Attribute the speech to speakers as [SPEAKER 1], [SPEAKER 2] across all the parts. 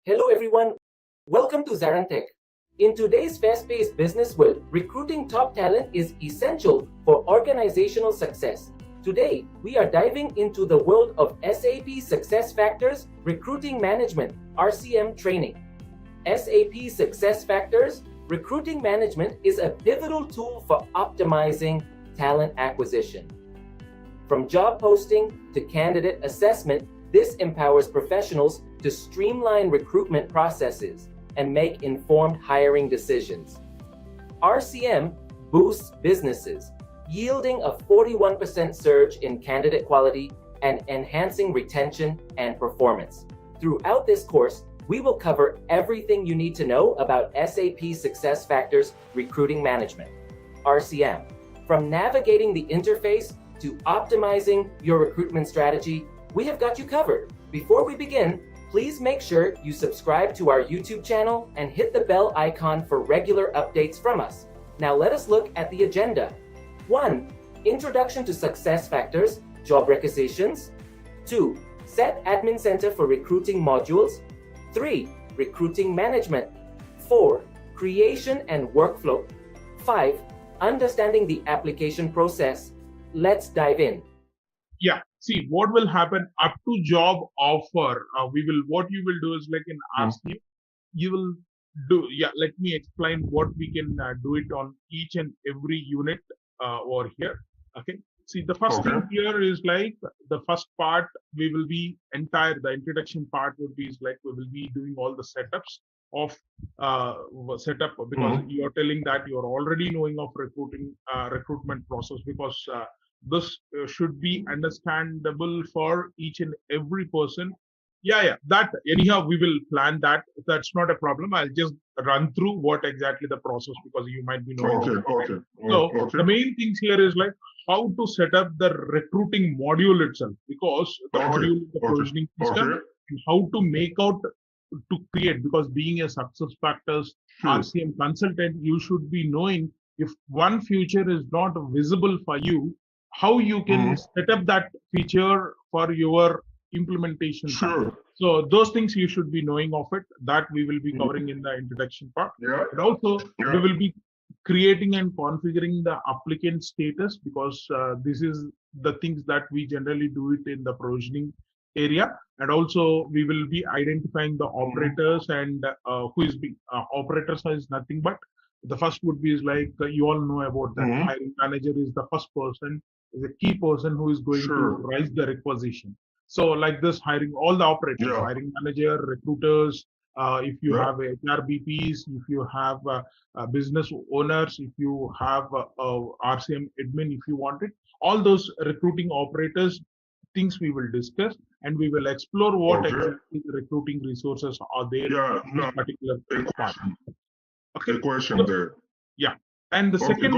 [SPEAKER 1] Hello everyone, welcome to ZaranTech. In today's fast-paced business world, recruiting top talent is essential for organizational success. Today, we are diving into the world of SAP SuccessFactors Recruiting Management (RCM) training. SAP SuccessFactors Recruiting Management is a pivotal tool for optimizing talent acquisition. From job posting to candidate assessment, this empowers professionals to streamline recruitment processes and make informed hiring decisions. RCM boosts businesses, yielding a 41% surge in candidate quality and enhancing retention and performance. Throughout this course, we will cover everything you need to know about SAP SuccessFactors Recruiting Management, RCM. From navigating the interface to optimizing your recruitment strategy, we have got you covered. Before we begin, please make sure you subscribe to our YouTube channel and hit the bell icon for regular updates from us. Now let us look at the agenda. 1. Introduction to SuccessFactors, job requisitions. 2. SAP Admin Center for recruiting modules. 3. Recruiting management. 4. Creation and workflow. 5. Understanding the application process. Let's dive in.
[SPEAKER 2] Yeah, see what will happen up to job offer. What you will do is like in RCM, you will do, let me explain what we can do it on each and every unit over here. Okay. See, the first thing here is like the first part, the introduction part would be is like we will be doing all the setups of setup because you are telling that you are already knowing of recruitment process because this should be understandable for each and every person. That anyhow we will plan that. That's not a problem. I'll just run through what exactly the process because you might be knowing. The main things here is like how to set up the recruiting module itself because the module is the provisioning system and how to make out to create because being a SuccessFactors RCM consultant, you should be knowing if one feature is not visible for you, how you can set up that feature for your implementation. So those things you should be knowing of it. That we will be covering in the introduction part. And also we will be creating and configuring the applicant status because this is the things that we generally do it in the provisioning area. And also we will be identifying the operators and operators is nothing but the first would be is like you all know about that hiring manager is the first person, is a key person who is going to raise the requisition. So like this hiring all the operators, hiring manager, recruiters, if you have HRBPs, if you have business owners, if you have RCM admin, if you want it, all those recruiting operators, things we will discuss and we will explore what exactly the recruiting resources are there in this particular part.
[SPEAKER 3] Okay. Question there.
[SPEAKER 2] Yeah. And the second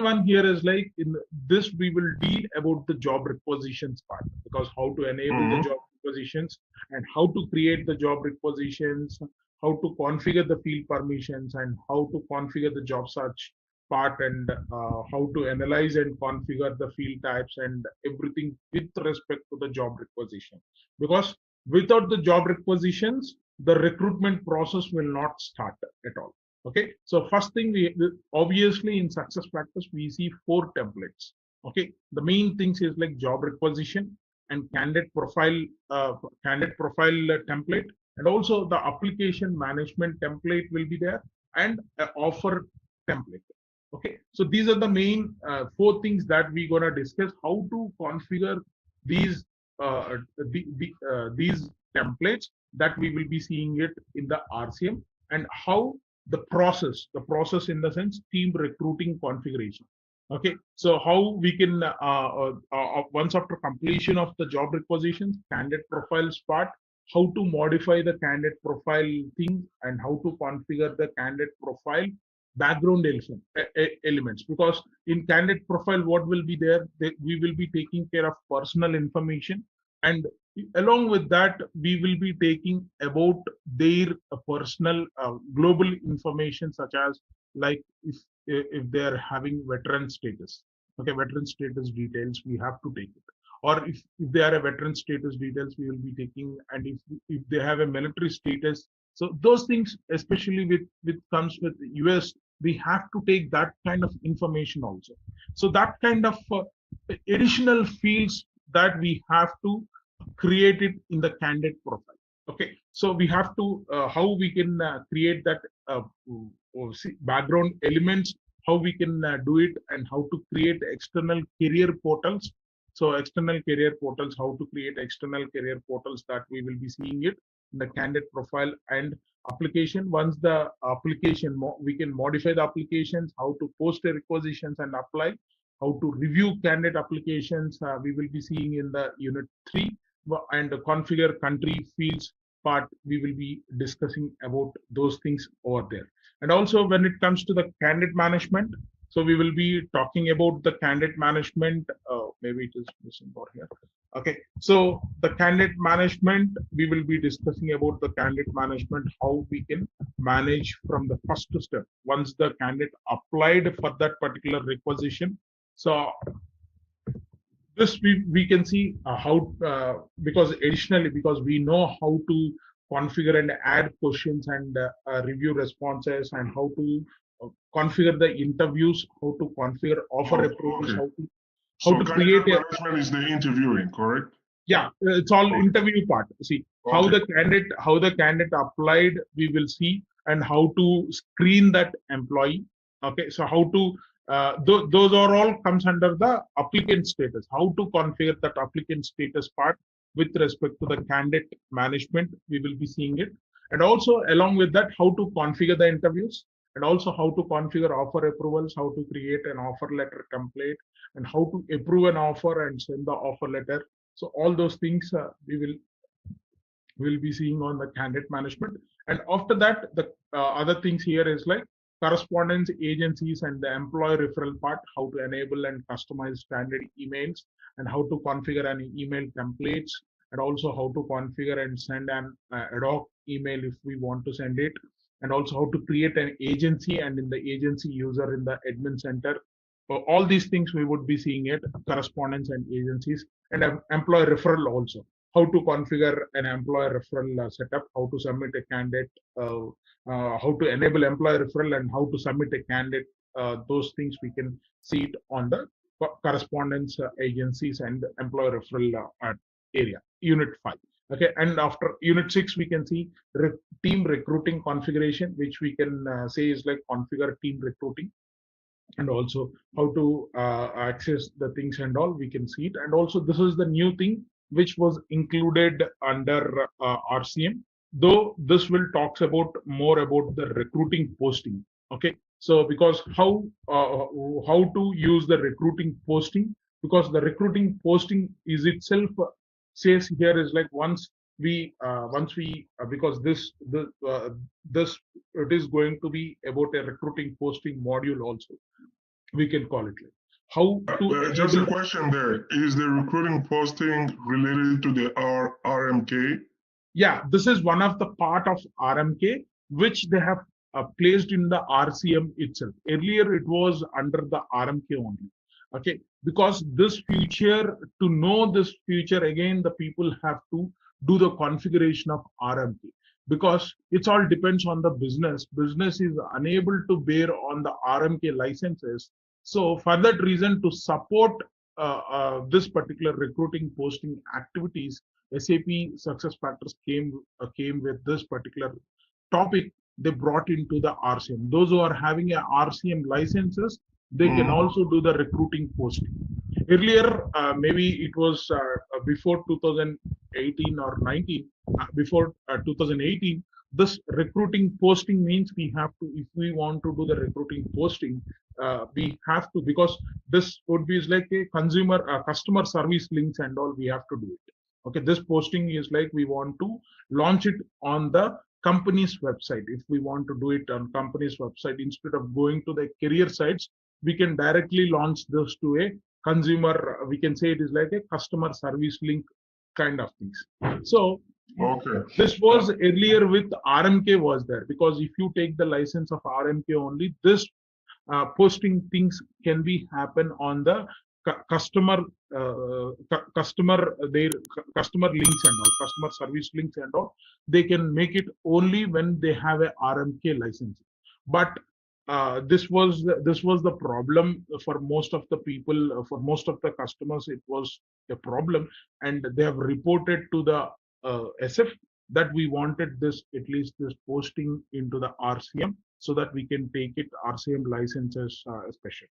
[SPEAKER 2] one here is like in this we will deal about the job requisitions part because how to enable the job requisitions and how to create the job requisitions, how to configure the field permissions and how to configure the job search part and how to analyze and configure the field types and everything with respect to the job requisition. Because without the job requisitions, the recruitment process will not start at all. Okay, so first thing obviously in SuccessFactors we see 4 templates. Okay, the main things is like job requisition and candidate profile template, and also the application management template will be there and offer template. Okay, so these are the main 4 things that we're gonna discuss how to configure these templates that we will be seeing it in the RCM and how the process in the sense team recruiting configuration. Okay, so how we can once after completion of the job requisitions, candidate profiles part, how to modify the candidate profile thing and how to configure the candidate profile background elements because in candidate profile what will be there, we will be taking care of personal information and along with that we will be taking about their personal global information such as like if they are having veteran status, Okay, veteran status details, we have to take it. Or if they are a veteran status details, we will be taking, and if they have a military status, so those things, especially with comes with US, we have to take that kind of information also. So that kind of additional fields that we have to create it in the candidate profile. Okay, so we have to how we can create that background elements, how we can do it, and how to create external career portals. So external career portals, how to create external career portals, that we will be seeing it in the candidate profile and application. Once the application, we can modify the applications, how to post the requisitions and apply, how to review candidate applications, we will be seeing in the unit 3, and the configure country fields part, we will be discussing about those things over there. And also when it comes to the candidate management, so we will be talking about the candidate management. Maybe it is missing over here. Okay, so the candidate management, we will be discussing about the candidate management, how we can manage from the first step once the candidate applied for that particular requisition. So this we can see how, because additionally, because we know how to configure and add questions and review responses, and how to configure the interviews, how to configure offer approvals,
[SPEAKER 3] Okay.
[SPEAKER 2] how to create a
[SPEAKER 3] management is the interviewing, correct?
[SPEAKER 2] Yeah, it's all interview part. See how
[SPEAKER 3] Okay.
[SPEAKER 2] the candidate applied, we will see, and how to screen that employee. Okay, so how to those are all comes under the applicant status. How to configure that applicant status part with respect to the candidate management, we will be seeing it. And also along with that, how to configure the interviews, and also how to configure offer approvals, how to create an offer letter template, and how to approve an offer and send the offer letter. So all those things we will be seeing on the candidate management. And after that, the other things here is like correspondence agencies and the employee referral part, how to enable and customize standard emails, and how to configure an email templates, and also how to configure and send an ad hoc email if we want to send it, and also how to create an agency, and in the agency user in the admin center. All these things we would be seeing it, correspondence and agencies, and employee referral also, how to configure an employee referral setup, how to submit a candidate, how to enable employee referral, and how to submit a candidate. Those things we can see it on the correspondence agencies and employee referral area, unit 5. Okay, and after unit 6, we can see team recruiting configuration, which we can say is like configure team recruiting, and also how to access the things and all, we can see it. And also this is the new thing which was included under RCM, though this will talks about more about the recruiting posting. Okay, so because how to use the recruiting posting, because the recruiting posting is itself says here is like once we because this it is going to be about a recruiting posting module also, we can call it like how to
[SPEAKER 3] Just a question there. Is the recruiting posting related to the RMK?
[SPEAKER 2] Yeah, this is one of the part of RMK which they have placed in the RCM itself. Earlier it was under the RMK only. Okay, because this feature, to know this feature, again the people have to do the configuration of RMK, because it's all depends on the business. Business is unable to bear on the RMK licenses. So for that reason, to support this particular recruiting posting activities, SAP SuccessFactors came with this particular topic. They brought into the RCM. Those who are having a RCM licenses, they can also do the recruiting posting. Earlier, maybe it was before 2018 or 19, before 2018, this recruiting posting means we have to, if we want to do the recruiting posting, we have to, because this would be like a customer service links and all, we have to do it. Okay, this posting is like we want to launch it on the company's website. If we want to do it on company's website, instead of going to the career sites, we can directly launch this to a consumer. We can say it is like a customer service link kind of things. So this was earlier with RMK was there, because if you take the license of RMK only, this posting things can be happen on the customer their customer links and all, customer service links and all. They can make it only when they have a RMK license. But this was the problem for most of the people, for most of the customers. It was a problem, and they have reported to the SF that we wanted this, at least this posting into the RCM, so that we can take it RCM licenses special.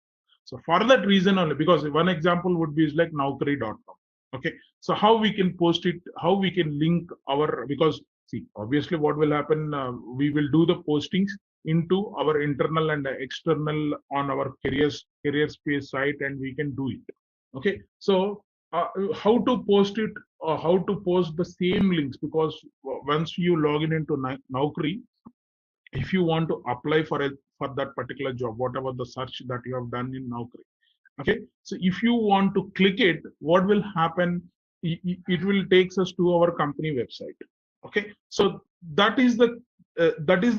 [SPEAKER 2] So for that reason only, because one example would be is like Naukri.com. Okay, so how we can post it, how we can link our, because see, obviously what will happen, we will do the postings into our internal and external on our career space site, and we can do it. Okay, so how to post it, or how to post the same links, because once you log in into Naukri, if you want to apply for that particular job, whatever the search that you have done in Naukri, okay, so if you want to click it, what will happen, it will take us to our company website. Okay, so that is the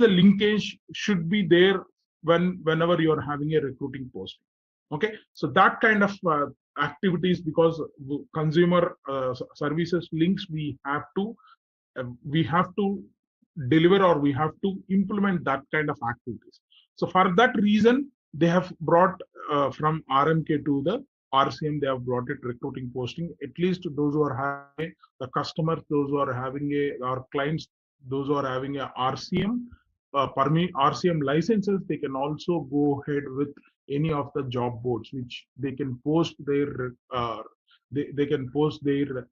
[SPEAKER 2] linkage should be there whenever you are having a recruiting posting. Okay, so that kind of activities, because consumer services links, we have to deliver, or we have to implement that kind of activities. So for that reason, they have brought from RMK to the RCM, they have brought it recruiting posting. At least those who are having the customers, those who are having our clients, those who are having a RCM RCM licenses, they can also go ahead with any of the job boards, which they can post their they can post their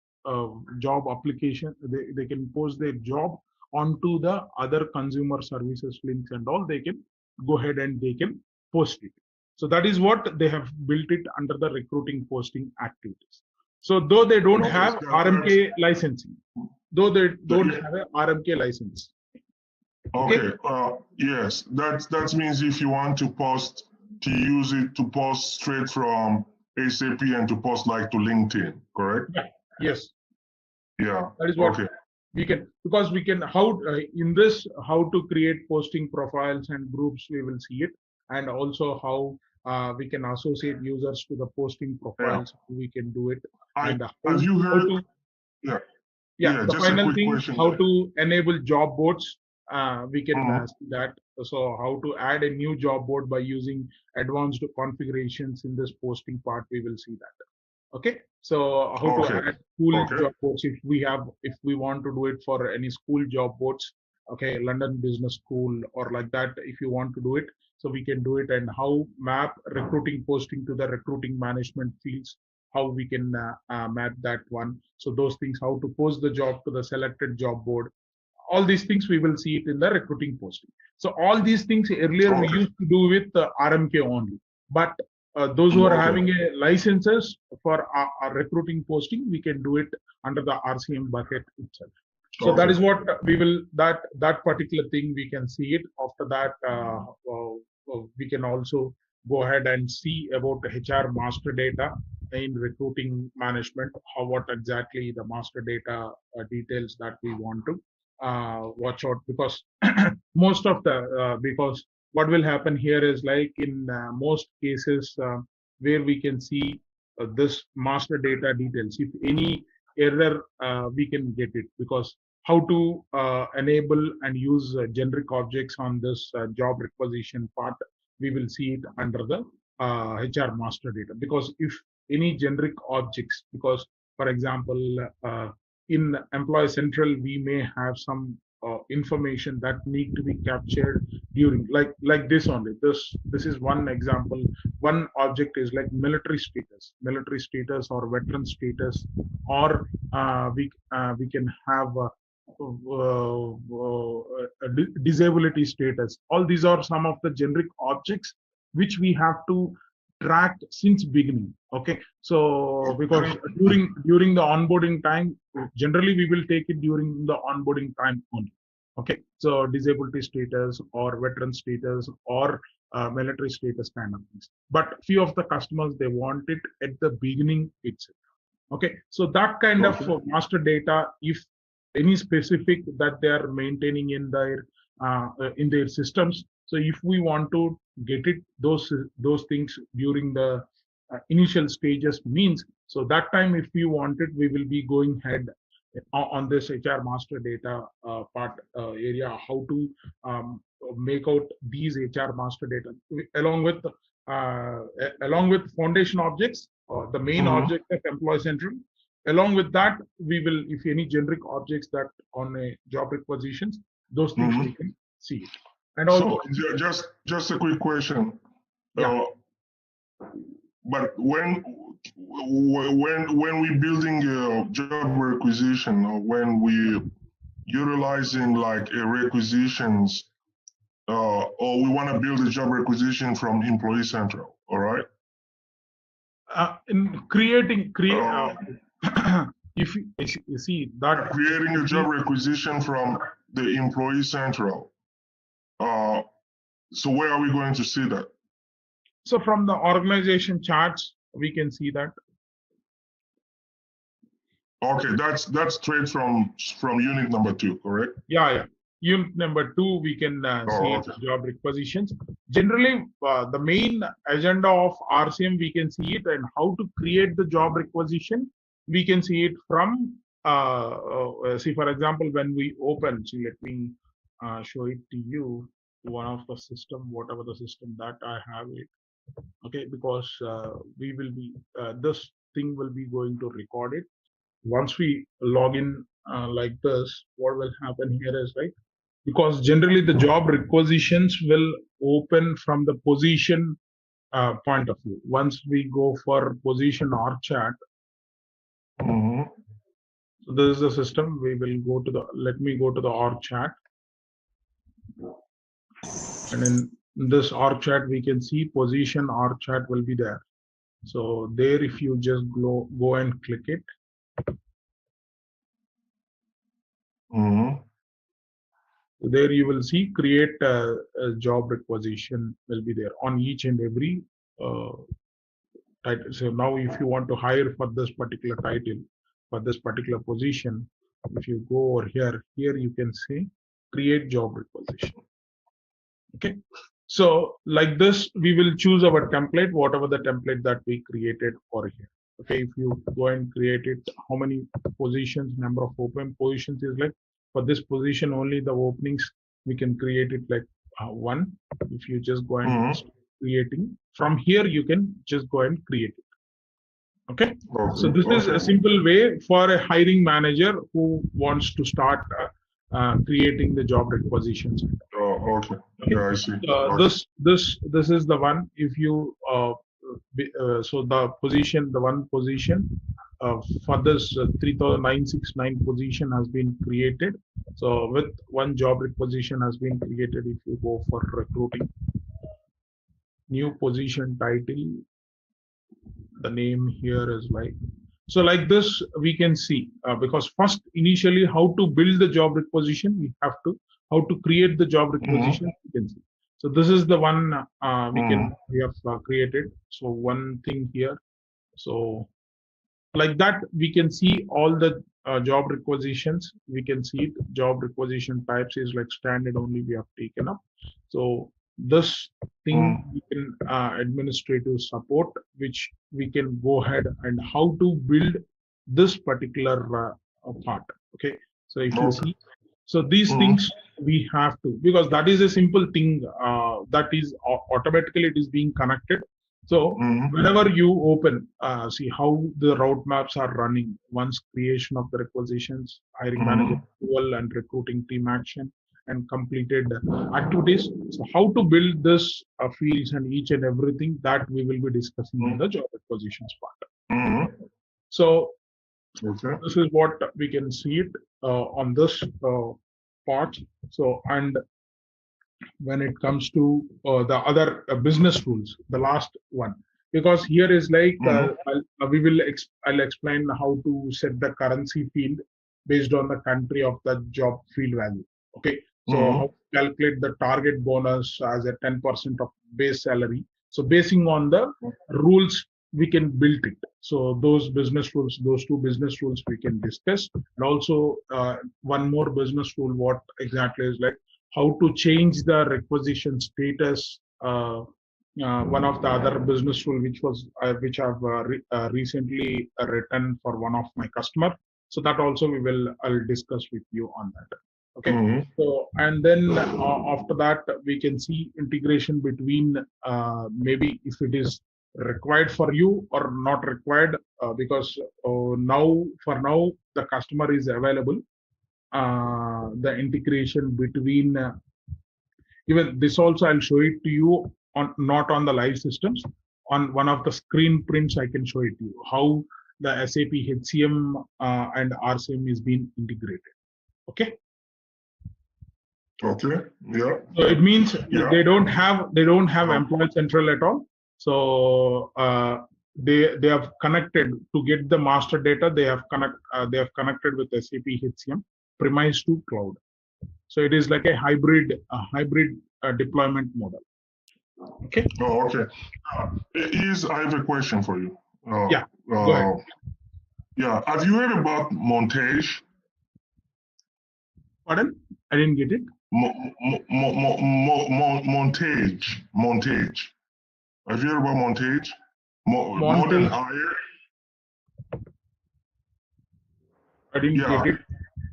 [SPEAKER 2] job application. They can post their job onto the other consumer services links and all. They can go ahead and they can post it. So that is what they have built it under the recruiting posting activities. So though they don't have RMK licensing, though they don't have a RMK license.
[SPEAKER 3] Okay. Yes, that means if you want to post, to use it to post straight from SAP and to post like to LinkedIn, correct?
[SPEAKER 2] Yeah. Yes.
[SPEAKER 3] Yeah.
[SPEAKER 2] That is what we can, because we can, how in this, how to create posting profiles and groups, we will see it, and also how we can associate users to the posting profiles. Yeah. We can do it. And
[SPEAKER 3] have you heard?
[SPEAKER 2] The final thing, how to enable job boards. We can see that. So how to add a new job board by using advanced configurations in this posting part, we will see that. Okay, so how to add school job boards, if we want to do it for any school job boards, okay, London Business School or like that, if you want to do it, so we can do it. And how map recruiting posting to the recruiting management fields, how we can map that one. So those things, how to post the job to the selected job board, all these things we will see it in the recruiting posting. So all these things earlier we used to do with RMK only, but those who are having a licenses for our recruiting posting, we can do it under the RCM bucket itself. So that is what we will, that particular thing we can see it. After that, we can also go ahead and see about the HR master data in recruiting management, what exactly the master data details that we want to watch out, because most of the because what will happen here is like in most cases where we can see this master data details, if any error we can get it, because how to enable and use generic objects on this job requisition part, we will see it under the HR master data. Because if any generic objects, because for example in Employee Central, we may have some information that need to be captured during, like this only. This is one example. One object is like military status or veteran status, or we can have disability status. All these are some of the generic objects which we have to track since beginning. Okay, so because during the onboarding time, generally we will take it during the onboarding time only. Okay, so disability status or veteran status or military status kind of things. But few of the customers, they want it at the beginning itself. Okay, so that kind of master data, if any specific that they are maintaining in their systems, So if we want to get it those things during the initial stages means, so that time if we want it, we will be going ahead on this HR master data part area, how to make out these HR master data along with foundation objects, the main object of employee central. Along with that, we will, if any generic objects that on a job requisitions, those things we can see it. And also,
[SPEAKER 3] so just a quick question.
[SPEAKER 2] Yeah.
[SPEAKER 3] But when we building a job requisition, or when we utilizing like a requisitions, or we want to build a job requisition from Employee Central, all right?
[SPEAKER 2] In if you see that
[SPEAKER 3] creating a job requisition from the Employee Central, so where are we going to see that?
[SPEAKER 2] So from the organization charts, we can see that.
[SPEAKER 3] Okay, that's straight from unit number 2, correct?
[SPEAKER 2] Yeah. Unit number 2, we can see job requisitions. Generally, the main agenda of RCM, we can see it, and how to create the job requisition, we can see it from, see, for example, when we open, see, let me show it to you, one of the system, whatever the system that I have it. Okay, because we will be, this thing will be going to record it. Once we log in like this, what will happen here is, right, because generally the job requisitions will open from the position point of view. Once we go for position or chat, so this is the system. We will go to the, let me go to the org chat, and in this org chat we can see position org chat will be there. So there, if you just go and click it, so there you will see create a job requisition will be there on each and every title. So now if you want to hire for this particular title, for this particular position, if you go over here you can say create job requisition. Okay, so like this, we will choose our template, whatever the template that we created for here. Okay, if you go and create it, how many positions, number of open positions is like, for this position only the openings, we can create it like 1. If you just go and creating from here, you can just go and create it. Okay, so this is a simple way for a hiring manager who wants to start creating the job requisitions.
[SPEAKER 3] Okay. Yeah, I see.
[SPEAKER 2] This is the one. If you so the position, the one position for this 3,969 position has been created. So with one job requisition has been created. If you go for recruiting, new position title, the name here is like, so like this we can see, because first initially how to build the job requisition, we have to, how to create the job requisition, we can see. So this is the one we have created. So one thing here, so like that we can see all the job requisitions. We can see it. Job requisition types is like standard only we have taken up. So this thing we can administrative support, which we can go ahead and how to build this particular part. Okay, so if you see, so these things we have to, because that is a simple thing that is automatically it is being connected. So whenever you open, see how the route maps are running. Once creation of the requisitions, hiring manager approval and recruiting team action and completed activities. So how to build this fields and each and everything that we will be discussing in the job requisitions part. So this is what we can see it on this part. So, and when it comes to the other business rules, the last one, because here is like I'll explain how to set the currency field based on the country of the job field value. Okay, so how to calculate the target bonus as a 10% of base salary. So basing on the rules, we can build it. So those business rules, those 2 business rules we can discuss. And also one more business rule, what exactly is like how to change the requisition status. One of the other business rule which I've recently written for one of my customer. So that also I'll discuss with you on that. Okay. So and then after that we can see integration between maybe if it is required for you or not required, because now the customer is available. The integration between even this also I'll show it to you on not on the live systems. On one of the screen prints I can show it to you how the SAP HCM and RCM is being integrated. Okay.
[SPEAKER 3] Okay. Yeah.
[SPEAKER 2] So it means they don't have Employee Central at all. So they have connected to get the master data. They have connected with SAP HCM premise to cloud. So it is like a hybrid deployment model. Okay.
[SPEAKER 3] Oh, okay. I have a question for you.
[SPEAKER 2] Yeah. Go ahead.
[SPEAKER 3] Yeah. Have you heard about montage?
[SPEAKER 2] Pardon? I didn't get it.
[SPEAKER 3] Montage. Have you heard about montage? Modern hire.
[SPEAKER 2] I didn't get it.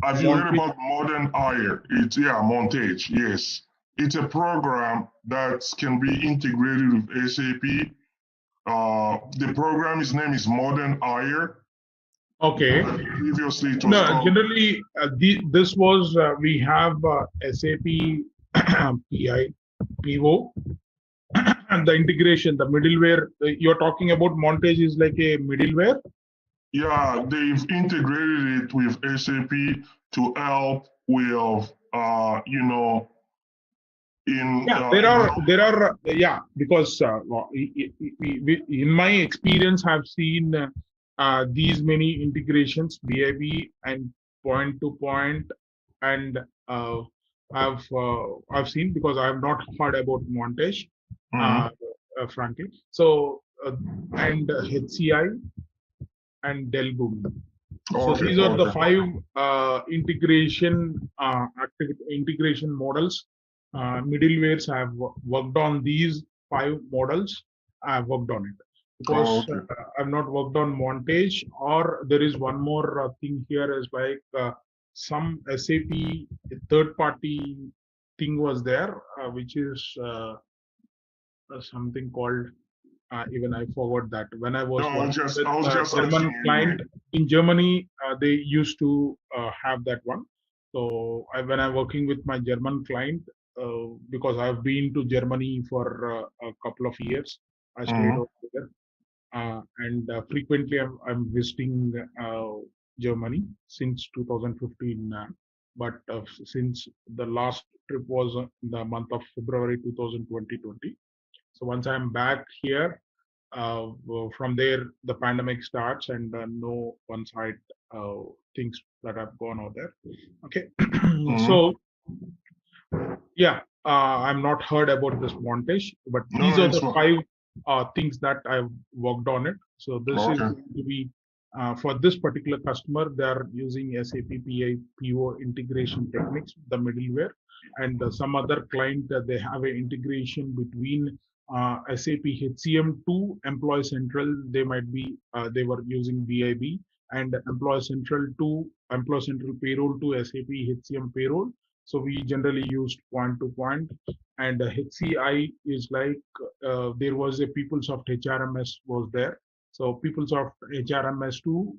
[SPEAKER 3] Have you heard about modern hire? It's montage. Yes, it's a program that can be integrated with SAP. The program's name is Modern Hire.
[SPEAKER 2] Okay.
[SPEAKER 3] Previously, it was
[SPEAKER 2] generally this was we have SAP PI PO and the integration, the middleware. You're talking about montage is like a middleware.
[SPEAKER 3] Yeah, they've integrated it with SAP to help with
[SPEAKER 2] because in my experience I've seen these many integrations, BIB and point to point, and I've seen, because I have not heard about montage, frankly. So and HCI and Delbumi. So these are the 5 integration models. Middlewares have worked on these 5 models. I've worked on it because I've not worked on montage. Or there is one more thing here is like some SAP third-party thing was there, which is something called. Even I forgot that when I was with German client in Germany, they used to have that one. So when I'm working with my German client, because I've been to Germany for a couple of years, I stayed over there, and frequently I'm visiting Germany since 2015. But since the last trip was the month of February 2020. So once I'm back here, from there the pandemic starts, and no one-side things that have gone out there. Okay. So I'm not heard about this montage, but these are the 5 things that I've worked on it. So this is going to be for this particular customer. They are using SAP PO integration techniques, the middleware, and some other client they have an integration between SAP HCM to Employee Central. They might be they were using BIB, and Employee Central payroll to SAP HCM payroll. So we generally used point to point, and HCI is like there was a PeopleSoft HRMS was there. So PeopleSoft HRMS to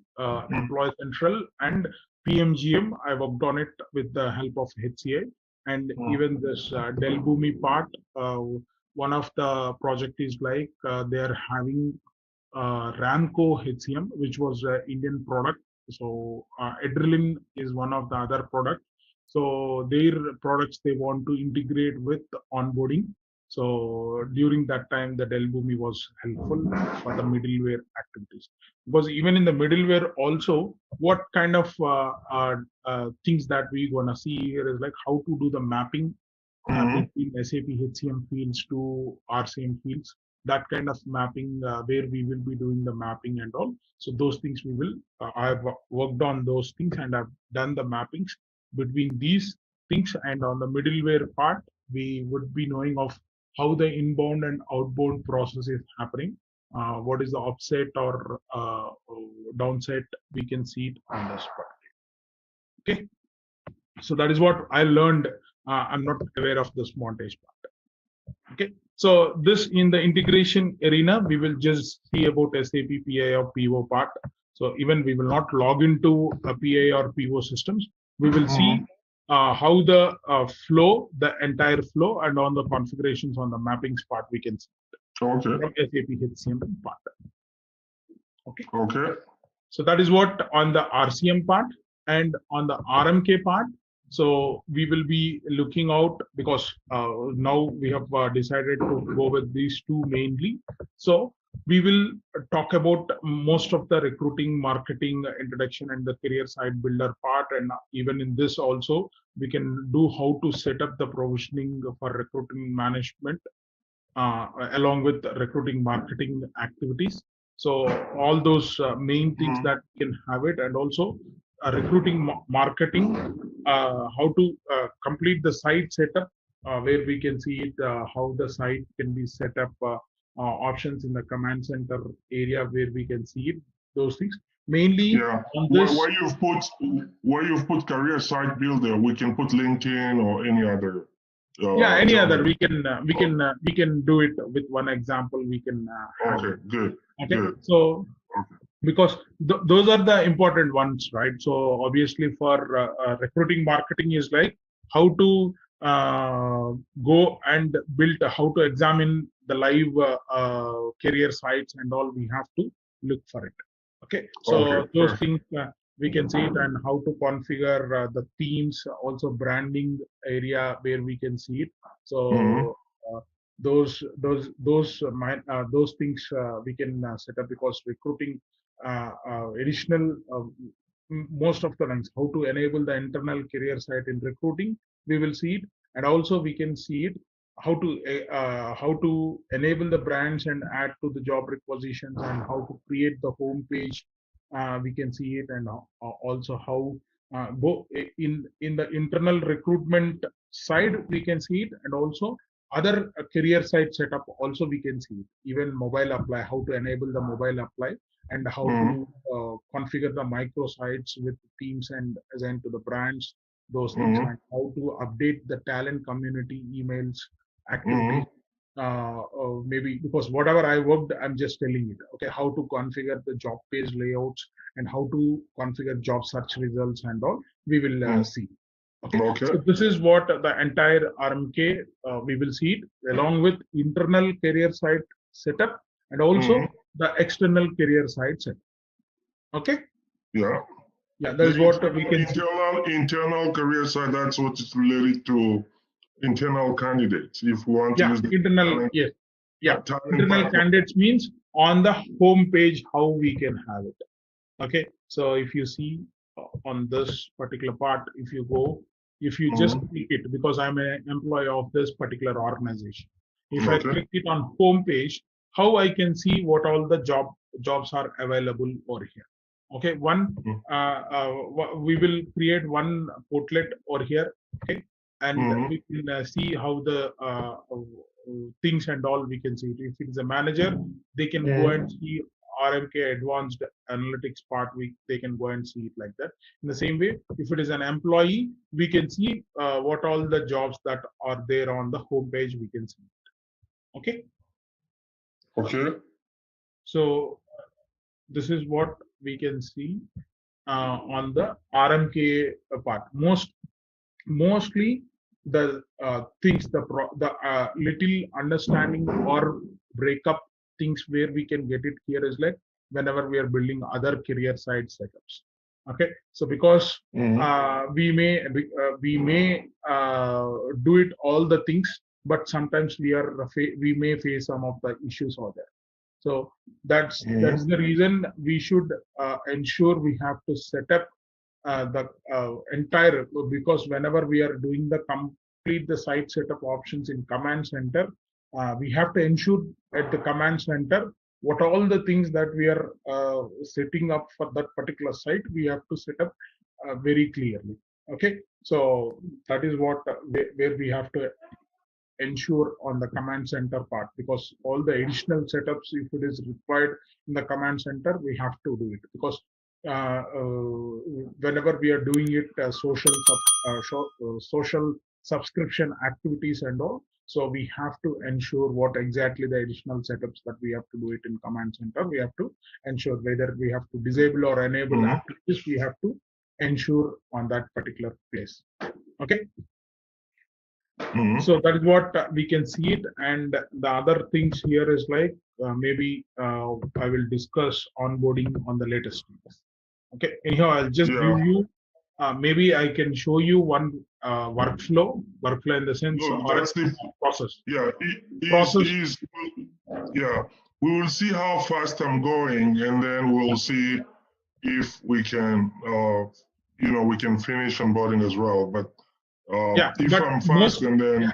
[SPEAKER 2] Employee Central and PMGM. I worked on it with the help of HCI, and even this Delbumi part. One of the project is like they are having Ramco HCM, which was an Indian product. So Adrenaline is one of the other products. So their products they want to integrate with onboarding. So during that time, the Delbumi was helpful for the middleware activities. Because even in the middleware also, what kind of things that we're gonna see here is like how to do the mapping between SAP HCM fields to RCM fields. That kind of mapping where we will be doing the mapping and all. So those things we will. I've worked on those things and I've done the mappings between these things. And on the middleware part, we would be knowing of how the inbound and outbound process is happening. What is the upset or downset? We can see it on this part. Okay, so that is what I learned. I'm not aware of this montage part. Okay, so this in the integration arena, we will just see about SAP PI or PO part. So even we will not log into a PI or PO systems. We will see how the flow, the entire flow, and on the configurations on the mappings part, we can see
[SPEAKER 3] Okay.
[SPEAKER 2] from SAP HCM part. Okay.
[SPEAKER 3] Okay.
[SPEAKER 2] So that is what on the RCM part. And on the RMK part, so we will be looking out, because now we have decided to go with these two mainly. So we will talk about most of the recruiting, marketing, introduction, and the career site builder part. And even in this also, we can do how to set up the provisioning for recruiting management along with recruiting marketing activities. So all those main things that can have it, and also recruiting marketing, how to complete the site setup, where we can see it, how the site can be set up, options in the command center area where we can see it, those things. Mainly on this,
[SPEAKER 3] where you've put career site builder, we can put LinkedIn or any other.
[SPEAKER 2] Any other, we can do it with one example. We can have
[SPEAKER 3] okay,
[SPEAKER 2] it.
[SPEAKER 3] good.
[SPEAKER 2] Okay,
[SPEAKER 3] good.
[SPEAKER 2] so because those are the important ones, right? So obviously for recruiting marketing is like how to go and build, how to examine the live career sites and all. We have to look for it. Okay, so those things we can see it, and how to configure the themes, also branding area where we can see it. So those things we can set up, because recruiting additional most of the times, how to enable the internal career site in recruiting, we will see it. And also we can see it how to enable the brands and add to the job requisitions, and how to create the home page. We can see it, and also how both in the internal recruitment side we can see it, and also other career site setup also we can see it. Even mobile apply, how to enable the mobile apply, and how to configure the microsites with themes and assign to the brands, those things, and how to update the talent community emails, activities. Maybe because whatever I worked, I'm just telling it. Okay, how to configure the job page layouts, and how to configure job search results and all, we will see. Okay. So this is what the entire RMK we will see it, along with internal career site setup, and also the external career site setup. Okay.
[SPEAKER 3] Yeah.
[SPEAKER 2] Yeah, that is what we can
[SPEAKER 3] internal career site. That's what is related to internal candidates. If we want to use the
[SPEAKER 2] internal, yes, internal candidates means on the home page how we can have it. Okay, so if you see on this particular part, if you just click it, because I'm an employee of this particular organization, if I click it on home page, how I can see what all the jobs are available over here. Okay, we will create one portlet over here. Okay, and we can see how the things and all we can see. If it's a manager, they can go and see RMK advanced analytics part. They can go and see it like that. In the same way, if it is an employee, we can see what all the jobs that are there on the home page. We can see it. Okay.
[SPEAKER 3] Okay.
[SPEAKER 2] So this is what we can see on the RMK part. Mostly the things, the little understanding or breakup things where we can get it here is like whenever we are building other career site setups. Okay, so because we may do it all the things, but sometimes we may face some of the issues over there. So that's the reason we should ensure we have to set up the entire, because whenever we are doing the complete the site setup options in command center, we have to ensure at the command center what all the things that we are setting up for that particular site, we have to set up very clearly. Okay, so that is what where we have to ensure on the command center part, because all the additional setups, if it is required in the command center, we have to do it, because whenever we are doing it, social subscription activities and all, so we have to ensure what exactly the additional setups that we have to do it in command center. We have to ensure whether we have to disable or enable activities. We have to ensure on that particular place. Okay. So that is what we can see it. And the other things here is like maybe I will discuss onboarding on the latest things. Okay. Anyhow, I'll just give you. Maybe I can show you one workflow in the sense
[SPEAKER 3] that's the
[SPEAKER 2] process.
[SPEAKER 3] Yeah,
[SPEAKER 2] process.
[SPEAKER 3] Yeah, we will see how fast I'm going, and then we'll see if we can, we can finish onboarding as well. But if I'm fast, and then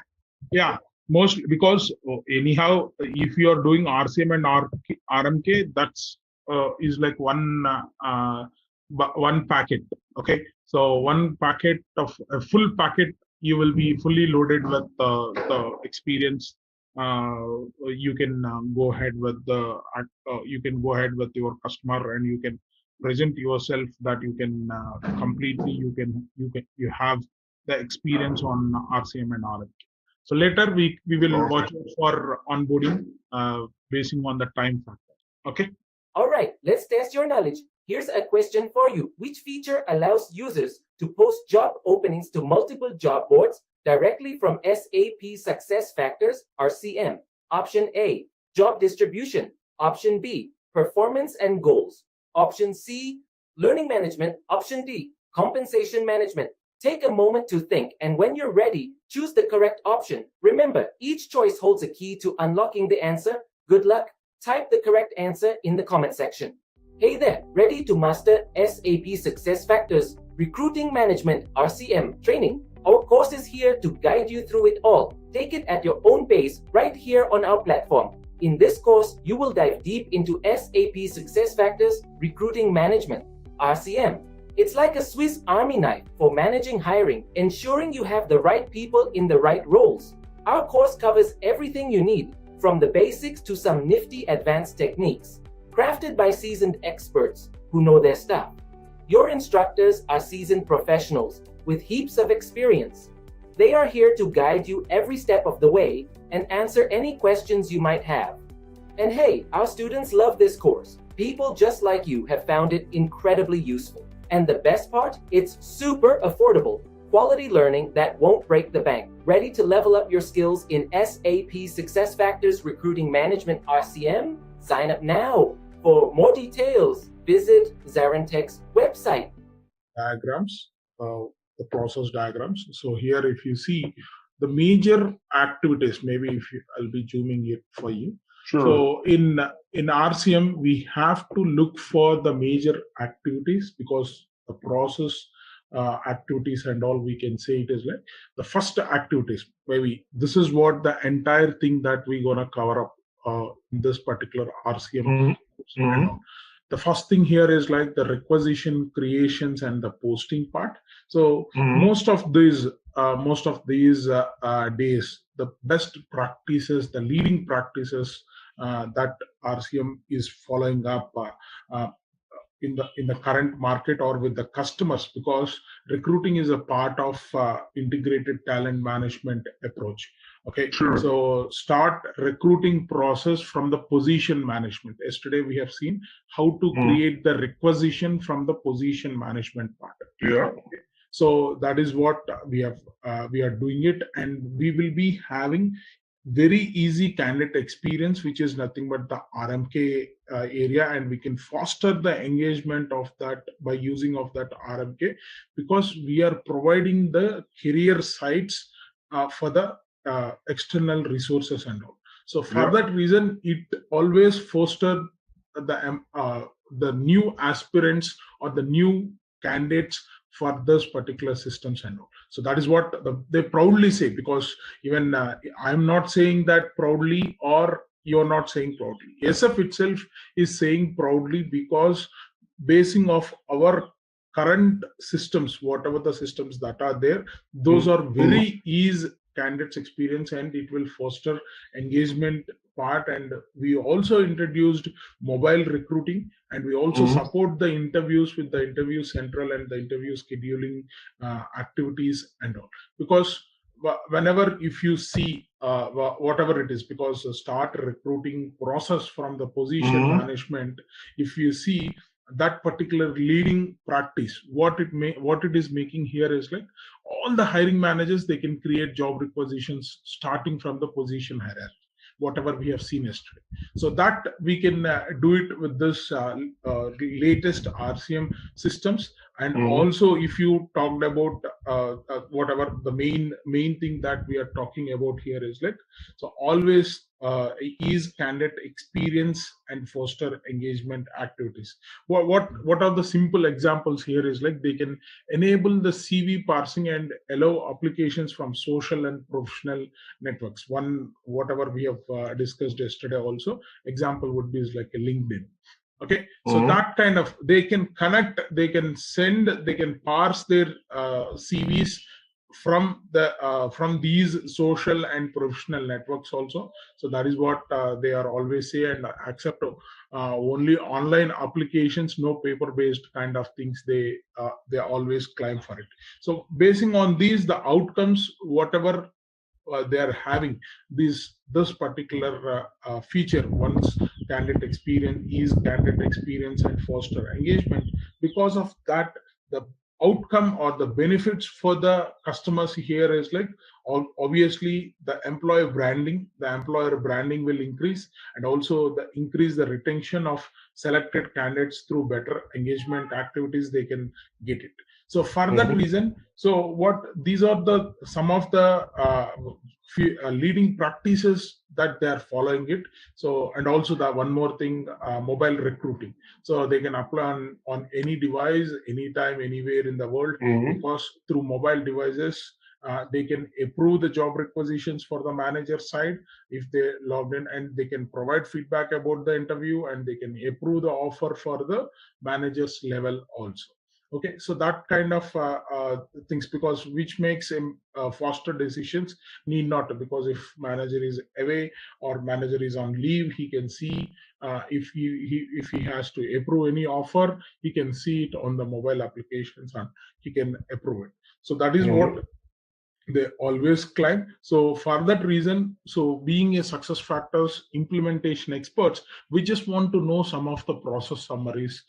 [SPEAKER 2] mostly because anyhow, if you are doing RCM and RMK, that's is like one packet. Okay, so one packet of a full packet, you will be fully loaded with the experience. You can go ahead with your customer, and you can present yourself that you can completely you have the experience on RCM and RMK. So later we will watch for onboarding basing on the time factor. Okay.
[SPEAKER 1] All right, let's test your knowledge. Here's a question for you. Which feature allows users to post job openings to multiple job boards directly from SAP SuccessFactors RCM? Option A, job distribution. Option B, performance and goals. Option C, learning management. Option D, compensation management. Take a moment to think, and when you're ready, choose the correct option. Remember, each choice holds a key to unlocking the answer. Good luck. Type the correct answer in the comment section. Hey there, ready to master SAP SuccessFactors Recruiting Management RCM training? Our course is here to guide you through it all. Take it at your own pace right here on our platform. In this course, you will dive deep into SAP SuccessFactors Recruiting Management RCM. It's like a Swiss Army knife for managing hiring, ensuring you have the right people in the right roles. Our course covers everything you need, from the basics to some nifty advanced techniques, crafted by seasoned experts who know their stuff. Your instructors are seasoned professionals with heaps of experience. They are here to guide you every step of the way and answer any questions you might have. And hey, our students love this course. People just like you have found it incredibly useful. And the best part, it's super affordable. Quality learning that won't break the bank. Ready to level up your skills in SAP SuccessFactors Recruiting Management RCM? Sign up now. For more details, visit ZaranTech's website.
[SPEAKER 2] Diagrams, the process diagrams. So here, if you see the major activities, maybe I'll be zooming it for you.
[SPEAKER 3] Sure.
[SPEAKER 2] So in RCM, we have to look for the major activities, because the process activities and all, we can say it is like the first activities. Maybe this is what the entire thing that we're gonna cover up in this particular RCM. The first thing here is like the requisition creations and the posting part. So most of these days, the best practices, the leading practices that RCM is following up in the current market or with the customers, because recruiting is a part of integrated talent management approach. Okay,
[SPEAKER 3] sure.
[SPEAKER 2] So start recruiting process from the position management. Yesterday we have seen how to create the requisition from the position management part.
[SPEAKER 3] Yeah.
[SPEAKER 2] Okay. So that is what we are doing it, and we will be having very easy candidate experience, which is nothing but the RMK area, and we can foster the engagement of that by using of that RMK, because we are providing the career sites for the external resources and all. So for that reason, it always foster the new aspirants or the new candidates for this particular systems and all. So that is what they proudly say, because even I'm not saying that proudly, or you're not saying proudly. SF itself is saying proudly, because basing of our current systems, whatever the systems that are there, those are very ease candidates experience, and it will foster engagement part. And we also introduced mobile recruiting, and we also support the interviews with the interview central and the interview scheduling activities and all. Because whenever, if you see whatever it is, because the start recruiting process from the position management, if you see that particular leading practice, what it is making here is like all the hiring managers, they can create job requisitions starting from the position hierarchy, whatever we have seen yesterday. So that we can do it with this latest RCM systems. And also, if you talked about whatever the main thing that we are talking about here is like, so always ease candidate experience and foster engagement activities. What are the simple examples here is like, they can enable the CV parsing and allow applications from social and professional networks. One, whatever we have discussed yesterday also, example would be is like a LinkedIn. Okay, so that kind of, they can connect, they can send, they can parse their CVs from these social and professional networks also. So that is what they are always say, and accept only online applications, no paper based kind of things. They always climb for it. So basing on these, the outcomes, whatever they are having, this particular feature, once candidate experience and foster engagement. Because of that, the outcome or the benefits for the customers here is like, obviously the employer branding will increase, and also increase the retention of selected candidates through better engagement activities, they can get it. So for that reason, so what these are some of the leading practices that they are following it. So, and also the one more thing, mobile recruiting. So they can apply on any device, anytime, anywhere in the world, because through mobile devices, they can approve the job requisitions for the manager side if they logged in, and they can provide feedback about the interview, and they can approve the offer for the manager's level also. Okay, so that kind of things, because which makes him faster decisions, need not, because if manager is away or manager is on leave, he can see if he has to approve any offer, he can see it on the mobile applications and he can approve it. So that is what they always climb. So for that reason, so being a SuccessFactors implementation experts, we just want to know some of the process summaries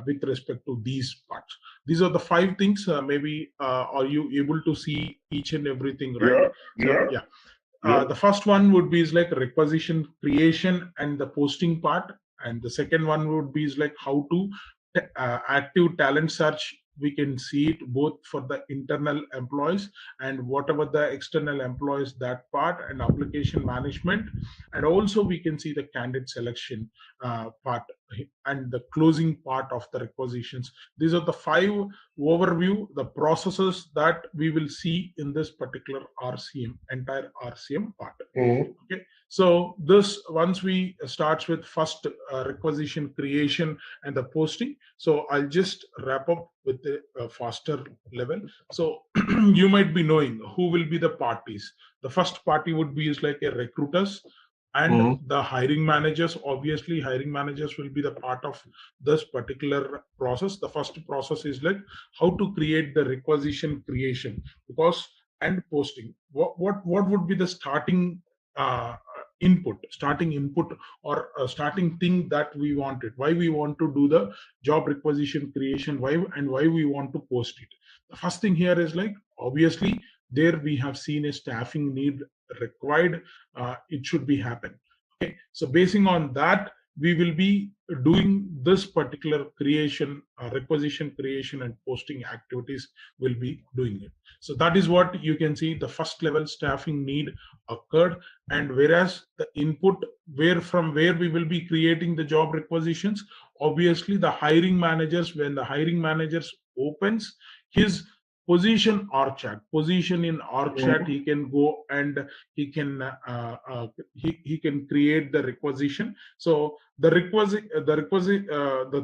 [SPEAKER 2] with respect to these parts. These are the 5 things. Maybe are you able to see each and everything, right? The first one would be is like requisition creation and the posting part, and the second one would be is like how to active talent search. We can see it both for the internal employees and whatever the external employees, that part, and application management. And also we can see the candidate selection part and the closing part of the requisitions. These are the 5 overview, the processes that we will see in this particular RCM, entire RCM part. Okay, so this, once we starts with first requisition creation and the posting. So I'll just wrap up with a faster level. So you might be knowing who will be the parties. The first party would be is like a recruiters and the hiring managers. Obviously hiring managers will be the part of this particular process. The first process is like how to create the requisition creation, because and posting, what would be the starting input or starting thing that we wanted, why we want to do the job requisition creation, why we want to post it. The first thing here is like, obviously there we have seen a staffing need required, it should be happen. Okay, so basing on that, we will be doing this particular creation, requisition creation and posting activities will be doing it. So that is what you can see, the first level staffing need occurred. And whereas the input, from where we will be creating the job requisitions, obviously the hiring managers, when the hiring managers opens his position in org chat, he can go and he can create the requisition. So the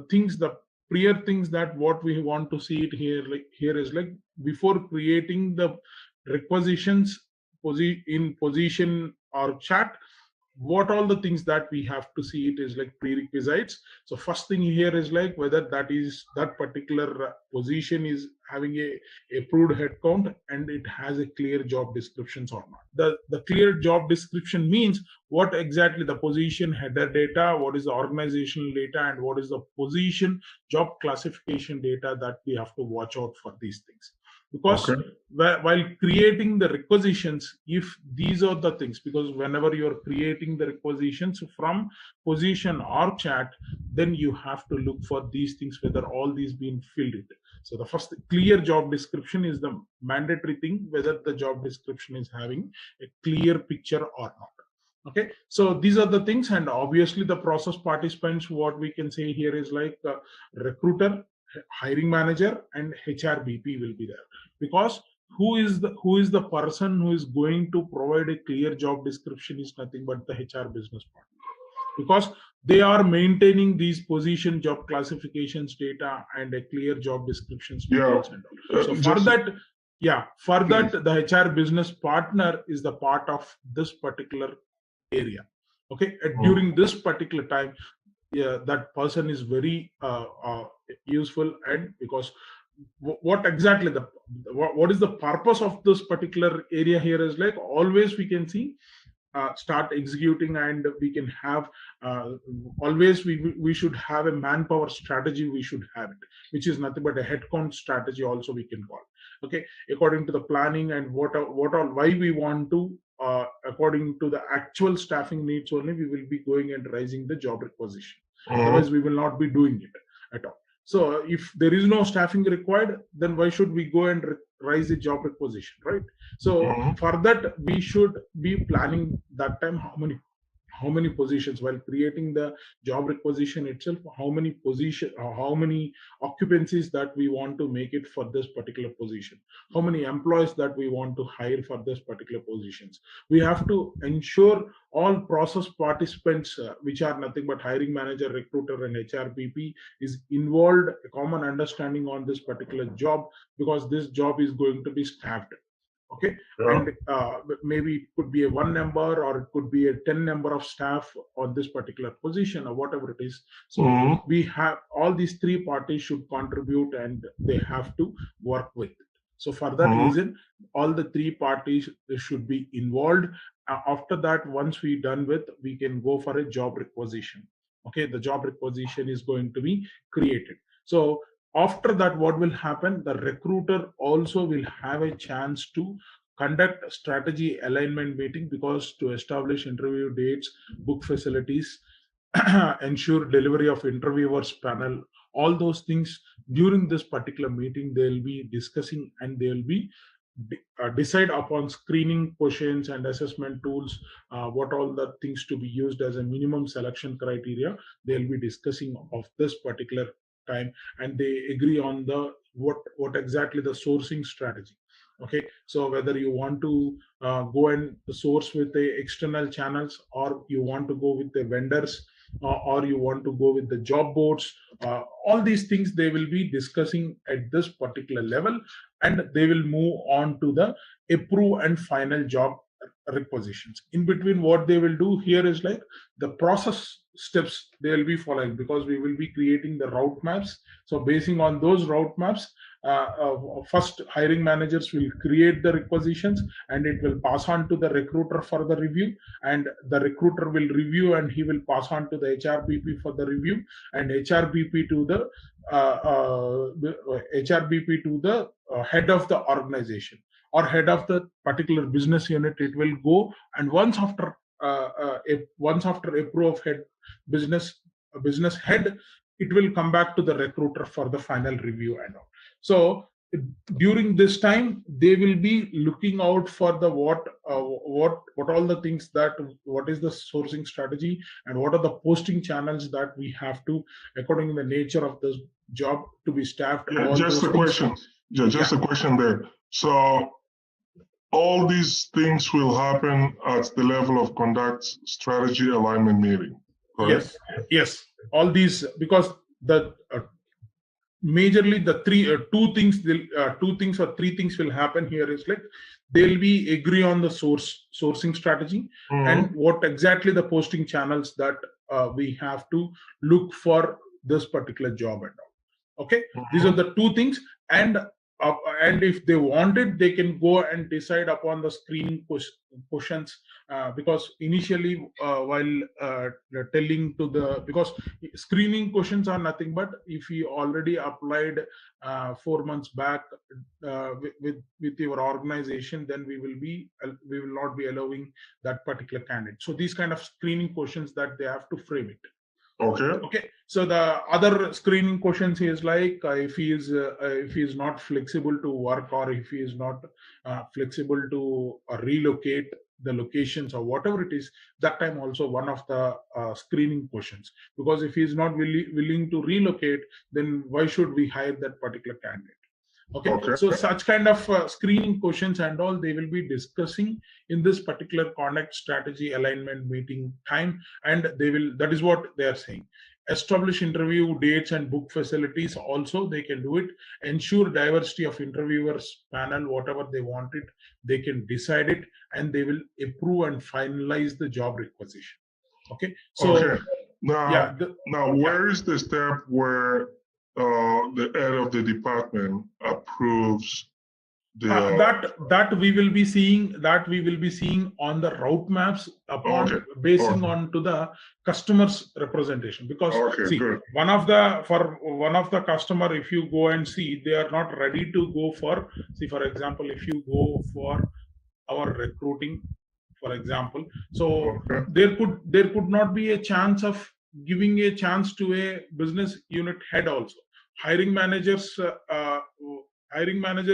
[SPEAKER 2] things, the prior things that what we want to see it here is like before creating the requisitions in position or chat, what all the things that we have to see it is like prerequisites. So first thing here is like whether that particular position is having a approved headcount and it has a clear job descriptions or not. The clear job description means what exactly the position header data, what is the organizational data, and what is the position job classification data that we have to watch out for these things. Because while creating the requisitions, if these are the things, because whenever you're creating the requisitions from position or chat, then you have to look for these things, whether all these been filled in. So the first clear job description is the mandatory thing, whether the job description is having a clear picture or not. Okay, so these are the things, and obviously the process participants, what we can say here is like recruiter, hiring manager, and HRBP will be there. Because who is the person who is going to provide a clear job description is nothing but the HR business partner, because they are maintaining these position job classifications data and a clear job descriptions. So for that, the HR business partner is the part of this particular area. Okay, during this particular time, that person is very useful, and because what exactly what is the purpose of this particular area here is like always we can see start executing, and we can have always we should have a manpower strategy. We should have it, which is nothing but a headcount strategy also we can call. Okay, according to the planning and what all why we want to according to the actual staffing needs only, we will be going and raising the job requisition. Otherwise we will not be doing it at all. So if there is no staffing required, then why should we go and raise the job requisition, right? So for that, we should be planning that time how many positions while creating the job requisition itself, how many occupancies that we want to make it for this particular position, how many employees that we want to hire for this particular positions. We have to ensure all process participants, which are nothing but hiring manager, recruiter, and HRBP, is involved, a common understanding on this particular job, because this job is going to be staffed. Okay, and maybe it could be a 1 number or it could be a 10 number of staff on this particular position or whatever it is. So we have all these 3 parties should contribute and they have to work with it. So for that reason, all the 3 parties should be involved. After that, once we're done with, we can go for a job requisition. Okay, the job requisition is going to be created. So after that, what will happen? The recruiter also will have a chance to conduct a strategy alignment meeting, because to establish interview dates, book facilities, ensure delivery of interviewers panel, all those things during this particular meeting they'll be discussing, and they'll be decide upon screening questions and assessment tools, what all the things to be used as a minimum selection criteria. They'll be discussing of this particular time, and they agree on the what exactly the sourcing strategy. Okay, so whether you want to go and source with the external channels, or you want to go with the vendors, or you want to go with the job boards, all these things they will be discussing at this particular level, and they will move on to the approve and final job requisitions. In between, what they will do here is like the process steps they will be following, because we will be creating the route maps. So basing on those route maps, first hiring managers will create the requisitions, and it will pass on to the recruiter for the review, and the recruiter will review, and he will pass on to the HRBP for the review, and HRBP to the head of the organization or head of the particular business unit. It will go, and once after approve of head business head, it will come back to the recruiter for the final review and all. So during this time, they will be looking out for the what all the things that what is the sourcing strategy, and what are the posting channels that we have to, according to the nature of this job, to be staffed.
[SPEAKER 3] Just a question. A question there. So all these things will happen at the level of conduct strategy alignment meeting. Correct?
[SPEAKER 2] Yes. All these, because the majorly the two things or three things will happen here is like they'll be agree on the sourcing strategy and what exactly the posting channels that we have to look for this particular job and all. Okay, these are the two things, and if they want it, they can go and decide upon the screening questions, because initially while telling to the, because screening questions are nothing but if you already applied 4 months back with your organization, then we will not be allowing that particular candidate. So these kind of screening questions that they have to frame it. Okay. So the other screening questions is like if he is not flexible to work, or if he is not flexible to relocate the locations or whatever it is, that time also one of the screening questions, because if he is not willing to relocate, then why should we hire that particular candidate? Okay. So such kind of screening questions and all they will be discussing in this particular conduct strategy alignment meeting time, and that is what they are saying. Establish interview dates and book facilities also they can do it. Ensure diversity of interviewers panel, whatever they want it, they can decide it, and they will approve and finalize the job requisition. Okay. So
[SPEAKER 3] now where is the step where the head of the department approves
[SPEAKER 2] that we will be seeing on the route maps upon basing on to the customer's representation, because one of the customer, if you go and see, they are not ready to go for, for example, if you go for our recruiting, for example, so there could not be a chance of giving a chance to a business unit head also. Hiring manager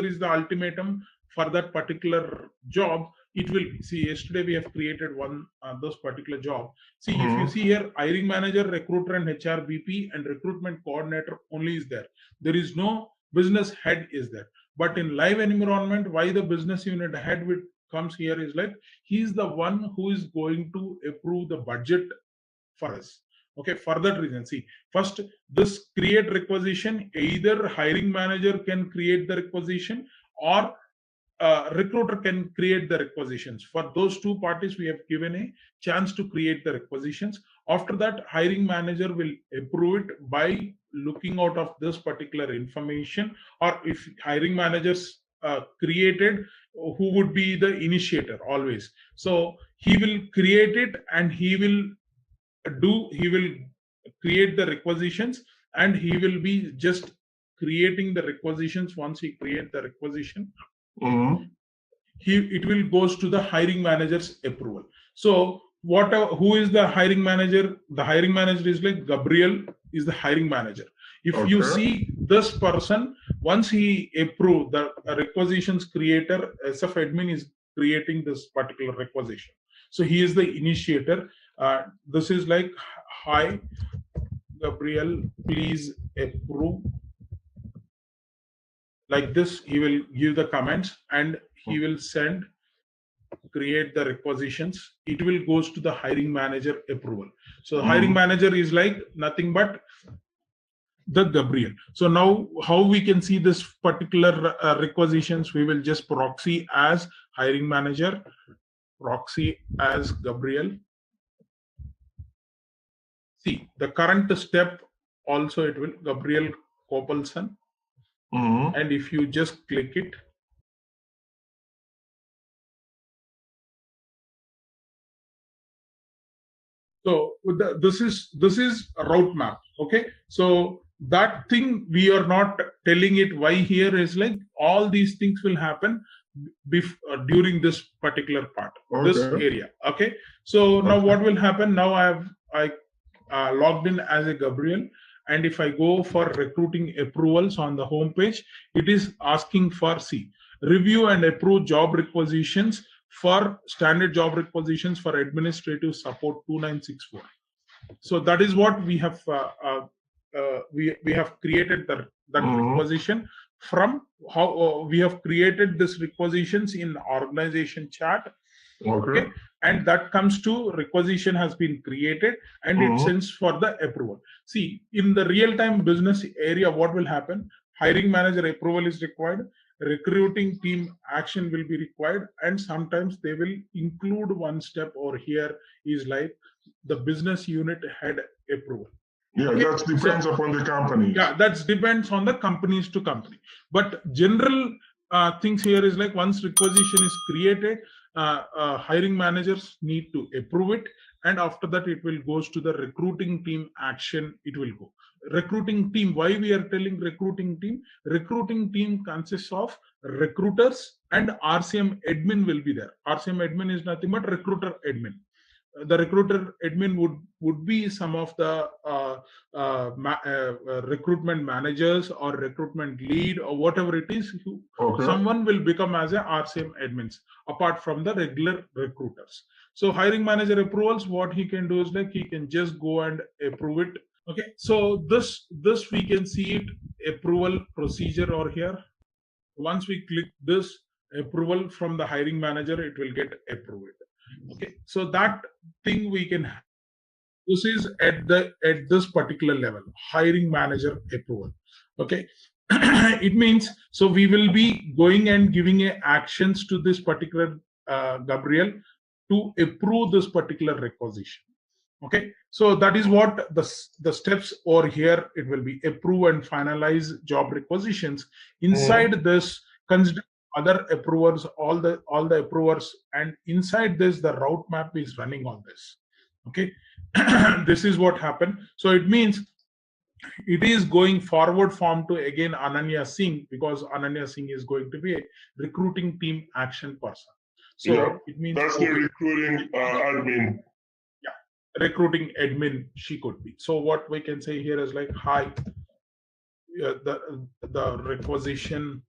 [SPEAKER 2] is the ultimatum for that particular job. It will be, see, yesterday we have created one this particular job. See, if you see here, hiring manager, recruiter and HR VP and recruitment coordinator only is there. There is no business head is there. But in live environment, why the business unit head comes here is like he is the one who is going to approve the budget for us. Okay, for that reason, see, first this create requisition, either hiring manager can create the requisition or recruiter can create the requisitions. For those two parties, we have given a chance to create the requisitions. After that, hiring manager will approve it by looking out of this particular information, or if hiring managers created, who would be the initiator always. So he will create it and he will create the requisitions, and he will be just creating the requisitions. Once he create the requisition, it will goes to the hiring manager's approval. So who is the hiring manager? The hiring manager is like Gabriel is the hiring manager. If you see this person, once he approve the requisitions creator, SF admin is creating this particular requisition. So he is the initiator. This is like, hi Gabriel, please approve. Like this, he will give the comments and he will create the requisitions. It will goes to the hiring manager approval. So the hiring manager is like nothing but the Gabriel. So now how we can see this particular requisitions, we will just proxy as hiring manager, proxy as Gabriel. See, the current step also it will Gabriel Kopelson. And if you just click it, so this is a route map. Okay, so that thing we are not telling it why here is like all these things will happen during this particular part, this area. Okay, so now what will happen? Now I logged in as a Gabriel, and if I go for recruiting approvals on the home page, it is asking for review and approve job requisitions for standard job requisitions for administrative support 2964. So that is what we have we have created that requisition from how we have created this requisitions in organization chart.
[SPEAKER 3] Okay.
[SPEAKER 2] And that comes to requisition has been created and it sends for the approval. See, in the real-time business area, what will happen? Hiring manager approval is required, recruiting team action will be required, and sometimes they will include one step over here is like the business unit head approval.
[SPEAKER 3] Yeah, that depends upon the company.
[SPEAKER 2] Yeah, that depends on the companies to company. But general things here is like once requisition is created, hiring managers need to approve it, and after that it will goes to the recruiting team action. It will go recruiting team. Why we are telling recruiting team? Recruiting team consists of recruiters and RCM admin will be there. RCM admin is nothing but recruiter admin. The recruiter admin would be some of the recruitment managers or recruitment lead or whatever it is. Someone will become as a RCM admins apart from the regular recruiters. So hiring manager approvals, what he can do is like he can just go and approve it. Okay, so this we can see it approval procedure over here. Once we click this approval from the hiring manager, it will get approved. Okay, so that thing we can have. This is at this particular level, hiring manager approval. Okay, it means so we will be going and giving actions to this particular Gabriel to approve this particular requisition. Okay, so that is what the steps over here. It will be approve and finalize job requisitions. Inside this, consider other approvers, all the approvers, and inside this the route map is running on this. Okay, this is what happened. So it means it is going forward form to again Ananya Singh, because Ananya Singh is going to be a recruiting team action person. So it means
[SPEAKER 3] that's the recruiting admin.
[SPEAKER 2] Recruiting admin she could be. So what we can say here is like, hi, the requisition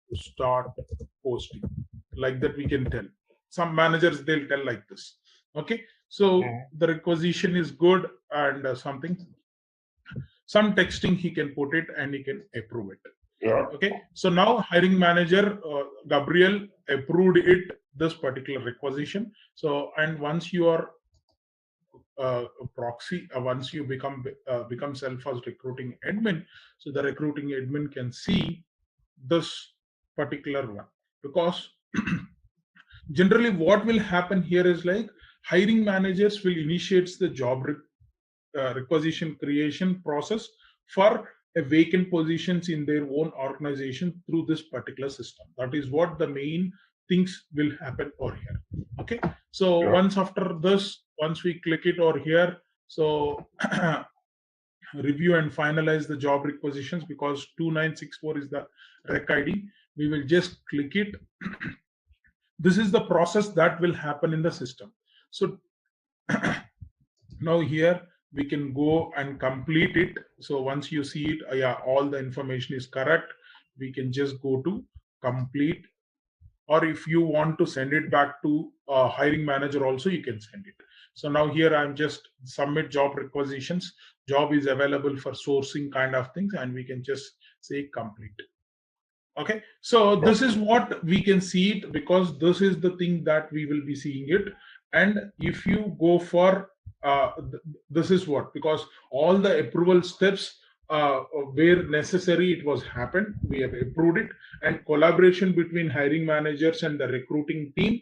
[SPEAKER 2] to start posting, like that we can tell. Some managers, they'll tell like this. Okay, so the requisition is good, and some texting he can put it and he can approve it. Okay, so now hiring manager Gabriel approved it, this particular requisition. So, and once you are proxy, once you become self as recruiting admin, so the recruiting admin can see this particular one, because generally what will happen here is like hiring managers will initiate the job requisition creation process for a vacant positions in their own organization through this particular system. That is what the main things will happen over here. Okay, so once after this, once we click it over here, so review and finalize the job requisitions, because 2964 is the rec ID. We will just click it. This is the process that will happen in the system. So now here we can go and complete it. So once you see it, yeah, all the information is correct, we can just go to complete. Or if you want to send it back to hiring manager also, you can send it. So now here I'm just submit job requisitions. Job is available for sourcing kind of things, and we can just say complete. Okay, so this is what we can see it, because this is the thing that we will be seeing it. And if you go for this is what, because all the approval steps where necessary, it was happened, we have approved it, and collaboration between hiring managers and the recruiting team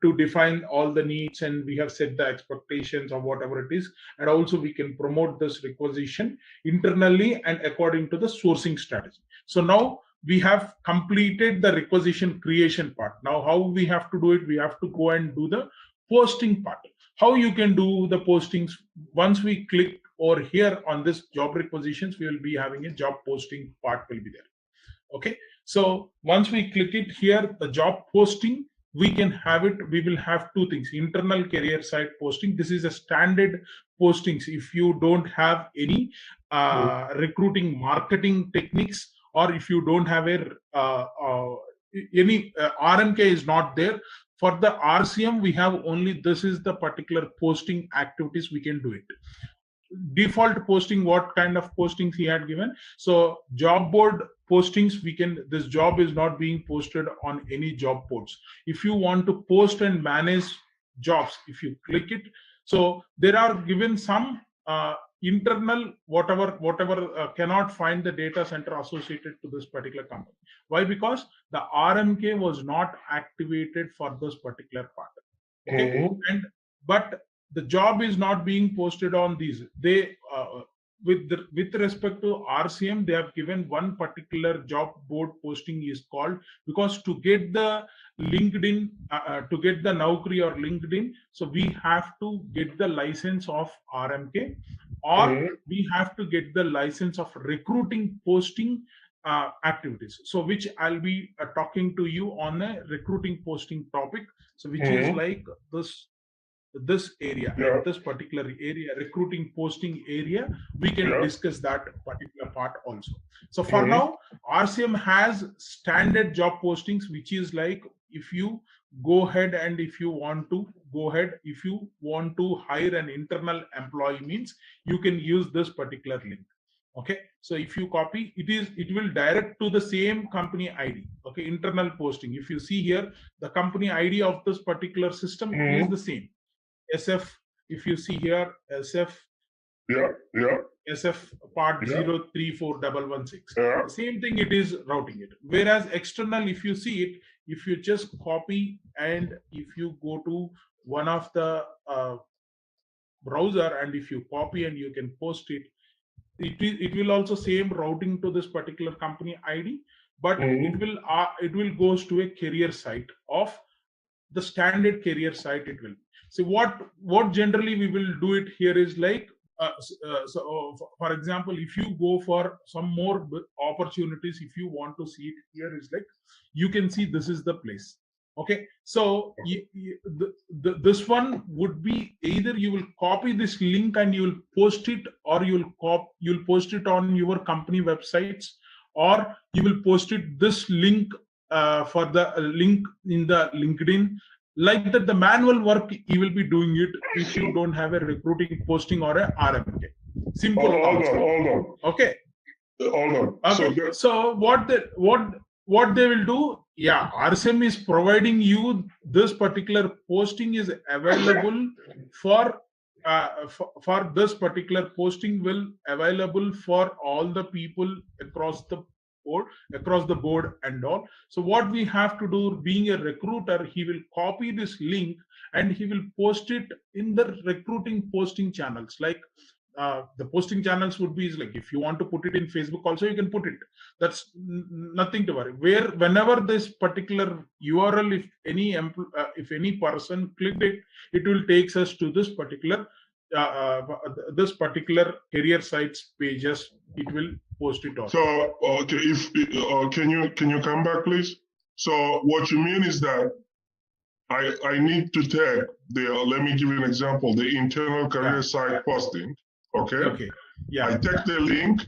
[SPEAKER 2] to define all the needs, and we have set the expectations of whatever it is, and also we can promote this requisition internally and according to the sourcing strategy. So now we have completed the requisition creation part. Now how we have to do it? We have to go and do the posting part. How you can do the postings? Once we click over here on this job requisitions, we will be having a job posting part will be there. Okay, so once we click it here, the job posting, we can have it. We will have two things: internal career site posting. This is a standard postings. If you don't have any recruiting marketing techniques, or if you don't have a any RMK is not there. For the RCM, we have only this is the particular posting activities we can do it. default posting, what kind of postings he had given. So job board postings, this job is not being posted on any job boards. If you want to post and manage jobs, if you click it, so there are given some internal whatever cannot find the data center associated to this particular company. Why? Because the RMK was not activated for this particular part. Okay, but the job is not being posted on these. They with respect to RCM, they have given one particular job board posting is called, because to get the LinkedIn, to get the Naukri or LinkedIn, so we have to get the license of RMK, or we have to get the license of recruiting posting activities. So which I'll be talking to you on a recruiting posting topic. So which is like this area, this particular area, recruiting posting area, we can discuss that particular part also. So for now, RCM has standard job postings, which is like, if you go ahead and if you want to hire an internal employee, means you can use this particular link. Okay, so if you copy it will direct to the same company ID. Okay, internal posting, if you see here, the company ID of this particular system is the same. SF, if you see here, SF, SF part 034116. Same thing, it is routing it. Whereas external, if you see it, if you just copy and if you go to one of the browser and if you copy and you can post it, it will also same routing to this particular company ID, but it will goes to a career site of the standard career site. It will. So what generally we will do it here is like, for example, if you go for some more opportunities, if you want to see it here is like, you can see this is the place. Okay, so this one would be either you will copy this link and you will post it, or you'll post it on your company websites, or you will post it this link for the link in the LinkedIn. Like that, the manual work you will be doing it if you don't have a recruiting posting or a RMK. Simple.
[SPEAKER 3] Hold on.
[SPEAKER 2] Okay.
[SPEAKER 3] Hold on.
[SPEAKER 2] Okay. So what they will do? Yeah, RCM is providing you this particular posting is available for this particular posting will available for all the people across the board and all. So what we have to do, being a recruiter, he will copy this link and he will post it in the recruiting posting channels. Like the posting channels would be like, if you want to put it in Facebook also, you can put it. That's nothing to worry. Whenever this particular URL, if any person clicked it, it will take us to this particular career sites pages. It will post it on.
[SPEAKER 3] So okay, can you come back, please? So what you mean is that I need to take let me give you an example, the internal career site posting. Okay.
[SPEAKER 2] Okay. Yeah.
[SPEAKER 3] I take the link.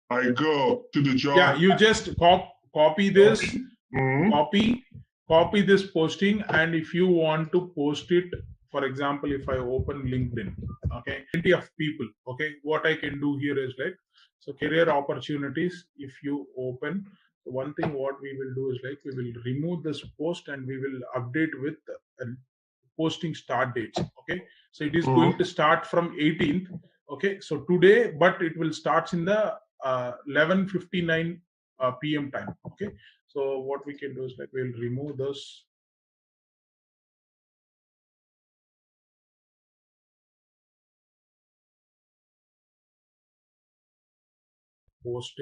[SPEAKER 3] I go to the job.
[SPEAKER 2] Yeah. You just copy this. Copy this posting, and if you want to post it, for example, if I open LinkedIn, okay, plenty of people. Okay, what I can do here is like, so career opportunities. If you open, one thing what we will do is like, we will remove this post and we will update with posting start dates. Okay, so it is going to start from 18th. Okay, so today, but it will start in the 11:59 p.m. time. Okay, so what we can do is like, we'll remove this. Post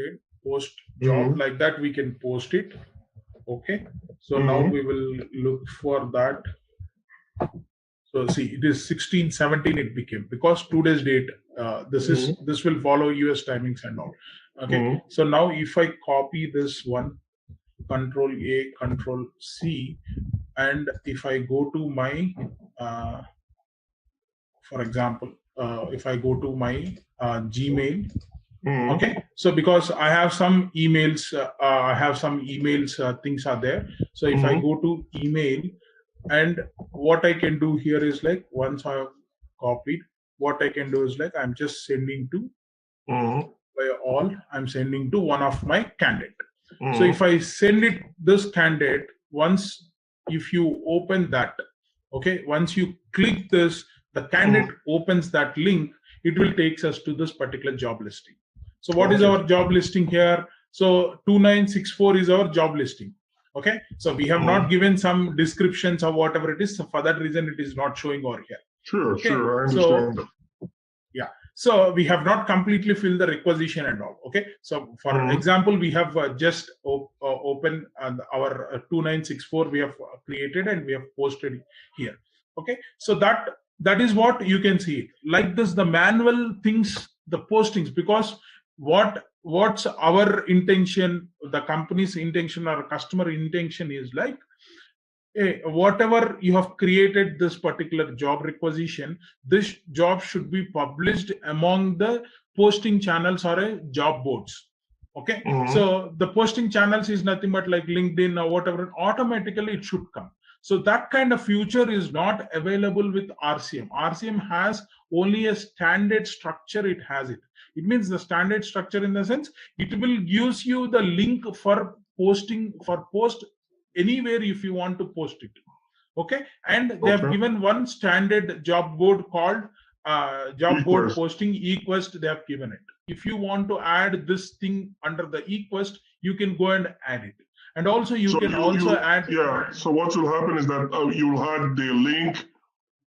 [SPEAKER 2] job, like that we can post it. Okay, so now we will look for that. So see, it is 16:17 it became, because today's date, this will follow US timings and all. Okay, so now if I copy this one, Control A, Control C, and if I go to my for example, if I go to my Gmail. Okay, so because I have some emails, things are there. So if I go to email, and what I can do here is like, once I have copied, what I can do is like I'm just sending to by all. I'm sending to one of my candidate. So if I send it this candidate, once if you open that, okay, once you click this, the candidate opens that link, it will take us to this particular job listing. So what is our job listing here? So 2964 is our job listing. Okay, so we have not given some descriptions or whatever it is. So for that reason, it is not showing over here.
[SPEAKER 3] Sure,
[SPEAKER 2] Okay?
[SPEAKER 3] sure, I understand.
[SPEAKER 2] Yeah, so we have not completely filled the requisition and all. Okay, so for example, we have just opened our 2964 we have created and we have posted here. Okay, so that is what you can see. Like this, the manual things, the postings, because what's our intention, the company's intention or customer intention is like, whatever you have created this particular job requisition, this job should be published among the posting channels or job boards. Okay, so the posting channels is nothing but like LinkedIn or whatever, automatically it should come. So that kind of feature is not available with RCM. RCM has only a standard structure, it has it. It means the standard structure in the sense, it will gives you the link for posting, for post anywhere if you want to post it. Okay, and they have given one standard job board called job board posting eQuest. They have given it. If you want to add this thing under the eQuest, you can go and add it. And also you can add.
[SPEAKER 3] Yeah, so what will happen is that you'll add the link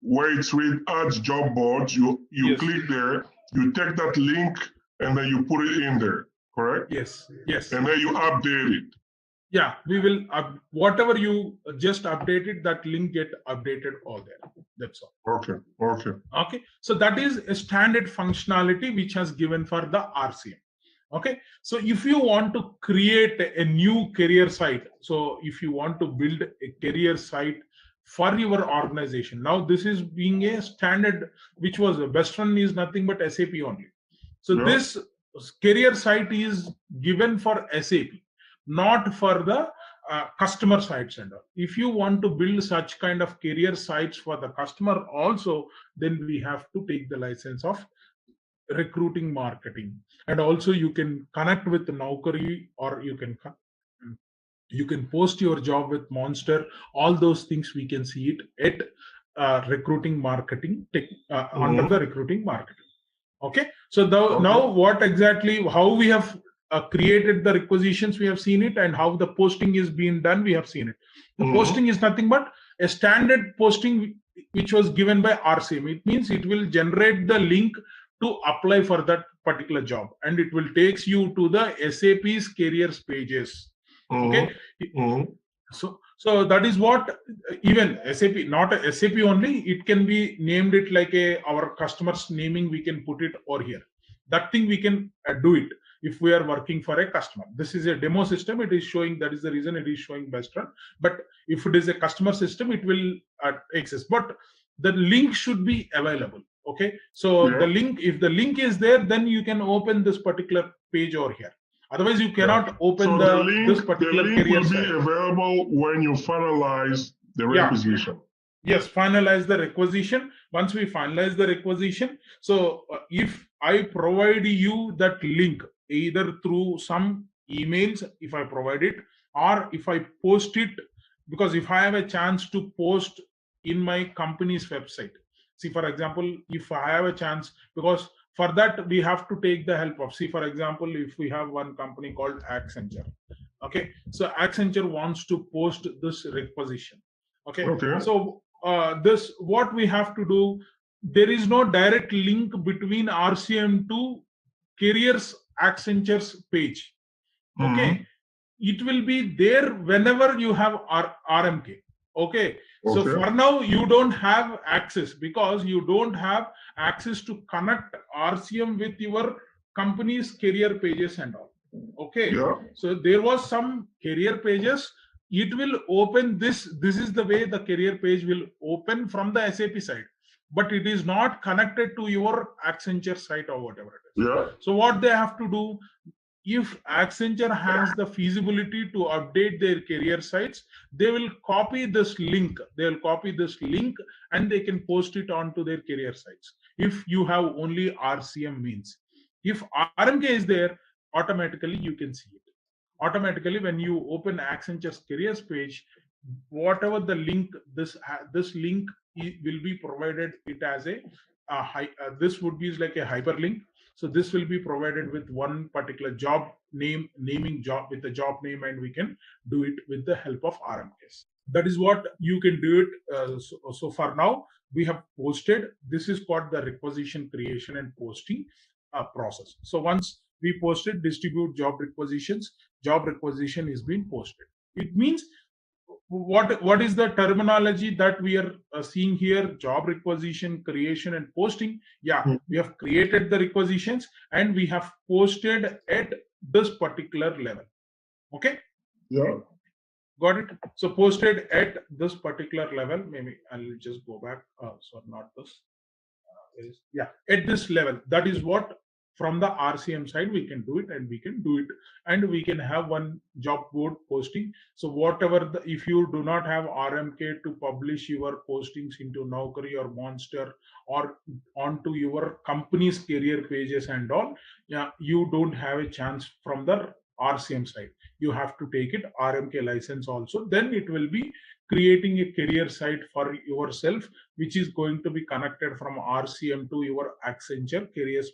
[SPEAKER 3] where it's read adds job boards. You click there, you take that link and then you put it in there, correct?
[SPEAKER 2] Yes.
[SPEAKER 3] And then you update it.
[SPEAKER 2] Yeah, we will whatever you just updated, that link get updated all there. That's all. Okay, so that is a standard functionality which has given for the RCM. Okay, so if you want to create a new career site, so if you want to build a career site for your organization, now this is being a standard which was best run is nothing but SAP only. So this career site is given for SAP, not for the customer sites and all. If you want to build such kind of career sites for the customer also, then we have to take the license of recruiting marketing. And also you can connect with Naukri, or you can post your job with Monster. All those things we can see it at recruiting marketing under the recruiting marketing. Okay, so now what exactly, how we have created the requisitions, we have seen it, and how the posting is being done, we have seen it. The posting is nothing but a standard posting which was given by RCM. It means it will generate the link to apply for that particular job, and it will takes you to the SAP's careers pages. Okay, so that is what even SAP, not a SAP only, it can be named it like our customers naming, we can put it over here. That thing we can do it if we are working for a customer. This is a demo system, it is showing, that is the reason it is showing best run. But if it is a customer system, it will exist, but the link should be available. Okay, so the link, if the link is there, then you can open this particular page over here. Otherwise, you cannot open this particular
[SPEAKER 3] career
[SPEAKER 2] career
[SPEAKER 3] will
[SPEAKER 2] site.
[SPEAKER 3] be available when you finalize the requisition.
[SPEAKER 2] Yes, finalize the requisition. Once we finalize the requisition, so if I provide you that link either through some emails, if I provide it, or if I post it, because if I have a chance to post in my company's website, see, for example, if I have a chance, because for that we have to take the help of, see, for example, if we have one company called Accenture. Okay, so Accenture wants to post this requisition. Okay. So this, what we have to do, there is no direct link between RCM to careers Accenture's page. Okay, it will be there whenever you have RMK. Okay, so for now you don't have access, because you don't have access to connect RCM with your company's career pages and all. Okay, so there was some career pages, it will open this is the way the career page will open from the SAP side, but it is not connected to your Accenture site or whatever it is. So what they have to do, if Accenture has the feasibility to update their career sites, they will copy this link. They will copy this link and they can post it onto their career sites. If you have only RCM means, if RMK is there, automatically you can see it. Automatically, when you open Accenture's careers page, whatever the link, this link will be provided it as this would be like a hyperlink. So this will be provided with one particular job name, naming job with the job name, and we can do it with the help of RMKs. That is what you can do it. So for now, we have posted. This is called the requisition creation and posting process. So once we posted, distribute job requisitions, job requisition is being posted. It means what is the terminology that we are seeing here? Job requisition, creation, and posting. Yeah, we have created the requisitions and we have posted at this particular level. Okay.
[SPEAKER 3] Yeah.
[SPEAKER 2] Got it. So posted at this particular level. Maybe I'll just go back. So not this. Yeah, at this level. That is what from the RCM side we can do it, and we can do it, and we can have one job board posting. So whatever if you do not have RMK to publish your postings into Naukri or Monster or onto your company's career pages and all, yeah, you don't have a chance from the RCM side. You have to take it RMK license also. Then it will be creating a career site for yourself, which is going to be connected from RCM to your Accenture careers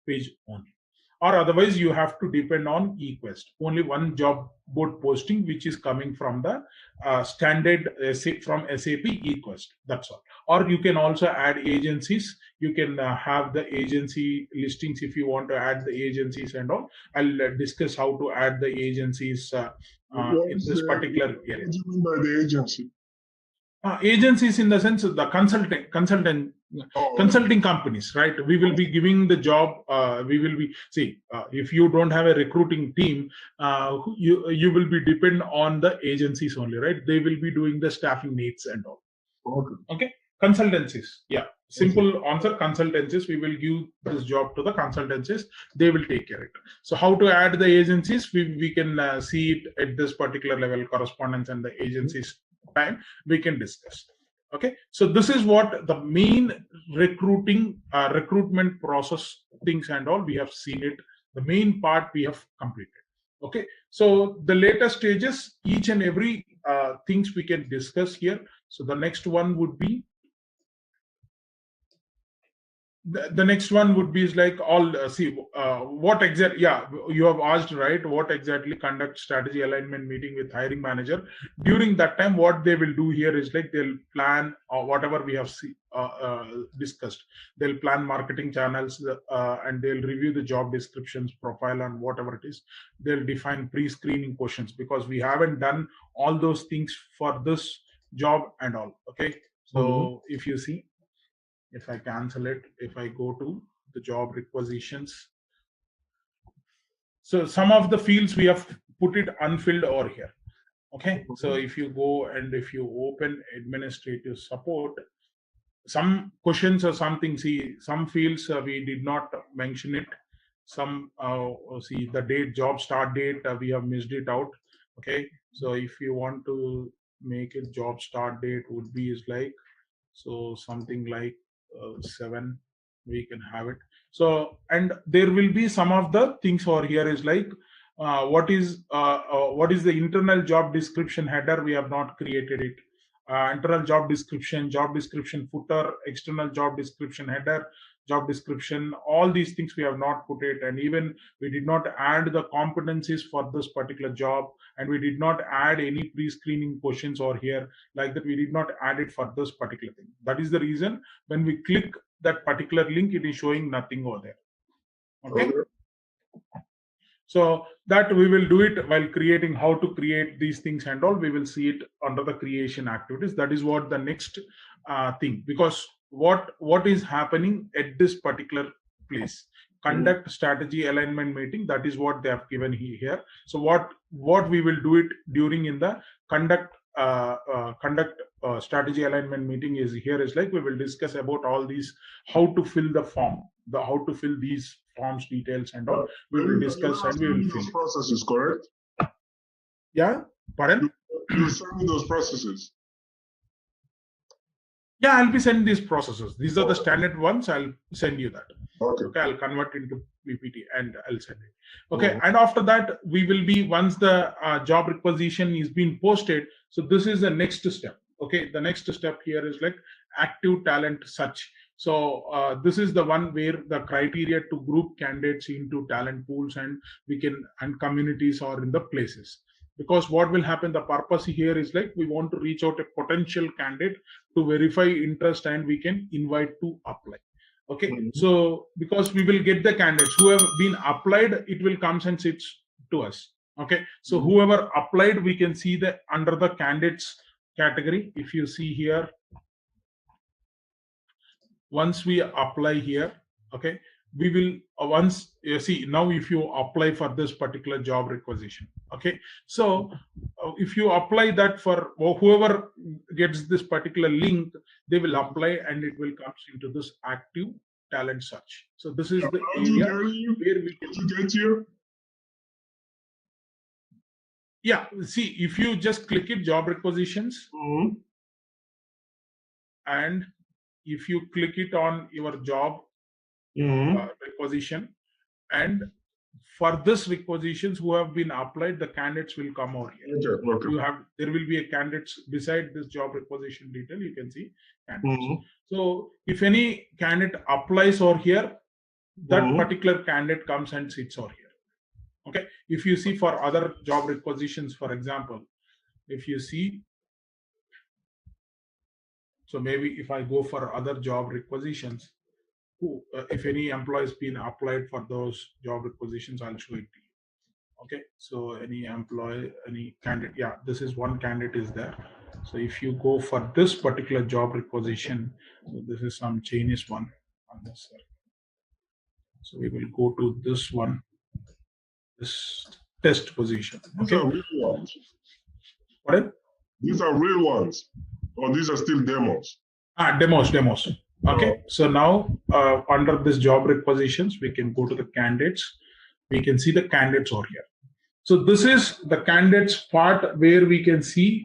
[SPEAKER 2] page only. Or otherwise, you have to depend on eQuest. Only one job board posting, which is coming from the standard from SAP eQuest. That's all. Or you can also add agencies. You can have the agency listings if you want to add the agencies and all. I'll discuss how to add the agencies in this particular area.
[SPEAKER 3] What do you mean by the agency?
[SPEAKER 2] Agencies in the sense of the consulting companies, right? We will be giving the job. We will be if you don't have a recruiting team, you will be depend on the agencies only, right? They will be doing the staffing needs and all. Okay. Consultancies, yeah. Simple answer, consultancies. We will give this job to the consultancies. They will take care of it. So how to add the agencies? We can see it at this particular level, correspondence and the agencies time we can discuss. Okay, so this is what the main recruitment process things and all we have seen it. The main part we have completed. Okay, so the later stages, each and every things we can discuss here. So the next one would be the next one would be is like all what exactly, yeah, you have asked, right? What exactly conduct strategy alignment meeting with hiring manager. During that time, what they will do here is like they'll plan whatever we have discussed. They'll plan marketing channels and they'll review the job descriptions, profile, and whatever it is. They'll define pre-screening questions because we haven't done all those things for this job and all. Okay, so if you see, if I cancel it, if I go to the job requisitions, so some of the fields we have put it unfilled over here. Okay, so if you go and if you open administrative support, some questions or something, see some fields we did not mention it. Some see the date, job start date, we have missed it out. Okay, so if you want to make it job start date would be is like, so something like 7, we can have it. So, and there will be some of the things over here is like what is the internal job description header. We have not created it. Internal job description footer, external job description header, job description, all these things we have not put it. And even we did not add the competencies for this particular job, and we did not add any pre-screening questions over here like that. We did not add it for this particular thing. That is the reason when we click that particular link, it is showing nothing over there. Okay. So that we will do it while creating, how to create these things and all. We will see it under the creation activities. That is what the next thing, because what is happening at this particular place, conduct strategy alignment meeting. That is what they have given here. So what we will do it during in the conduct strategy alignment meeting is here is like we will discuss about all these, how to fill the form, how to fill these forms details and all. We will discuss and we will fill
[SPEAKER 3] those processes, correct?
[SPEAKER 2] Yeah, pardon?
[SPEAKER 3] You send me those processes.
[SPEAKER 2] Yeah, I'll be sending these processes. These are the standard ones. I'll send you that.
[SPEAKER 3] Okay.
[SPEAKER 2] I'll convert into PPT and I'll send it. Okay. And after that, we will be, once the job requisition is being posted. So this is the next step. Okay. The next step here is like active talent search. So this is the one where the criteria to group candidates into talent pools and communities or in the places. Because what will happen, the purpose here is like we want to reach out a potential candidate to verify interest and we can invite to apply. Okay. So because we will get the candidates who have been applied, it will come and sits to us. Okay. So whoever applied, we can see the under the candidates category. If you see here, once we apply here, okay, we will once you see now if you apply for this particular job requisition, okay, so if you apply that for whoever gets this particular link, they will apply and it will come into this active talent search. So this is the area where we can
[SPEAKER 3] get here.
[SPEAKER 2] Yeah, see, if you just click it, job requisitions, and if you click it on your job requisition, and for this requisitions who have been applied, the candidates will come over here.
[SPEAKER 3] Okay.
[SPEAKER 2] There will be a candidates beside this job requisition detail. You can see candidates. So if any candidate applies over here, that particular candidate comes and sits over here. Okay. If you see for other job requisitions, for example, if you see, so maybe if I go for other job requisitions, if any employee has been applied for those job requisitions, I'll show it to you. Okay, so any employee, any candidate, yeah, this is one candidate is there. So if you go for this particular job requisition, so this is some Chinese one on this side. So we will go to this one, this test position. Okay.
[SPEAKER 3] These are real ones.
[SPEAKER 2] Pardon?
[SPEAKER 3] These are real ones, or these are still demos?
[SPEAKER 2] Demos. Okay, so now under this job requisitions, we can go to the candidates. We can see the candidates over here. So this is the candidates part where we can see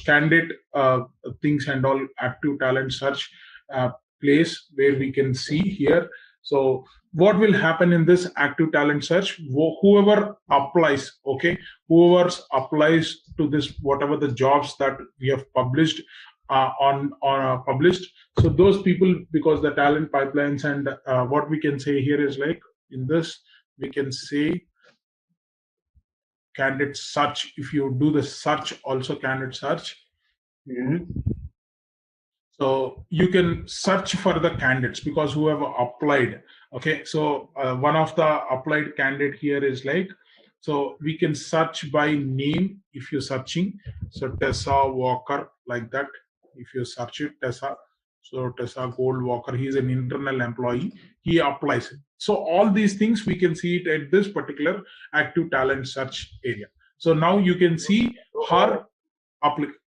[SPEAKER 2] candidate things and all, active talent search place where we can see here. So what will happen in this active talent search? Whoever applies, okay, whoever applies to this, whatever the jobs that we have published published. So those people, because the talent pipelines and what we can say here is like in this, we can say candidate search. If you do the search, also candidate search. So you can search for the candidates because who have applied. Okay, so one of the applied candidate here is like, so we can search by name if you're searching. So Tessa Walker, like that. If you search it, Tessa, so Tessa Gold Walker, he is an internal employee, he applies it. So all these things we can see it at this particular active talent search area. So now you can see her application.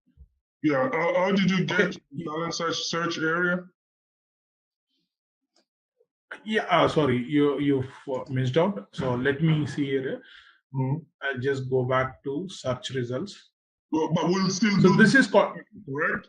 [SPEAKER 3] Yeah, how did you get talent search area?
[SPEAKER 2] Yeah, sorry, you missed out. So let me see here. I'll just go back to search results.
[SPEAKER 3] But we'll still
[SPEAKER 2] so
[SPEAKER 3] do
[SPEAKER 2] this is called,
[SPEAKER 3] correct?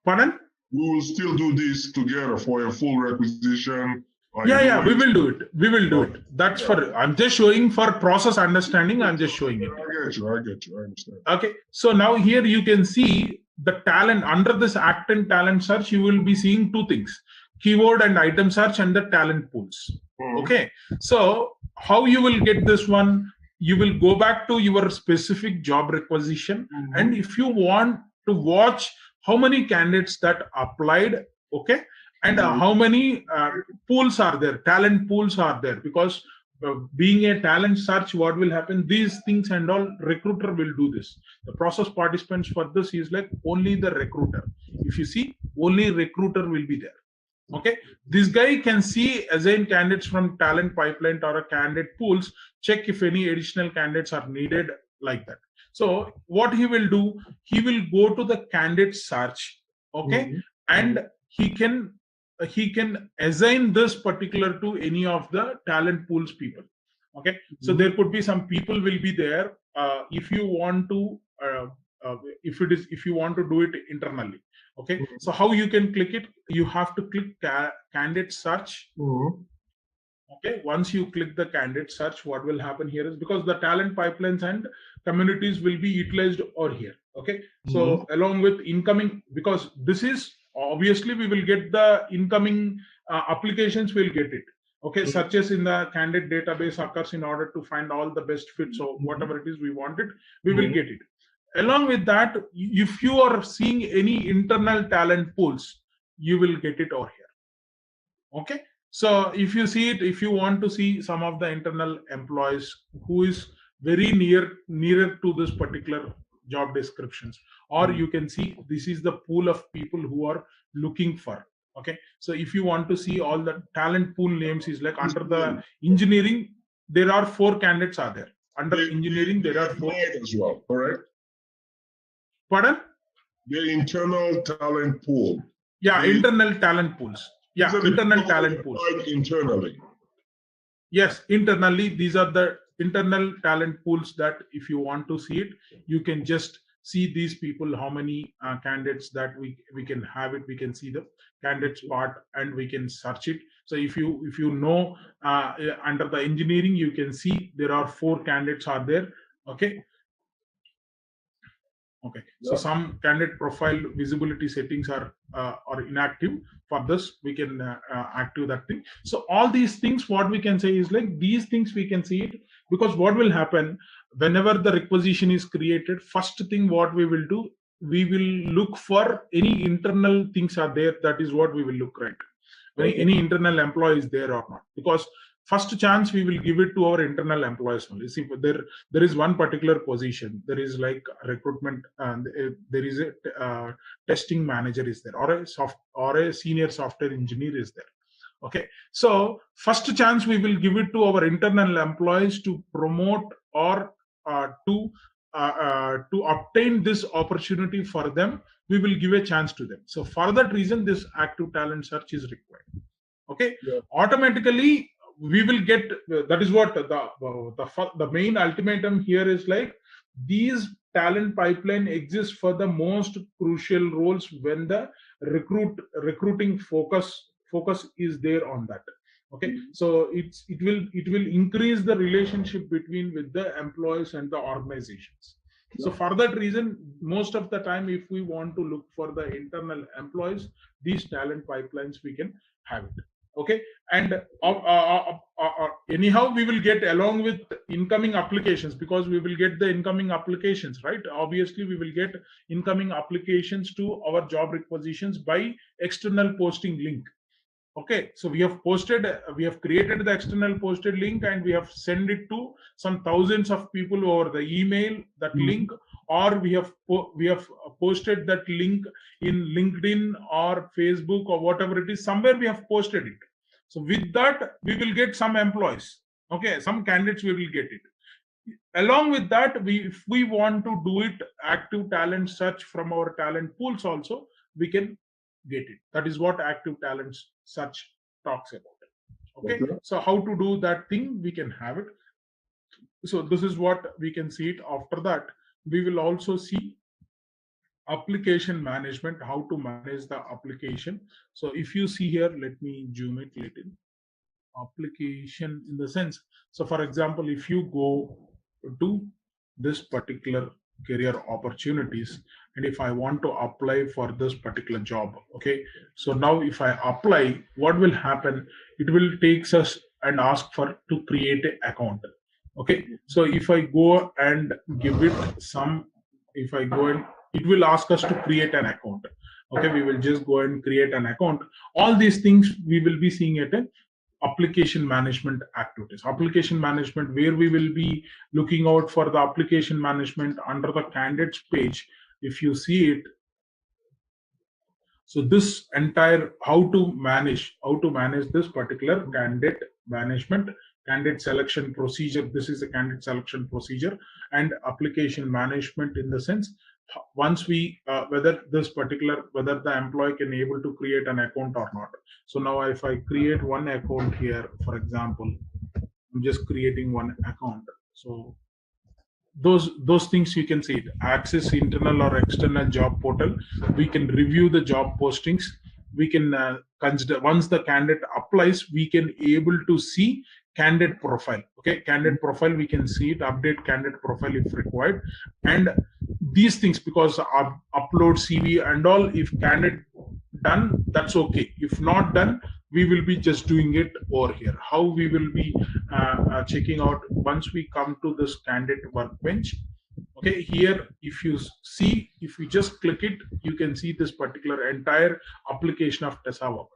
[SPEAKER 2] Pardon?
[SPEAKER 3] We will still do this together for a full requisition.
[SPEAKER 2] Yeah, we will do it. We will do it. That's for, I'm just showing for process understanding. I'm just showing it.
[SPEAKER 3] I get you. I understand.
[SPEAKER 2] Okay. So now here you can see the talent under this active talent search. You will be seeing two things: keyword and item search and the talent pools. Okay. So how you will get this one? You will go back to your specific job requisition, and if you want to watch how many candidates that applied, okay, and how many pools are there, talent pools are there, because being a talent search, what will happen, these things and all, recruiter will do this. The process participants for this is like only the recruiter. If you see, only recruiter will be there. Okay, this guy can see assign candidates from talent pipeline or a candidate pools, check if any additional candidates are needed, like that. So what he will do, he will go to the candidate search, okay, and he can assign this particular to any of the talent pools people. Okay, so there could be some people will be there. If you want to if you want to do it internally, okay, so how you can click it, you have to click candidate search. Okay, once you click the candidate search, what will happen here is, because the talent pipelines and communities will be utilized over here. Okay, so along with incoming, because this is obviously we will get the incoming applications, we'll get it. Okay, searches in the candidate database occurs in order to find all the best fits. So whatever it is we wanted, we will get it. Along with that, if you are seeing any internal talent pools, you will get it over here. Okay, so if you see it, if you want to see some of the internal employees who is very nearer to this particular job descriptions, or you can see this is the pool of people who are looking for. Okay, so if you want to see all the talent pool names, is like under the engineering, there are 4 candidates are there. Under engineering, there are 4
[SPEAKER 3] as well, correct?
[SPEAKER 2] Pardon?
[SPEAKER 3] The internal talent pool.
[SPEAKER 2] Yeah, internal talent pools. Yeah, internal talent pools.
[SPEAKER 3] Internally.
[SPEAKER 2] Yes, internally, these are the internal talent pools that if you want to see it, you can just see these people, how many candidates that we can have it. We can see the candidates part and we can search it. So if you know under the engineering, you can see there are 4 candidates are there. Okay. Okay, so some candidate profile visibility settings are inactive. For this, we can active that thing. So all these things, what we can say is like these things we can see it, because what will happen whenever the requisition is created, first thing what we will do, we will look for any internal things are there. That is what we will look, right? Any internal employee is there or not, because first chance we will give it to our internal employees only. See, there is one particular position, there is like recruitment, and there is a testing manager is there, or a senior software engineer is there. Okay, so first chance we will give it to our internal employees to promote or to obtain this opportunity for them. We will give a chance to them. So for that reason, this active talent search is required. Okay, automatically we will get, that is what the main ultimatum here is, like these talent pipeline exists for the most crucial roles when the recruiting focus is there on that. Okay, so it will increase the relationship between with the employees and the organizations. So for that reason, most of the time, if we want to look for the internal employees, these talent pipelines we can have it. Okay, and anyhow we will get along with incoming applications, because we will get the incoming applications, right? Obviously we will get incoming applications to our job requisitions by external posting link. Okay, so we have created the external posted link and we have sent it to some thousands of people over the email, that link, or we have posted that link in LinkedIn or Facebook or whatever it is, somewhere we have posted it. So with that, we will get some employees. Okay, some candidates we will get it. Along with that, if we want to do it active talent search from our talent pools also, we can get it. That is what active talent search talks about. Okay, so how to do that thing, we can have it. So this is what we can see it. After that, we will also see application management, how to manage the application. So if you see here, let me zoom it a little. Application in the sense, so for example, if you go to this particular career opportunities, and if I want to apply for this particular job, okay, so now if I apply, what will happen, it will take us and ask for to create an account. Okay, so if I go and give it some, if I go and it will ask us to create an account. Okay, we will just go and create an account. All these things we will be seeing at an application management activities. Application management, where we will be looking out for the application management under the candidates page. If you see it, so this entire how to manage this particular candidate management, candidate selection procedure. This is a candidate selection procedure and application management, in the sense, once we whether the employee can able to create an account or not. So now if I create one account here, for example, I'm just creating one account. So those things you can see it. Access internal or external job portal. We can review the job postings. We can consider, once the candidate applies, we can able to see candidate profile. Okay, candidate profile, we can see it, update candidate profile if required, and these things, because upload CV and all, if candidate done, that's okay. If not done, we will be just doing it over here. How we will be checking out once we come to this candidate workbench. Okay, here if you see, if you just click it, you can see this particular entire application of Tessa Worker.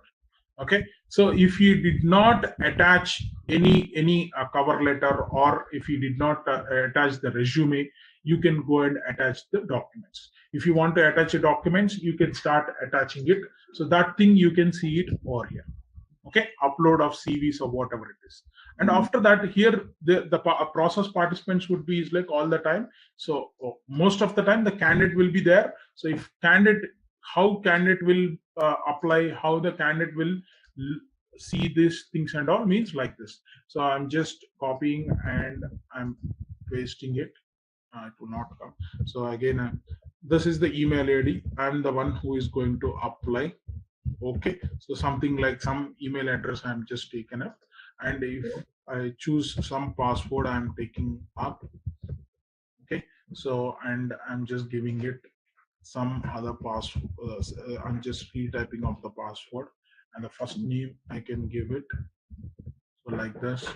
[SPEAKER 2] Okay, so if you did not attach any cover letter, or if you did not attach the resume, you can go and attach the documents. If you want to attach the documents, you can start attaching it. So that thing you can see it over here. Okay, upload of CVs or whatever it is. And after that, here the process participants would be like all the time. So most of the time the candidate will be there. So if how candidate will apply, how the candidate will see these things and all, means like this. So I'm just copying and I'm pasting it. It will not come. So again, this is the email ID. I'm the one who is going to apply. Okay, so something like some email address I'm just taken up, and if I choose some password, I'm taking up. Okay, so and I'm just giving it some other password. I'm just retyping of the password, and the first name I can give it. So like this,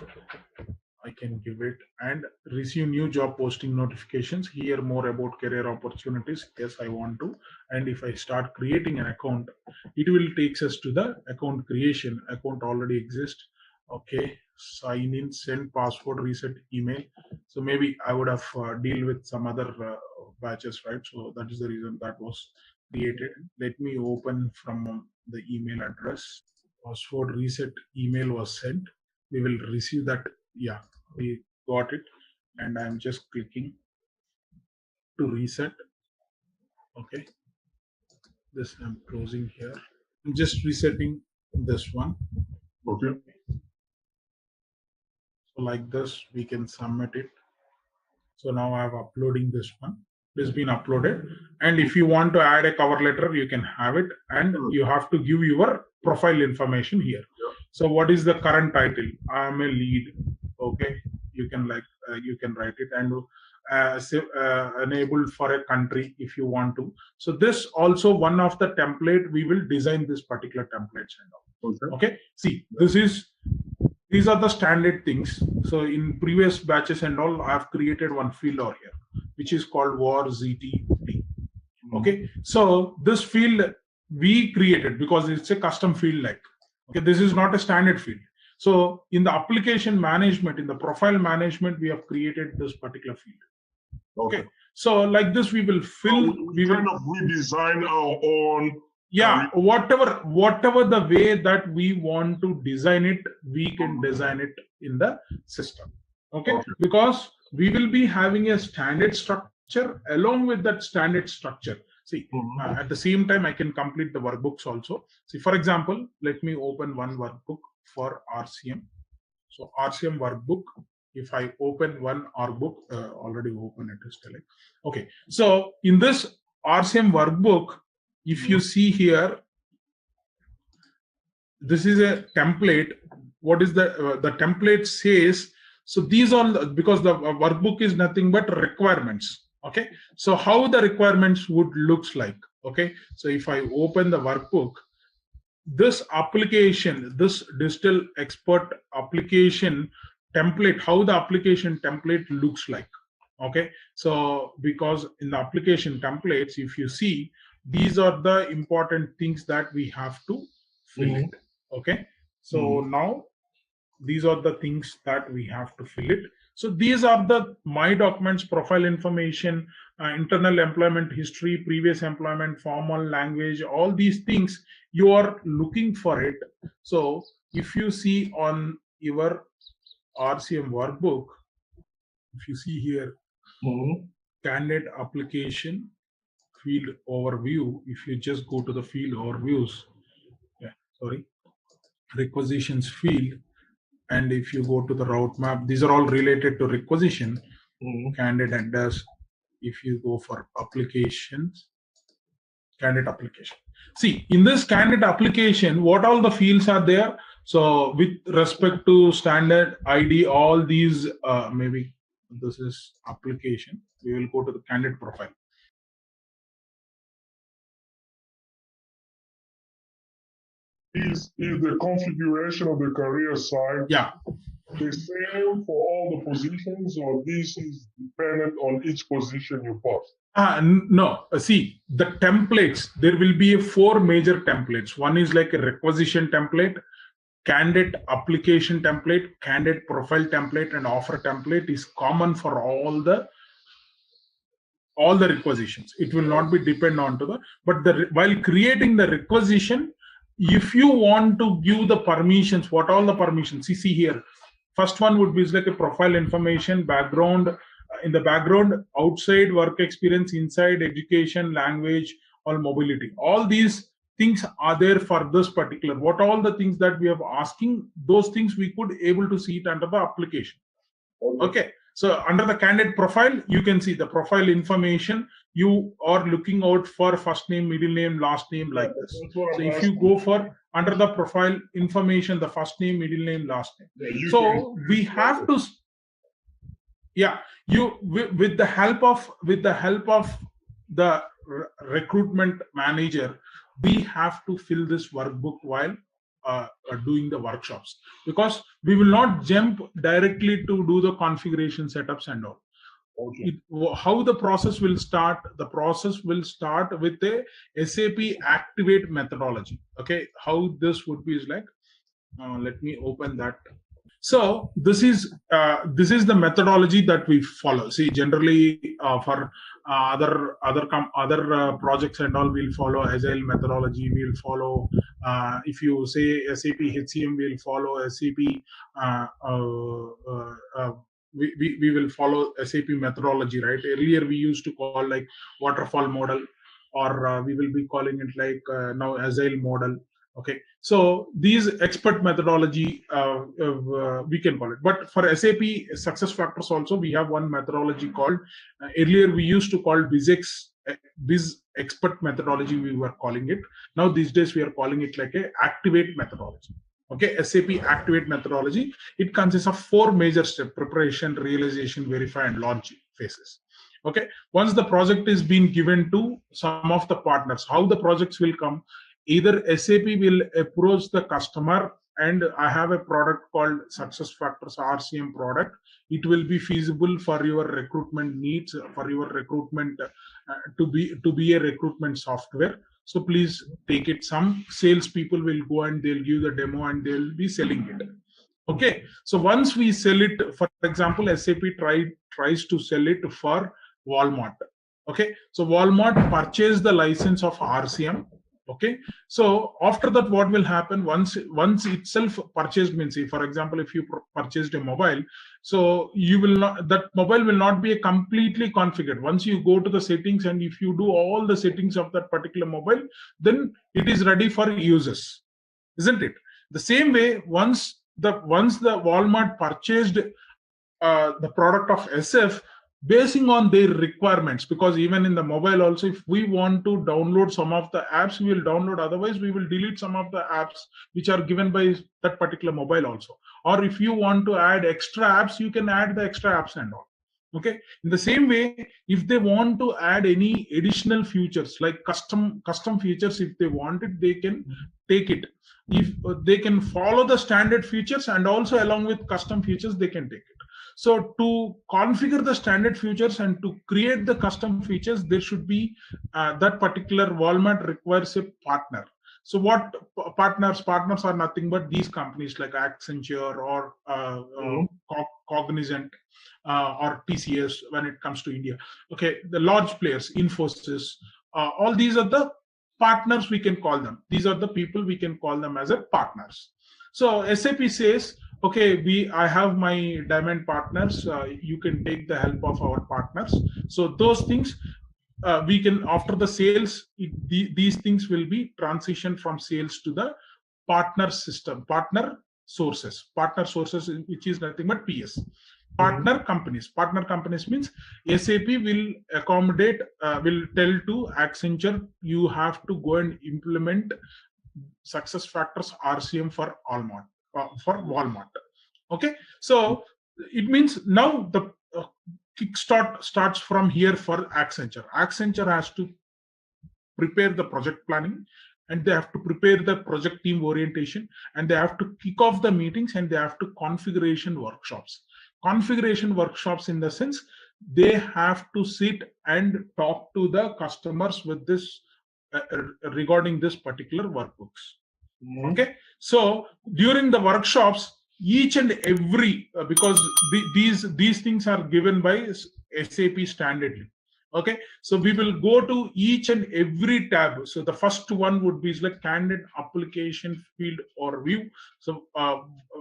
[SPEAKER 2] I can give it, and receive new job posting notifications. Hear more about career opportunities. Yes, I want to. And if I start creating an account, it will take us to the account creation. Account already exists. Okay, sign in, send password, reset email. So maybe I would have deal with some other batches, right? So that is the reason that was created. Let me open from the email address. Password reset email was sent. We will receive that. Yeah, we got it, and I'm just clicking to reset. Okay, this I'm closing here. I'm just resetting this one.
[SPEAKER 3] Okay.
[SPEAKER 2] So like this, we can submit it. So now I'm uploading this one. It's been uploaded, and if you want to add a cover letter, you can have it, and you have to give your profile information here. So what is the current title? I am a lead. Okay, you can you can write it, and enabled for a country if you want to. So this also one of the template, we will design this particular templates and all. Okay, see, these are the standard things. So in previous batches and all, I have created one field over here, which is called war ZTD. Okay, so this field we created because it's a custom field like. Okay, this is not a standard field. So in the application management, in the profile management, we have created this particular field. Okay, so like this, we will fill.
[SPEAKER 3] We kind of redesign our own.
[SPEAKER 2] Yeah, whatever the way that we want to design it, we can design it in the system. Okay, because we will be having a standard structure. Along with that standard structure, see, at the same time, I can complete the workbooks also. See, for example, let me open one workbook for RCM. So RCM workbook, if I open one workbook, already open it is telling. Okay, so in this RCM workbook, if you see here, this is a template. What is the template says? So these are, because the workbook is nothing but requirements. Okay, so how the requirements would looks like. Okay, so if I open the workbook, this application, this digital expert application template, how the application template looks like. Okay, so because in the application templates, if you see, these are the important things that we have to fill it. Okay, so now these are the things that we have to fill it. So these are the my documents, profile information, internal employment history, previous employment, formal language, all these things you are looking for it. So if you see on your RCM workbook, if you see here, candidate application field overview, if you just go to the field overviews, requisitions field, and if you go to the route map, these are all related to requisition, candidate address. If you go for applications, candidate application. See, in this candidate application, what all the fields are there? So with respect to standard ID, all these, maybe this is application. We will go to the candidate profile.
[SPEAKER 3] Is the configuration of the career site the same for all the positions, or this is dependent on each position you post?
[SPEAKER 2] No, see, the templates, there will be 4 major templates. One is like a requisition template, candidate application template, candidate profile template, and offer template is common for all the requisitions. It will not be dependent on to the, but while creating the requisition, if you want to give the permissions, what all the permissions, see here, first one would be like a profile information, background, in the background, outside work experience, inside education, language, or mobility. All these things are there for this particular, what all the things that we are asking, those things we could able to see it under the application. Okay. So under the candidate profile, you can see the profile information. You are looking out for first name, middle name, last name, like this. So if you go for under the profile information, the first name, middle name, last name. So we have to, with the help of the recruitment manager, we have to fill this workbook while doing the workshops, because we will not jump directly to do the configuration setups and all. How the process will start? The process will start with a SAP Activate methodology. Okay, how this would be is like, let me open that. So this is the methodology that we follow. See, generally for other projects and all, we'll follow agile methodology. We'll follow, if you say SAP HCM, we'll follow SAP. We will follow SAP methodology, right? Earlier we used to call like waterfall model, or we will be calling it like now agile model. Okay, so these expert methodology we can call it. But for SAP SuccessFactors also, we have one methodology called, earlier we used to call Biz expert methodology, we were calling it. Now these days we are calling it like a Activate methodology. Okay, SAP Activate methodology. It consists of 4 major steps: preparation, realization, verify, and launch phases. Okay, once the project is being given to some of the partners, how the projects will come? Either SAP will approach the customer, and I have a product called SuccessFactors RCM product. It will be feasible for your recruitment needs, for your recruitment to be a recruitment software. So please take it. Some salespeople will go and they'll give the demo and they'll be selling it. Okay. So once we sell it, for example, SAP tries to sell it for Walmart. Okay. So Walmart purchased the license of RCM. Okay, so after that, what will happen once itself purchased means, say, for example, if you purchased a mobile, so you will not, that mobile will not be completely configured. Once you go to the settings and if you do all the settings of that particular mobile, then it is ready for users, isn't it? The same way, once the Walmart purchased the product of SF, basing on their requirements, because even in the mobile also, if we want to download some of the apps, we will download, otherwise we will delete some of the apps which are given by that particular mobile also. Or if you want to add extra apps, you can add the extra apps and all. Okay, in the same way, if they want to add any additional features like custom features, if they want it, they can take it. If they can follow the standard features, and also along with custom features, they can take it. So to configure the standard features and to create the custom features, there should be that particular Walmart requires a partner. So what partners are nothing but these companies like Accenture or Cognizant or TCS when it comes to India. Okay, the large players, Infosys, all these are the partners, we can call them. These are the people we can call them as a partners. So SAP says, okay, I have my diamond partners. You can take the help of our partners. So those things we can, after the sales, these things will be transitioned from sales to the partner system, partner sources, which is nothing but PS. Partner companies means SAP will accommodate, will tell to Accenture, you have to go and implement SuccessFactors RCM for Walmart. Okay, so it means now the kickstart starts from here for Accenture. Accenture has to prepare the project planning, and they have to prepare the project team orientation, and they have to kick off the meetings, and they have to configuration workshops. Configuration workshops in the sense they have to sit and talk to the customers with this regarding this particular workbooks. Okay, so during the workshops, each and every because these things are given by SAP standardly. Okay, so we will go to each and every tab. So the first one would be like candidate application field or view. So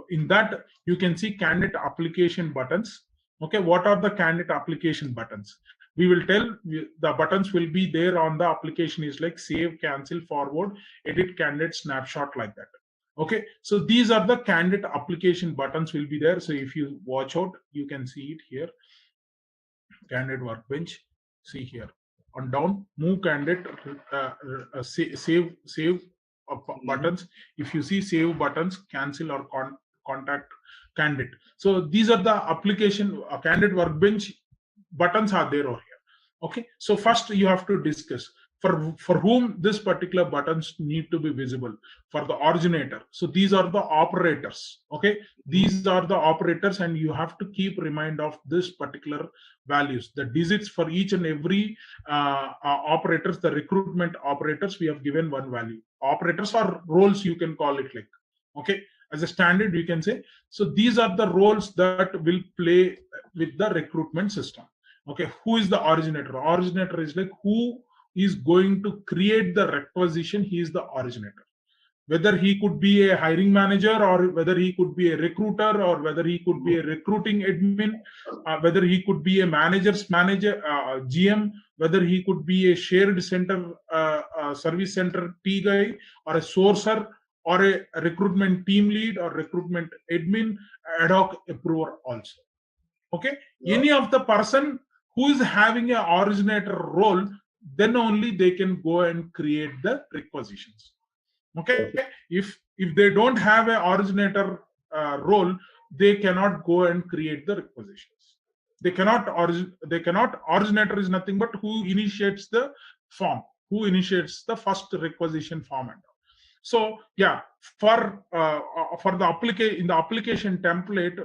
[SPEAKER 2] in that you can see candidate application buttons. Okay, what are the candidate application buttons? We will tell the buttons will be there on the application is like save, cancel, forward, edit, candidate, snapshot, like that. Okay, so these are the candidate application buttons will be there. So if you watch out, you can see it here. Candidate workbench. See here on down, move candidate, save buttons. If you see save buttons, cancel or contact candidate. So these are the application candidate workbench buttons are there over here. Okay, so first you have to discuss for whom this particular buttons need to be visible. For the originator, so these are the operators. Okay, these are the operators, and you have to keep remind of this particular values, the digits for each and every operators. The recruitment operators, we have given one value. Operators or roles, you can call it like. Okay, as a standard you can say. So these are the roles that will play with the recruitment system. Okay, who is the originator? Originator is like who is going to create the requisition. He is the originator. Whether he could be a hiring manager, or whether he could be a recruiter, or whether he could be a recruiting admin, whether he could be a manager's manager, GM, whether he could be a shared center, service center T guy, or a sourcer, or a recruitment team lead, or recruitment admin, ad hoc approver also. Okay, any of the person who is having a originator role, then only they can go and create the requisitions. Okay, if they don't have a originator role, they cannot go and create the requisitions. They cannot originator is nothing but who initiates the form, who initiates the first requisition form. And so yeah, for the in the application template,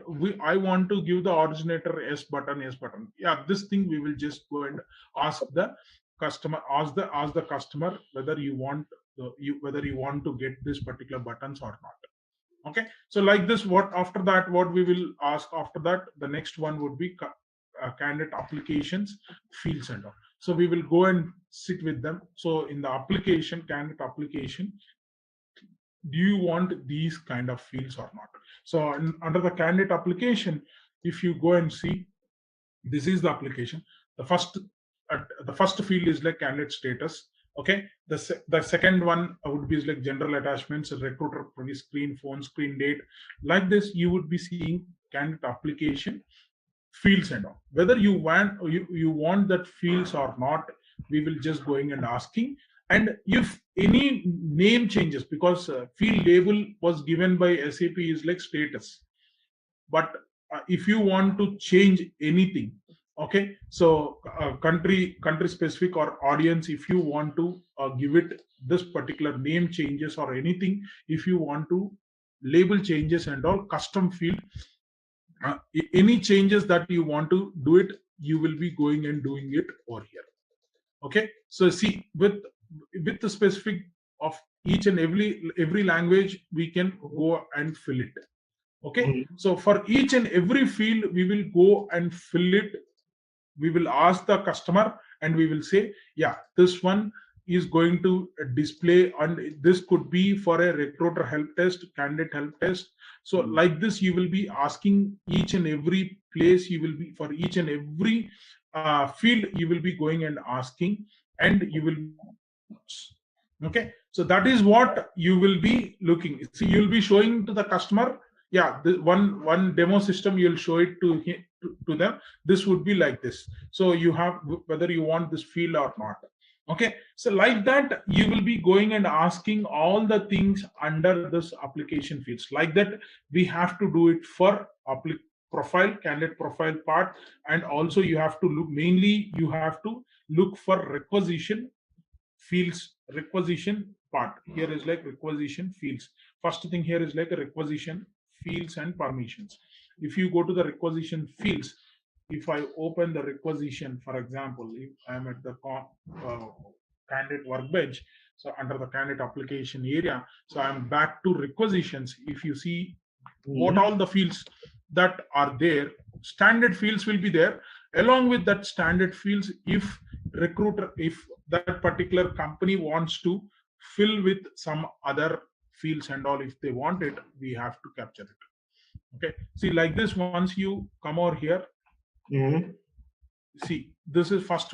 [SPEAKER 2] I want to give the originator yes button. Yeah, this thing we will just go and ask the customer, ask the customer whether you want to get this particular buttons or not. Okay, so like this, what we will ask after that, the next one would be candidate applications fields and all. So we will go and sit with them. So in the application, candidate application, do you want these kind of fields or not? So under the candidate application, if you go and see, this is the application. The first field is like candidate status. Okay, the second one would be like general attachments, recruiter screen, phone screen, date. Like this, you would be seeing candidate application fields and all. Whether you want that fields or not, we will just going and asking. And if any name changes, because field label was given by SAP is like status, but if you want to change anything, okay, so country specific or audience, if you want to give it this particular name changes or anything, if you want to label changes and all, custom field, any changes that you want to do it, you will be going and doing it over here. Okay, so see, with the specific of each and every language, we can go and fill it. Okay, so for each and every field, we will go and fill it. We will ask the customer and we will say, yeah, this one is going to display, and this could be for a recruiter help desk, candidate help desk. So like this, you will be asking each and every place, you will be for each and every field, you will be going and asking, and you will. Okay, so that is what you will be looking. See, you'll be showing to the customer. Yeah, the one demo system, you'll show it to them. This would be like this. So you have whether you want this field or not. Okay, so like that, you will be going and asking all the things under this application fields. Like that, we have to do it for profile, candidate profile part, and also you have to look, mainly you have to look for requisition fields. Requisition part here is like requisition fields. First thing here is like a requisition fields and permissions. If you go to the requisition fields, if I open the requisition, for example, if I'm at the candidate workbench, so under the candidate application area, so I'm back to requisitions. If you see what all the fields that are there, standard fields will be there. Along with that standard fields, if that particular company wants to fill with some other fields and all, if they want it, we have to capture it. Okay, see, like this, once you come over here, see, this is first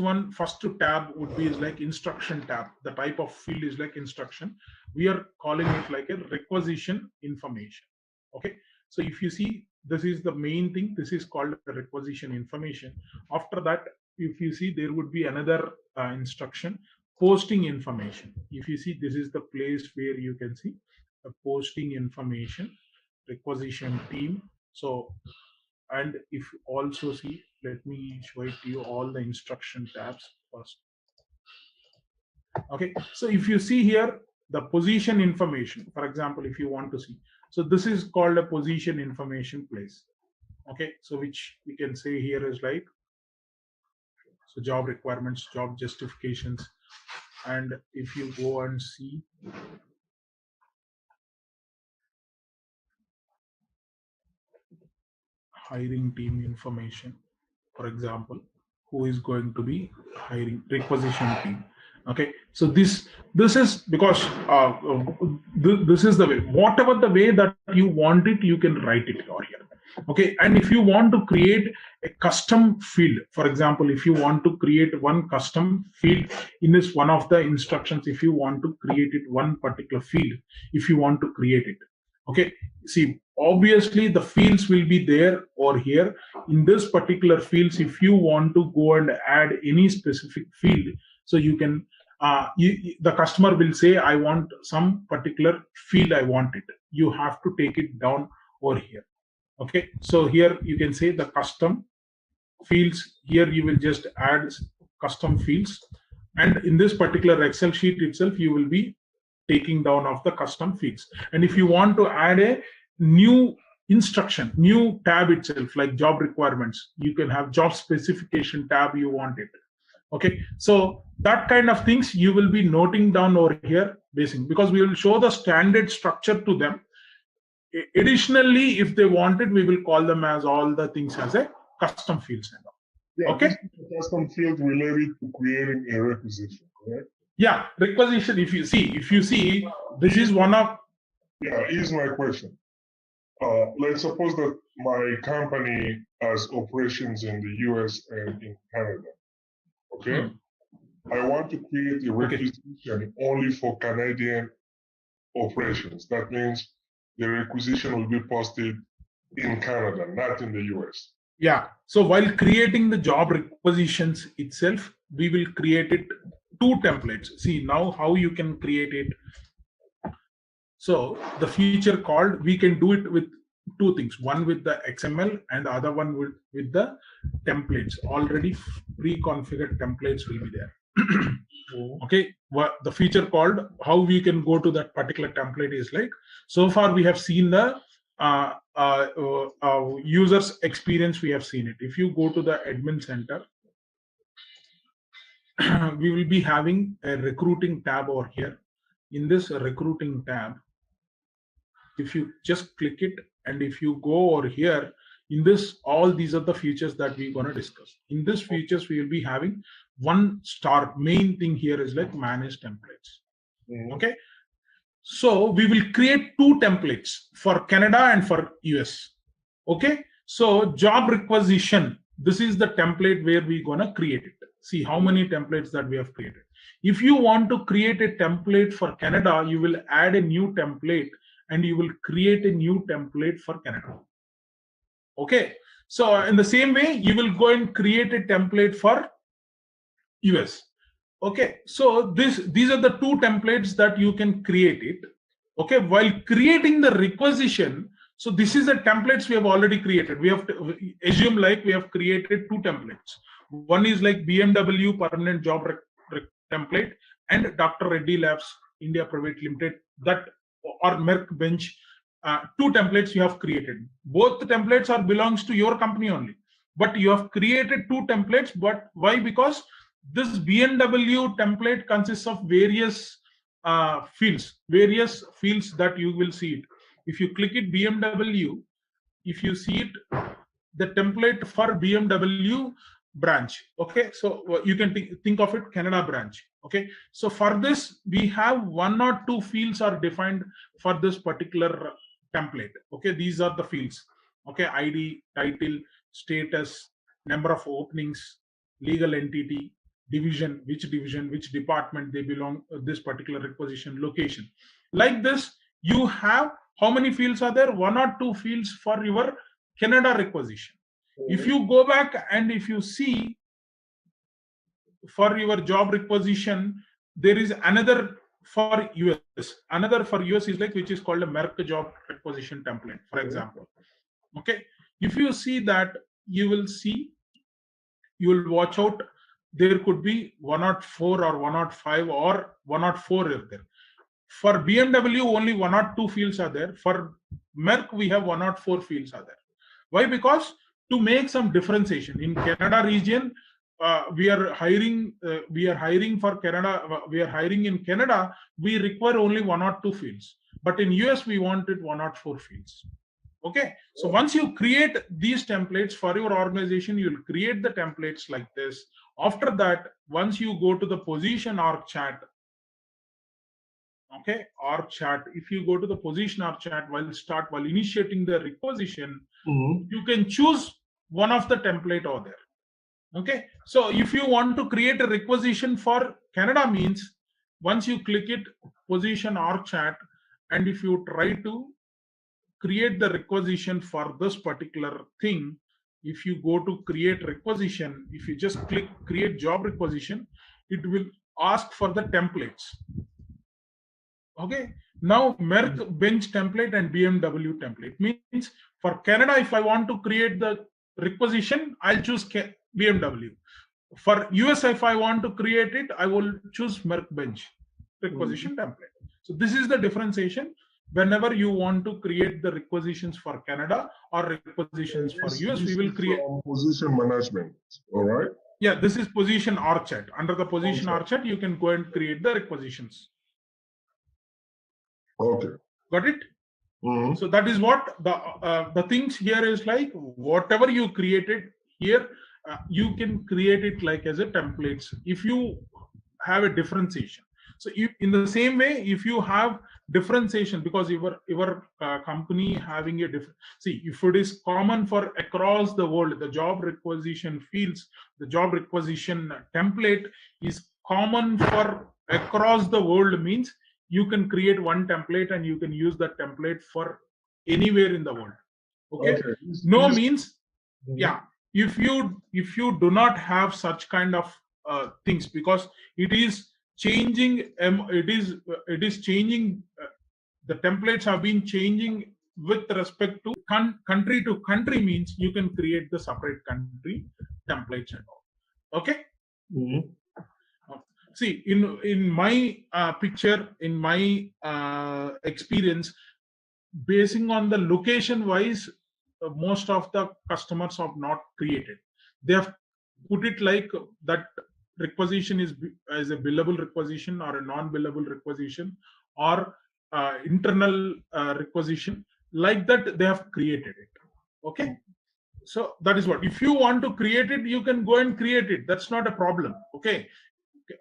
[SPEAKER 2] tab would be is like instruction tab. The type of field is like instruction. We are calling it like a requisition information. Okay, so if you see, this is the main thing. This is called a requisition information. After that, if you see, there would be another instruction, posting information. If you see, this is the place where you can see the posting information, requisition team. So, and if you also see, let me show it to you, all the instruction tabs first. Okay, so if you see here, the position information, for example, if you want to see, so this is called a position information place. Okay, so which we can say here is like, so job requirements, job justifications, and if you go and see, hiring team information, for example, who is going to be hiring, requisition team. Okay, so this is because this is the way, whatever the way that you want it, you can write it over here. Okay, and if you want to create a custom field, for example, if you want to create one custom field in this one of the instructions, if you want to create it one particular field, if you want to create it, okay, see, obviously the fields will be there or here in this particular fields. If you want to go and add any specific field, so you can the customer will say, I want some particular field, I want it, you have to take it down over here. Okay, so here you can say the custom fields. Here you will just add custom fields, and in this particular Excel sheet itself, you will be taking down of the custom fields. And if you want to add a new instruction, new tab itself, like job requirements, you can have job specification tab, you want it. Okay, so that kind of things you will be noting down over here, basically, because we will show the standard structure to them. Additionally, if they want it, we will call them as all the things as a custom fields.
[SPEAKER 3] Yeah,
[SPEAKER 2] okay,
[SPEAKER 3] custom field related to creating a requisition, correct?
[SPEAKER 2] Yeah, requisition. If you see, this is one of.
[SPEAKER 3] Yeah, here's my question. Let's suppose that my company has operations in the US and in Canada. Okay, I want to create a requisition only for Canadian operations. That means the requisition will be posted in Canada, not in the US.
[SPEAKER 2] Yeah. So while creating the job requisitions itself, we will create it 2 templates. See now how you can create it. So the feature called, we can do it with 2 things. One with the XML and the other one with the templates. Already pre-configured templates will be there. Okay, the feature called, how we can go to that particular template is like, so far we have seen the user's experience, we have seen it. If you go to the admin center, we will be having a recruiting tab over here. In this recruiting tab, if you just click it, and if you go over here, in this, all these are the features that we're going to discuss. In this features, we will be having one star main thing here is like manage templates. Okay, so we will create two templates for Canada and for US. Okay, so job requisition, this is the template where we're gonna create it. See how many templates that we have created. If you want to create a template for Canada, you will add a new template and you will create a new template for Canada. Okay, so in the same way, you will go and create a template for US. Okay, so these are the two templates that you can create it. Okay, while creating the requisition, so this is the templates we have already created. We have to assume like we have created two templates. One is like BMW permanent job template and Dr. Reddy Labs India Private Limited, that or Merck Bench, two templates you have created. Both the templates are belongs to your company only, but you have created two templates. But why? Because this BMW template consists of various fields that you will see it. If you click it BMW, if you see it, the template for BMW branch. Okay, so you can think of it Canada branch. Okay, so for this we have one or two fields are defined for this particular template. Okay, these are the fields. Okay, ID, title, status, number of openings, legal entity, division, which department they belong, this particular requisition, location. Like this, you have how many fields are there? One or two fields for your Canada requisition. If you go back and if you see for your job requisition, there is another for US. Another for US is like which is called a Merck job requisition template, for example. Okay, if you see that, you will see, you will watch out. There could be 104 or 105 or 104 is there. For BMW, only one or two fields are there. For Merck, we have 104 fields are there. Why? Because to make some differentiation in Canada region, we are hiring for Canada. We are hiring in Canada. We require only one or two fields, but in US we wanted 104 fields. Okay, so once you create these templates for your organization, you'll create the templates like this. After that, once you go to the position org chart, okay, org chart, if you go to the position org chart while initiating the requisition, you can choose one of the template over there. Okay, so if you want to create a requisition for Canada, means once you click it, position org chart, and if you try to create the requisition for this particular thing, if you go to create requisition, if you just click create job requisition, it will ask for the templates. Okay, now Merck bench template and BMW template means for Canada, if I want to create the requisition, I'll choose BMW. For US, if I want to create it, I will choose Merck bench requisition template. So this is the differentiation. Whenever you want to create the requisitions for Canada or requisitions for US, we will create
[SPEAKER 3] position management. All right.
[SPEAKER 2] Yeah, this is position org chart. Under the position org chart, you can go and create the requisitions.
[SPEAKER 3] Okay.
[SPEAKER 2] Got it? So that is what the things here is like. Whatever you created here, you can create it like as a templates. If you have a differentiation. So in the same way, if you have differentiation, because your company having a different, see, if it is common for across the world, the job requisition fields, the job requisition template is common for across the world, means you can create one template and you can use that template for anywhere in the world. Okay. No means, yeah, if you do not have such kind of things, because it is changing, it is changing, the templates have been changing with respect to country to country, means you can create the separate country templates and all. Okay. See, in my picture, in my experience, basing on the location wise, most of the customers have not created. They have put it like that requisition is as a billable requisition or a non-billable requisition or internal requisition, like that they have created it. Okay, So that is what, if you want to create it, you can go and create it. That's not a problem. Okay.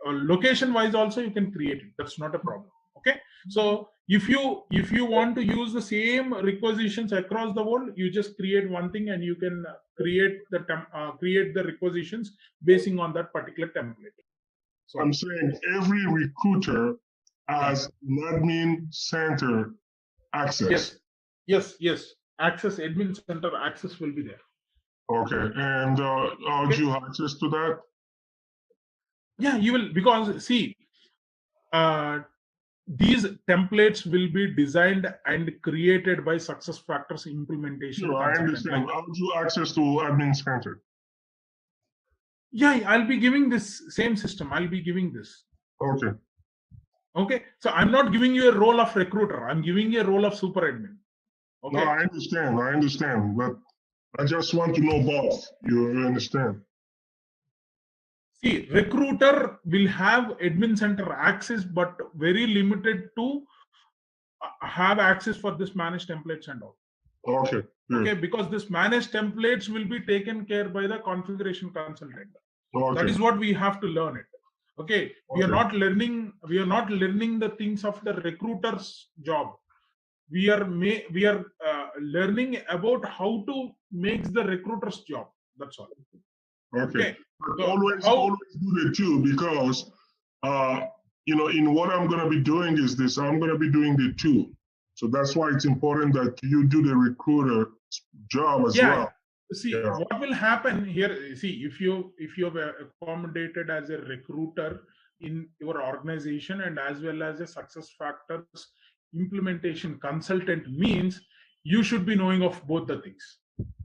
[SPEAKER 2] Location wise also you can create it. That's not a problem. Okay. So if you want to use the same requisitions across the world, you just create one thing and you can create the requisitions basing on that particular template.
[SPEAKER 3] So I'm saying every recruiter has an admin center access.
[SPEAKER 2] Yes. Access, admin center access will be there.
[SPEAKER 3] Okay, and how do you have access to that?
[SPEAKER 2] Yeah, you will, because see, these templates will be designed and created by SuccessFactors implementation.
[SPEAKER 3] Sure, I understand. How do you access to admin center?
[SPEAKER 2] Yeah, I'll be giving this same system. I'll be giving this. Okay. So I'm not giving you a role of recruiter. I'm giving you a role of super admin. Okay.
[SPEAKER 3] No, I understand. But I just want to know both. You understand?
[SPEAKER 2] See, recruiter will have admin center access, but very limited to have access for this managed templates and all.
[SPEAKER 3] Okay. Good.
[SPEAKER 2] Okay, because this managed templates will be taken care by the configuration consultant.
[SPEAKER 3] Okay.
[SPEAKER 2] That is what we have to learn it. Okay. We are not learning the things of the recruiter's job. We are learning about how to make the recruiter's job. That's all.
[SPEAKER 3] Okay. But always do the two, because in what I'm going to be doing is this. I'm going to be doing the two. So that's why it's important that you do the recruiter job as well.
[SPEAKER 2] See, what will happen here? See, if you have accommodated as a recruiter in your organization and as well as a SuccessFactors implementation consultant, means you should be knowing of both the things.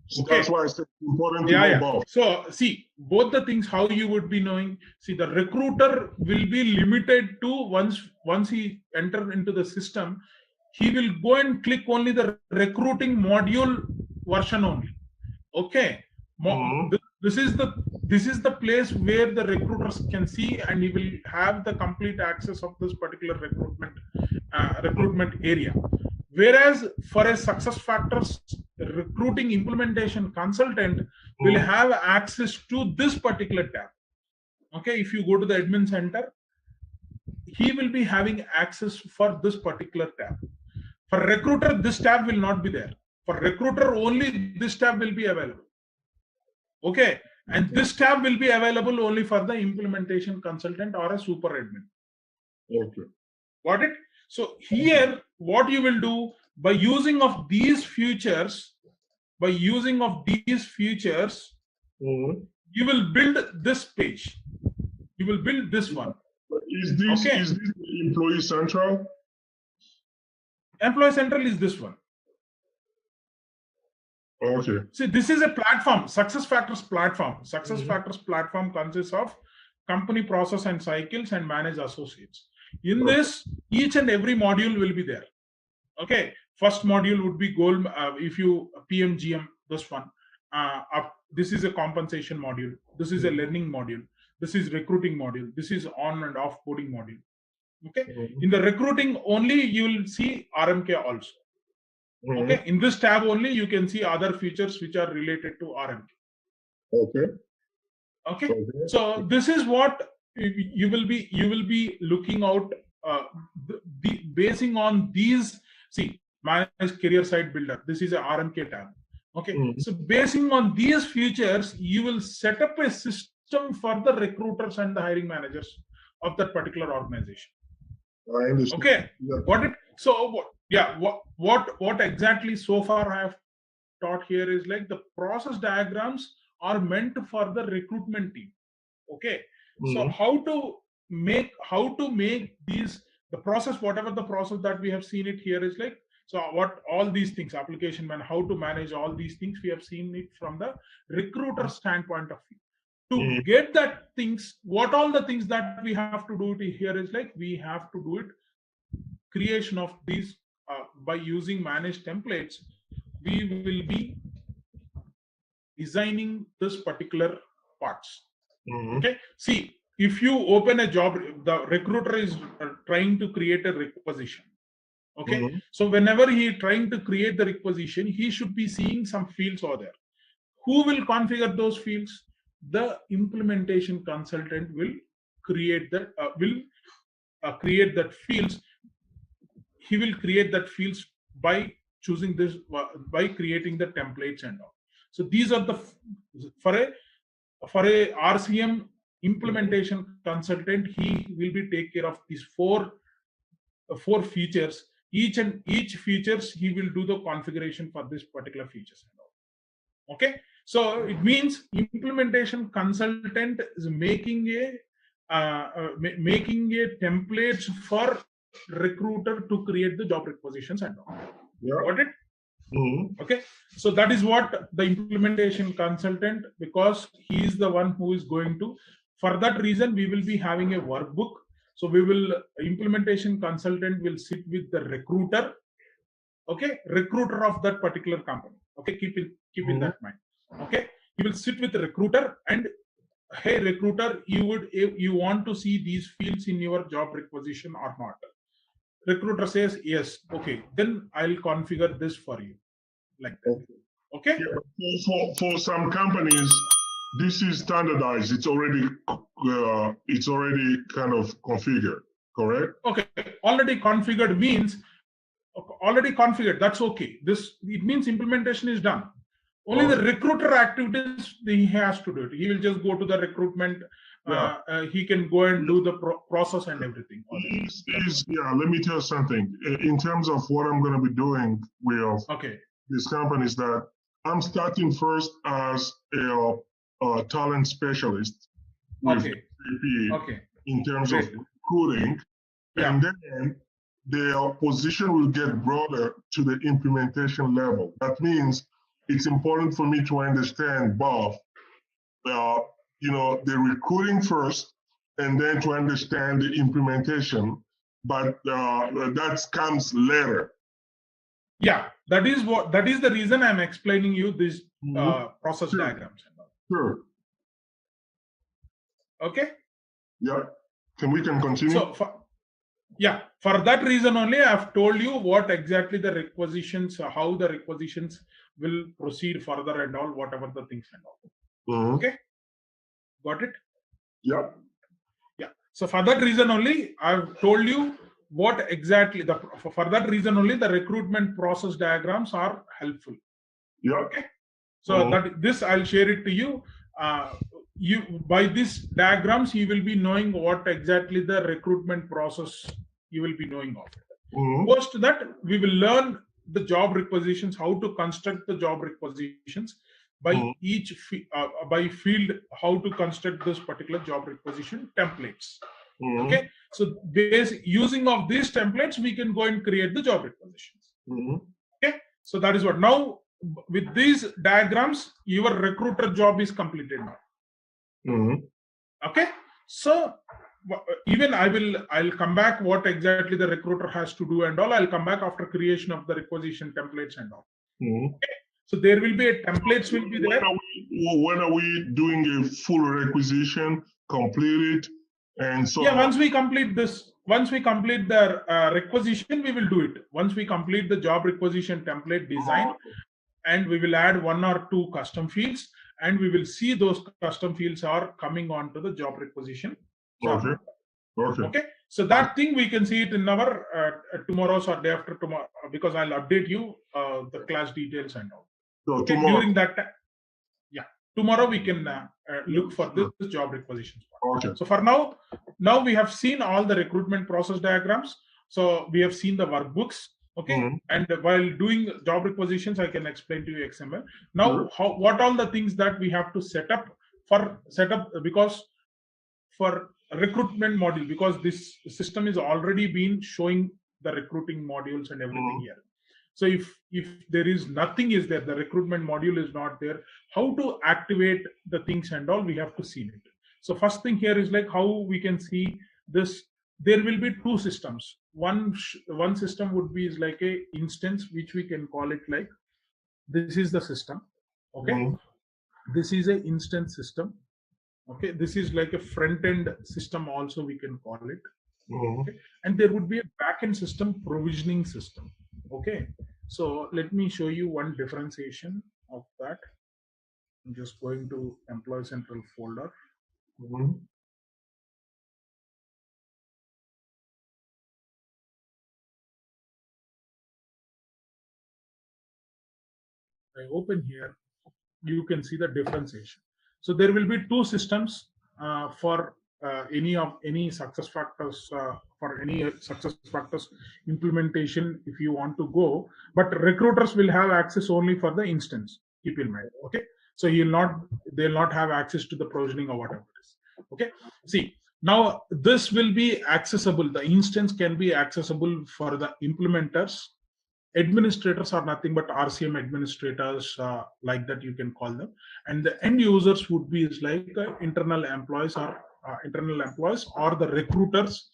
[SPEAKER 3] So that's why it's important to know both.
[SPEAKER 2] So see, both the things, how you would be knowing. See, the recruiter will be limited to once he enter into the system, he will go and click only the recruiting module version only. Okay. This is the place where the recruiters can see, and he will have the complete access of this particular recruitment area. Whereas for a SuccessFactors recruiting implementation consultant will have access to this particular tab. Okay, if you go to the admin center, he will be having access for this particular tab. For recruiter, this tab will not be there. For recruiter only, this tab will be available. Okay, and this tab will be available only for the implementation consultant or a super admin.
[SPEAKER 3] Okay.
[SPEAKER 2] Got it? So here, what you will do by using of these features, you will build this page. You will build this one.
[SPEAKER 3] Is this Employee Central?
[SPEAKER 2] Employee Central is this one.
[SPEAKER 3] Okay.
[SPEAKER 2] See, this is a platform, SuccessFactors platform. SuccessFactors platform consists of company process and cycles and managed associates. In this, each and every module will be there. Okay. First module would be goal. If you PMGM, this one. This is a compensation module. This is a learning module. This is recruiting module. This is on and off boarding module. Okay. In the recruiting only, you will see RMK also. Okay. In this tab only, you can see other features which are related to RMK. Okay. So this is what you will be looking out. Basing on these, see, managed career site builder. This is a RMK tab. Okay. So basing on these features, you will set up a system for the recruiters and the hiring managers of that particular organization.
[SPEAKER 3] I understand.
[SPEAKER 2] Okay. Got it? So what exactly so far I have taught here is like the process diagrams are meant for the recruitment team. Okay. So how to make these, the process, whatever the process that we have seen it here is like, so what all these things, application man, how to manage all these things, we have seen it from the recruiter standpoint of view. To get that things, what all the things that we have to do here is like, we have to do it creation of these by using managed templates. We will be designing this particular parts. Okay. See, if you open a job, the recruiter is trying to create a requisition. Okay. So whenever he is trying to create the requisition, he should be seeing some fields over there. Who will configure those fields? The implementation consultant will create that create that fields. He will create that fields by choosing this, by creating the templates and all. So these are the for a RCM implementation consultant, he will be take care of these four features. Each features he will do the configuration for this particular features and all. Okay, so it means implementation consultant is making a templates for recruiter to create the job requisitions and all.
[SPEAKER 3] Yeah.
[SPEAKER 2] Got it? Okay, so that is what the implementation consultant, because he is the one who is going to. For that reason, we will be having a workbook. So implementation consultant will sit with the recruiter. Okay, recruiter of that particular company. Okay, keep in that mind. Okay, he will sit with the recruiter and, hey recruiter, you want to see these fields in your job requisition or not? Recruiter says yes. Okay, then I'll configure this for you, like that. Okay.
[SPEAKER 3] Yeah, for some companies, this is standardized. It's already kind of configured. Correct.
[SPEAKER 2] Okay. Already configured means already configured. That's okay. It means implementation is done. Only the recruiter activities he has to do it. He will just go to the recruitment. He can go and do the process and everything.
[SPEAKER 3] Let me tell you something. In terms of what I'm going to be doing with this company is that I'm starting first as a talent specialist with SAP in terms of recruiting, and then their position will get broader to the implementation level. That means it's important for me to understand both, the recruiting first, and then to understand the implementation. But that comes later.
[SPEAKER 2] Yeah, that is the reason I'm explaining you this process diagrams.
[SPEAKER 3] Sure.
[SPEAKER 2] Okay.
[SPEAKER 3] Yeah. We can continue.
[SPEAKER 2] So for that reason only, I've told you what exactly the requisitions, how the requisitions will proceed further and all, whatever the things and all. Okay. Got it?
[SPEAKER 3] Yeah.
[SPEAKER 2] Yeah. So for that reason only, I've told you what exactly for that reason only the recruitment process diagrams are helpful.
[SPEAKER 3] Yeah.
[SPEAKER 2] Okay. So this I'll share it to you. By these diagrams, you will be knowing what exactly the recruitment process you will be knowing of. Post that, we will learn the job requisitions, how to construct the job requisitions by each by field, how to construct this particular job requisition templates. Okay, so using of these templates, we can go and create the job requisitions. Okay, so that is what. Now with these diagrams, your recruiter job is completed now. Okay, so even I'll come back what exactly the recruiter has to do and all. I'll come back after creation of the requisition templates and all. Okay, so there will be templates will be there.
[SPEAKER 3] When are we doing a full requisition, complete it, and so
[SPEAKER 2] once we complete this, once we complete the requisition, we will do it. Once we complete the job requisition template design, and we will add 1 or 2 custom fields, and we will see those custom fields are coming onto the job requisition. Okay. So that thing we can see it in our tomorrow's or day after tomorrow, because I'll update you the class details and all.
[SPEAKER 3] So
[SPEAKER 2] during that time, tomorrow we can look for this job requisitions.
[SPEAKER 3] Okay.
[SPEAKER 2] So for now we have seen all the recruitment process diagrams. So we have seen the workbooks. Okay. And while doing job requisitions, I can explain to you XML. Now, what all the things that we have to set up because for recruitment module, because this system is already been showing the recruiting modules and everything here. So if there is nothing is there, the recruitment module is not there, how to activate the things and all, we have to see it. So first thing here is like how we can see this. There will be 2 systems. One system would be is like a instance, which we can call it like this is the system. Okay, this is a instance system. Okay, this is like a front end system also we can call it. Okay, and there would be a backend system, provisioning system. Okay, so let me show you one differentiation of that. I'm just going to Employee Central folder. I open here, you can see the differentiation. So there will be two systems for any success factors for any success factors implementation if you want to go, but recruiters will have access only for the instance. Keep in mind, okay? So they'll not have access to the provisioning or whatever it is. Okay. See, now this will be accessible. The instance can be accessible for the implementers. Administrators are nothing but RCM administrators, like that you can call them, and the end users would be like internal employees or the recruiters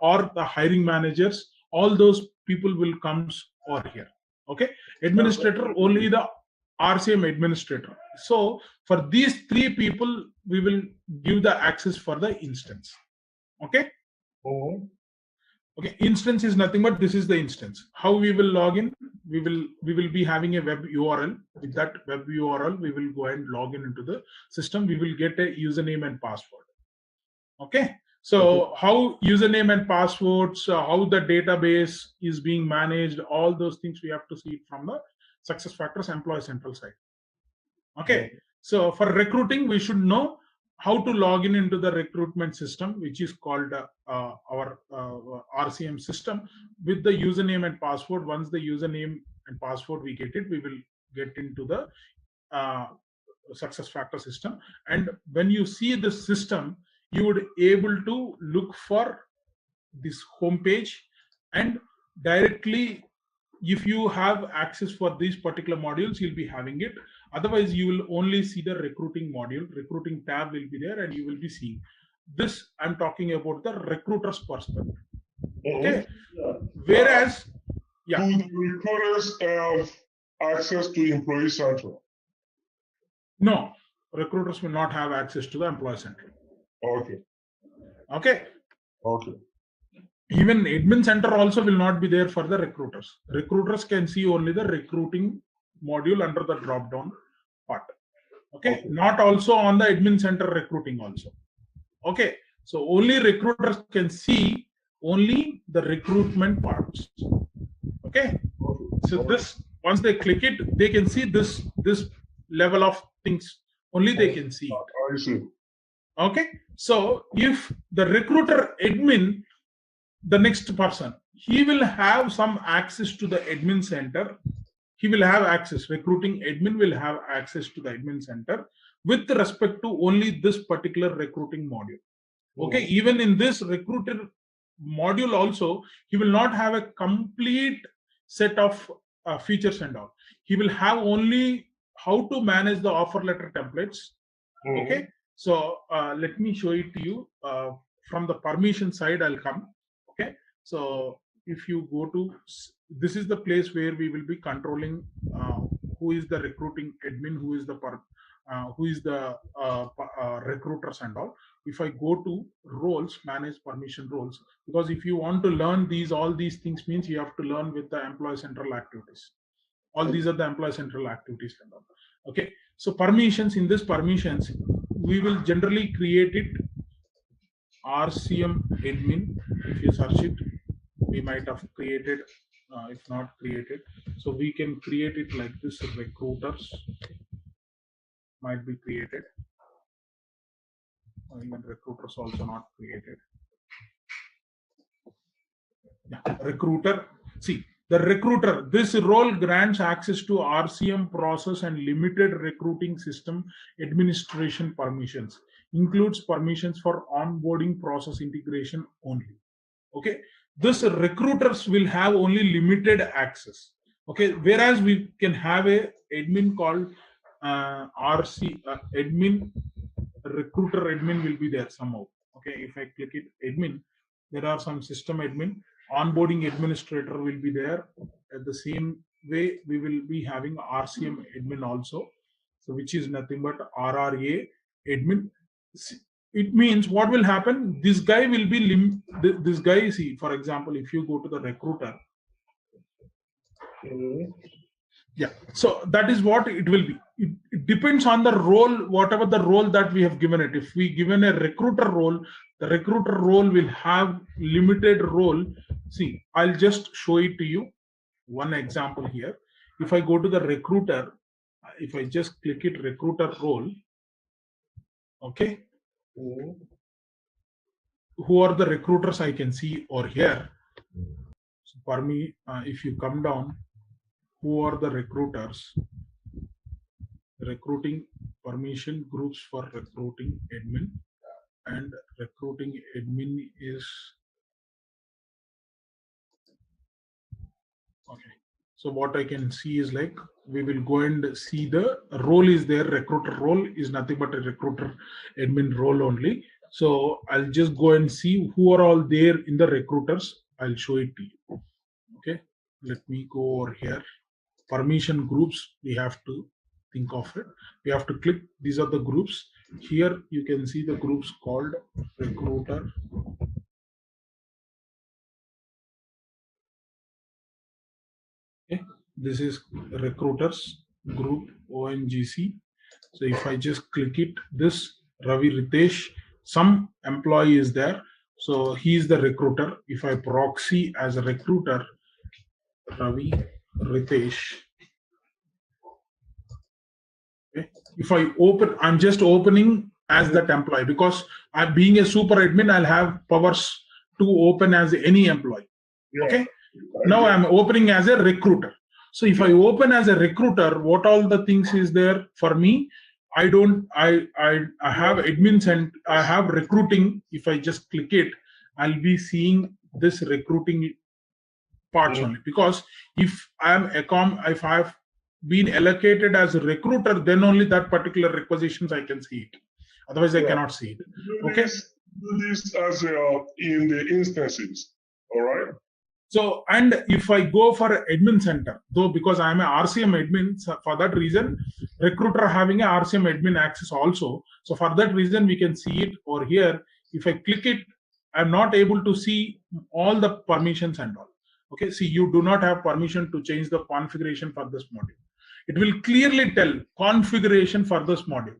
[SPEAKER 2] or the hiring managers. All those people will come over here. Okay, administrator only the RCM administrator. So for these three people, we will give the access for the instance. Okay. Okay, instance is nothing but this is the instance. How we will log in? We will be having a web URL. With that web URL, we will go and log in into the system. We will get a username and password. Okay. So how username and passwords, how the database is being managed, all those things we have to see from the SuccessFactors Employee Central side. Okay. So for recruiting, we should know how to log in into the recruitment system, which is called our RCM system, with the username and password. Once the username and password we get it, we will get into the SuccessFactors system. And when you see the system, you would able to look for this home page, and directly, if you have access for these particular modules, you'll be having it. Otherwise, you will only see the recruiting module. Recruiting tab will be there, and you will be seeing this. I'm talking about the recruiter's perspective. Okay. Whereas,
[SPEAKER 3] do the recruiters have access to Employee Central?
[SPEAKER 2] No, recruiters will not have access to the Employee Central.
[SPEAKER 3] Okay.
[SPEAKER 2] Okay.
[SPEAKER 3] Okay.
[SPEAKER 2] Even admin center also will not be there for the recruiters. Recruiters can see only the recruiting module under the drop down part. Okay. Not also on the admin center recruiting also. Okay. So only recruiters can see only the recruitment parts. Okay. So this, once they click it, they can see this level of things. Only they can see.
[SPEAKER 3] I see.
[SPEAKER 2] Okay. So if the recruiter admin, the next person, he will have some access to the admin center. He will have access. Recruiting admin will have access to the admin center with respect to only this particular recruiting module. Okay. Even in this recruiter module also, he will not have a complete set of features and all. He will have only how to manage the offer letter templates. Okay. So let me show it to you from the permission side. I'll come. Okay. So if you go to, this is the place where we will be controlling who is the recruiting admin, who is the recruiters and all. If I go to roles, manage permission roles, because if you want to learn all these things means you have to learn with the Employee Central activities. All these are the Employee Central activities and all. Okay. So permissions, in this permissions, we will generally create it RCM admin. If you search it, we might have created, if not created. So we can create it like this. Recruiters might be created. Or even recruiters also not created. Yeah, recruiter. See, the recruiter, this role grants access to RCM process and limited recruiting system administration permissions. Includes permissions for onboarding process integration only. Okay. This recruiters will have only limited access. Okay. Whereas we can have a admin called admin, recruiter admin will be there somehow. Okay. If I click it, admin, there are some system admin, onboarding administrator will be there. At the same way, we will be having RCM admin also. So which is nothing but RRA admin. It means what will happen, this guy will be this guy, see, for example, if you go to the recruiter, yeah, so that is what it will be. depends on the role, whatever the role that we have given it. If we given a recruiter role, the recruiter role will have limited role. See, I'll just show it to you. One example here. If I go to the recruiter, if I just click it, recruiter role, okay, who are the recruiters I can see over here. So for me, if you come down, who are the recruiters? Recruiting permission groups for recruiting admin, and recruiting admin is okay. So what I can see is like, we will go and see the role is there. Recruiter role is nothing but a recruiter admin role only. So I'll just go and see who are all there in the recruiters. I'll show it to you. Okay, let me go over here. Permission groups, we have to think of it. We have to click, these are the groups. Here you can see the groups called recruiter. Okay, this is recruiters group ONGC. So if I just click it, this Ravi Ritesh, some employee is there. So he is the recruiter. If I proxy as a recruiter, Ravi Ritesh. Okay. If I open, I'm just opening as that employee, because I'm being a super admin, I'll have powers to open as any employee. Yeah. Okay. Now I'm opening as a recruiter. So if I open as a recruiter, what all the things is there for me? I have admins and I have recruiting. If I just click it, I'll be seeing this recruiting parts only, because if if I've been allocated as a recruiter, then only that particular requisitions I can see it. Otherwise, I cannot see it. Okay.
[SPEAKER 3] Do this as in the instances. All right.
[SPEAKER 2] So, and if I go for admin center, though, because I'm a RCM admin, so for that reason, recruiter having a RCM admin access also. So for that reason, we can see it over here. If I click it, I'm not able to see all the permissions and all. Okay, see, you do not have permission to change the configuration for this module. It will clearly tell configuration for this module.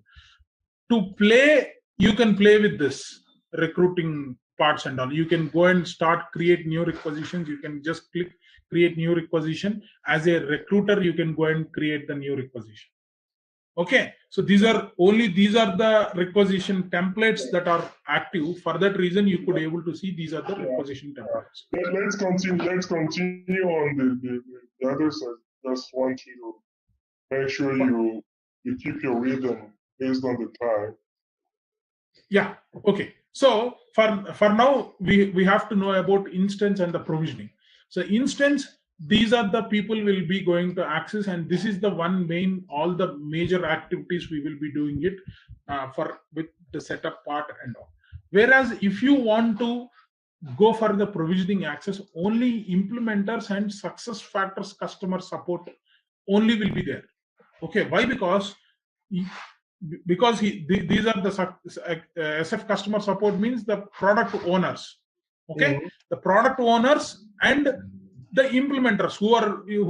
[SPEAKER 2] To play, you can play with this recruiting parts and all. You can go and start create new requisitions. You can just click create new requisition. As a recruiter, you can go and create the new requisition. Okay, so these are the requisition templates that are active. For that reason, you could able to see these are the requisition templates.
[SPEAKER 3] Let's continue on the other side. Just want you to make sure you keep your rhythm based on the time.
[SPEAKER 2] Yeah. Okay. So for now, we have to know about instance and the provisioning. So instance, these are the people will be going to access, and this is the one main, all the major activities we will be doing it with the setup part and all. Whereas if you want to go for the provisioning access, only implementers and SuccessFactors customer support only will be there. Okay, why? Because these are the SF customer support means the product owners. Okay, the product owners and the implementers who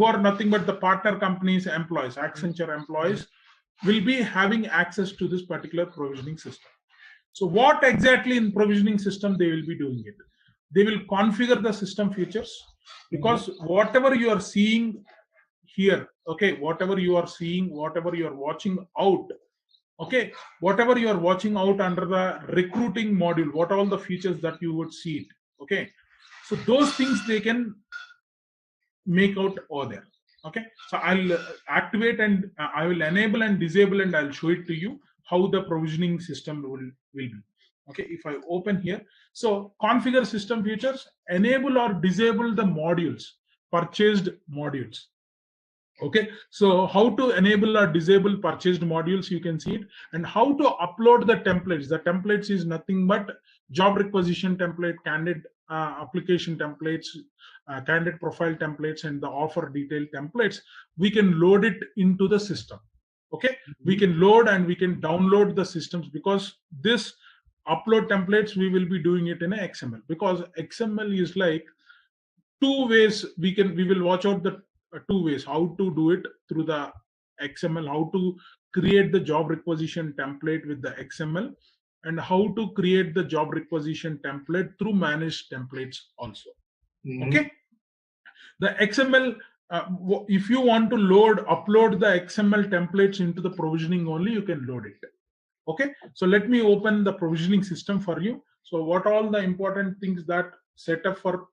[SPEAKER 2] are nothing but the partner companies employees, Accenture employees, will be having access to this particular provisioning system. So what exactly in provisioning system they will be doing it? They will configure the system features, because whatever you are seeing here, okay, whatever you are seeing, whatever you are watching out, okay, whatever you are watching out under the recruiting module, what all the features that you would see it, okay, so those things they can make out over there. Okay, so I'll activate and I will enable and disable, and I'll show it to you how the provisioning system will be. Okay, if I open here, so configure system features, enable or disable the modules, purchased modules. Okay, so how to enable or disable purchased modules, you can see it, and how to upload the templates. The templates is nothing but job requisition template, candidate application templates, candidate profile templates, and the offer detail templates. We can load it into the system. Okay, we can load and we can download the systems, because this upload templates we will be doing it in a XML, because XML is like two ways. We will watch out the two ways how to do it through the XML, how to create the job requisition template with the XML, and how to create the job requisition template through managed templates also. Okay. The XML, if you want to upload the XML templates into the provisioning only, you can load it. Okay. So let me open the provisioning system for you. So what all the important things that set up for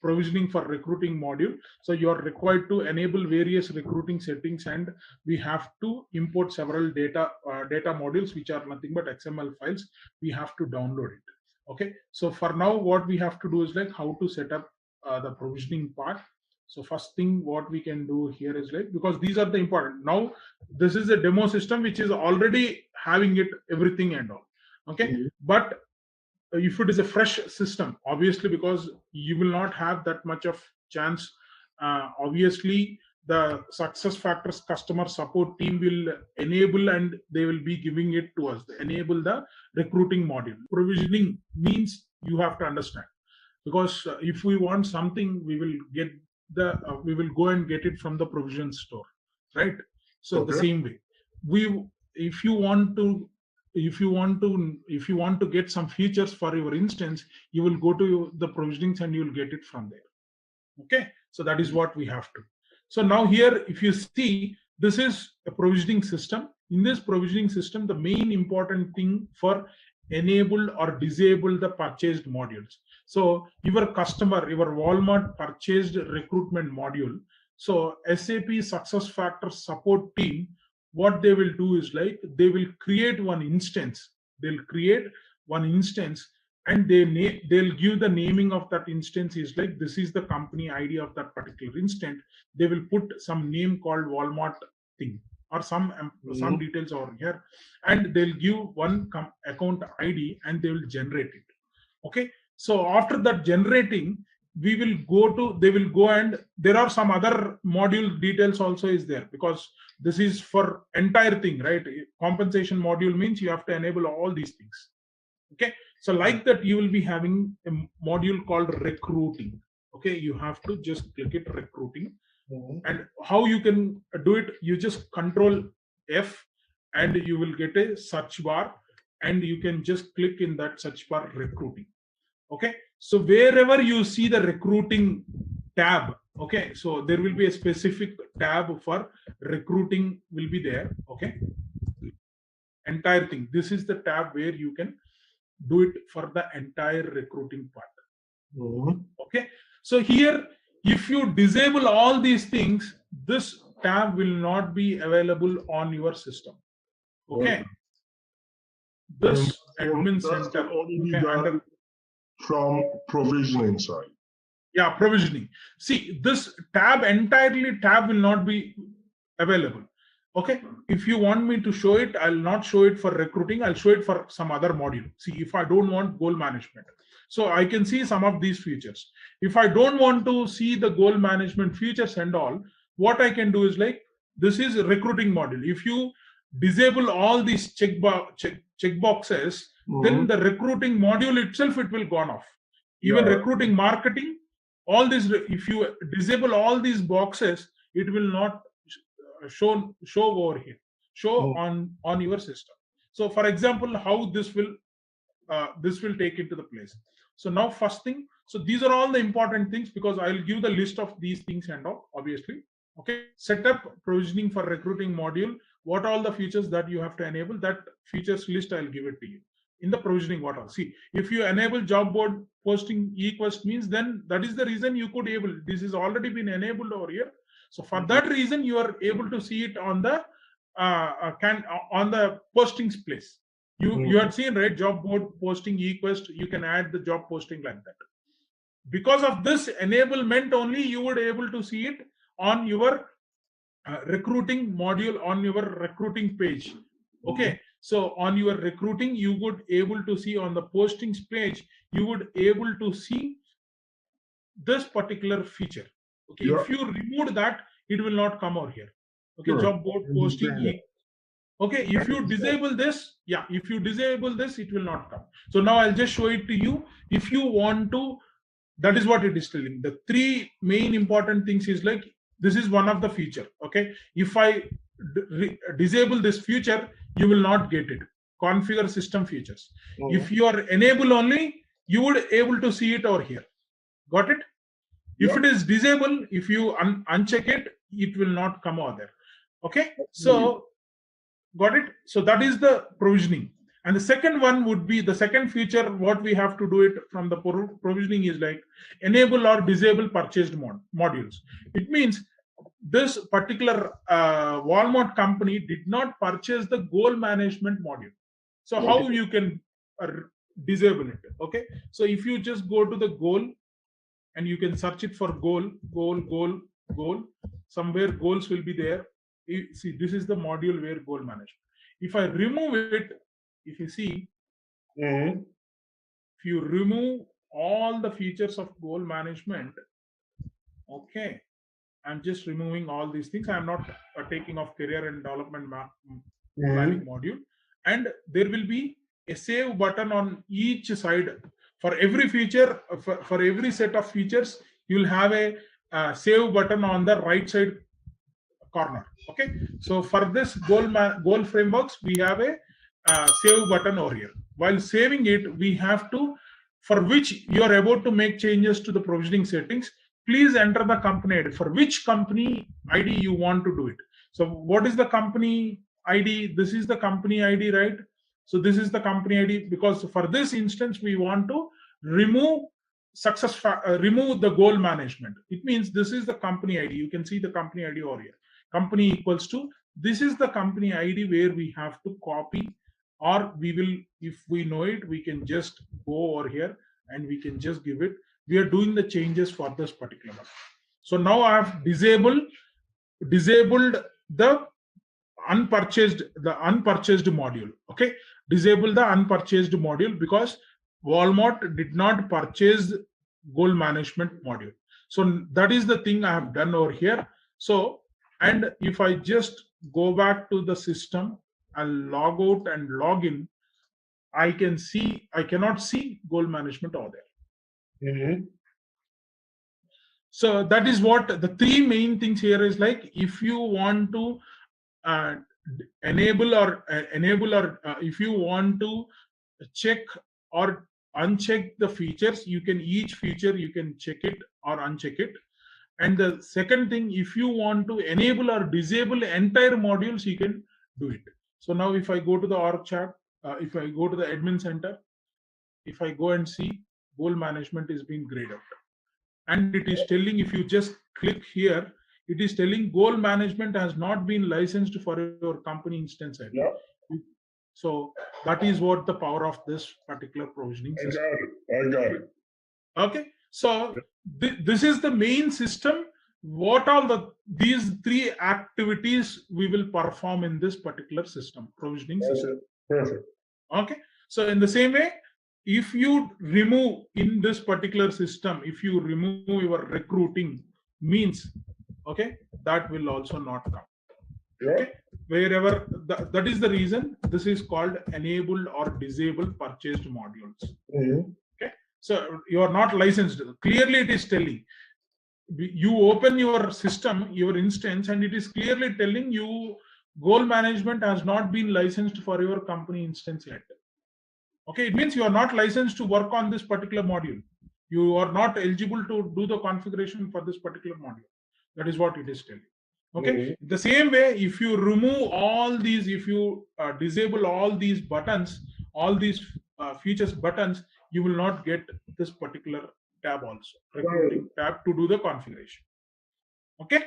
[SPEAKER 2] provisioning for recruiting module. So you are required to enable various recruiting settings, and we have to import several data modules, which are nothing but XML files. We have to download it. Okay. So for now, what we have to do is like how to set up the provisioning part. So first thing what we can do here is like, because these are the important. Now this is a demo system which is already having it everything and all. Okay. But if it is a fresh system, obviously, because you will not have that much of chance, obviously the SuccessFactors customer support team will enable, and they will be giving it to us. They enable the recruiting module. Provisioning means you have to understand, because if we want something, we will get we will go and get it from the provision store, right? So the same way, if you want to get some features for your instance, you will go to the provisionings and you will get it from there. Okay, so that is what we have to. So now here, if you see, this is a provisioning system. In this provisioning system, the main important thing for enable or disable the purchased modules. So your customer, your Walmart purchased recruitment module. So SAP SuccessFactors support team, what they will do is like, they will create one instance. They'll create one instance, and they'll give the naming of that instance is like, this is the company ID of that particular instance. They will put some name called Walmart thing, or some details over here, and they'll give one account ID, and they will generate it. Okay. So after that generating, they will go and there are some other module details also is there, because this is for entire thing, right? Compensation module means you have to enable all these things. Okay. So like that, you will be having a module called recruiting. Okay. You have to just click it, recruiting. And how you can do it, you just control F and you will get a search bar, and you can just click in that search bar, recruiting. Okay. So wherever you see the recruiting tab, okay, so there will be a specific tab for recruiting will be there. Okay. Entire thing. This is the tab where you can do it for the entire recruiting part. Okay. So here, if you disable all these things, this tab will not be available on your system. Okay. This admin center
[SPEAKER 3] under from provisioning side.
[SPEAKER 2] Yeah, provisioning. See, this entirely tab will not be available. Okay. If you want me to show it, I'll not show it for recruiting. I'll show it for some other module. See, if I don't want goal management, so I can see some of these features. If I don't want to see the goal management features and all, what I can do is like, this is a recruiting module. If you disable all these checkboxes, then the recruiting module itself, it will gone off. Even recruiting marketing, all this, if you disable all these boxes, it will not show over here, on your system. So for example, how this will take into the place. So now first thing, so these are all the important things, because I'll give the list of these things and all, obviously. Okay. Set up provisioning for recruiting module. What all the features that you have to enable, that features list I'll give it to you. In the provisioning, what all? See, if you enable job board posting equest means, then that is the reason you could able, this is already been enabled over here. So for that reason, you are able to see it on the on the postings place. You had seen, right? Job board posting equest, you can add the job posting like that. Because of this enablement only, you would able to see it on your recruiting module, on your recruiting page. Okay. So on your recruiting, you would able to see on the postings page, you would able to see this particular feature. Okay. If you remove that, it will not come over here. Okay. Job board posting. Okay. If you disable this, if you disable this, it will not come. So now I'll just show it to you. If you want to, that is what it is telling. The three main important things is like, This is one of the feature. Okay, if I disable this feature, you will not get it. Configure system features. If you are enable only, you would able to see it over here. Got it? If it is disable, if you uncheck it, it will not come over there. Okay, so got it. So that is the provisioning. And the second one would be the second feature. What we have to do it from the provisioning is like enable or disable purchased modules. It means this particular Walmart company did not purchase the goal management module. So how you can disable it? Okay, so if you just go to the goal and you can search it for goal, somewhere goals will be there. See, this is the module where goal management. If I remove it, if you see, if you remove all the features of goal management, okay, I'm just removing all these things. I'm not taking off career and development planning module. And there will be a save button on each side. For every feature, for every set of features, you'll have a save button on the right side corner. Okay, so for this goal frameworks, we have a save button over here. While saving it, we have to, for which you are about to make changes to the provisioning settings, please enter the company ID. For which company ID you want to do it. So what is the company ID? This is the company ID, right? So this is the company ID, because for this instance, we want to remove remove the goal management. It means this is the company ID. You can see the company ID over here. Company equals to, this is the company ID where we have to copy, or we will, if we know it, we can just go over here and we can just give it. We are doing the changes for this particular one. So now I have disabled the unpurchased module. Okay, disable the unpurchased module because Walmart did not purchase goal management module. So that is the thing I have done over here. So, and if I just go back to the system, I'll log out and log in, I cannot see goal management over there. So that is what the three main things here is like. If you want to enable or if you want to check or uncheck the features, you can, each feature you can check it or uncheck it. And the second thing, if you want to enable or disable entire modules, you can do it. So now if I go to the org chart, if I go to the admin center, if I go and see, goal management is being grayed out. And it is telling, if you just click here, it is telling goal management has not been licensed for your company instance. So that is what the power of this particular provisioning system.
[SPEAKER 3] I got it.
[SPEAKER 2] Okay, so this is the main system. What all these three activities we will perform in this particular system, provisioning system.
[SPEAKER 3] Perfect.
[SPEAKER 2] Okay, so in the same way, if you remove in this particular system, if you remove your recruiting means, okay, that will also not come. Okay, wherever that is the reason this is called enabled or disabled purchased modules. Okay, so you are not licensed. Clearly it is telling, you open your system, your instance, and it is clearly telling you goal management has not been licensed for your company instance yet. Okay, it means you are not licensed to work on this particular module. You are not eligible to do the configuration for this particular module. That is what it is telling. Okay, the same way, if you remove all these, if you disable all these buttons, all these features buttons, you will not get this particular tab also, recruiting tab, to do the configuration. Okay.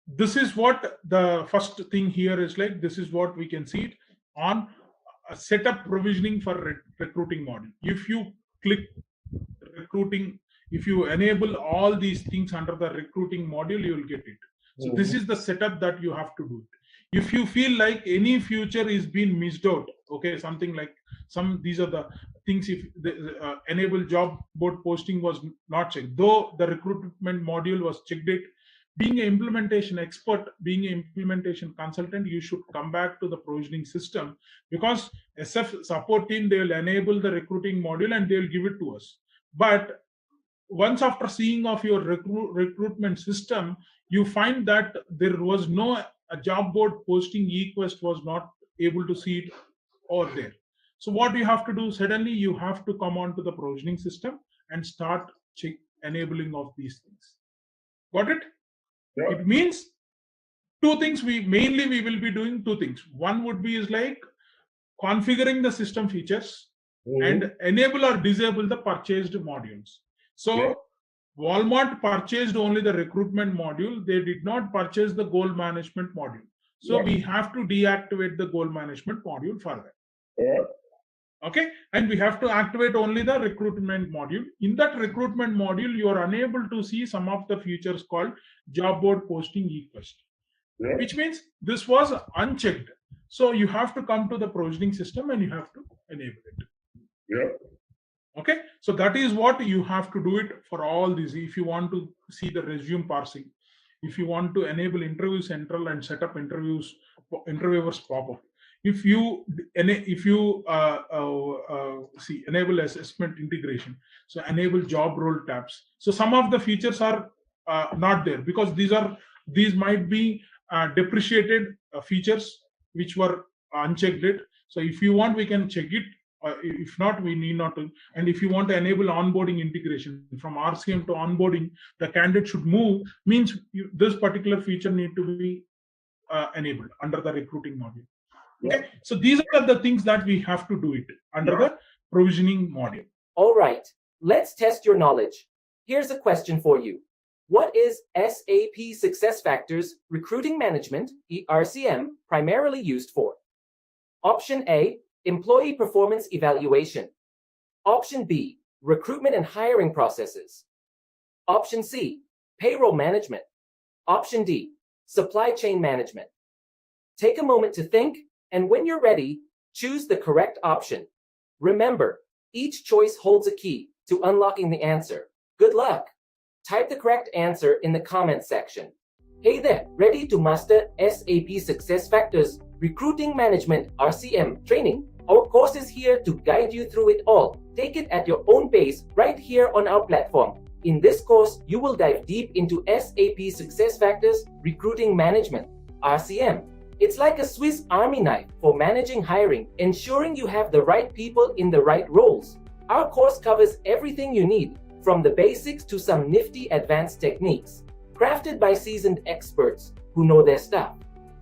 [SPEAKER 2] This is what the first thing here is like. This is what we can see it on setup provisioning for recruiting module. If you click recruiting, if you enable all these things under the recruiting module, you will get it. So this is the setup that you have to do it. If you feel like any feature is being missed out, okay, something like these are the things. If the enable job board posting was not checked, though the recruitment module was checked it, being an implementation expert, being an implementation consultant, you should come back to the provisioning system, because SF support team, they will enable the recruiting module and they will give it to us. But once after seeing of your recruitment system, you find that there was no a job board posting eQuest was not able to see it over there. So what you have to do, suddenly you have to come on to the provisioning system and start enabling of these things. Got it?
[SPEAKER 3] Yeah.
[SPEAKER 2] It means two things. We will be doing two things. One would be is like configuring the system features and enable or disable the purchased modules. So Walmart purchased only the recruitment module. They did not purchase the goal management module. So we have to deactivate the goal management module for that. Okay, and we have to activate only the recruitment module. In that recruitment module, you are unable to see some of the features called job board posting eQuest, which means this was unchecked. So you have to come to the provisioning system and you have to enable it. Okay, so that is what you have to do it for all these. If you want to see the resume parsing, if you want to enable interview central and set up interviewers pop-up, if you see enable assessment integration, so enable job role tabs. So some of the features are not there because these might be depreciated features which were unchecked it. So if you want, we can check it. If not, we need not to. And if you want to enable onboarding integration from RCM to onboarding, the candidate should move, means this particular feature need to be enabled under the recruiting module. Okay, so these are the things that we have to do it under the provisioning module.
[SPEAKER 1] All right, let's test your knowledge. Here's a question for you. What is SAP SuccessFactors Recruiting Management, RCM, primarily used for? Option A, employee performance evaluation. Option B, recruitment and hiring processes. Option C, payroll management. Option D, supply chain management. Take a moment to think, and when you're ready, choose the correct option. Remember, each choice holds a key to unlocking the answer. Good luck! Type the correct answer in the comments section. Hey there, ready to master SAP SuccessFactors Recruiting Management RCM training? Our course is here to guide you through it all. Take it at your own pace right here on our platform. In this course, you will dive deep into SAP SuccessFactors Recruiting Management RCM. It's like a Swiss Army knife for managing hiring, ensuring you have the right people in the right roles. Our course covers everything you need, from the basics to some nifty advanced techniques, crafted by seasoned experts who know their stuff.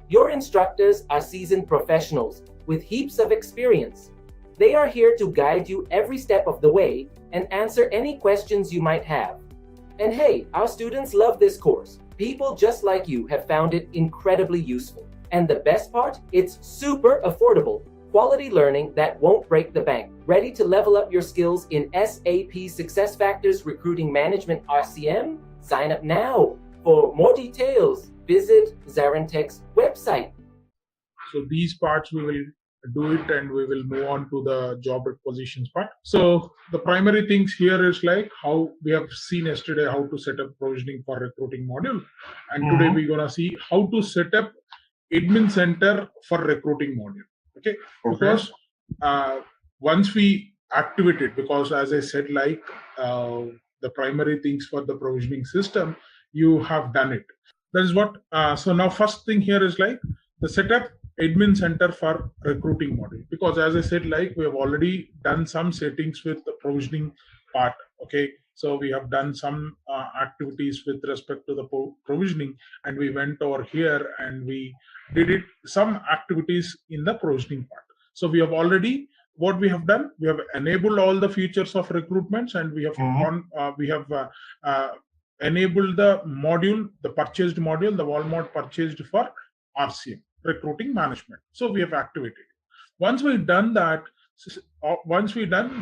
[SPEAKER 1] Your instructors are seasoned professionals with heaps of experience. They are here to guide you every step of the way and answer any questions you might have. And hey, our students love this course. People just like you have found it incredibly useful. And the best part, it's super affordable. Quality learning that won't break the bank. Ready to level up your skills in SAP SuccessFactors Recruiting Management RCM? Sign up now. For more details, visit ZaranTech's website.
[SPEAKER 2] So these parts we will do it and we will move on to the job requisitions part. So the primary things here is like how we have seen yesterday how to set up provisioning for recruiting module. And today we're going to see how to set up admin center for recruiting module. Okay. Because once we activate it, because as I said, like the primary things for the provisioning system, you have done it. That is what, so now first thing here is like the setup admin center for recruiting module, because as I said, like we have already done some settings with the provisioning part. Okay, so we have done some activities with respect to the provisioning, and we went over here and we did it some activities in the provisioning part. So we have already, what we have done, we have enabled all the features of recruitments, and we have enabled the module, the purchased module, the Walmart purchased for RCM, recruiting management. So we have activated. Once we've done that,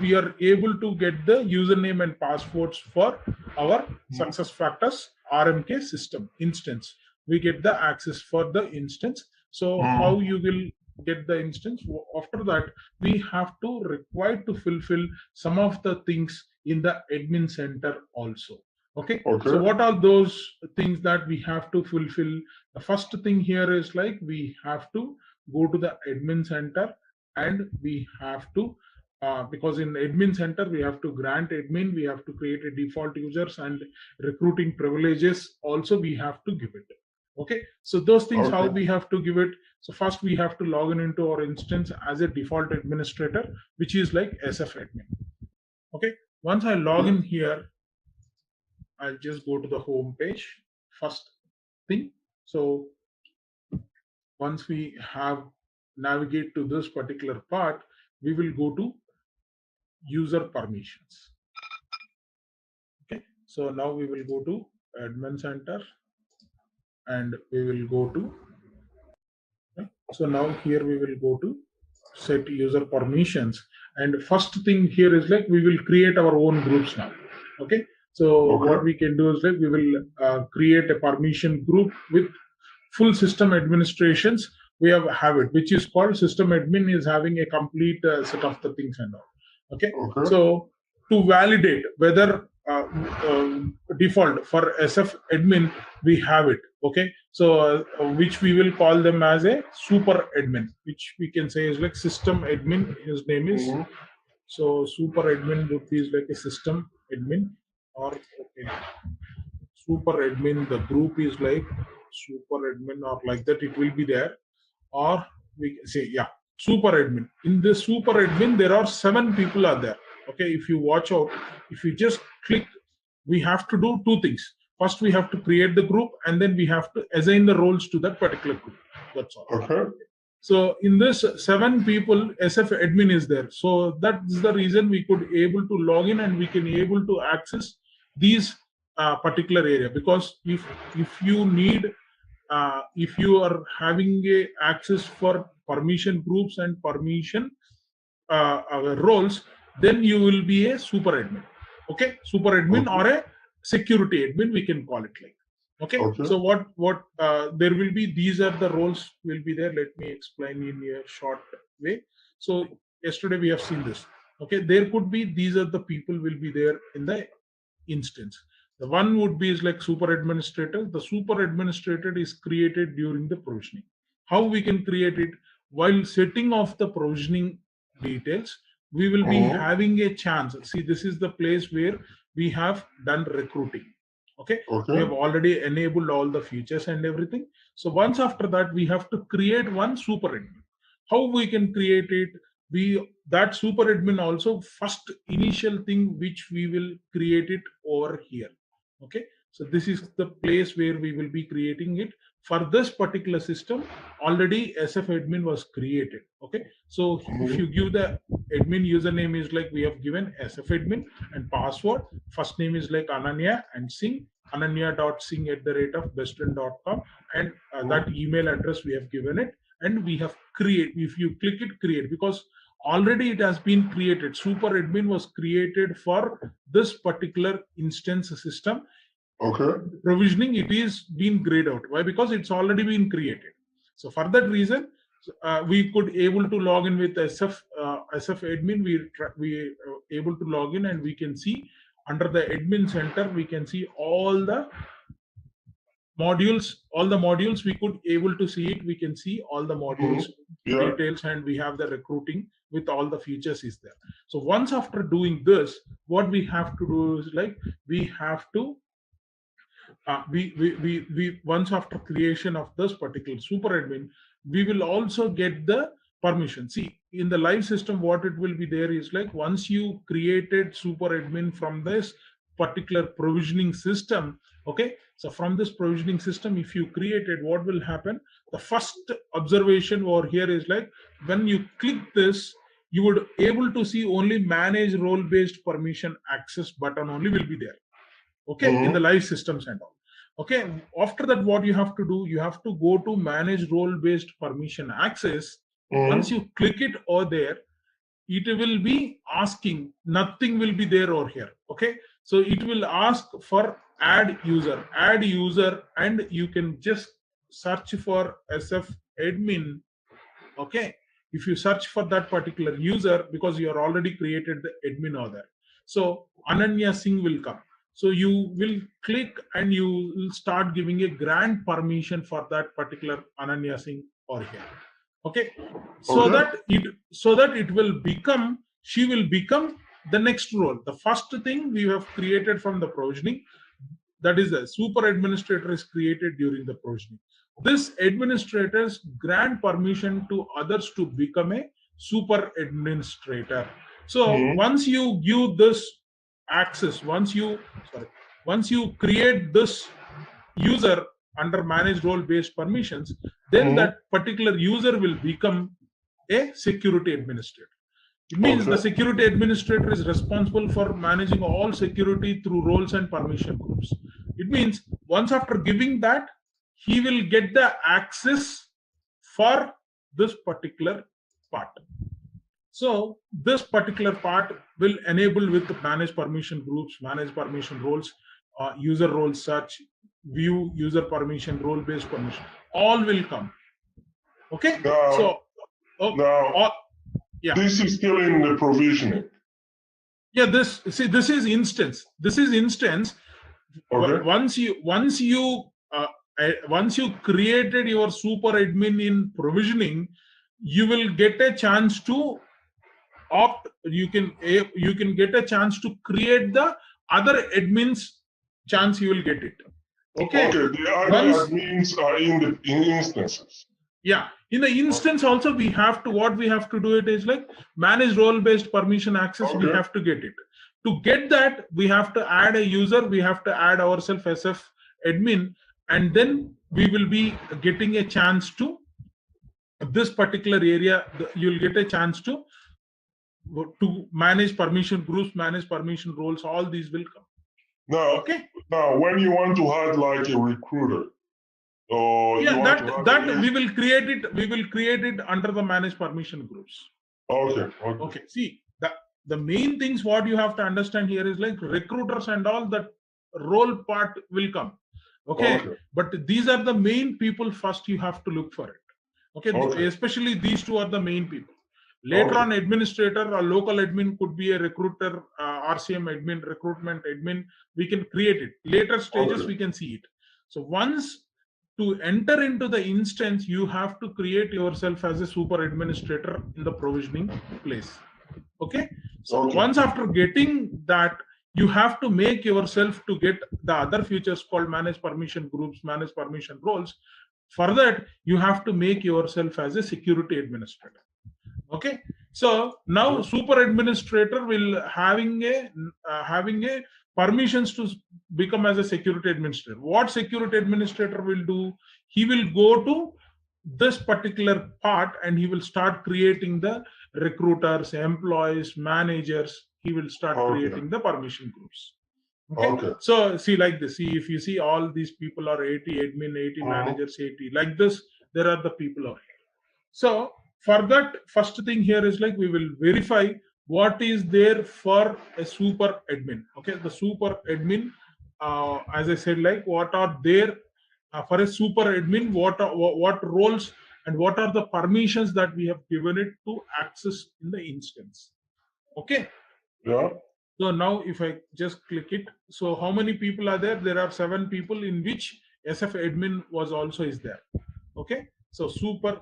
[SPEAKER 2] we are able to get the username and passwords for our SuccessFactors RMK system instance. We get the access for the instance. So how you will get the instance? After that, we have to require to fulfill some of the things in the admin center also. Okay. So what are those things that we have to fulfill? The first thing here is like we have to go to the admin center and we have to because in admin center we have to grant admin, we have to create a default users, and recruiting privileges also we have to give it. Okay, so those things how we have to give it. So first we have to log in into our instance as a default administrator, which is like SF admin. Okay, once I log in here, I'll just go to the home page first thing. So once we have navigate to this particular part, we will go to user permissions. Okay, so now we will go to admin center and we will go to, okay, so now here we will go to set user permissions, and first thing here is like we will create our own groups now. Okay, so what we can do is like we will create a permission group with full system administrations. We have it, which is called system admin, is having a complete set of the things and all. Okay, so to validate whether default for SF admin we have it. Okay, so which we will call them as a super admin, which we can say is like system admin. His name is so super admin would be like a system admin, or okay, super admin. The group is like super admin or like that. It will be there, or we can say super admin. In this super admin, there are 7 people are there. Okay, if you watch out, if you just click, we have to do 2 things. First, we have to create the group, and then we have to assign the roles to that particular group. That's all. Okay. So in this 7 people, SF admin is there. So that's the reason we could able to log in and we can able to access these particular area. Because if you need, if you are having a access for permission groups and permission roles, then you will be a super admin. Okay, super admin or a security admin, we can call it like. Okay, so what there will be, these are the roles will be there. Let me explain in a short way. So yesterday we have seen this. Okay, there could be, these are the people will be there in the instance. The one would be is like super administrator. The super administrator is created during the provisioning. How we can create it? While setting off the provisioning details, we will be having a chance. See, this is the place where we have done recruiting. Okay, we have already enabled all the features and everything. So once after that, we have to create one super admin. How we can create it? That super admin also first initial thing which we will create it over here. Okay, so this is the place where we will be creating it. For this particular system, already SF admin was created. Okay, so if you give the admin username is like we have given SF admin, and password, first name is like Ananya, and Singh, ananya.singh@bestfriend.com, and that email address we have given it, and we have create. If you click it, create, because already it has been created. Super admin was created for this particular instance system. Okay, provisioning, it is been grayed out. Why? Because it's already been created. So for that reason, we could able to log in with SF admin. We able to log in, and we can see under the admin center, we can see all the modules. All the modules we could able to see it. We can see all the modules details, and we have the recruiting with all the features is there. So once after doing this, what we have to do is like we have to once after creation of this particular super admin, we will also get the permission. See, in the live system, what it will be there is like once you created super admin from this particular provisioning system. Okay, so from this provisioning system, if you created, what will happen? The first observation over here is like when you click this, you would able to see only manage role based permission access button only will be there. Okay, in the live systems and all. Okay, after that, what you have to do, you have to go to manage role based permission access. Once you click it over there, it will be asking, nothing will be there over here. Okay, so it will ask for add user, and you can just search for SF admin. Okay, if you search for that particular user, because you are already created the admin over there, so Ananya Singh will come. So you will click and you will start giving a grant permission for that particular Ananya Singh over here. Okay, so that it will become she will become the next role. The first thing we have created from the provisioning, that is a super administrator is created during the provisioning. This administrators grant permission to others to become a super administrator. So once you give this access, once you create this user under managed role based permissions, then that particular user will become a security administrator. It means the security administrator is responsible for managing all security through roles and permission groups. It means once after giving that, he will get the access for this particular part. So this particular part will enable with manage permission groups, manage permission roles, user role search, view, user permission, role based permission, all will come. Okay.
[SPEAKER 3] Yeah. This is still in the provisioning.
[SPEAKER 2] Yeah, this is instance. This is instance. Okay. Once you created your super admin in provisioning, you will get a chance to opt. You can get a chance to create the other admins. Chance you will get it. Okay.
[SPEAKER 3] Okay. The other admins are in the instances.
[SPEAKER 2] Yeah, in the instance also we have to, what we have to do it is like manage role based permission access. We have to get it. To get that, we have to add a user, we have to add ourselves SF admin, and then we will be getting a chance to this particular area. You'll get a chance to manage permission groups, manage permission roles, all these will come.
[SPEAKER 3] Now, now when you want to add like a recruiter,
[SPEAKER 2] that we will create it. We will create it under the manage permission groups.
[SPEAKER 3] Okay.
[SPEAKER 2] See, the main things what you have to understand here is like recruiters and all that role part will come. Okay. But these are the main people first you have to look for it. Okay. Especially these two are the main people. Later on, administrator or local admin could be a recruiter, RCM admin, recruitment admin. We can create it. Later stages we can see it. So once to enter into the instance, you have to create yourself as a super administrator in the provisioning place. Okay. So once after getting that, you have to make yourself to get the other features called manage permission groups, manage permission roles. For that, you have to make yourself as a security administrator. Okay. So now super administrator will having a permissions to become as a security administrator. What security administrator will do? He will go to this particular part and he will start creating the recruiters, employees, managers. He will start creating the permission groups. Okay. So see like this. See, if you see all these people are 80 admin, 80 managers, 80 like this, there are the people out here. So for that, first thing here is like we will verify what is there for a super admin. Okay, the super admin, as I said, like what are there for a super admin, what roles and what are the permissions that we have given it to access in the instance. Okay.
[SPEAKER 3] Yeah.
[SPEAKER 2] So now if I just click it, so how many people are there? There are 7 people in which SF admin was also is there. Okay. So super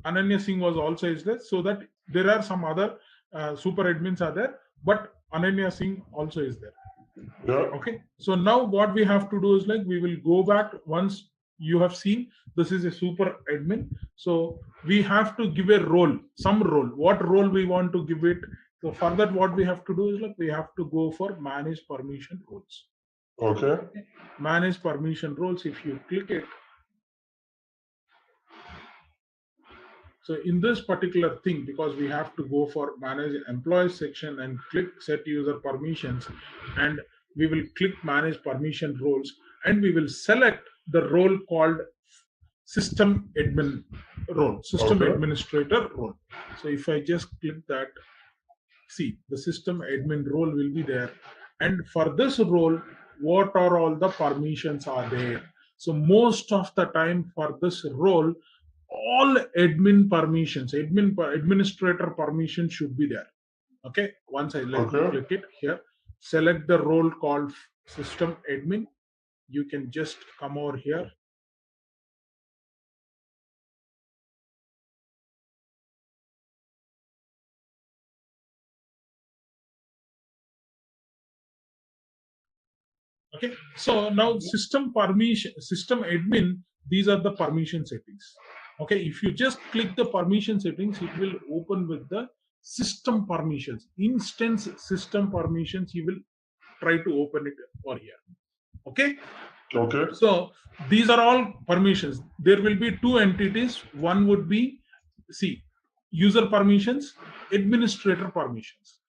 [SPEAKER 2] Ananya Singh was also is there, so that there are some other super admins are there, but Ananya Singh also is there.
[SPEAKER 3] Yeah.
[SPEAKER 2] Okay. So now what we have to do is like we will go back once you have seen this is a super admin. So we have to give a role, some role. What role we want to give it? So for that, what we have to do is like we have to go for manage permission roles.
[SPEAKER 3] Okay.
[SPEAKER 2] Manage permission roles. If you click it. So in this particular thing, because we have to go for manage employees section and click set user permissions, and we will click manage permission roles, and we will select the role called system admin role, system administrator role. So if I just click that, see the system admin role will be there. And for this role, what are all the permissions are there? So most of the time for this role, all admin permissions, administrator permission should be there. Okay. Once I click it here, select the role called system admin. You can just come over here. Okay, so now system permission, system admin, these are the permission settings. Okay, if you just click the permission settings, it will open with the system permissions, instance system permissions. You will try to open it over here. Okay.
[SPEAKER 3] Okay.
[SPEAKER 2] So these are all permissions. There will be two entities. One would be, see, user permissions, administrator permissions.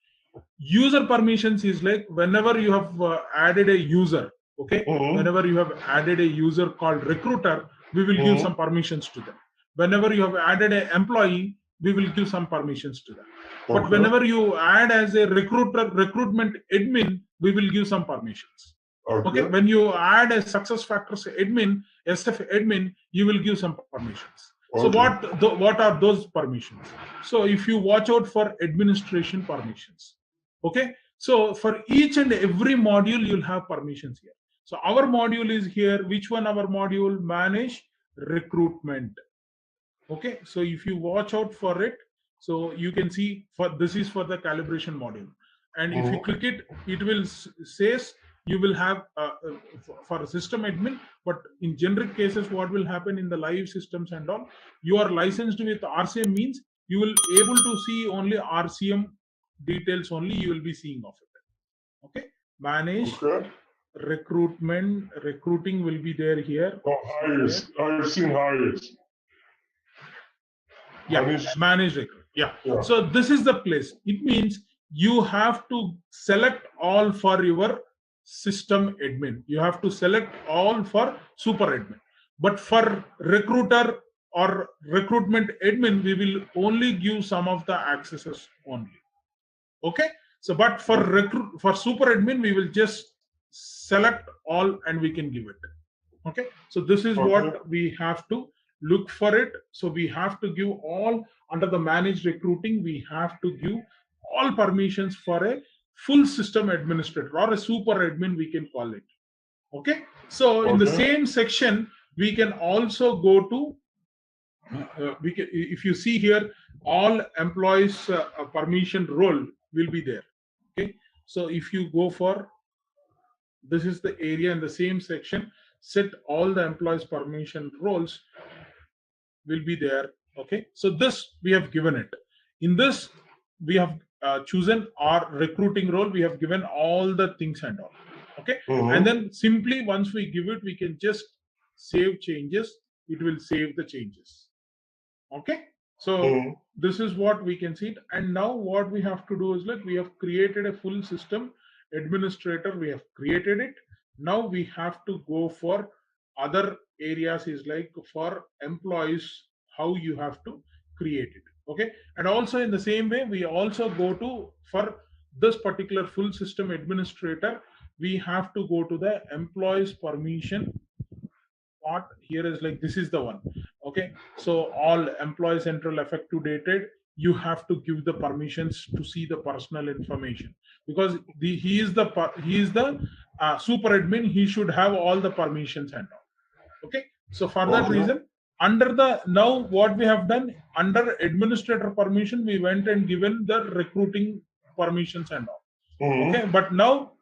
[SPEAKER 2] User permissions is like whenever you have added a user, okay, whenever you have added a user called recruiter, we will give some permissions to them. Whenever you have added an employee, we will give some permissions to them. But whenever you add as a recruitment admin, we will give some permissions. Okay, when you add a SuccessFactors admin, SF admin, you will give some permissions. So what are those permissions? So if you watch out for administration permissions, okay, so for each and every module you'll have permissions here. So our module is here. Which one? Our module, manage recruitment. Okay, so if you watch out for it, so you can see for this is for the calibration module, and if you click it, it will says you will have for system admin. But in generic cases, what will happen in the live systems and all, you are licensed with RCM, means you will able to see only RCM details only you will be seeing of it. Okay, manage recruitment, recruiting will be there here.
[SPEAKER 3] Oh, hires. I've seen hires.
[SPEAKER 2] Yeah, manage recruit. Yeah. So this is the place. It means you have to select all for your system admin. You have to select all for super admin. But for recruiter or recruitment admin, we will only give some of the accesses only. Okay. So, but for super admin, we will just select all and we can give it. Okay. So this is what we have to look for it. So we have to give all under the managed recruiting. We have to give all permissions for a full system administrator or a super admin, we can call it. Okay. So in the same section, we can also go to, if you see here, all employees permission role will be there. Okay. So if you go for, this is the area in the same section, set all the employees permission roles will be there. Okay, so this we have given it. In this we have chosen our recruiting role. We have given all the things and all. Okay, and then simply once we give it, we can just save changes. It will save the changes. Okay, so this is what we can see it. And now what we have to do is, like, we have created a full system administrator. We have created it. Now we have to go for other areas, is like for employees, how you have to create it. Okay, and also in the same way, we also go to, for this particular full system administrator, we have to go to the employees permission part. Here is like, this is the one. Okay, so all employee central effective dated, you have to give the permissions to see the personal information, because he is the super admin. He should have all the permissions and all. Okay, so for that reason, under the, now what we have done, under administrator permission, we went and given the recruiting permissions and all. Okay, but now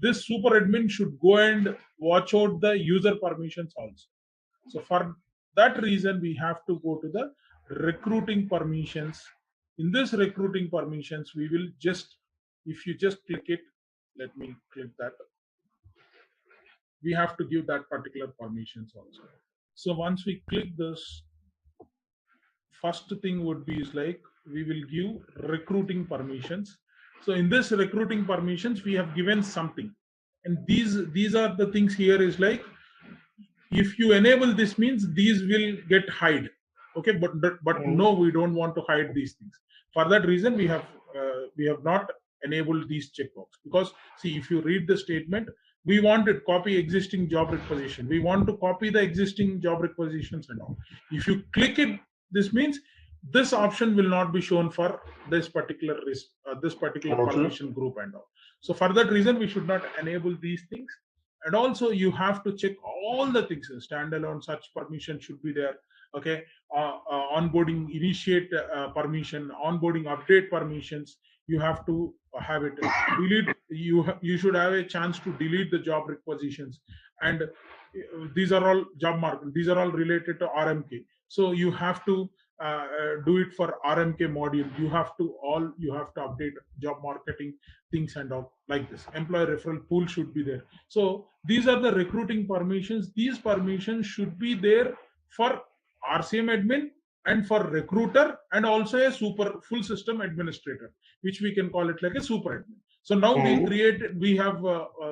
[SPEAKER 2] this super admin should go and watch out the user permissions also. So for that reason, we have to go to the recruiting permissions. In this recruiting permissions, we will just, if you just click it, let me click that, we have to give that particular permissions also. So once we click this, first thing would be is like, we will give recruiting permissions. So in this recruiting permissions, we have given something, and these are the things here, is like, if you enable this, means these will get hide. Okay, but no, we don't want to hide these things. For that reason, we have not enabled these checkbox, because see, if you read the statement, we want to copy existing job requisition. We want to copy the existing job requisitions and all. If you click it, this means this option will not be shown for this particular permission group and all. So for that reason, we should not enable these things. And also you have to check all the things. Standalone search permission should be there. Okay, onboarding initiate permission, onboarding update permissions. You have to have it. Delete. You should have a chance to delete the job requisitions, and these are all job market. These are all related to RMK. So you have to do it for RMK module. You have to update job marketing things and all like this. Employee referral pool should be there. So these are the recruiting permissions. These permissions should be there for RCM admin and for recruiter, and also a full system administrator, which we can call it like a super admin. So now we have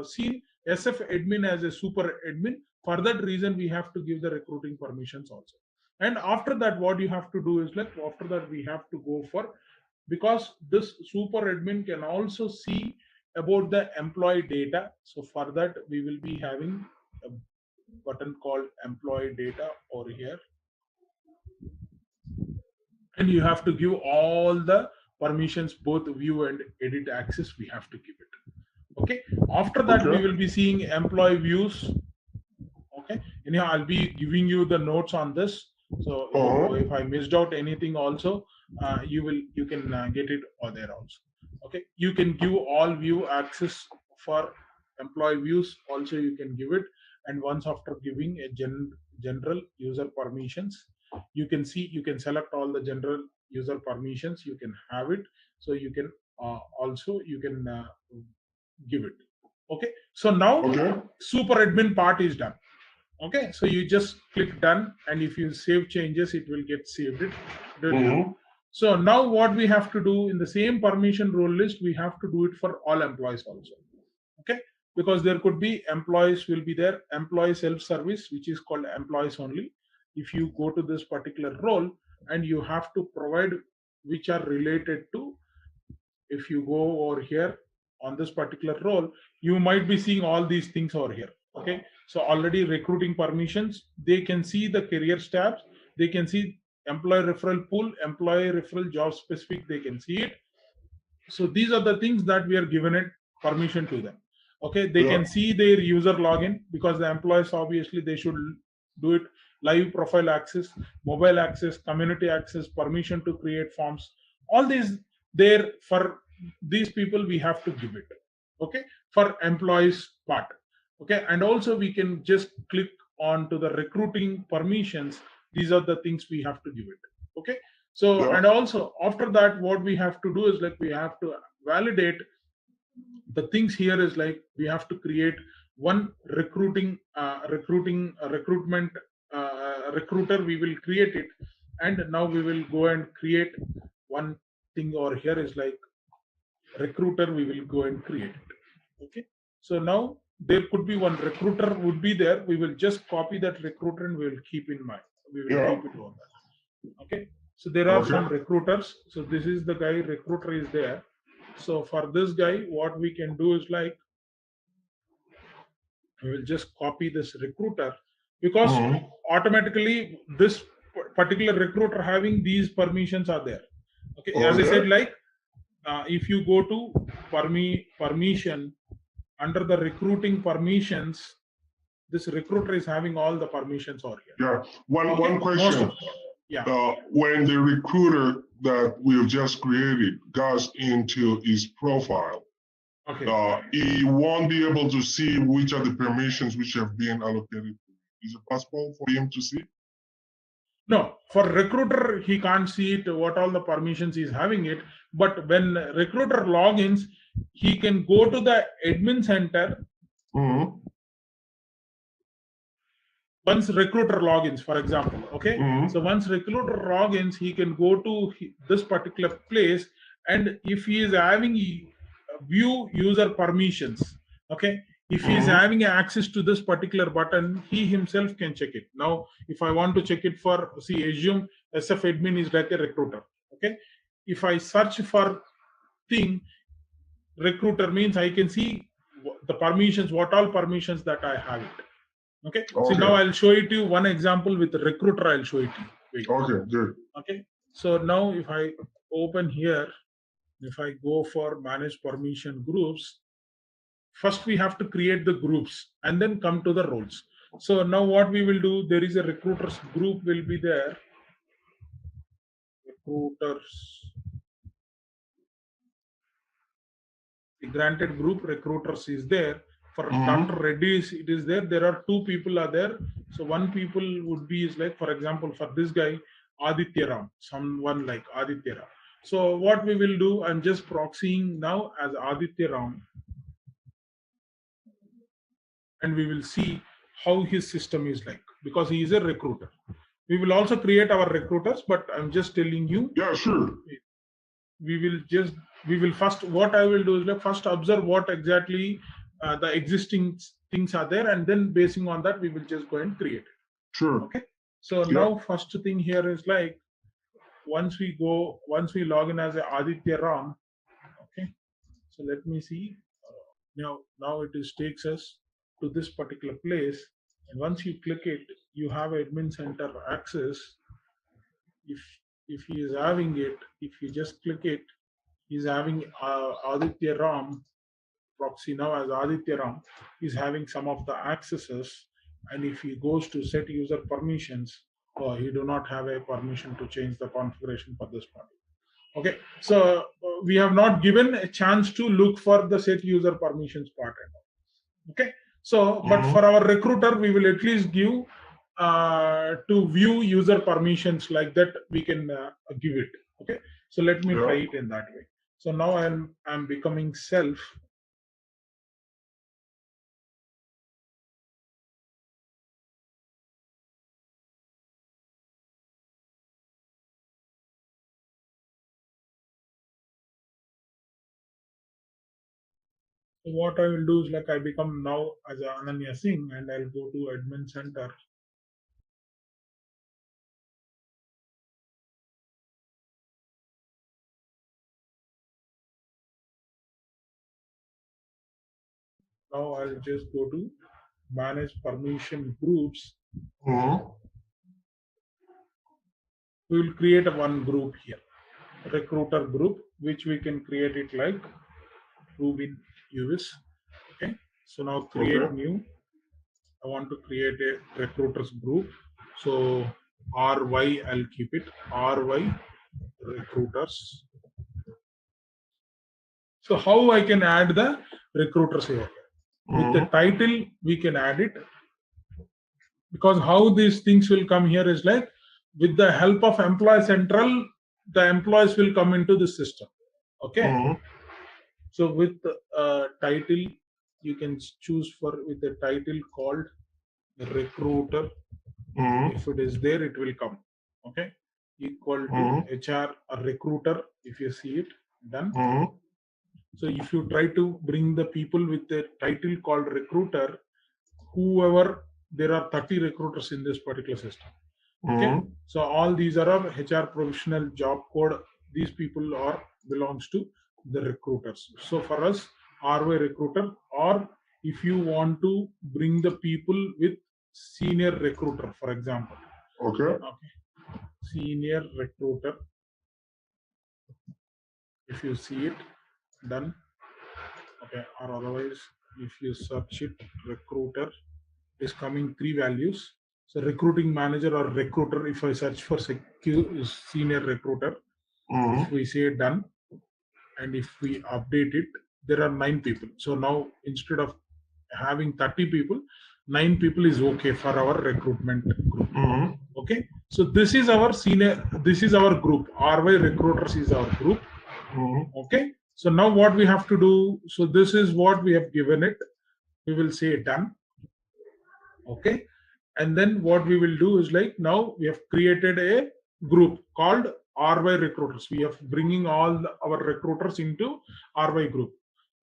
[SPEAKER 2] seen SF admin as a super admin. For that reason, we have to give the recruiting permissions also. And after that, what you have to do is like, after that, we have to go for, because this super admin can also see about the employee data. So for that, we will be having a button called employee data over here. And you have to give all the permissions, both view and edit access, we have to give it. Okay. After that, we will be seeing employee views. Okay. Anyhow, I'll be giving you the notes on this. So if I missed out anything also, you can get it there also. Okay. You can give all view access for employee views. Also, you can give it. And once after giving a general user permissions, you can select all the general user permissions. You can have it. So you can give it. Okay. So now super admin part is done. Okay. So you just click done, and if you save changes, it will get saved. So now what we have to do in the same permission role list, we have to do it for all employees also. Okay. Because there could be employees will be there, employee self-service, which is called employees only. If you go to this particular role, and you have to provide which are related to, if you go over here on this particular role, you might be seeing all these things over here. Okay. So already recruiting permissions, they can see the career tabs, they can see employee referral pool, employee referral job specific, they can see it. So these are the things that we are given it permission to them. Okay, they can see their user login, because the employees obviously they should do it. Live profile access, mobile access, community access, permission to create forms, all these there for these people we have to give it. Okay, for employees part. Okay, and also we can just click on to the recruiting permissions. These are the things we have to give it. Okay, so and also after that, what we have to do is like we have to validate the things here. Is like we have to create one recruitment recruiter. We will create it, and now we will go and create one thing over here is like recruiter. We will go and create it. Okay, so now there could be one recruiter would be there. We will just copy that recruiter and we will keep in mind. We will keep it on that. Okay, so there are some recruiters. So this is the guy, recruiter is there. So for this guy, what we can do is like, we will just copy this recruiter, because automatically this particular recruiter having these permissions are there. Okay, as I said, like if you go to permission under the recruiting permissions, this recruiter is having all the permissions over here.
[SPEAKER 3] Yeah. One question. When the recruiter that we have just created goes into his profile, he won't be able to see which are the permissions which have been allocated. Is it possible for him to see?
[SPEAKER 2] No, for recruiter, he can't see it, what all the permissions he's having it. But when recruiter logins, he can go to the admin center. Once recruiter logins, for example, okay. So once recruiter logins, he can go to this particular place, and if he is having view user permissions, okay, if he is having access to this particular button, he himself can check it. Now, if I want to check it for, see, assume SF admin is like a recruiter. Okay, if I search for thing, recruiter means I can see the permissions, what all permissions that I have it. Okay. So now I'll show it to you one example with the recruiter. I'll show it to you. Wait.
[SPEAKER 3] Okay, good.
[SPEAKER 2] Okay. So now if I open here, if I go for manage permission groups, first we have to create the groups and then come to the roles. So now what we will do, there is a recruiters group will be there. Recruiters, the granted group recruiters is there. For Dr. Reddy's, it is there. There are two people are there. So one people would be is like, for example, for this guy, Aditya Ram, someone like Aditya Ram. So what we will do, I'm just proxying now as Aditya Ram, and we will see how his system is like, because he is a recruiter. We will also create our recruiters, but I'm just telling you.
[SPEAKER 3] Yeah, sure.
[SPEAKER 2] We will first, what I will do is like first observe what exactly the existing things are there, and then basing on that we will just go and create it.
[SPEAKER 3] Sure.
[SPEAKER 2] Okay. So now first thing here is like, once we log in as a Aditya Ram. Okay. So let me see. Now it takes us to this particular place, and once you click it, you have admin center access. If he is having it, if you just click it, he's having Aditya Ram proxy now as Aditya Ram is having some of the accesses, and if he goes to set user permissions, he do not have a permission to change the configuration for this part. Okay, so we have not given a chance to look for the set user permissions part. Okay, so but for our recruiter, we will at least give to view user permissions, like that we can give it. Okay, so let me try it in that way. So now I'm becoming self. So what I will do is like I become now as Ananya Singh, and I'll go to admin center. Now I'll just go to manage permission groups. We will create one group here, recruiter group, which we can create it like Rubin UVis. Okay, so now create new. I want to create a recruiters group. So RY, I'll keep it RY recruiters. So how I can add the recruiters here? With the title, we can add it, because how these things will come here is like, with the help of Employee Central, the employees will come into the system. Okay. So with the title, you can choose with the title called recruiter. If it is there, it will come. Okay. Equal to HR or recruiter. If you see it, done. So if you try to bring the people with the title called recruiter, whoever, there are 30 recruiters in this particular system. Okay. So all these are our HR professional job code. These people belongs to the recruiters. So for us, RY recruiter, or if you want to bring the people with senior recruiter, for example. Okay. Senior recruiter. If you see it, done. Okay. Or otherwise, if you search it, recruiter is coming 3 values. So recruiting manager or recruiter, if I search for senior recruiter, if we say done, and if we update it, there are 9 people. So now instead of having 30 people, 9 people is okay for our recruitment group. Okay. So this is our group. RY recruiters is our group. Okay. So now what we have to do, so this is what we have given it. We will say done. Okay. And then what we will do is like, now we have created a group called RY recruiters. We are bringing all our recruiters into RY group.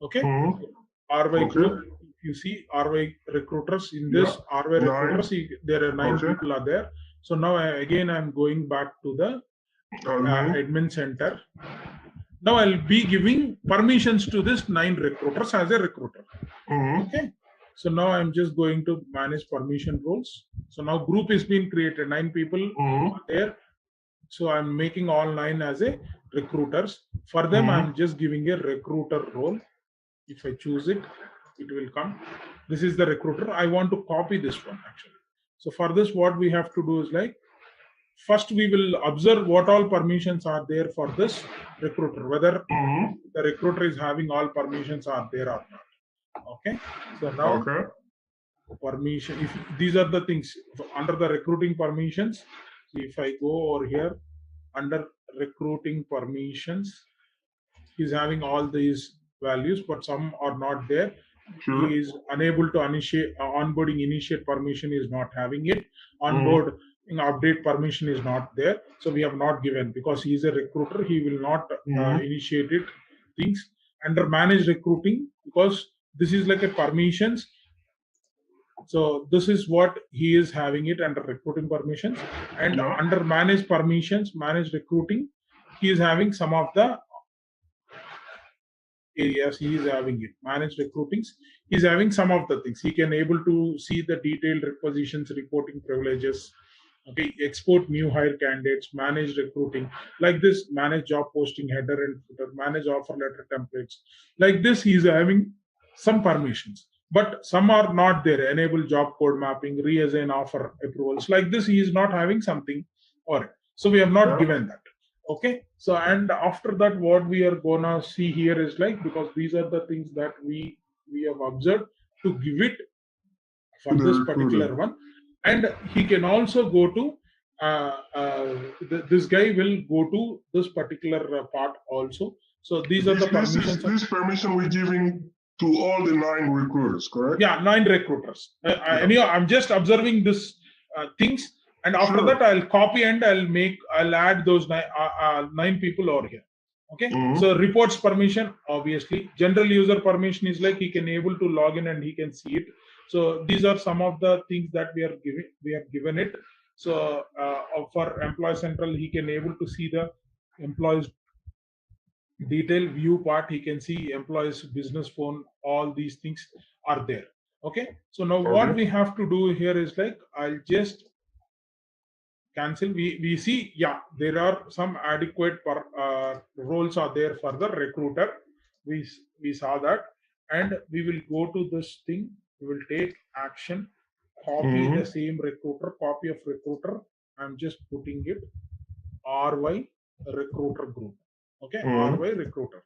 [SPEAKER 2] Okay. RY group. If you see RY recruiters in this RY recruiters, there are 9 people are there. So now I'm going back to the admin center. Now I'll be giving permissions to this 9 recruiters as a recruiter. Okay. So now I'm just going to manage permission roles. So now group is being created, 9 people are there. So I'm making all 9 as a recruiters. For them, I'm just giving a recruiter role. If I choose it, it will come. This is the recruiter. I want to copy this one actually. So for this, what we have to do is like, first we will observe what all permissions are there for this recruiter, whether the recruiter is having all permissions are there or not. Okay. So now permission, if these are the things under the recruiting permissions, if I go over here under recruiting permissions, he's having all these values, but some are not there. He is unable to initiate onboarding initiate permission is not having it. Onboard update permission is not there. So we have not given, because he is a recruiter, he will not initiate it things. Under manage recruiting, because this is like a permissions. So this is what he is having it under recruiting permissions, and under manage permissions, manage recruiting, he is having some of the areas. He is having it. Manage recruitings, he is having some of the things. He can able to see the detailed requisitions, reporting privileges. Okay, export new hire candidates, manage recruiting, like this, manage job posting header and footer, manage offer letter templates. Like this, he is having some permissions, but some are not there. Enable job code mapping, reassign offer approvals. Like this, he is not having something or it. So we have not given that. Okay. So, and after that, what we are gonna see here is like, because these are the things that we have observed to give it for this particular one. And he can also go to this guy will go to this particular part also. So these are the permissions.
[SPEAKER 3] This permission we're giving to all the 9 recruiters, correct?
[SPEAKER 2] Yeah, 9 recruiters. Anyhow, I'm just observing this things, and after that I'll copy and I'll add those 9 people over here. Okay. So reports permission, obviously. General user permission is like he can able to log in and he can see it. So these are some of the things that we have given it. So for Employee Central, he can able to see the employees detail view part. He can see employees business phone. All these things are there. Okay. So now what we have to do here is like, I'll just cancel. We see, yeah, there are some adequate roles are there for the recruiter. We saw that, and we will go to this thing. We will take action, copy the same recruiter, copy of recruiter. I'm just putting it RY recruiter group. Okay, RY recruiter.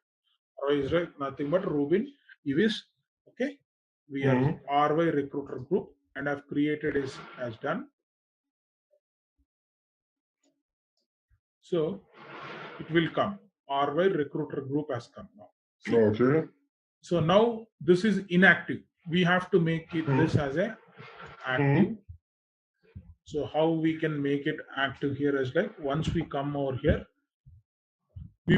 [SPEAKER 2] RY is right, nothing but Rubin Ivis. Okay, we have RY recruiter group, and I've created is as done. So it will come. RY recruiter group has come now.
[SPEAKER 3] Okay.
[SPEAKER 2] So now this is inactive. We have to make it this as a active. So how we can make it active here is like, once we come over here, we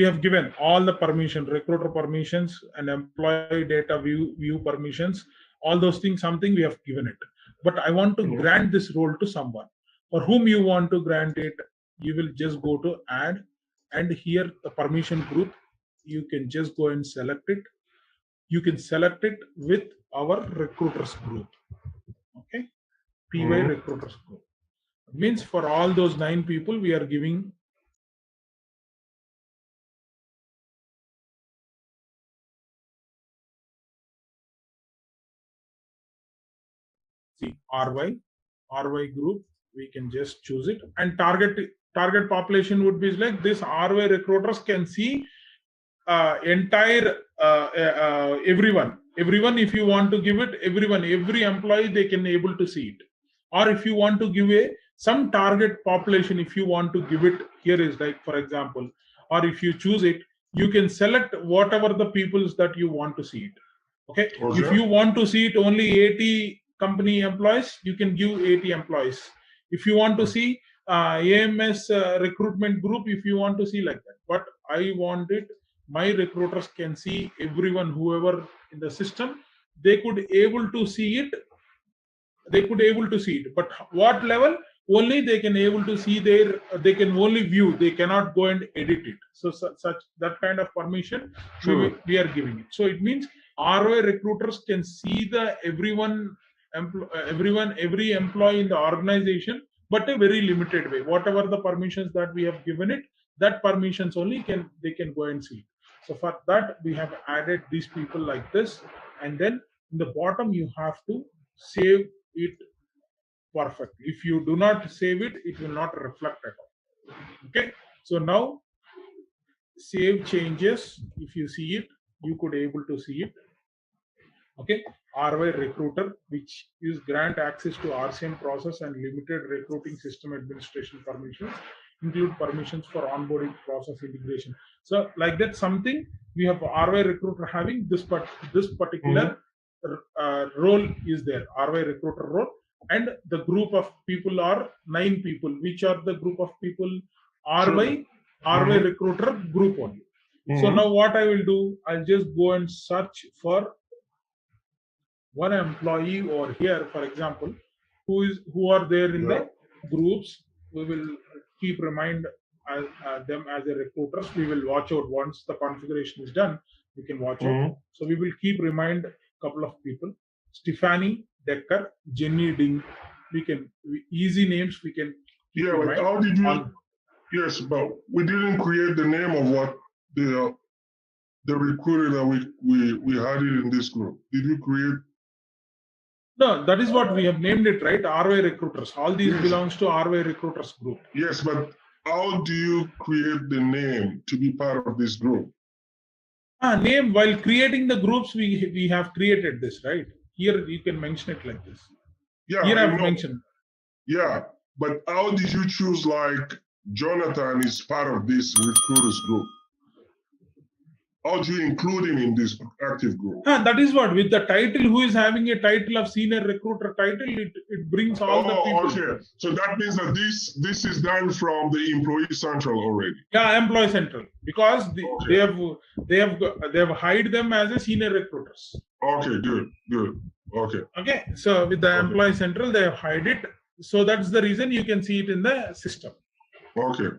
[SPEAKER 2] have given all the permission, recruiter permissions and employee data view permissions, all those things, something we have given it. But I want to grant this role to someone. For whom you want to grant it, you will just go to add, and here the permission group, you can just go and select it. You can select it with our recruiters group. Okay, PY recruiters group. It means for all those 9 people, we are giving RY group. We can just choose it, and target population would be like this. RY recruiters can see entire everyone. If you want to give it every employee, they can able to see it. Or if you want to give some target population, if you want to give it, here is like, for example, or if you choose it, you can select whatever the peoples that you want to see it. Okay. If you want to see it only 80 company employees, you can give 80 employees. If you want to see AMS recruitment group, if you want to see like that. But I want it, my recruiters can see everyone, whoever in the system, they could able to see it. But what level? Only they can able to see they can only view, they cannot go and edit it. So such that kind of permission we are giving it. So it means ROI recruiters can see every employee in the organization, but a very limited way. Whatever the permissions that we have given it, that permissions only they can go and see. So for that, we have added these people like this, and then in the bottom you have to save it perfectly. If you do not save it, it will not reflect at all. Okay, so now save changes. If you see it, you could able to see it. Okay, RY recruiter, which is grant access to RCM process and limited recruiting system administration permissions, include permissions for onboarding process integration. So like that, something we have RY recruiter having this particular role is there, RY recruiter role, and the group of people are 9 people. Which are the group of people? RY recruiter group only. So now what I will do, I'll just go and search for one employee over here, for example, who are there in the groups. We will keep remind them as a recruiters. We will watch out once the configuration is done. We can watch out. So we will keep remind a couple of people: Stephanie Decker, Jenny Ding. Easy names. We can.
[SPEAKER 3] Yeah, but how did you? Yes, but we didn't create the name of what the recruiter that we had it in this group. Did you create?
[SPEAKER 2] No, that is what we have named it, right? RY recruiters. All these belongs to RY recruiters group.
[SPEAKER 3] Yes, but how do you create the name to be part of this group?
[SPEAKER 2] Name, while creating the groups, we have created this, right? Here you can mention it like this.
[SPEAKER 3] Yeah,
[SPEAKER 2] here I've mentioned.
[SPEAKER 3] Yeah, but how did you choose like Jonathan is part of this recruiters group? How do you include him in this active group?
[SPEAKER 2] That is what, with the title, who is having a title of senior recruiter title, it brings all the people.
[SPEAKER 3] Okay. So that means that this is done from the Employee Central already.
[SPEAKER 2] Yeah, Employee Central, because they have hired them as a senior recruiters.
[SPEAKER 3] Okay, good.
[SPEAKER 2] Okay, so with the Employee Central, they have hired it. So that's the reason you can see it in the system. Okay.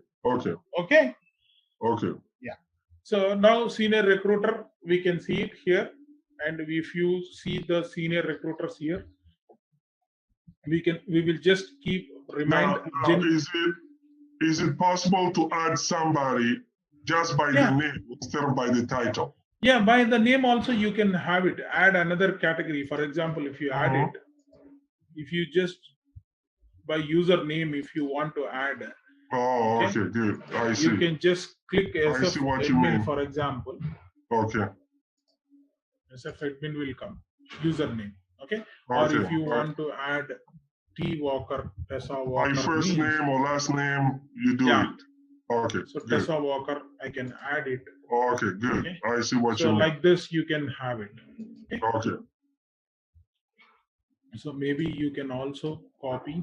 [SPEAKER 2] Yeah. So now senior recruiter, we can see it here, and if you see the senior recruiters here, we will just keep remind.
[SPEAKER 3] Now, is it possible to add somebody just by the name instead of by the title?
[SPEAKER 2] Yeah, by the name also you can have it. Add another category. For example, if you add it, if you just by username, if you want to add.
[SPEAKER 3] Oh, okay, good. I see.
[SPEAKER 2] You can just click SF admin, for example.
[SPEAKER 3] Okay.
[SPEAKER 2] SF admin will come. Username. Okay. Or if you want to add T Walker, Tessa Walker.
[SPEAKER 3] My first name or last name, you do it. Okay.
[SPEAKER 2] So Tessa Walker, I can add it.
[SPEAKER 3] Okay, good. Okay. I see what you mean.
[SPEAKER 2] So like this, you can have it.
[SPEAKER 3] Okay.
[SPEAKER 2] So maybe you can also copy.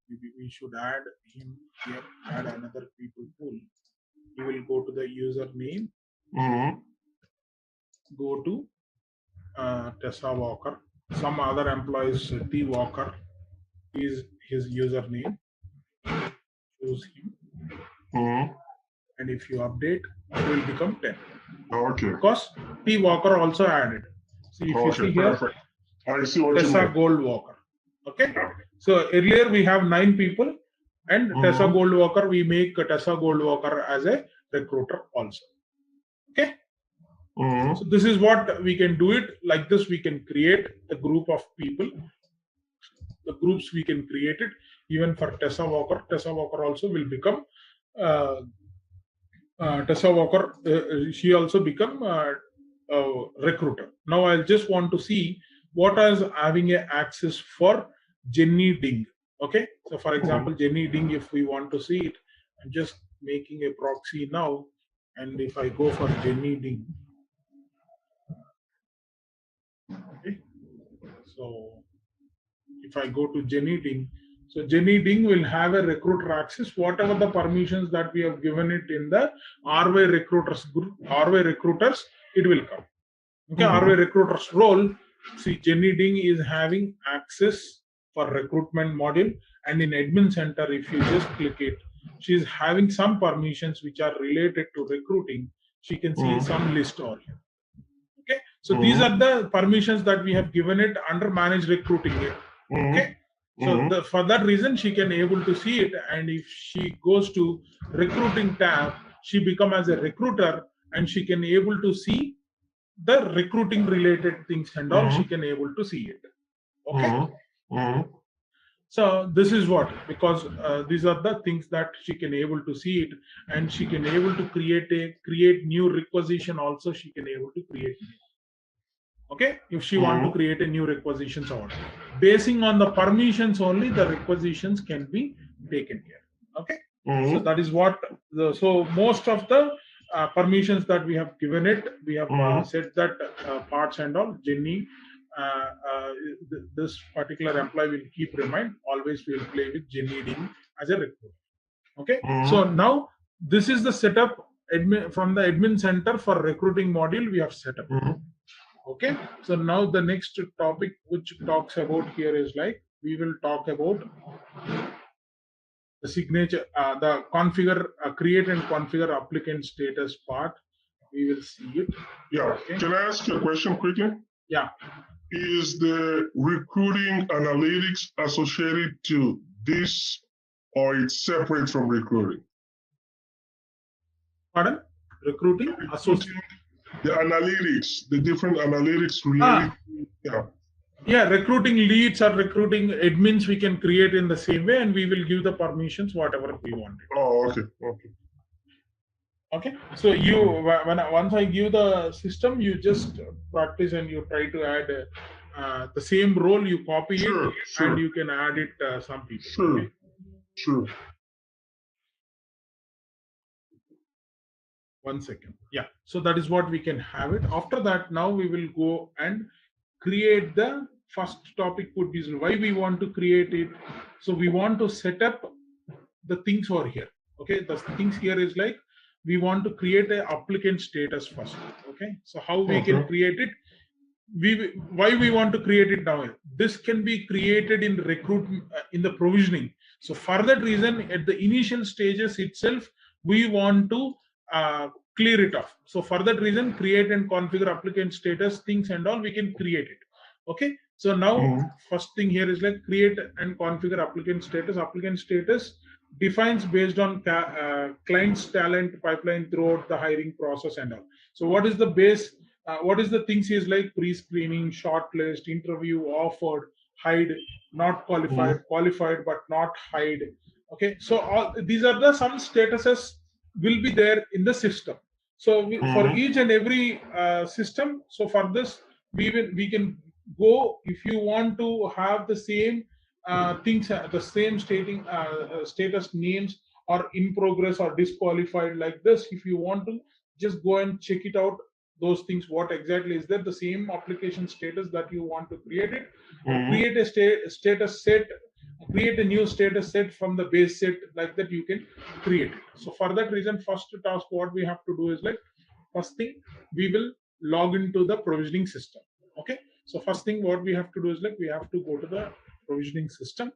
[SPEAKER 2] Maybe we should add him here, add another people pool. You will go to the username, go to Tessa Walker. Some other employees, T Walker is his username. Choose him. And if you update, it will become 10.
[SPEAKER 3] Okay.
[SPEAKER 2] Because T Walker also added. So if you see here,
[SPEAKER 3] perfect. I see what
[SPEAKER 2] Tessa
[SPEAKER 3] you mean.
[SPEAKER 2] Gold Walker. Okay. So earlier we have 9 people, and Tessa Goldwalker, we make Tessa Goldwalker as a recruiter also. Okay. So this is what we can do it like this. We can create a group of people. The groups we can create it even for Tessa Walker. Tessa Walker also will become Tessa Walker. She also become a recruiter. Now I'll just want to see what is having a access for Jenny Ding. Okay, so for example, Jenny Ding, if we want to see it, I'm just making a proxy now, and if I go for Jenny Ding, okay, so if I go to Jenny Ding, so Jenny Ding will have a recruiter access, whatever the permissions that we have given it in the RY recruiters group, RY recruiters, it will come. Okay, RY recruiters role, see Jenny Ding is having access for recruitment module, and in admin center, if you just click it, she's having some permissions which are related to recruiting. She can see some list over here. Okay, so these are the permissions that we have given it under managed recruiting here. Okay, So for that reason, she can able to see it. And if she goes to recruiting tab, she become as a recruiter, and she can able to see the recruiting related things and all. She can able to see it. Okay. So this is what, because these are the things that she can able to see it, and she can able to create new requisition also. She can able to create new. Okay, if she want to create a new requisitions order, basing on the permissions only, the requisitions can be taken care. Okay, so that is what so most of the permissions that we have given it, we have said that parts and all. Jenny, this particular employee will keep remind, always we will play with Jenny Dean as a recruiter. Okay, so now this is the setup from the admin center for recruiting module we have set up. Okay, so now the next topic which talks about here is like, we will talk about the signature, the configure, create and configure applicant status part. We will see it.
[SPEAKER 3] Yeah.
[SPEAKER 2] Okay.
[SPEAKER 3] Can I ask you a question quickly?
[SPEAKER 2] Yeah.
[SPEAKER 3] Is the recruiting analytics associated to this, or it's separate from recruiting?
[SPEAKER 2] Pardon? Recruiting associated.
[SPEAKER 3] The analytics, the different analytics related.
[SPEAKER 2] Yeah, recruiting leads or recruiting admins we can create in the same way, and we will give the permissions whatever we want.
[SPEAKER 3] Oh, okay.
[SPEAKER 2] Okay, so you once I give the system, you just practice and you try to add the same role. You copy it, and you can add it some people.
[SPEAKER 3] Sure.
[SPEAKER 2] 1 second. Yeah, so that is what we can have it. After that, now we will go and create the first topic would be why we want to create it. So we want to set up the things over here. Okay, the things here is like, we want to create an applicant status first. Okay, so how we can create it? Why we want to create it now? This can be created in recruitment in the provisioning. So for that reason, at the initial stages itself, we want to clear it off. So for that reason, create and configure applicant status things and all, we can create it. Okay, so now first thing here is like, create and configure applicant status. Applicant status defines based on client's talent pipeline throughout the hiring process and all. So what is the base? What is the things is like pre-screening, shortlist, interview, offered, hide, not qualified, qualified but not hide. Okay, so all these are the some statuses will be there in the system. So for each and every system, so for this we can go, if you want to have the same things, the same status names or in progress or disqualified like this, if you want to just go and check it out, those things what exactly is there, the same application status that you want to create it, create a status set, create a new status set from the base set, like that you can create it. So for that reason, first task what we have to do is like, first thing we will log into the provisioning system. Okay, so first thing what we have to do is like, we have to go to the provisioning system.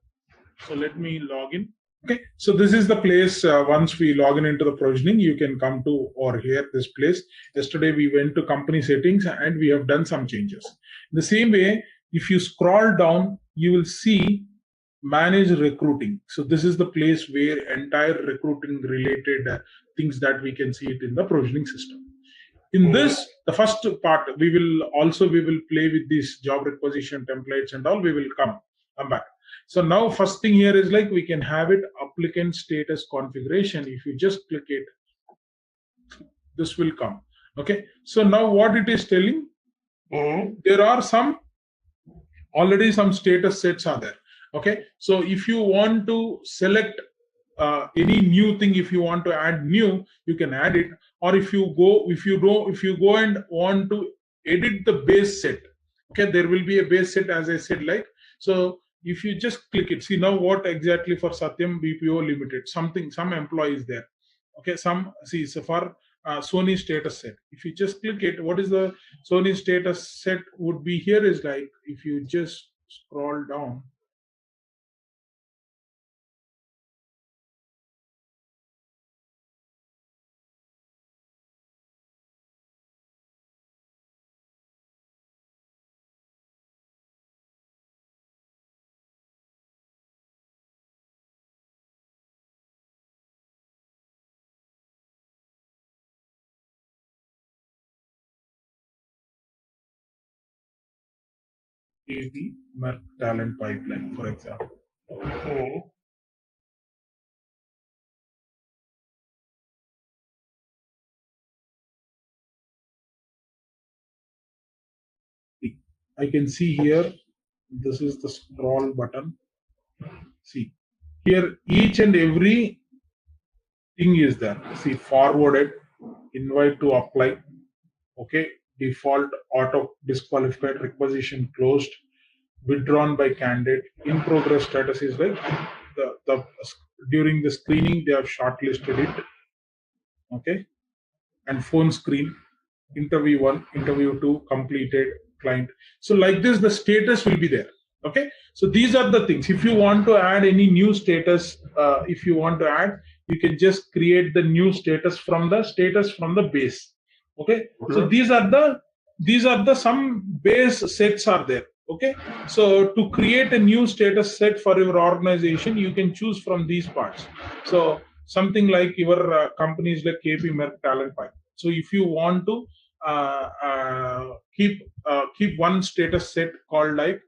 [SPEAKER 2] So let me log in. Okay, so this is the place. Once we log in into the provisioning, you can come to or here this place. Yesterday we went to company settings and we have done some changes. In the same way, if you scroll down, you will see manage recruiting. So this is the place where entire recruiting related things that we can see it in the provisioning system. In this, the first part, we will play with these job requisition templates and all. We will come back. So now first thing here is like, we can have it applicant status configuration. If you just click it, this will come. Okay, so now what it is telling, there are already some status sets are there. Okay, so if you want to select any new thing, if you want to add new, you can add it. Or if you go and want to edit the base set, okay, there will be a base set, as I said, like, so if you just click it, see now what exactly for Satyam BPO Limited, some employees there. Okay, so for Sony status set, if you just click it, what is the Sony status set would be here is like, if you just scroll down, KP Merck talent pipeline, for example. I can see here, this is the scroll button. See, here each and every thing is there. See, forwarded, invite to apply, okay, default, auto disqualified, requisition closed, withdrawn by candidate, in progress status is like the during the screening they have shortlisted it, okay, and phone screen, interview 1, interview 2 completed, client. So like this the status will be there, okay. So these are the things. If you want to add any new status, if you want to add, you can just create the new status from the base, okay. So these are the some base sets are there, okay. So to create a new status set for your organization, you can choose from these parts. So something like your companies like KP Merck Talent Pipe. So if you want to keep one status set called like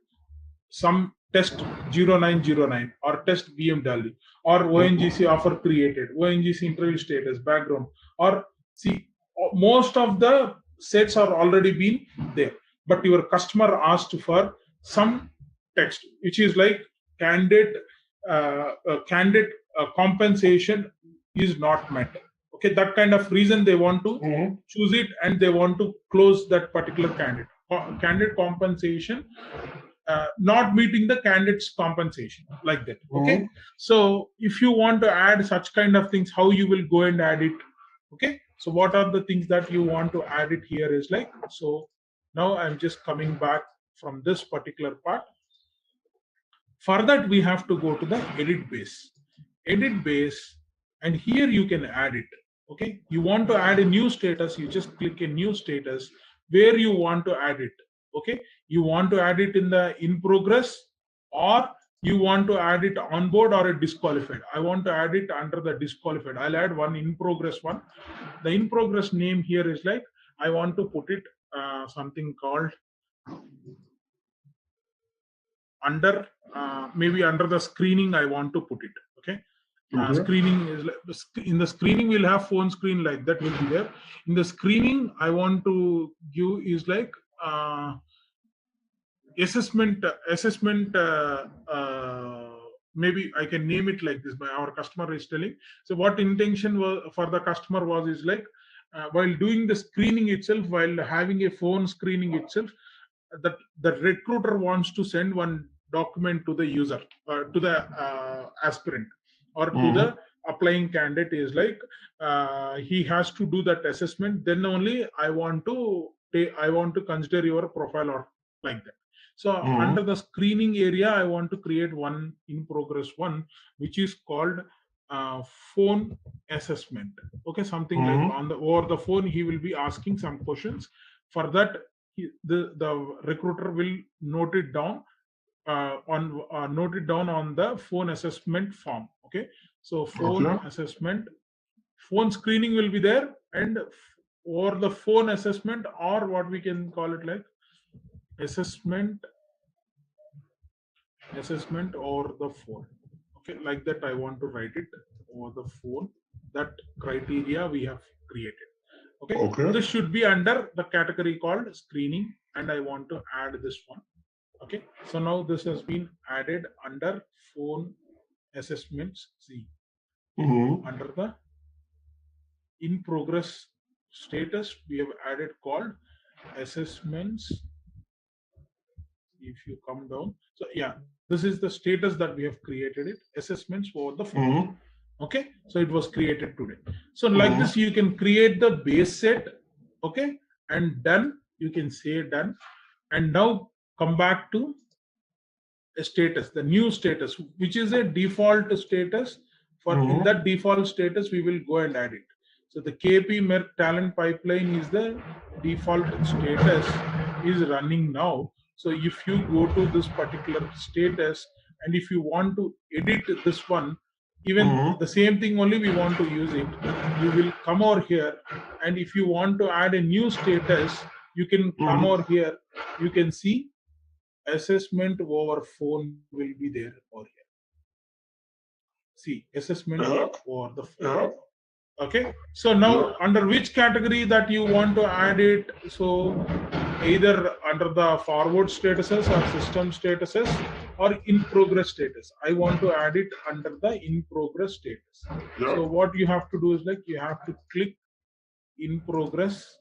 [SPEAKER 2] some test 0909 or test BMW or ONGC offer created, ONGC interview status, background, or see, most of the sets are already been there, but your customer asked for some text which is like candidate compensation is not met, okay. That kind of reason they want to choose it, and they want to close that particular candidate compensation not meeting the candidate's compensation, like that, okay. So if you want to add such kind of things, how you will go and add it, okay. So what are the things that you want to add it here is like, so now I'm just coming back from this particular part. For that we have to go to the edit base, and here you can add it, okay. You want to add a new status, you just click a new status where you want to add it, okay. You want to add it in the in progress, or you want to add it on board or a disqualified. I want to add it under the disqualified. I'll add one in progress one. The in progress name here is like, I want to put it something called under maybe under the screening I want to put it, okay. Screening is like, in the screening we'll have phone screen, like that will be there. In the screening I want to give is like assessment maybe I can name it like this, by our customer is telling. So what intention was for the customer was is like while doing the screening itself, while having a phone screening itself, that the recruiter wants to send one document to the user, to the aspirant, or to the applying candidate, is like he has to do that assessment, then only I want to consider your profile, or like that. So under the screening area I want to create one in progress one, which is called phone assessment, okay. Something like on the over the phone he will be asking some questions. For that the recruiter will note it down on the phone assessment form, okay. So phone assessment, phone screening will be there, and or the phone assessment, or what we can call it like assessment over the phone, okay. Like that I want to write it over the phone. That criteria we have created, okay. This should be under the category called screening, and I want to add this one, okay. So now this has been added under phone assessments. See, under the in progress status we have added called assessments. If you come down, so yeah, this is the status that we have created it, assessments over the phone, okay. So it was created today. So like this you can create the base set, okay, and done. You can say done, and now come back to a status, the new status, which is a default status. For in that default status we will go and add it. So the KP Merck talent pipeline is the default status, is running now. So if you go to this particular status, and if you want to edit this one, even the same thing only we want to use it, you will come over here, and if you want to add a new status, you can come over here. You can see assessment over phone will be there over here. See, assessment over the phone. Okay, so now under which category that you want to add it? So either under the forward statuses or system statuses or in progress status. I want to add it under the in progress status. So what you have to do is like you have to click in progress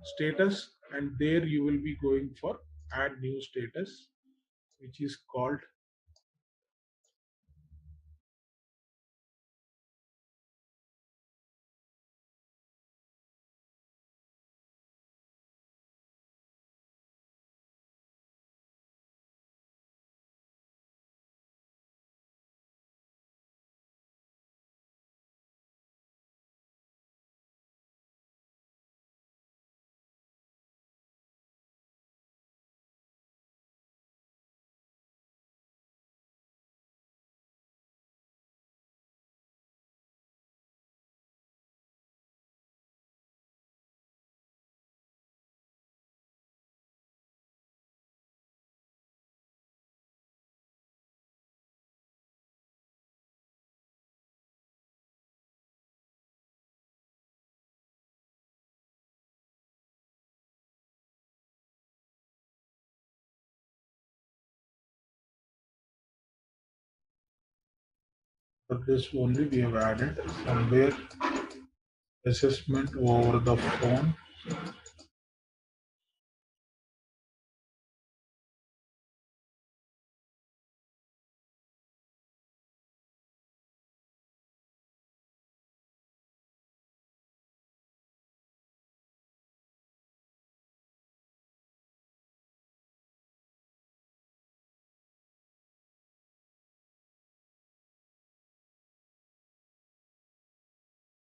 [SPEAKER 2] status, and there you will be going for add new status, which is called for this only we have added somewhere assessment over the phone.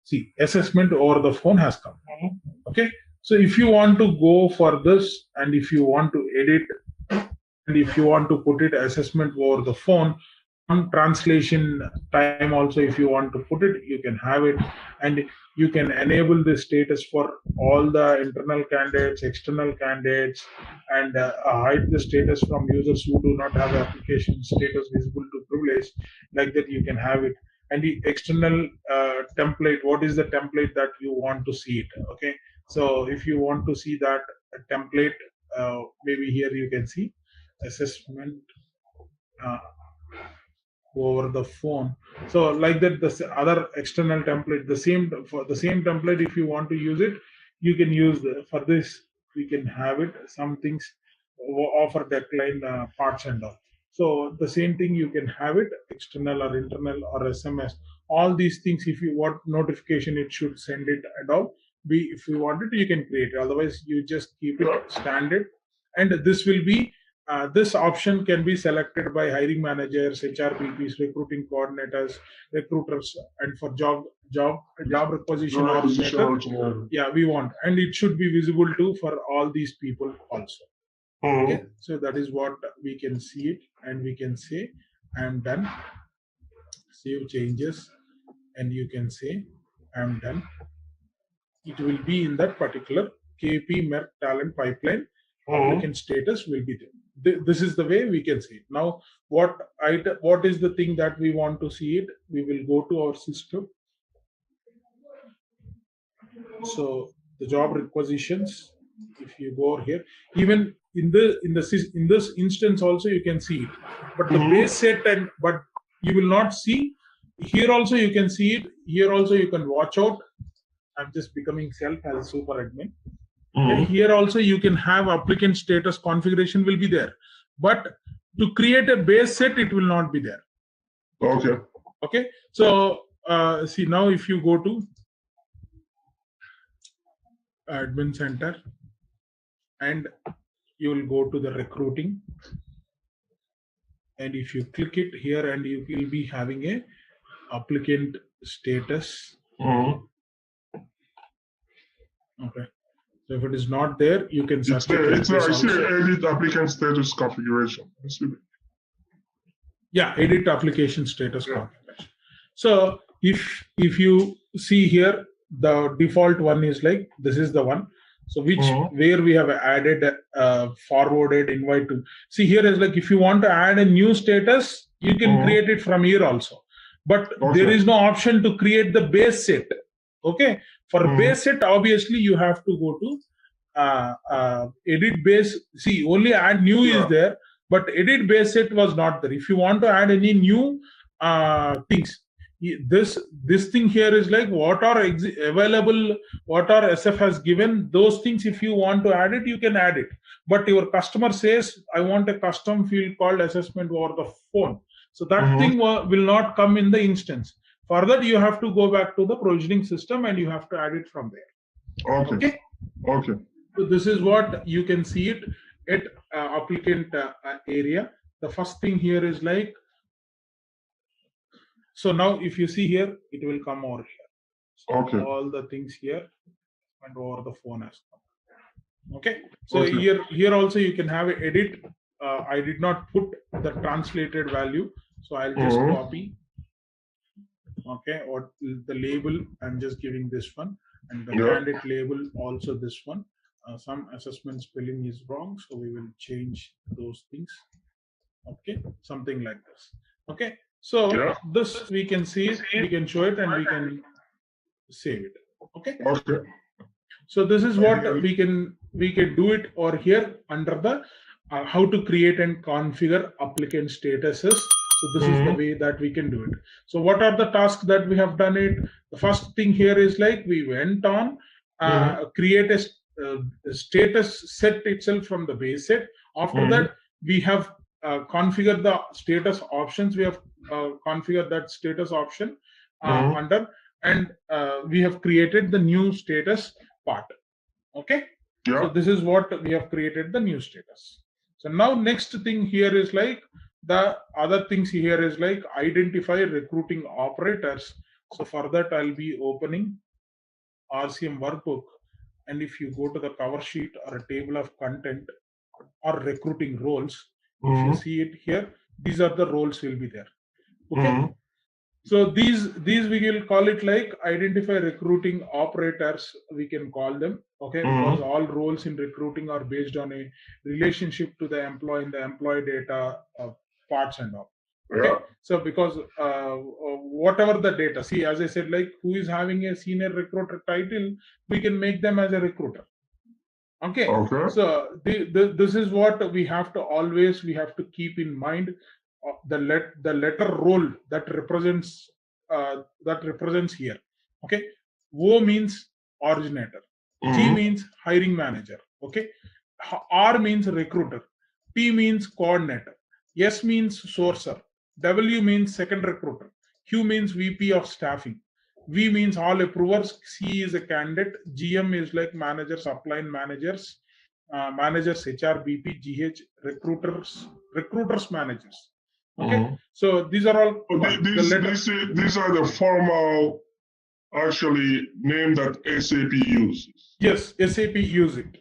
[SPEAKER 2] See, assessment over the phone has come. Okay, so if you want to go for this, and if you want to edit, and if you want to put it assessment over the phone, on translation time also, if you want to put it, you can have it, and you can enable the status for all the internal candidates, external candidates, and hide the status from users who do not have application status visible to privilege. Like that, you can have it. And the external template, what is the template that you want to see it? Okay, so if you want to see that template, maybe here you can see assessment over the phone. So like that, the other external template, the same for the same template, if you want to use it, you can use for this. We can have it. Some things offer deadline parts and all. So the same thing, you can have it external or internal or SMS. All these things, if you want notification, it should send it and all. If you want it, you can create it. Otherwise, you just keep it standard. And this will be this option can be selected by hiring managers, HRBPs, recruiting coordinators, recruiters, and for job requisition originator. Yeah, we want, and it should be visible too for all these people also. Okay, so that is what we can see it, and we can say I am done. Save changes, and you can say I am done. It will be in that particular KP Merck talent pipeline. Applicant status will be there. This is the way we can see it. Now, what is the thing that we want to see it? We will go to our system. So the job requisitions. If you go here, even in this instance also you can see it, but the base set but you will not see here. Also you can see it here. Also you can watch out. I'm just becoming self as a super admin. And here also you can have applicant status configuration will be there, but to create a base set, it will not be there. Okay. So see, now if you go to admin center and you will go to the recruiting, and if you click it here, and you will be having a applicant status. Okay. So if it is not there, you can search it.
[SPEAKER 3] It's there. I see edit applicant status configuration.
[SPEAKER 2] Yeah, edit application status configuration. So if you see here, the default one is like this is the one. So where we have added forwarded invite to. See here is like if you want to add a new status, you can create it from here also. But there is no option to create the base set. Okay, for base set, obviously you have to go to edit base. See, only add new is there, but edit base set was not there. If you want to add any new things, this thing here is like what are available, what are SF has given, those things if you want to add it, you can add it. But your customer says, I want a custom field called assessment over the phone. So that thing will not come in the instance. For that, you have to go back to the provisioning system and you have to add it from there.
[SPEAKER 3] Okay.
[SPEAKER 2] So this is what you can see it at applicant area. The first thing here is like, so now if you see here, it will come over here. So all the things here and over the phone has come. Okay. So here also you can have an edit. I did not put the translated value, so I'll just copy. Okay, or the label, I'm just giving this one, and the candidate label also this one. Some assessment spelling is wrong, so we will change those things. Okay, something like this. Okay, so this we can see it, we can show it, and we can save it. Okay. So this is what we can do it, or here under the how to create and configure applicant statuses. So this is the way that we can do it. So what are the tasks that we have done it? The first thing here is like we went on create a status set itself from the base set. After that, we have configured the status options. We have configured that status option under, and we have created the new status part. Okay. So this is what we have created, the new status. So now next thing here is like, the other things here is like identify recruiting operators. So for that, I'll be opening RCM workbook. And if you go to the cover sheet or a table of content or recruiting roles, if you see it here, these are the roles will be there. Okay. So these we will call it like identify recruiting operators, we can call them. Okay, because all roles in recruiting are based on a relationship to the employee in the employee data parts and all. Okay, so because whatever the data, see, as I said, like who is having a senior recruiter title, we can make them as a recruiter. Okay. So this is what we have to always, we have to keep in mind. The letter role that represents here. Okay, O means originator, G means hiring manager. Okay, R means recruiter, P means coordinator, S means sourcer, W means second recruiter, Q means VP of staffing, V means all approvers, C is a candidate, GM is like managers, upline managers, managers, HR, BP, GH, recruiters, managers. Okay, so these are all
[SPEAKER 3] these are the formal actually name that SAP uses.
[SPEAKER 2] Yes, SAP use it.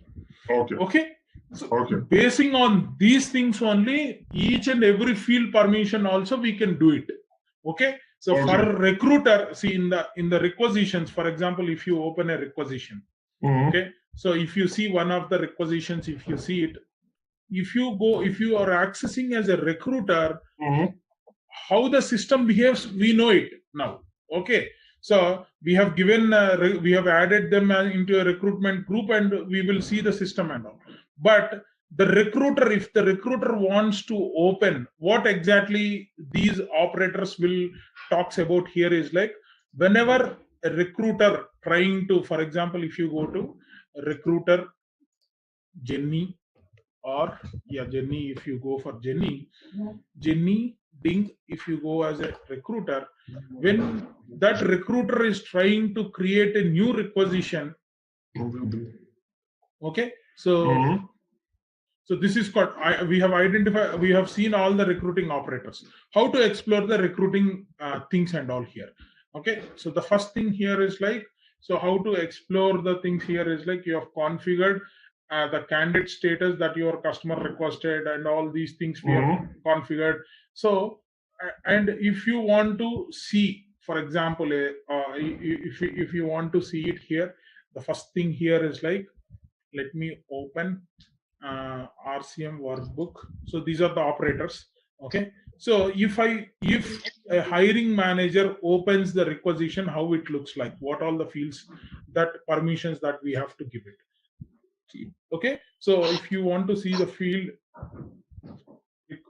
[SPEAKER 2] Okay. So basing on these things only, each and every field permission also we can do it. Okay. So for a recruiter, see in the requisitions, for example, if you open a requisition, okay. So if you see one of the requisitions, if you see it, if you are accessing as a recruiter, how the system behaves, we know it now. Okay, so we have given, we have added them into a recruitment group, and we will see the system and all. But the recruiter, if the recruiter wants to open, what exactly these operators will talks about here is like, whenever a recruiter trying to, for example, if you go to recruiter Jenny, or Jenny, if you go for Jenny Ding, if you go as a recruiter, when that recruiter is trying to create a new requisition, okay, so so this is called, we have identified, we have seen all the recruiting operators, how to explore the recruiting things and all here. Okay, so the first thing here is like, so how to explore the things here is like, you have configured the candidate status that your customer requested, and all these things we have configured. So, and if you want to see, for example, if you want to see it here, the first thing here is like, let me open RCM workbook. So these are the operators. Okay. So if a hiring manager opens the requisition, how it looks like, what all the fields, that permissions that we have to give it. Okay. So if you want to see the field,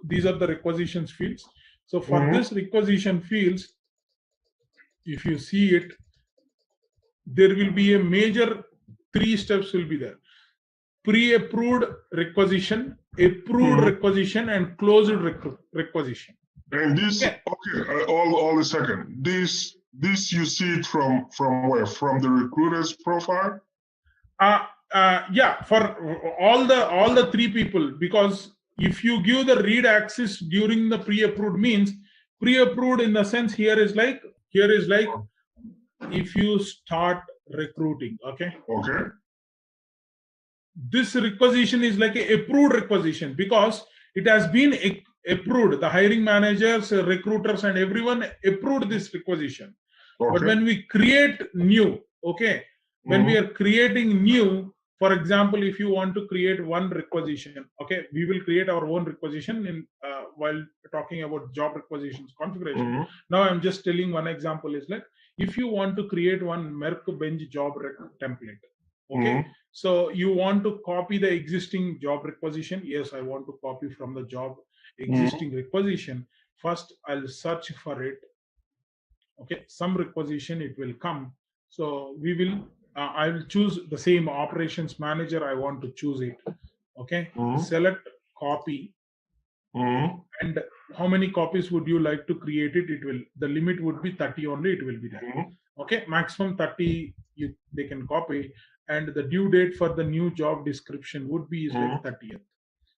[SPEAKER 2] these are the requisitions fields. So for this requisition fields, if you see it, there will be a major 3 steps will be there: pre-approved requisition, approved requisition, and closed requisition.
[SPEAKER 3] And this, all a second. This you see it from where? From the recruiter's profile?
[SPEAKER 2] Yeah, for all the 3 people, because if you give the read access during the pre-approved, means pre-approved in the sense here is like if you start recruiting, okay, this requisition is like a approved requisition because it has been approved. The hiring managers, recruiters, and everyone approved this requisition. But when we create new, okay, when we are creating new, for example, if you want to create one requisition, okay, we will create our own requisition in while talking about job requisitions configuration. Now I'm just telling one example is like, if you want to create one Merck bench job template, okay, so you want to copy the existing job requisition. Yes, I want to copy from the job existing requisition. First, I'll search for it. Okay, some requisition, it will come. So we will, I will choose the same operations manager. I want to choose it. Okay, select copy. And how many copies would you like to create it? It will, the limit would be 30 only. It will be there. Okay, maximum 30 they can copy, and the due date for the new job description would be is like 30th.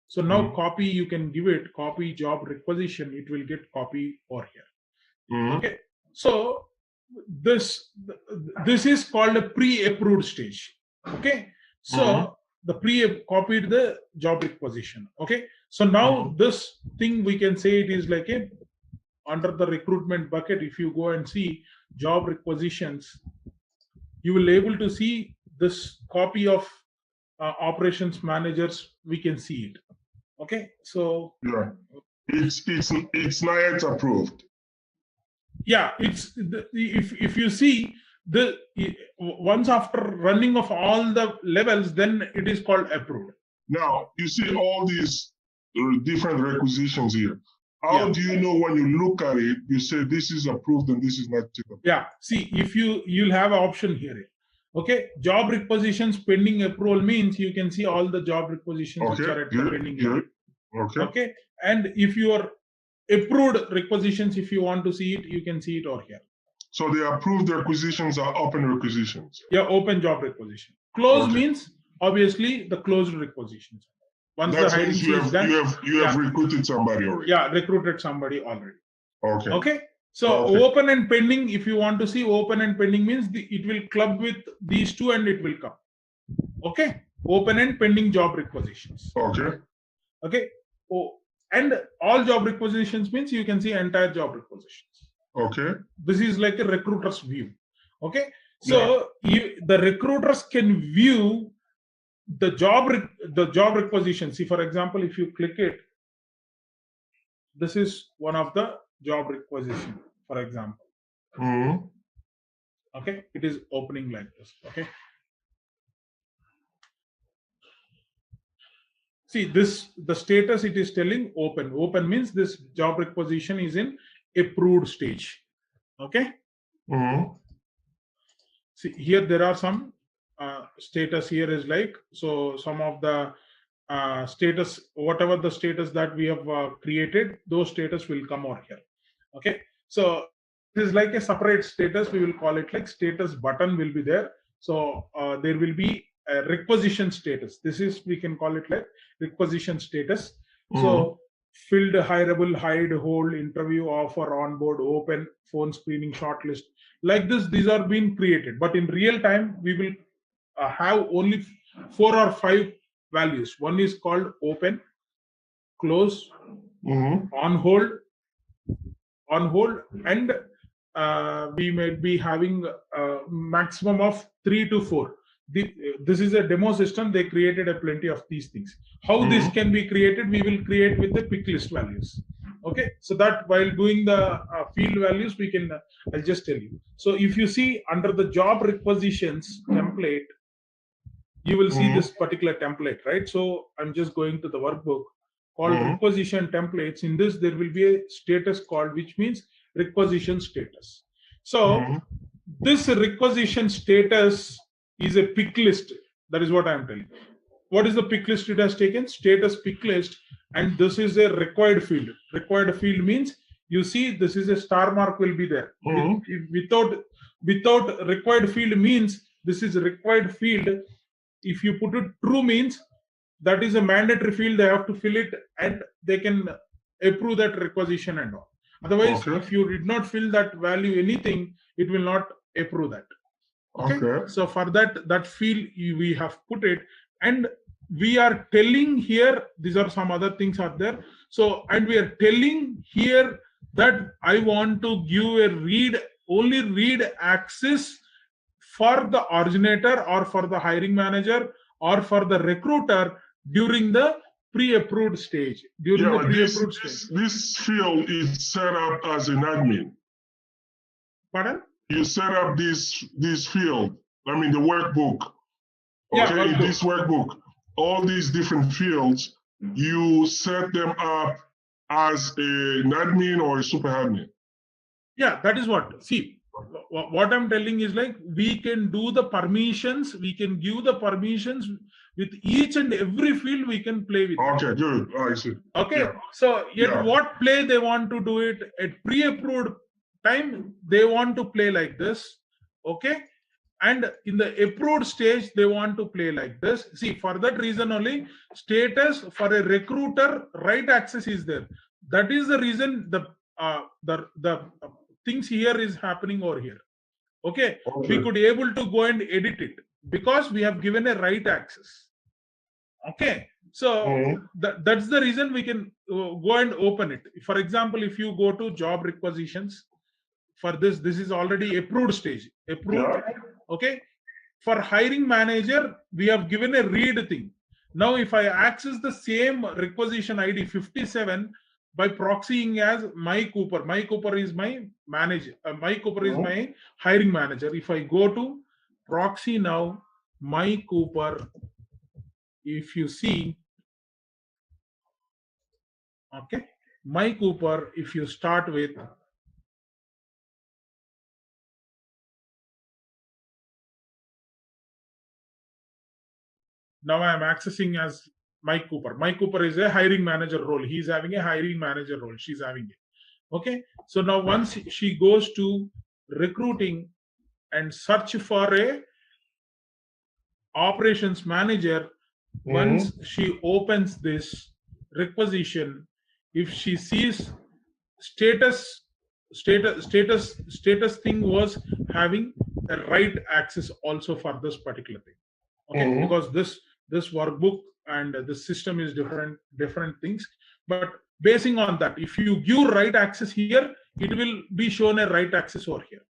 [SPEAKER 2] So now copy, you can give it copy job requisition. It will get copy over here. Okay, so this is called a pre-approved stage. Okay, so the pre-copied the job requisition. Okay, so now this thing we can say it is like a under the recruitment bucket. If you go and see job requisitions, you will able to see this copy of operations managers. We can see it. Okay, so
[SPEAKER 3] yeah, it's not yet approved.
[SPEAKER 2] Yeah, it's if you see the once after running of all the levels, then it is called approved.
[SPEAKER 3] Now you see all these different requisitions here. How do you know when you look at it, you say this is approved and this is not approved?
[SPEAKER 2] Yeah, see, if you'll have an option here. Okay, job requisitions pending approval means you can see all the job requisitions which are at the pending level. Okay, and if you are approved requisitions, if you want to see it, you can see it over here.
[SPEAKER 3] So the approved requisitions are open requisitions.
[SPEAKER 2] Yeah, open job requisition. Closed means obviously the closed requisitions. Once the hiring is done,
[SPEAKER 3] you have recruited somebody already.
[SPEAKER 2] Yeah, recruited somebody already.
[SPEAKER 3] Okay.
[SPEAKER 2] Okay. So open and pending, if you want to see open and pending means it will club with these two and it will come. Okay. Open and pending job requisitions.
[SPEAKER 3] Okay.
[SPEAKER 2] Okay. Oh, and all job requisitions means you can see entire job requisitions.
[SPEAKER 3] Okay.
[SPEAKER 2] This is like a recruiter's view. Okay. So the recruiters can view the job requisition. See, for example, if you click it, this is one of the job requisition, for example. Okay, it is opening like this. Okay, see this, the status it is telling open. Open means this job requisition is in approved stage. Okay. See here there are some status here is like, so some of the status, whatever the status that we have created, those status will come over here. Okay, so this is like a separate status. We will call it like status button will be there. So there will be a requisition status. This is, we can call it like requisition status. So filled, hireable, hide, hold, interview, offer, onboard, open, phone screening, shortlist. Like this, these are being created. But in real time, we will have only 4 or 5 values. One is called open, close, on hold, and we may be having a maximum of 3 to 4. this is a demo system. They created a plenty of these things. How this can be created, we will create with the pick list values. Okay, so that while doing the field values, we can, I'll just tell you. So if you see under the job requisitions template, you will see this particular template, right? So I'm just going to the workbook called requisition templates. In this, there will be a status called, which means requisition status. So this requisition status is a pick list. That is what I'm telling you. What is the pick list it has taken? Status pick list. And this is a required field. Required field means, you see, this is a star mark will be there. Without required field means this is required field. If you put it true means that is a mandatory field. They have to fill it and they can approve that requisition and all. Otherwise, if you did not fill that value anything, it will not approve that. Okay. So for that field we have put it, and we are telling here, these are some other things are there. So, and we are telling here that I want to give a only read access for the originator or for the hiring manager or for the recruiter during the pre-approved stage.
[SPEAKER 3] This field is set up as an admin.
[SPEAKER 2] Pardon?
[SPEAKER 3] You set up this field. I mean the workbook. Okay, in this workbook, all these different fields, you set them up as an admin or a super admin.
[SPEAKER 2] Yeah, that is what. See, what I'm telling is like we can do the permissions. We can give the permissions with each and every field. We can play with.
[SPEAKER 3] Okay, good. I see.
[SPEAKER 2] Okay, yeah. So what play they want to do it at pre-approved time, they want to play like this. Okay. And in the approved stage, they want to play like this. See, for that reason only, status for a recruiter, right access is there. That is the reason the things here is happening over here. Okay, we could able to go and edit it because we have given a right access. Okay, so that's the reason we can go and open it. For example, if you go to job requisitions, for this is already approved stage. Approved. Yeah. Okay, for hiring manager, we have given a read thing. Now, if I access the same requisition ID 57 by proxying as my Cooper is my manager. My Cooper is my hiring manager. If I go to proxy now, my Cooper, if you see, okay, my Cooper, if you start with. Now I am accessing as Mike Cooper. Mike Cooper is a hiring manager role. He's having a hiring manager role. She's having it. Okay. So now once she goes to recruiting and search for a operations manager, once she opens this requisition, if she sees status thing was having a right access also for this particular thing. Okay, because this workbook and this system is different things, but basing on that, if you give right access here, it will be shown a right access over here.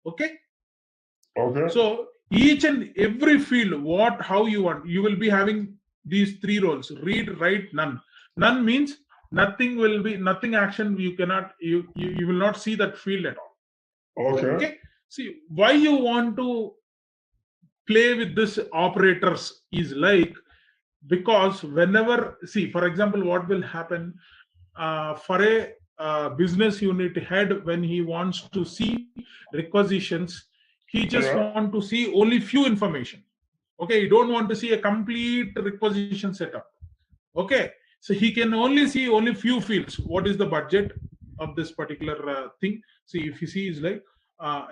[SPEAKER 2] Okay. So each and every field, how you want, you will be having these three roles: read, write, none. None means nothing will be, nothing action. You cannot, you will not see that field at all. Okay. See, why you want to play with this operators is like, because whenever, see, for example, what will happen for a business unit head, when he wants to see requisitions, he just want to see only few information. Okay, you don't want to see a complete requisition setup. Okay, so he can only see only few fields. What is the budget of this particular thing? See, if you see is like,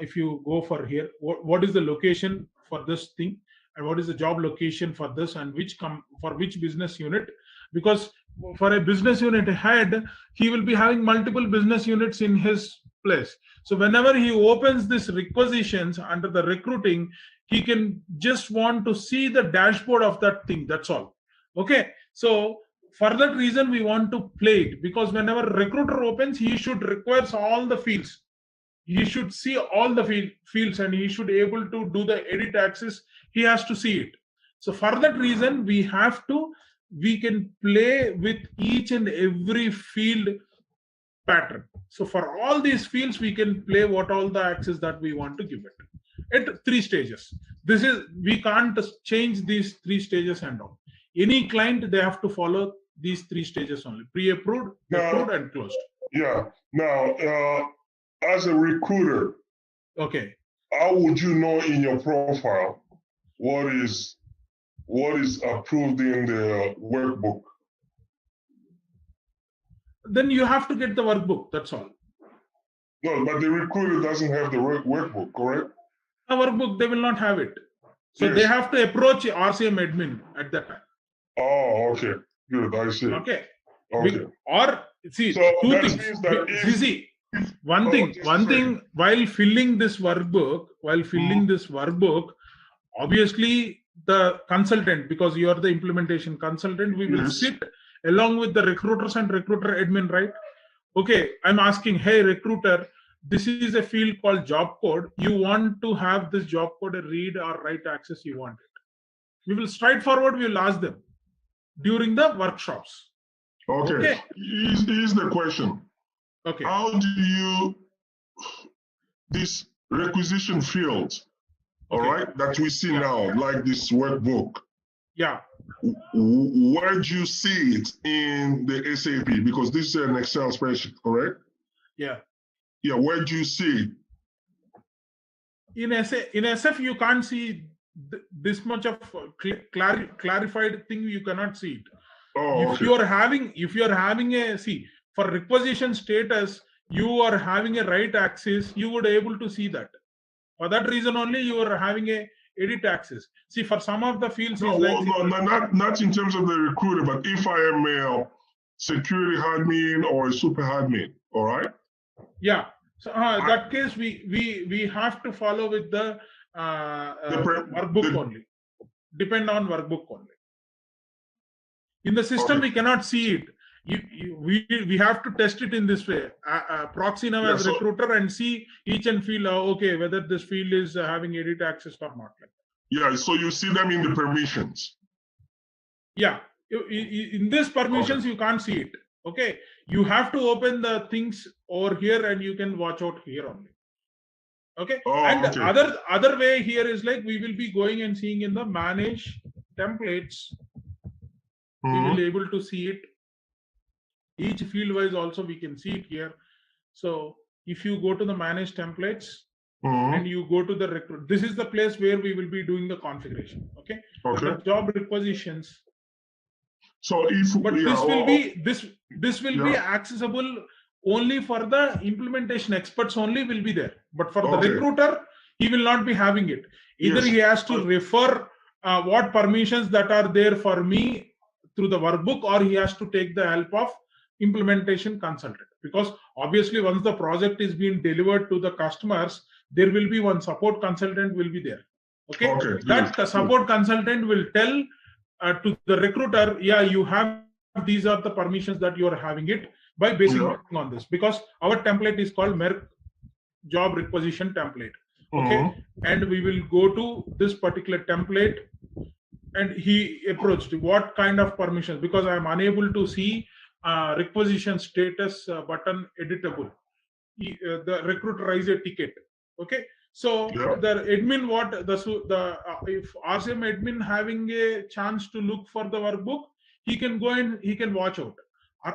[SPEAKER 2] if you go for here, what is the location for this thing, and what is the job location for this, and for which business unit? Because for a business unit head, he will be having multiple business units in his place. So whenever he opens this requisitions under the recruiting, he can just want to see the dashboard of that thing. That's all. Okay. So for that reason, we want to play it, because whenever recruiter opens, he should requires all the fields. he should see all the fields, and he should able to do the edit access. He has to see it. So for that reason, we can play with each and every field pattern. So for all these fields, we can play what all the access that we want to give it at 3 stages. We can't change these 3 stages and all. Any client, they have to follow these 3 stages only: pre-approved, approved, and closed.
[SPEAKER 3] Yeah. Now, as a recruiter,
[SPEAKER 2] okay,
[SPEAKER 3] how would you know in your profile what is approved in the workbook?
[SPEAKER 2] Then you have to get the workbook. That's all.
[SPEAKER 3] No, but the recruiter doesn't have the workbook, correct?
[SPEAKER 2] A workbook, they will not have it. So
[SPEAKER 3] Yes.
[SPEAKER 2] they have to approach RCM admin at that time.
[SPEAKER 3] Oh, okay. Good. I see.
[SPEAKER 2] Okay.
[SPEAKER 3] Okay.
[SPEAKER 2] Or see,
[SPEAKER 3] So
[SPEAKER 2] 2
[SPEAKER 3] that
[SPEAKER 2] things.
[SPEAKER 3] means that
[SPEAKER 2] See, one thing, while filling this workbook, obviously the consultant, because you are the implementation consultant, we will
[SPEAKER 3] Yes.
[SPEAKER 2] sit along with the recruiters and recruiter admin, right? Okay, I'm asking, hey, recruiter, this is a field called job code. You want to have this job code read or write access, you want it. We will straightforward, we will ask them during the workshops.
[SPEAKER 3] Okay. Here's the question.
[SPEAKER 2] Okay.
[SPEAKER 3] How do you, this requisition fields, all right, that we see now, like this workbook,
[SPEAKER 2] yeah,
[SPEAKER 3] where do you see it in the SAP? Because this is an Excel spreadsheet, correct?
[SPEAKER 2] Yeah.
[SPEAKER 3] Yeah, where do you see it?
[SPEAKER 2] In SF, you can't see this much of clarified thing. You cannot see it.
[SPEAKER 3] Oh,
[SPEAKER 2] if you are having a, see, for requisition status, you are having a write access, you would able to see that. For that reason only, you are having a edit access. See, for some of the fields,
[SPEAKER 3] not in terms of the recruiter, but if I am a security admin or a super admin, all right?
[SPEAKER 2] Yeah. So that case, we have to follow with the workbook only. Depend on workbook only. In the system, we cannot see it. We have to test it in this way. Proxy now as recruiter and see each and field, okay, whether this field is having edit access or not.
[SPEAKER 3] Yeah, so you see them in the permissions.
[SPEAKER 2] Yeah, in this permissions, you can't see it. Okay, you have to open the things over here and you can watch out here only. Okay, other way here is like we will be going and seeing in the manage templates. We will be able to see it. Each field wise also we can see it here. So if you go to the manage templates and you go to the recruit, this is the place where we will be doing the configuration. Okay. The job requisitions.
[SPEAKER 3] So if
[SPEAKER 2] this will be accessible only for the implementation experts only will be there. But for the recruiter, he will not be having it. Either he has to refer what permissions that are there for me through the workbook, or he has to take the help of implementation consultant, because obviously once the project is being delivered to the customers, there will be one support consultant will be there. Okay. That support consultant will tell to the recruiter, yeah, you have, these are the permissions that you are having it by basing on this, because our template is called Merck job requisition template. Okay. And we will go to this particular template and he approached what kind of permissions, because I am unable to see requisition status button editable. The recruiter raise a ticket. Okay. So the admin, if RCM admin having a chance to look for the workbook, he can go and he can watch out.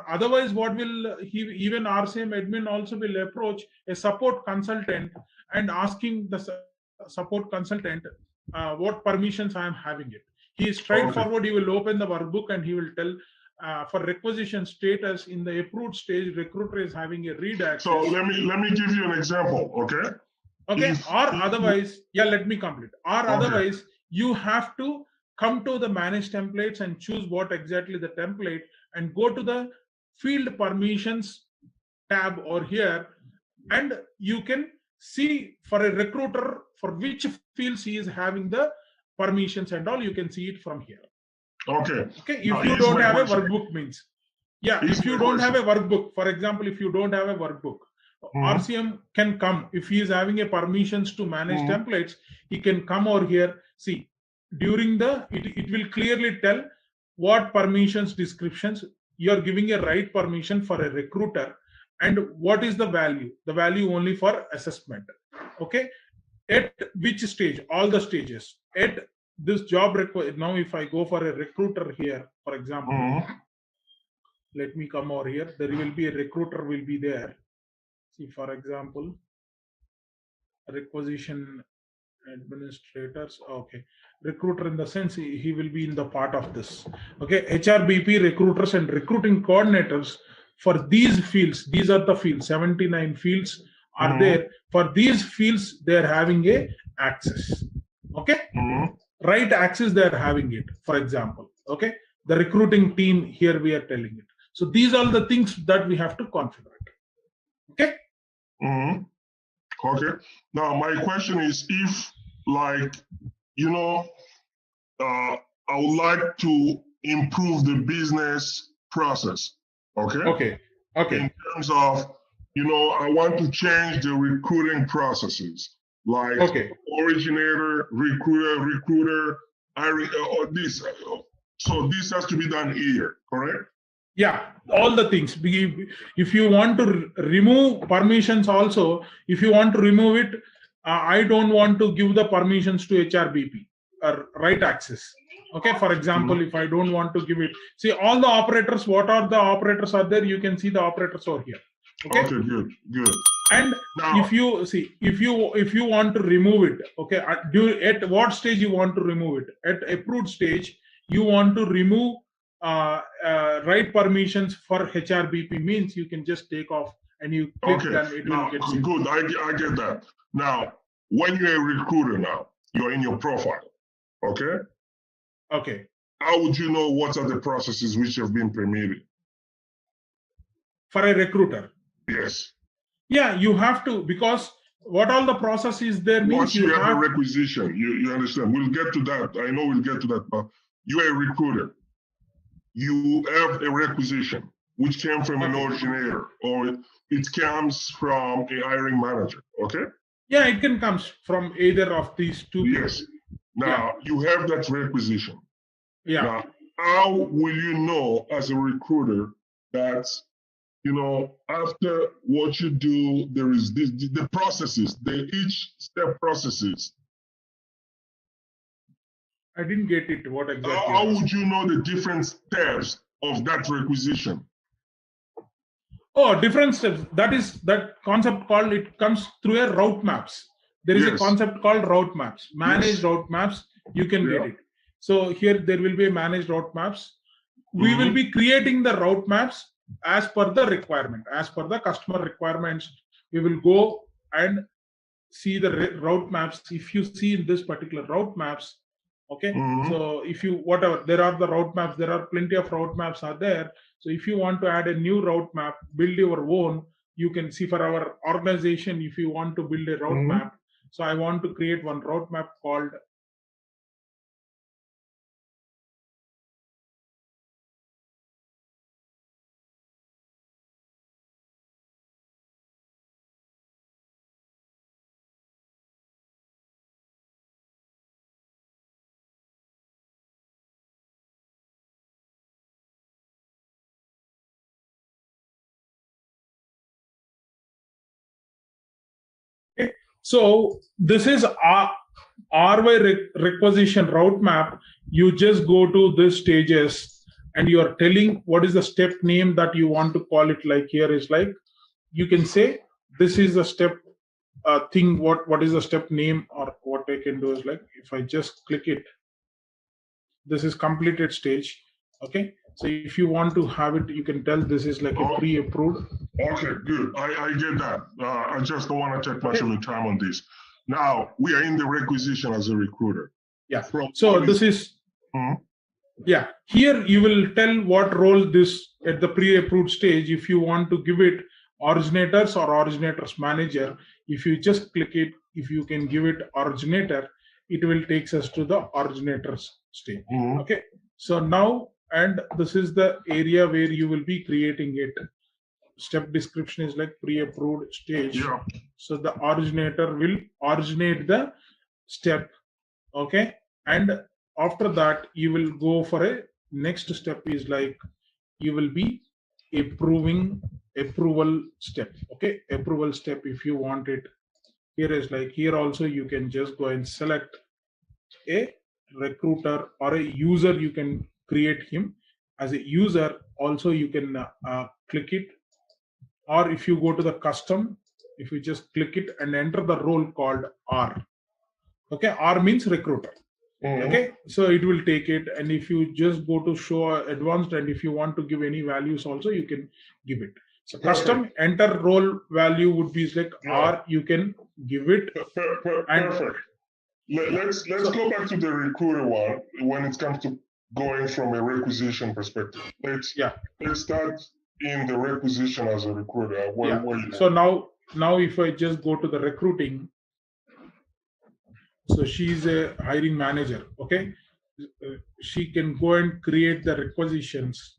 [SPEAKER 2] Otherwise, what will even RCM admin also will approach a support consultant and asking the support consultant what permissions I am having it. He is straightforward. He will open the workbook and he will tell for requisition status in the approved stage, recruiter is having a read access.
[SPEAKER 3] So let me give you an example. Okay.
[SPEAKER 2] Okay. Otherwise, let me complete. Otherwise, you have to come to the manage templates and choose what exactly the template and go to the field permissions tab over here, and you can see for a recruiter for which fields he is having the permissions and all. You can see it from here.
[SPEAKER 3] Okay.
[SPEAKER 2] If you don't have a workbook means, if you don't have a workbook, for example, if you don't have a workbook, RCM can come if he is having a permissions to manage templates. He can come over here. See, during it will clearly tell what permissions descriptions you are giving a right permission for a recruiter, and what is the value only for assessment. Okay, at which stage, all the stages at this job now if I go for a recruiter here, for example, let me come over here, there will be a recruiter will be there. See, for example, requisition administrators. Okay, recruiter, in the sense he will be in the part of this. Okay, HRBP recruiters and recruiting coordinators, for these fields, these are the fields, 79 fields are there. For these fields they are having a access. Okay, right access they are having it, for example. Okay, the recruiting team, here we are telling it. So these are the things that we have to configure. Okay.
[SPEAKER 3] Okay. Now my question is, if, like, you know, I would like to improve the business process. Okay. In terms of, you know, I want to change the recruiting processes, like Originator, recruiter, or this. So this has to be done here, correct?
[SPEAKER 2] Yeah, all the things. If you want to remove permissions also, if you want to remove it, I don't want to give the permissions to HRBP or right access. Okay, for example, if I don't want to give it, see all the operators, what are the operators are there, you can see the operators over here. Okay,
[SPEAKER 3] good.
[SPEAKER 2] And now, if you see, if you want to remove it, okay, at what stage you want to remove it? At approved stage, you want to remove right permissions for HRBP, means you can just take off and you click and it will get saved.
[SPEAKER 3] Good, I get that. Now, when you're a recruiter now, you're in your profile, okay?
[SPEAKER 2] Okay.
[SPEAKER 3] How would you know what are the processes which have been permitted?
[SPEAKER 2] For a recruiter?
[SPEAKER 3] Yes.
[SPEAKER 2] Yeah, you have to, because what all the process is there means
[SPEAKER 3] once you have a requisition, you understand. We'll get to that. I know we'll get to that, but you're a recruiter. You have a requisition which came from an originator, or it comes from a hiring manager, okay?
[SPEAKER 2] Yeah, it can come from either of these two.
[SPEAKER 3] Yes. Now, you have that requisition.
[SPEAKER 2] Yeah.
[SPEAKER 3] Now, how will you know as a recruiter that, you know, after what you do, there is the processes, each step processes?
[SPEAKER 2] I didn't get it. What exactly?
[SPEAKER 3] How would you know the different steps of that requisition?
[SPEAKER 2] Oh, different steps. That is that concept called, it comes through a route maps. There is a concept called route maps. Managed route maps, you can get it. So here there will be a managed route maps. We will be creating the route maps as per the requirement, as per the customer requirements. We will go and see the route maps. If you see in this particular route maps, okay, so if you, whatever, there are the route maps, there are plenty of route maps are there. So if you want to add a new route map, build your own, you can see. For our organization, if you want to build a route map, so I want to create one route map called so this is RY requisition route map. You just go to these stages and you are telling what is the step name that you want to call it. Like here is like, you can say this is the step thing. What is the step name, or what I can do is like, if I just click it, this is completed stage. Okay. So if you want to have it, you can tell this is like a pre-approved.
[SPEAKER 3] Okay, good. I get that. I just don't want to take much of your time on this. Now, we are in the requisition as a recruiter.
[SPEAKER 2] Yeah. So this is, yeah, here you will tell what role this at the pre-approved stage. If you want to give it originators or originators manager, if you just click it, if you can give it originator, it will take us to the originators stage. Okay. So now, and this is the area where you will be creating it. step description is like pre-approved stage.
[SPEAKER 3] Yeah.
[SPEAKER 2] So the originator will originate the step. Okay. And after that, you will go for a next step is like you will be approving approval step. Okay. Approval step, if you want it, here is like here also you can just go and select a recruiter or a user. You can create him as a user. Also you can click it, or if you go to the custom, if you just click it and enter the role called R. Okay, R means recruiter. Okay, so it will take it, and if you just go to show advanced, and if you want to give any values also, you can give it. So custom enter role value would be like R, you can give it.
[SPEAKER 3] Perfect. Let's go back to the recruiter one when it comes to going from a requisition perspective. Let's start in the requisition as a recruiter.
[SPEAKER 2] So now if I just go to the recruiting, so she's a hiring manager. Okay, she can go and create the requisitions,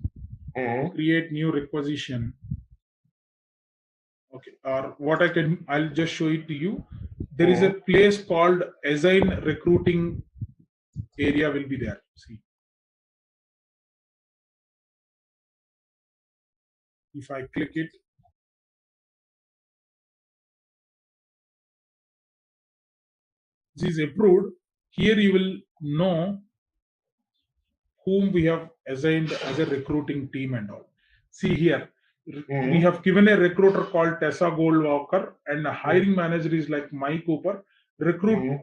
[SPEAKER 2] create new requisition. Okay, or what I'll just show it to you. There is a place called assign recruiting area will be there. See, if I click it, this is approved. Here you will know whom we have assigned as a recruiting team and all. See here, we have given a recruiter called Tessa Goldwalker, and the hiring manager is like Mike Cooper. Recruiting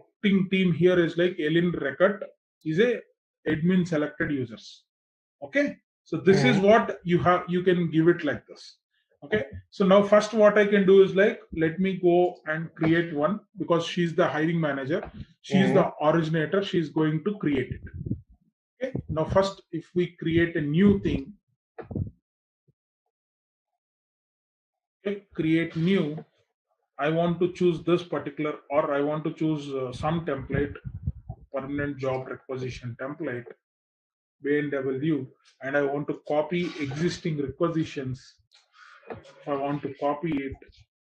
[SPEAKER 2] team here is like Ellen Reckert, is a admin selected users. Okay, so this is what you have. You can give it like this. Okay, so now first what I can do is like, let me go and create one, because she's the hiring manager, she's the originator, she's going to create it. Okay, now first if we create a new thing, okay, create new, I want to choose this particular, or I want to choose some template, permanent job requisition template, BNW, and I want to copy existing requisitions. If I want to copy it,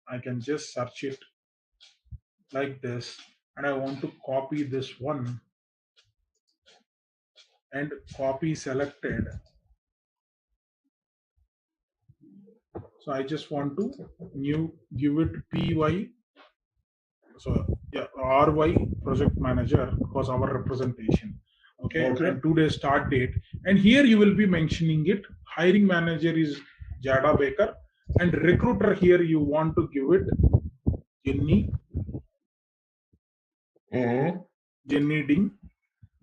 [SPEAKER 2] I can just search it like this, and I want to copy this one and copy selected. So I just want to give it PY. So yeah, RY project manager, because our representation. Okay, and today's start date, and here you will be mentioning it. Hiring manager is Jada Baker, and recruiter here you want to give it Jenny Ding.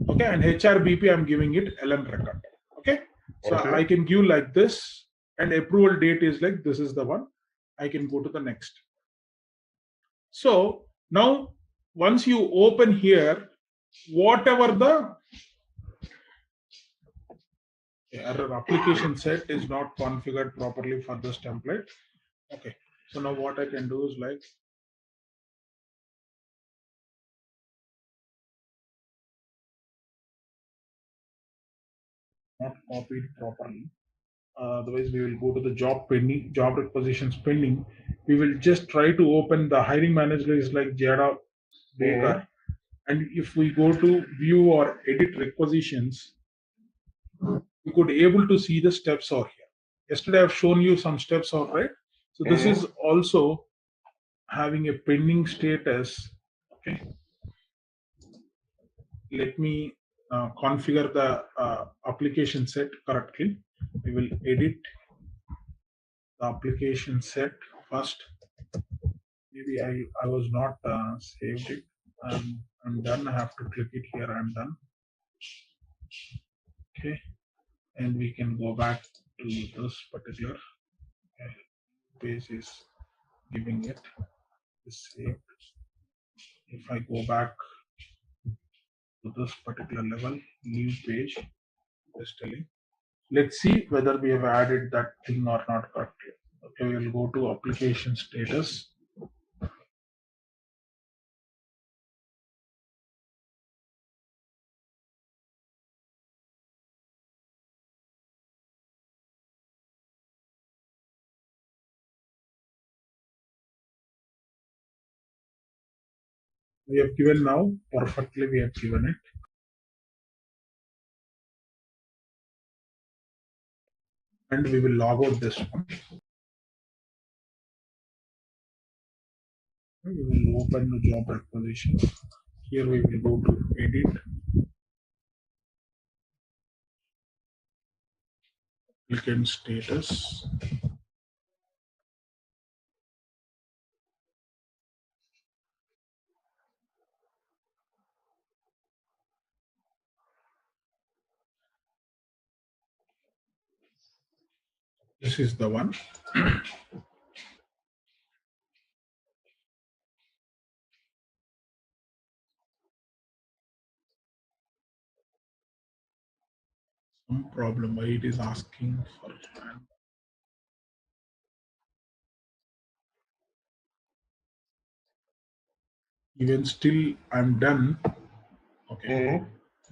[SPEAKER 2] Okay, and HRBP I'm giving it Ellen Reckert. Okay, so I can give like this, and approval date is like this is the one. I can go to the next. So now once you open here, whatever the error application set is not configured properly for this template. Okay, so now what I can do is like, not copied properly. Otherwise, we will go to the job pending, job requisitions pending. We will just try to open the hiring manager is like Jada Baker. And if we go to view or edit requisitions, you could able to see the steps out here. Yesterday, I've shown you some steps out, right? So this is also having a pending status. Okay. Let me configure the application set correctly. We will edit the application set first. Maybe I was not saved it. I'm done. I have to click it here. I'm done. Okay, and we can go back to this particular page is giving it the same. If I go back to this particular level, new page, just telling. Let's see whether we have added that thing or not correctly. Okay, we'll go to application status. We have given now, perfectly we have given it. And we will log out this one. We will open the job requisition. Here we will go to edit, applicant status. This is the one. Some problem why it is asking for. Even still, I'm done. Okay.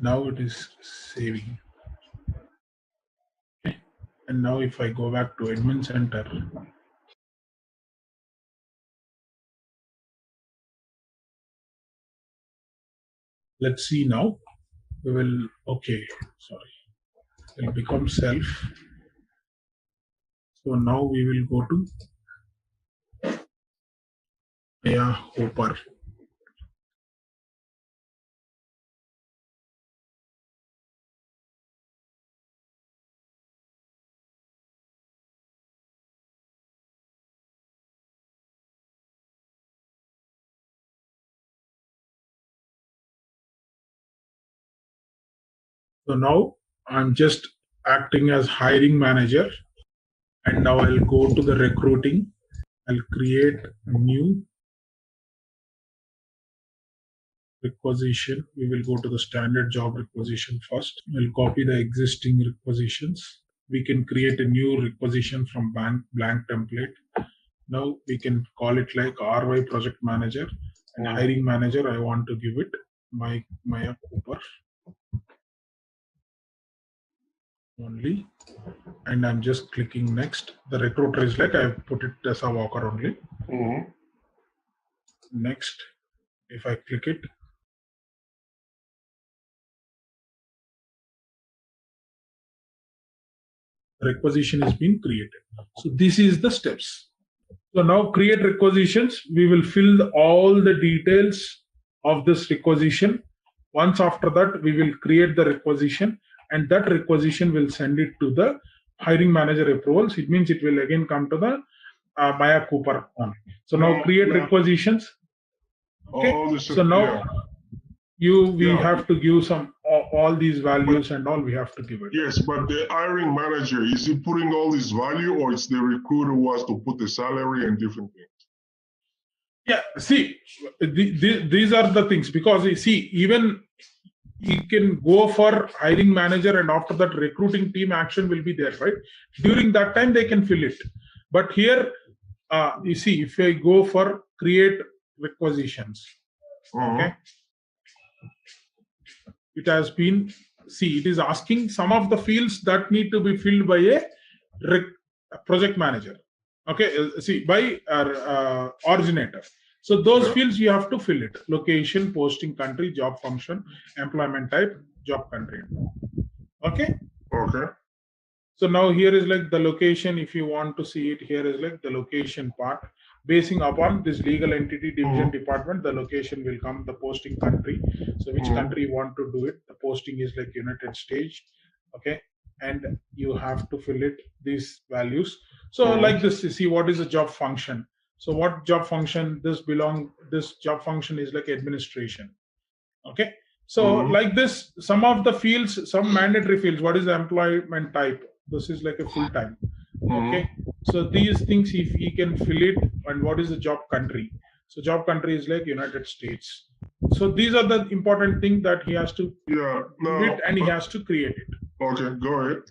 [SPEAKER 2] Now it is saving. Okay. And now if I go back to admin center, let's see now. We will, okay, sorry, it will become self. So now we will go to Hopper. So now I'm just acting as hiring manager, and now I'll go to the recruiting. I'll create a new requisition. We will go to the standard job requisition first. We'll copy the existing requisitions. We can create a new requisition from blank template. Now we can call it like RY project manager and hiring manager. I want to give it Maya Cooper only, and I'm just clicking next. The recruiter is like I've put it as a Walker only. Next, if I click it, requisition is being created. So this is the steps. So now create requisitions. We will fill all the details of this requisition. Once after that, we will create the requisition, and that requisition will send it to the hiring manager approvals. It means it will again come to the Maya Cooper on. So now create requisitions. Okay. So now we have to give some all these values and all we have to give it.
[SPEAKER 3] Yes, but the hiring manager, is he putting all this value, or it's the recruiter who has to put the salary and different things?
[SPEAKER 2] Yeah, see, these are the things, because you see, even you can go for hiring manager and after that recruiting team action will be there, right? During that time they can fill it. But here, you see, if I go for create requisitions, okay, it has been, see, it is asking some of the fields that need to be filled by a project manager. Okay, see, by originator. So those fields you have to fill it: location, posting country, job function, employment type, job country. Okay.
[SPEAKER 3] Okay.
[SPEAKER 2] So now here is like the location. If you want to see it, here is like the location part. Basing upon this legal entity division department, the location will come, the posting country. So which country you want to do it? The posting is like United States. Okay. And you have to fill it these values. So like this, you see what is the job function. So what job function this job function is like administration. Okay. So like this, some of the fields, some mandatory fields, what is the employment type? This is like a full time. Okay. So these things, if he can fill it, and what is the job country? So job country is like United States. So these are the important things that he has to do it, and he has to create it.
[SPEAKER 3] Okay, go ahead.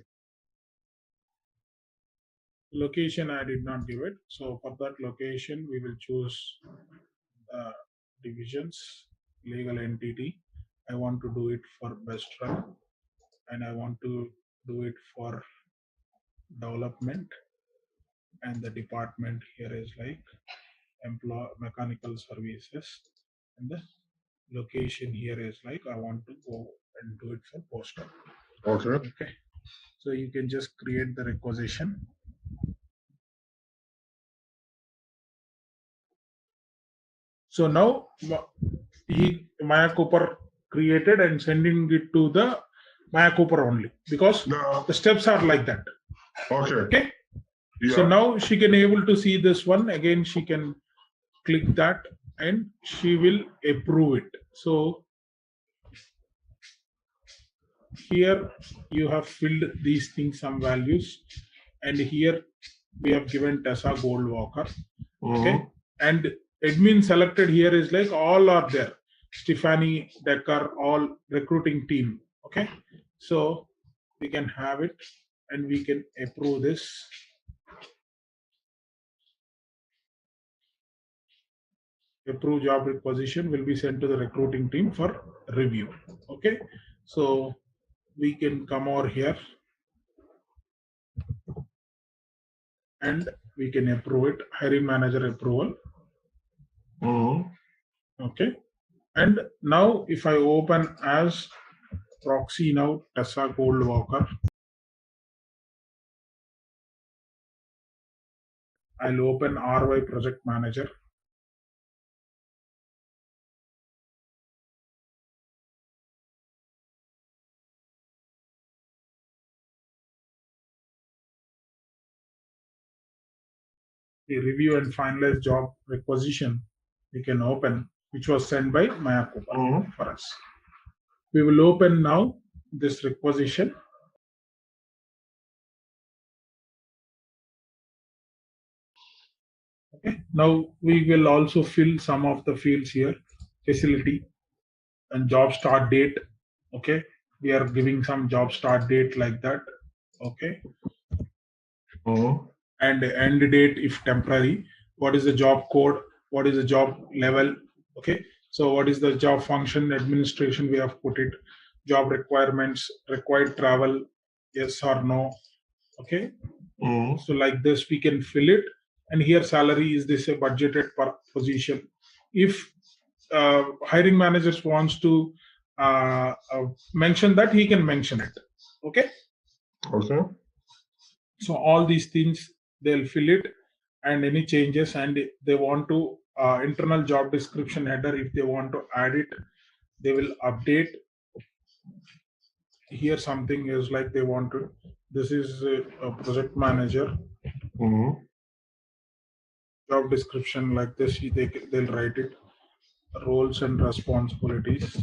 [SPEAKER 2] Location I did not give it. So for that location, we will choose divisions, legal entity. I want to do it for best run, and I want to do it for development, and the department here is like mechanical services, and the location here is like I want to go and do it for postal.
[SPEAKER 3] Okay.
[SPEAKER 2] Okay. So you can just create the requisition. So now Maya Cooper created and sending it to the Maya Cooper only because the steps are like that.
[SPEAKER 3] Okay.
[SPEAKER 2] Okay.
[SPEAKER 3] Yeah.
[SPEAKER 2] So now she can able to see this one again. She can click that and she will approve it. So here you have filled these things, some values, and here we have given Tessa Goldwalker. Okay, and admin selected here is like all are there. Stephanie Decker, all recruiting team. Okay, so we can have it and we can approve this. Approve job requisition will be sent to the recruiting team for review. Okay, so we can come over here and we can approve it. Hiring manager approval. Okay, and now if I open as proxy now Tessa Goldwalker, I'll open RY project manager. The review and finalize job requisition we can open, which was sent by Maya Cooper for us. We will open now this requisition. Okay. Now we will also fill some of the fields here, facility and job start date. Okay, we are giving some job start date like that. Okay, and end date if temporary. What is the job code? What is the job level? Okay, so what is the job function administration? We have put it. Job requirements, required travel, yes or no. Okay, so like this we can fill it. And here salary is this a budgeted per position. If hiring managers wants to mention that, he can mention it. Okay.
[SPEAKER 3] Okay.
[SPEAKER 2] So all these things they'll fill it, and any changes, and they want to internal job description header. If they want to add it, they will update. Here something is like they want to. This is a project manager. Job description like this. They'll write it. Roles and responsibilities.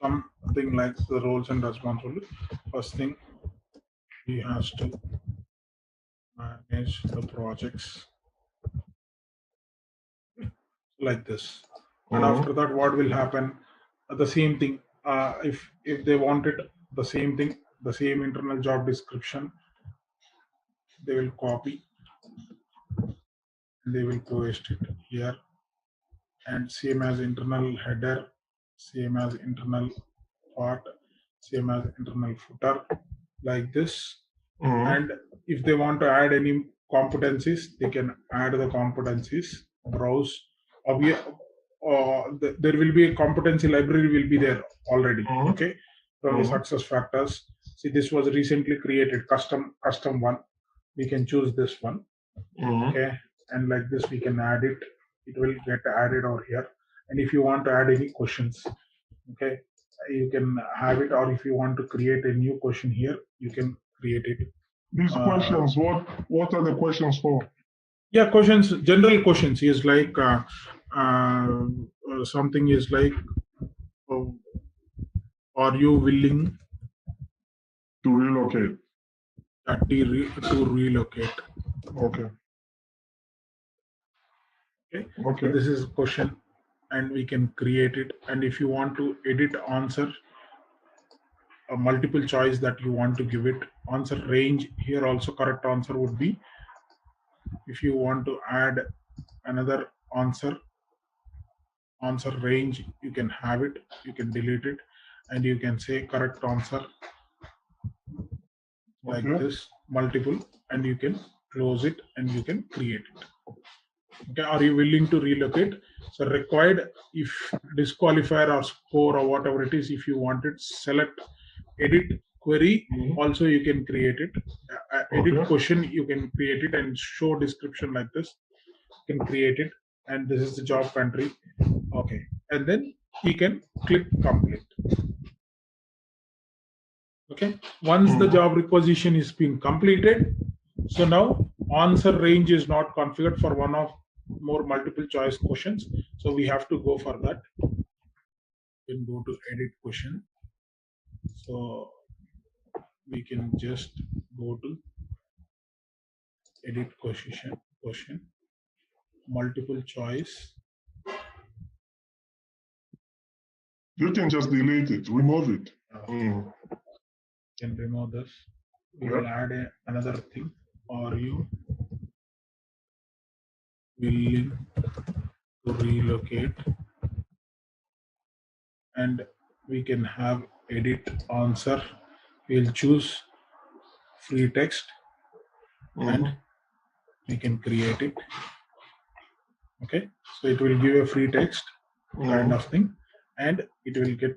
[SPEAKER 2] Something like the roles and responsibilities. First thing, he has to manage the projects like this. And after that, what will happen? The same thing. If they wanted the same thing, the same internal job description, they will copy and they will paste it here. And same as internal header, same as internal part, same as internal footer, like this. And if they want to add any competencies, they can add the competencies. Browse. There will be a competency library will be there already. Okay, from the SuccessFactors. See, this was recently created, custom one. We can choose this one. Okay, and like this we can add it. It will get added over here. And if you want to add any questions, okay, you can have it. Or if you want to create a new question here, you can create it.
[SPEAKER 3] These questions, what are the questions for?
[SPEAKER 2] Yeah, questions, general questions is like something is like, are you willing
[SPEAKER 3] to relocate?
[SPEAKER 2] To relocate.
[SPEAKER 3] Okay.
[SPEAKER 2] Okay.
[SPEAKER 3] Okay.
[SPEAKER 2] So this is a question, and we can create it. And if you want to edit answer, a multiple choice that you want to give it, answer range here also correct answer would be. If you want to add another answer range, you can have it, you can delete it, and you can say correct answer like this, multiple, and you can close it and you can create it. Okay, are you willing to relocate? So required, if disqualifier or score or whatever it is, if you want it, select edit query. Also you can create it. Edit question, you can create it, and show description like this. You can create it, and this is the job country. Okay, and then you can click complete. Okay, once the job requisition is being completed, so now answer range is not configured for one of more multiple choice questions. So we have to go for that. We can go to edit question. So we can just go to edit question, multiple choice.
[SPEAKER 3] You can just delete it, remove it.
[SPEAKER 2] Can remove this. We will add another thing. Are you willing to relocate? And we can have edit answer. We'll choose free text and we can create it. Okay, so it will give a free text kind of thing, and it will get,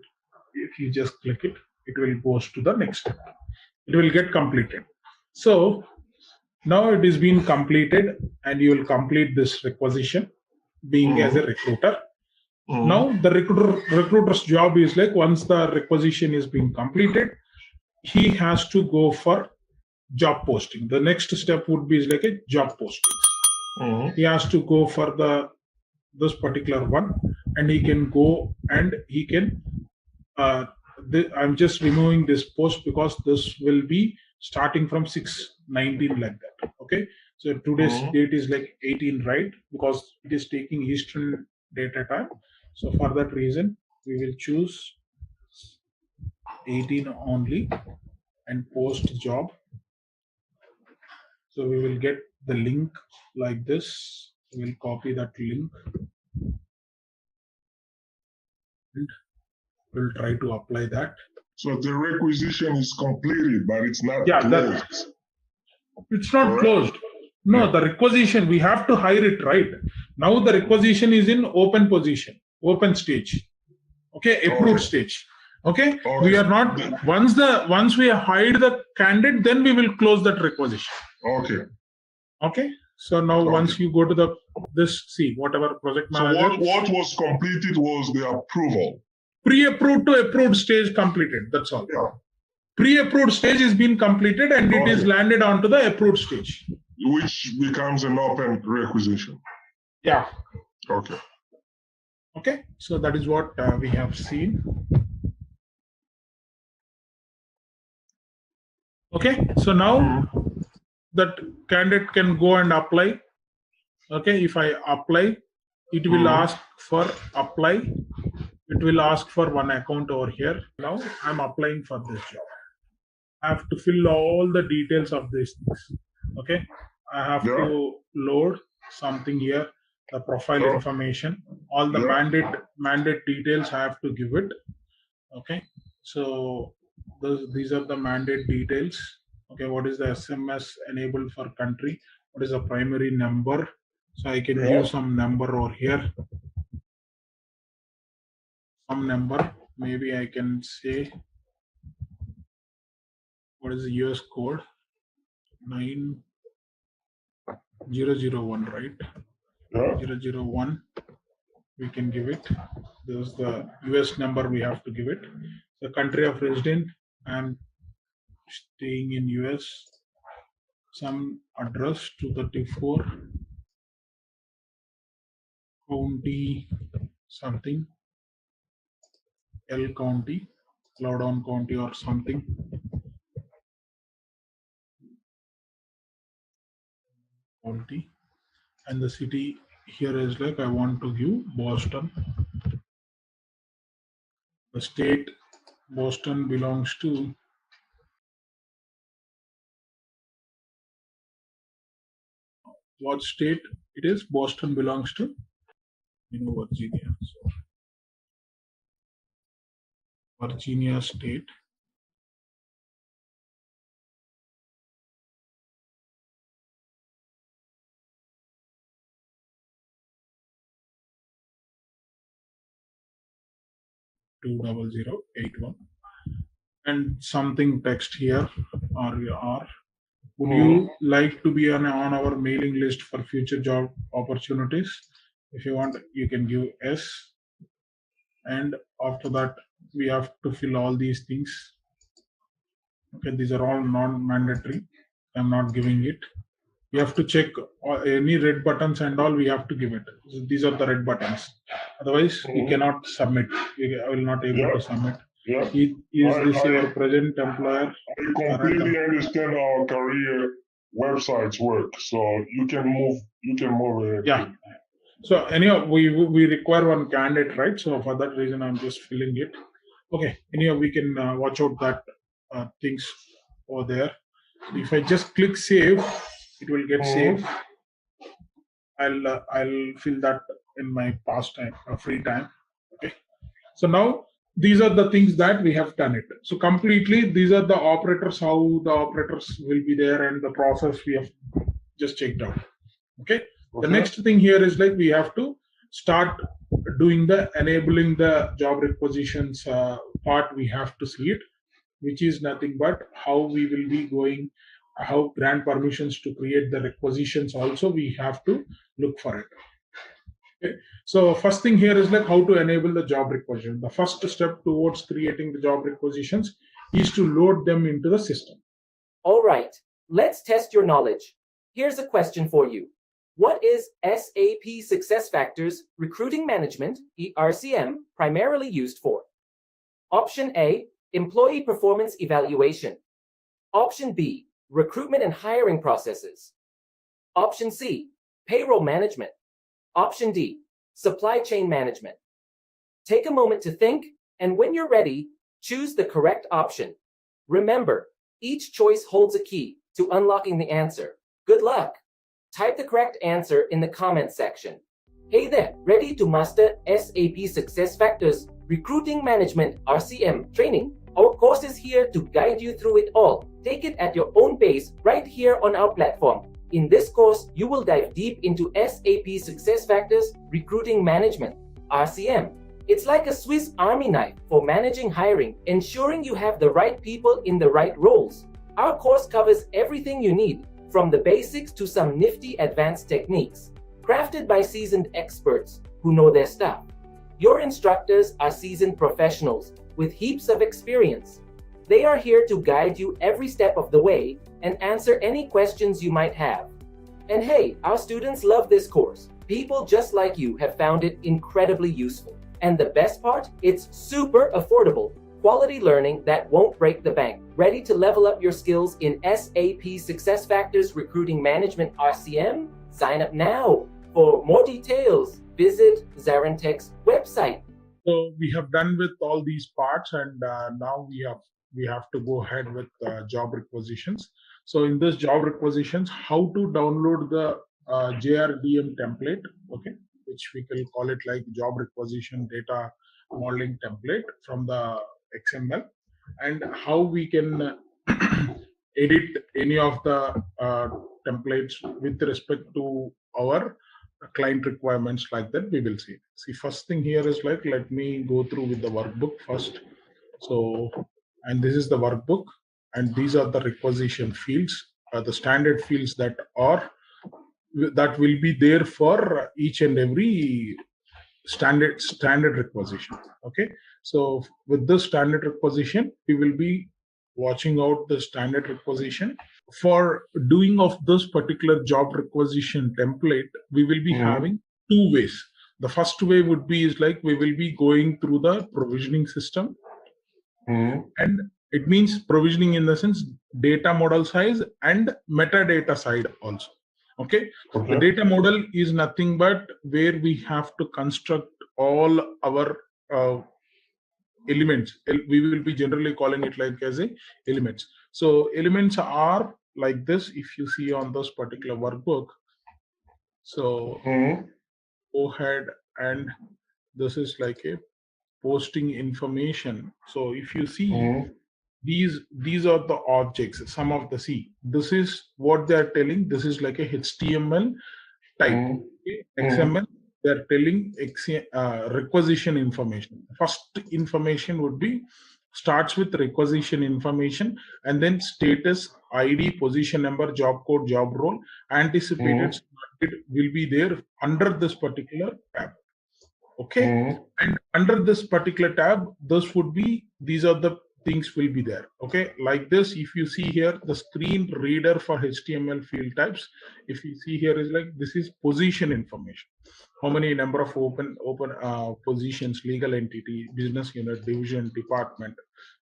[SPEAKER 2] if you just click it, it will goes to the next step. It will get completed. So now it is being completed, and you will complete this requisition being as a recruiter. Now the recruiter's job is like, once the requisition is being completed, he has to go for job posting. The next step would be like a job posting. He has to go for this particular one, and he can go and he can I'm just removing this post because this will be starting from 6/19 like that. Okay, so today's date is like 18, right? Because it is taking Eastern data time. So for that reason, we will choose 18 only and post job. So we will get the link like this. We will copy that link and we'll try to apply that.
[SPEAKER 3] So the requisition is completed, but it's not closed.
[SPEAKER 2] It's not closed. No, the requisition, we have to hire it, right? Now the requisition is in open position, open stage. Okay, approved stage. Okay? We are not, once we hired the candidate, then we will close that requisition. Okay. So now once you go to see whatever project manager.
[SPEAKER 3] So what was completed was the approval.
[SPEAKER 2] Pre-approved to approved stage completed. That's all. Pre-approved stage is being completed, and it is landed onto the approved stage,
[SPEAKER 3] which becomes an open requisition.
[SPEAKER 2] Yeah.
[SPEAKER 3] Okay.
[SPEAKER 2] So that is what we have seen. Okay. So now that candidate can go and apply. Okay. If I apply, it will ask for apply. It will ask for one account over here. Now I'm applying for this job. I have to fill all the details of these things. Okay. I have to load something here, the profile information, all the mandate details I have to give it. Okay. So these are the mandate details. Okay. What is the SMS enabled for country? What is the primary number? So I can give some number over here. Some number, maybe I can say, what is the US code? 9001, right? 001. We can give it. This is the US number we have to give it. The country of resident, I'm staying in US. Some address 234 county something, L county, Loudoun county or something. County, and the city here is like, I want to give Boston. The state Boston belongs to what state it is? Boston belongs to Virginia. So Virginia state. 20081 and something text here or would you like to be on our mailing list for future job opportunities? If you want, you can give S. And after that, we have to fill all these things. Okay, these are all non-mandatory. I'm not giving it. You have to check any red buttons and all, we have to give it. So these are the red buttons. Otherwise, you cannot submit. I will not able to submit.
[SPEAKER 3] Yeah.
[SPEAKER 2] Is this your present employer?
[SPEAKER 3] I completely understand how career websites work, so you can move ahead.
[SPEAKER 2] Yeah. So anyhow, we require one candidate, right? So for that reason, I'm just filling it. Okay. Anyhow, we can watch out that things over there. So if I just click save, it will get saved. I'll fill that in my past time, free time. Okay. So now these are the things that we have done it. So completely, these are the operators, how the operators will be there, and the process we have just checked out. Okay. The next thing here is like we have to start doing the enabling the job requisitions part. We have to see it, which is nothing but how we will be going, how grant permissions to create the requisitions. Also, we have to look for it. Okay. So first thing here is like how to enable the job requisition. The first step towards creating the job requisitions is to load them into the system.
[SPEAKER 1] All right, let's test your knowledge. Here's a question for you. What is SAP SuccessFactors Recruiting Management, RCM, primarily used for? Option A, employee performance evaluation. Option B, recruitment and hiring processes. Option C, payroll management. Option D, supply chain management. Take a moment to think, and when you're ready, choose the correct option. Remember, each choice holds a key to unlocking the answer. Good luck! Type the correct answer in the comments section. Hey there, ready to master SAP SuccessFactors Recruiting Management RCM training? Our course is here to guide you through it all. Take it at your own pace right here on our platform. In this course, you will dive deep into SAP SuccessFactors Recruiting Management RCM. It's like a Swiss Army knife for managing hiring, ensuring you have the right people in the right roles. Our course covers everything you need, from the basics to some nifty advanced techniques, crafted by seasoned experts who know their stuff. Your instructors are seasoned professionals with heaps of experience. They are here to guide you every step of the way and answer any questions you might have. And hey, our students love this course. People just like you have found it incredibly useful. And the best part, it's super affordable. Quality learning that won't break the bank. Ready to level up your skills in SAP SuccessFactors Recruiting Management RCM? Sign up now. For more details, visit ZaranTech's website.
[SPEAKER 2] So we have done with all these parts, and now we have to go ahead with job requisitions. So in this job requisitions, how to download the JRDM template, okay, which we can call it like job requisition data modeling template from the XML, and how we can edit any of the templates with respect to our client requirements, like that we will see. See, first thing here is like, let me go through with the workbook first. So, and this is the workbook, and these are the requisition fields, the standard fields that will be there for each and every standard requisition. Okay, so with this standard requisition, we will be watching out the standard requisition. For doing of this particular job requisition template, we will be having two ways. The first way would be is like we will be going through the provisioning system, and it means provisioning in the sense data model size and metadata side also. Okay. The data model is nothing but where we have to construct all our elements. We will be generally calling it like as a elements. So elements are like this. If you see on this particular workbook, so go ahead, and this is like a posting information. So if you see these are the objects, some of the this is what they are telling. This is like a HTML type, XML, they're telling requisition information. First information would be starts with requisition information, and then status, ID, position number, job code, job role, anticipated start date will be there under this particular tab. Okay, and under this particular tab, these are the things will be there. Okay, like this, if you see here, the screen reader for HTML field types, if you see here is like, this is position information. How many number of open positions, legal entity, business unit, division, department,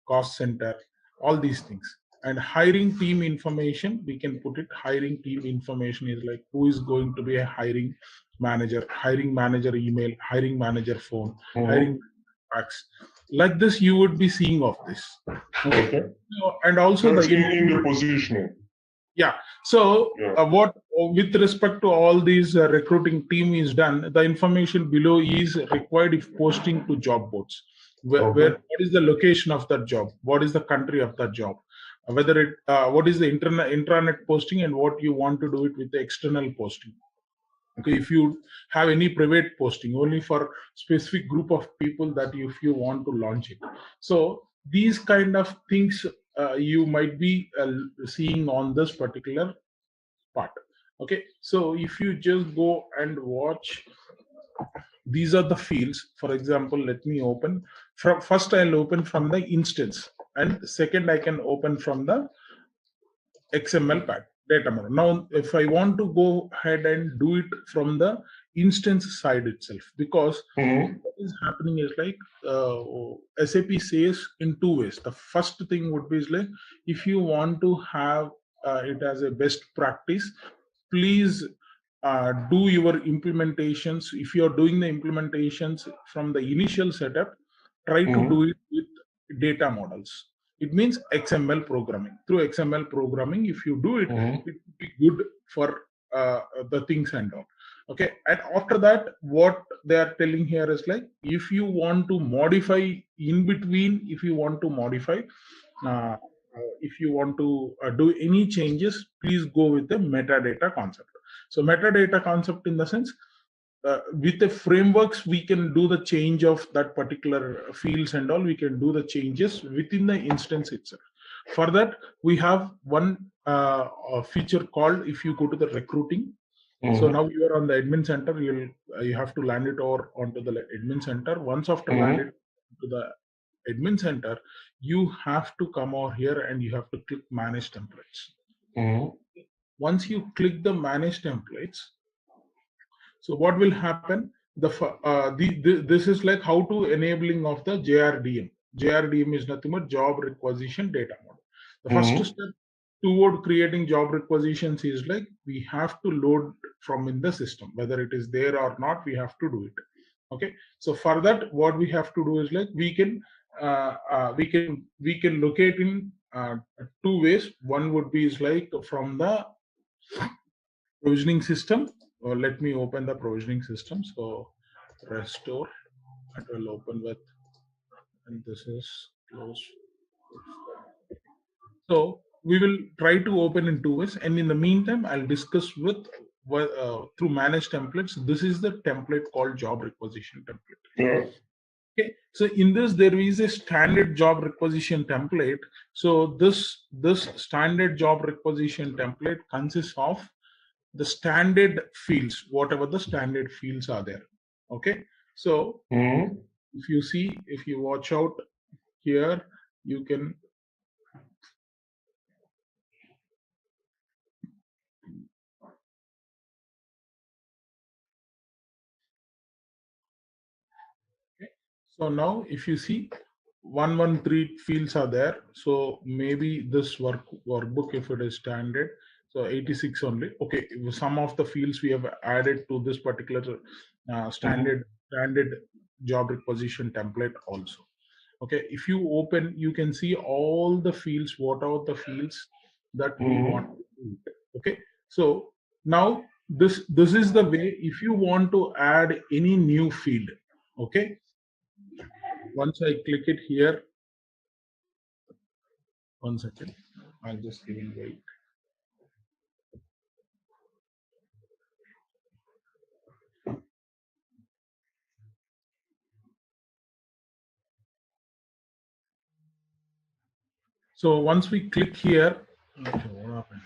[SPEAKER 2] cost center, all these things. And hiring team information, we can put it, hiring team information is like who is going to be a hiring manager email, hiring manager phone, hiring fax. Like this, you would be seeing of this. Okay. And also
[SPEAKER 3] that's in the positioning.
[SPEAKER 2] Yeah. So what with respect to all these recruiting team is done, the information below is required if posting to job boards. Where what is the location of that job? What is the country of that job? Whether it what is the intranet posting, and what you want to do it with the external posting. Okay, if you have any private posting only for specific group of people, that if you want to launch it. So these kind of things you might be seeing on this particular part. Okay, so if you just go and watch, these are the fields. For example, let me open from first. I'll open from the instance, and second I can open from the XML data model. Now, if I want to go ahead and do it from the instance side itself, because what is happening is like SAP says in two ways. The first thing would be is like, if you want to have it as a best practice, please do your implementations. If you are doing the implementations from the initial setup, try to do it with data models. It means XML programming. Through XML programming, if you do it, it will be good for the things and all. Okay, and after that, what they are telling here is like, if you want to modify in between, if you want to modify, if you want to do any changes, please go with the metadata concept. So metadata concept in the sense, with the frameworks, we can do the change of that particular fields and all. We can do the changes within the instance itself. For that, we have one feature called, if you go to the recruiting. So now you are on the admin center. You have to land it over onto the admin center. Once after landed to the admin center, you have to come over here and you have to click manage templates. Once you click the manage templates, so what will happen? This is like how to enabling of the JRDM. JRDM is nothing but job requisition data model. The first step toward creating job requisitions is like, we have to load from in the system, whether it is there or not, we have to do it. Okay, so for that, what we have to do is like, we can locate in two ways. One would be is like from the provisioning system. Or let me open the provisioning system. So restore, it will open with, and this is close. So we will try to open in two ways, and in the meantime, I'll discuss with through manage templates. This is the template called job requisition template. Okay, so in this there is a standard job requisition template. So this standard job requisition template consists of the standard fields, whatever the standard fields are there. Okay, so if you see, if you watch out here, you can so now if you see 113 fields are there. So maybe this workbook, if it is standard, so 86 only. Okay, some of the fields we have added to this particular standard job requisition template also. Okay, if you open, you can see all the fields, what are the fields that we want to do. Okay, so now this is the way. If you want to add any new field, okay, once I click it here, one second, I'll just give it wait. So once we click here, okay, what happened?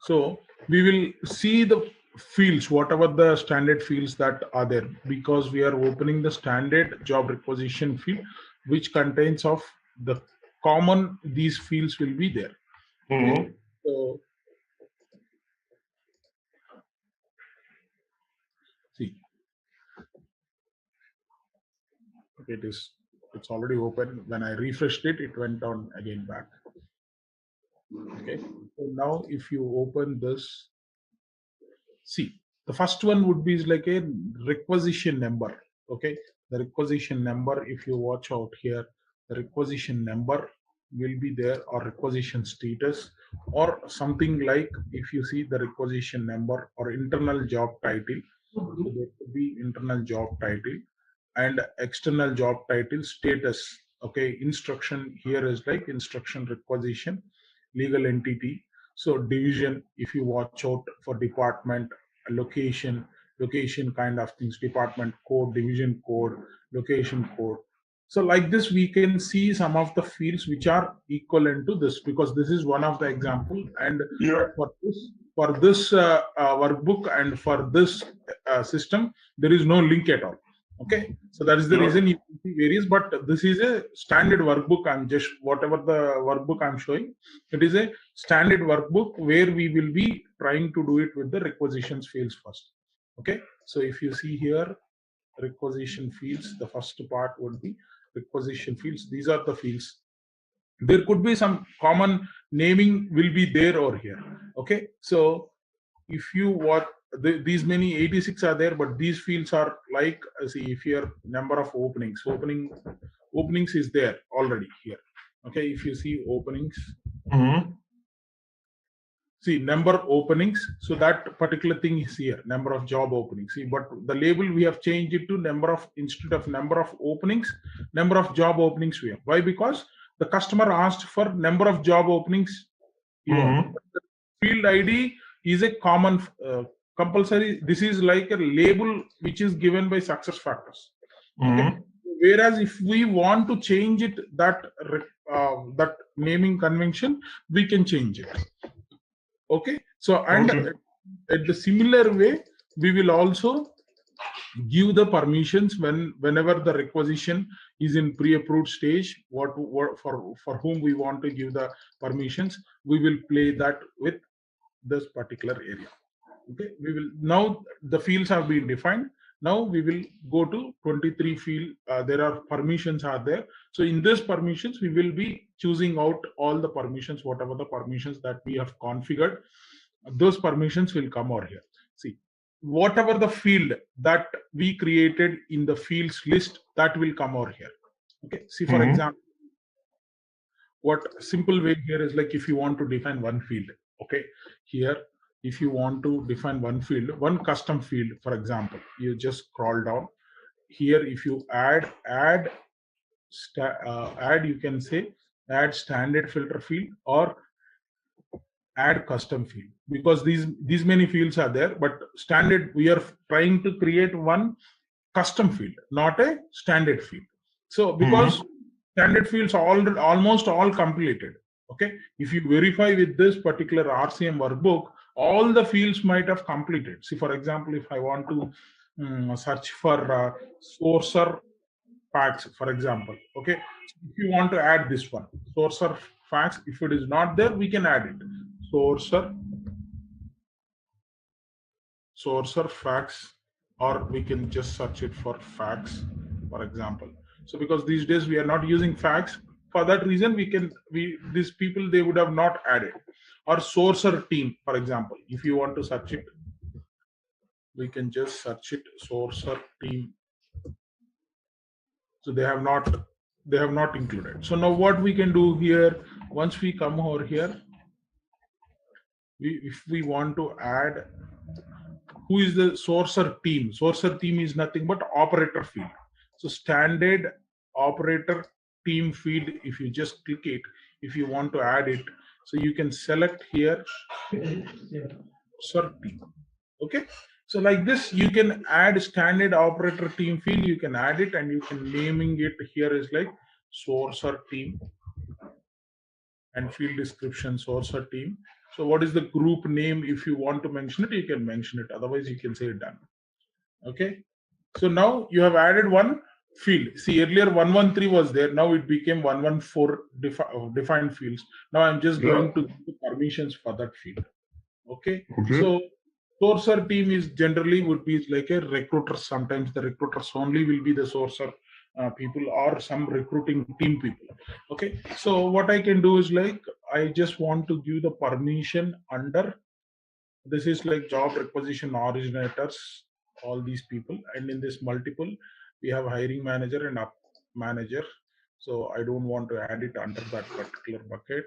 [SPEAKER 2] So we will see the fields, whatever the standard fields that are there, because we are opening the standard job requisition field, which contains of the common, these fields will be there. Okay. So see, okay, it's already open. When I refreshed it, it went on again back. Okay. So now if you open this, see, the first one would be like a requisition number. Okay, the requisition number, if you watch out here, the requisition number will be there, or requisition status, or something like, if you see the requisition number or internal job title, so there could be internal job title and external job title status. Okay, instruction here is like instruction requisition, legal entity. So division, if you watch out for department, location kind of things, department code, division code, location code. So like this, we can see some of the fields which are equivalent to this, because this is one of the example. And for this workbook and for this system, there is no link at all. Okay, so that is the reason you can see various, but this is a standard workbook. I'm just, whatever the workbook I'm showing, it is a standard workbook where we will be trying to do it with the requisitions fields first. Okay, so if you see here, requisition fields, the first part would be requisition fields. These are the fields. There could be some common naming will be there or here. Okay, so if you what these many 86 are there, but these fields are like, see, if your number of openings is there already here. Okay, if you see openings, see number openings, so that particular thing is here, number of job openings. See, but the label we have changed it to number of, instead of number of openings, number of job openings we have. Why? Because the customer asked for number of job openings. Field ID is a common compulsory. This is like a label which is given by SuccessFactors. Okay? Whereas if we want to change it, that that naming convention, we can change it. Okay, so and at the similar way, we will also give the permissions whenever the requisition is in pre-approved stage, for whom we want to give the permissions, we will play that with this particular area. Okay, we will now, the fields have been defined. Now we will go to 23 field. There are permissions are there. So in this permissions, we will be choosing out all the permissions, whatever the permissions that we have configured. Those permissions will come over here. See, whatever the field that we created in the fields list, that will come over here. Okay, see, for example, what simple way here is like, if you want to define one field, okay, here, if you want to define one field, one custom field, for example, you just scroll down here. If you add, you can say add standard filter field or add custom field, because these many fields are there, but standard, we are trying to create one custom field, not a standard field. So because standard fields are almost all completed. Okay, if you verify with this particular RCM workbook, all the fields might have completed. See, for example, if I want to search for sourcer facts, for example, okay, if you want to add this one, sourcer facts, if it is not there, we can add it. Sourcer facts, or we can just search it for facts, for example. So because these days we are not using facts, for that reason these people, they would have not added. Or sourcer team, for example, if you want to search it, we can just search it, sourcer team. So they have not included. So now what we can do here, once we come over here, if we want to add, who is the sourcer team? Sourcer team is nothing but operator field. So standard operator team field, if you just click it, if you want to add it, so you can select here sourcer team. Okay, So like this, you can add standard operator team field. You can add it and you can naming it here is like sourcer team and field description sourcer team. So what is the group name? If you want to mention it, you can mention it. Otherwise, you can say done. Okay. So now you have added one field. See, earlier 113 was there. Now it became 114 defined fields. Now I'm just going to give the permissions for that field. Okay. So sourcer team is generally would be like a recruiter. Sometimes the recruiters only will be the sourcer people or some recruiting team people. Okay. So what I can do is like I just want to give the permission under this is like job requisition originators, all these people, and in this multiple we have hiring manager and up manager. So I don't want to add it under that particular bucket.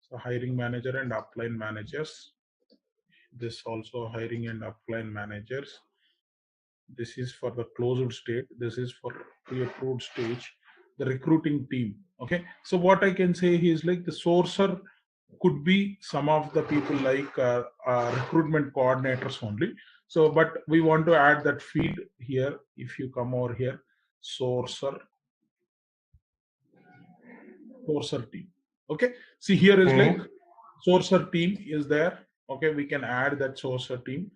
[SPEAKER 2] So hiring manager and upline managers, this also hiring and upline managers. This is for the closed state, this is for pre-approved stage, the recruiting team. Okay, so what I can say is like the sourcer could be some of the people like recruitment coordinators only. So but we want to add that field here. If you come over here, sourcer team. Okay, see here is like sourcer team is there. Okay, we can add that sourcer team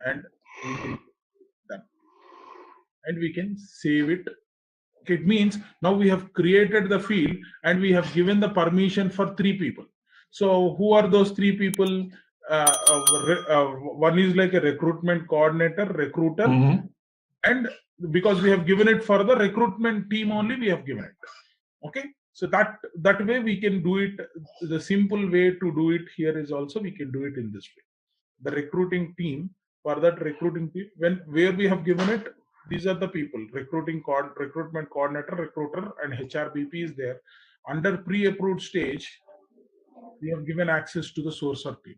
[SPEAKER 2] and we can done and we can save it. It means now we have created the field and we have given the permission for 3 people. So who are those 3 people? One is like a recruitment coordinator, recruiter, and because we have given it for the recruitment team only, we have given it. Okay, so that way we can do it. The simple way to do it here is also we can do it in this way. The recruiting team, for that recruiting team, where we have given it, these are the people: recruitment coordinator, recruiter, and HRBP is there. Under pre-approved stage, we have given access to the sourcer team.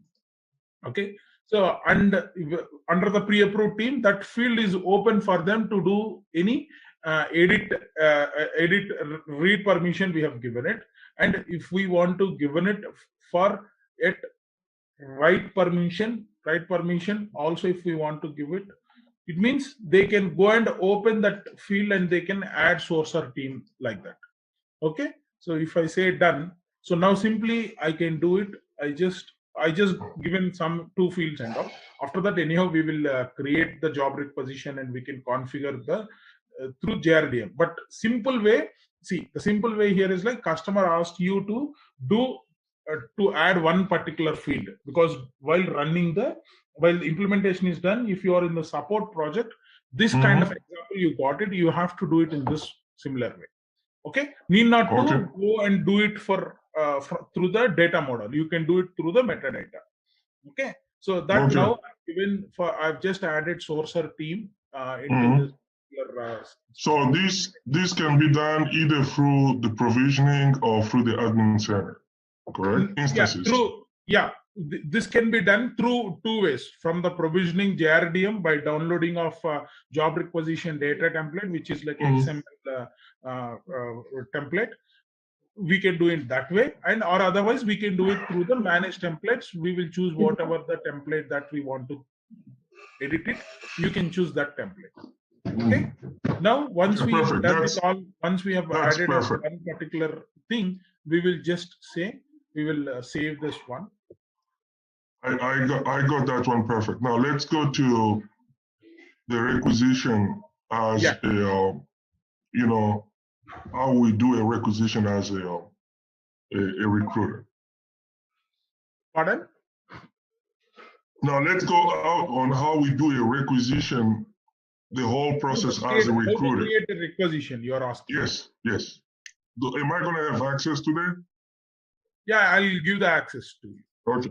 [SPEAKER 2] Okay, so and under the pre-approved team, that field is open for them to do any edit, read permission we have given it. And if we want to given it for it write permission also, if we want to give it, it means they can go and open that field and they can add sourcer team like that. Okay, so if I say done, so now simply I can do it. I just given some 2 fields and all. After that, anyhow, we will create the job requisition and we can configure the through JRDM. But simple way, see, the simple way here is like customer asked you to do to add one particular field, because while the implementation is done, if you are in the support project, this kind of example you got it, you have to do it in this similar way. Okay, need not to go and do it for through the data model. You can do it through the metadata. Okay, so that now even for I've just added sourcer team into this.
[SPEAKER 3] So this can be done either through the provisioning or through the admin center, correct? Instances.
[SPEAKER 2] This can be done through 2 ways: from the provisioning JRDM by downloading of job requisition data template, which is like XML template. We can do it that way, and or otherwise we can do it through the managed templates. We will choose whatever the template that we want to edit it. You can choose that template. Okay. Now once we have done it all, once we have added one particular thing, we will just say we will save this one.
[SPEAKER 3] I got that one perfect. Now let's go to the requisition as a how we do a requisition as a recruiter.
[SPEAKER 2] Pardon?
[SPEAKER 3] Now let's go out on how we do a requisition, the whole process as a recruiter.
[SPEAKER 2] How to create a requisition, you are asking.
[SPEAKER 3] Yes. Am I going to have access to that?
[SPEAKER 2] Yeah, I'll give the access to you.
[SPEAKER 3] Okay.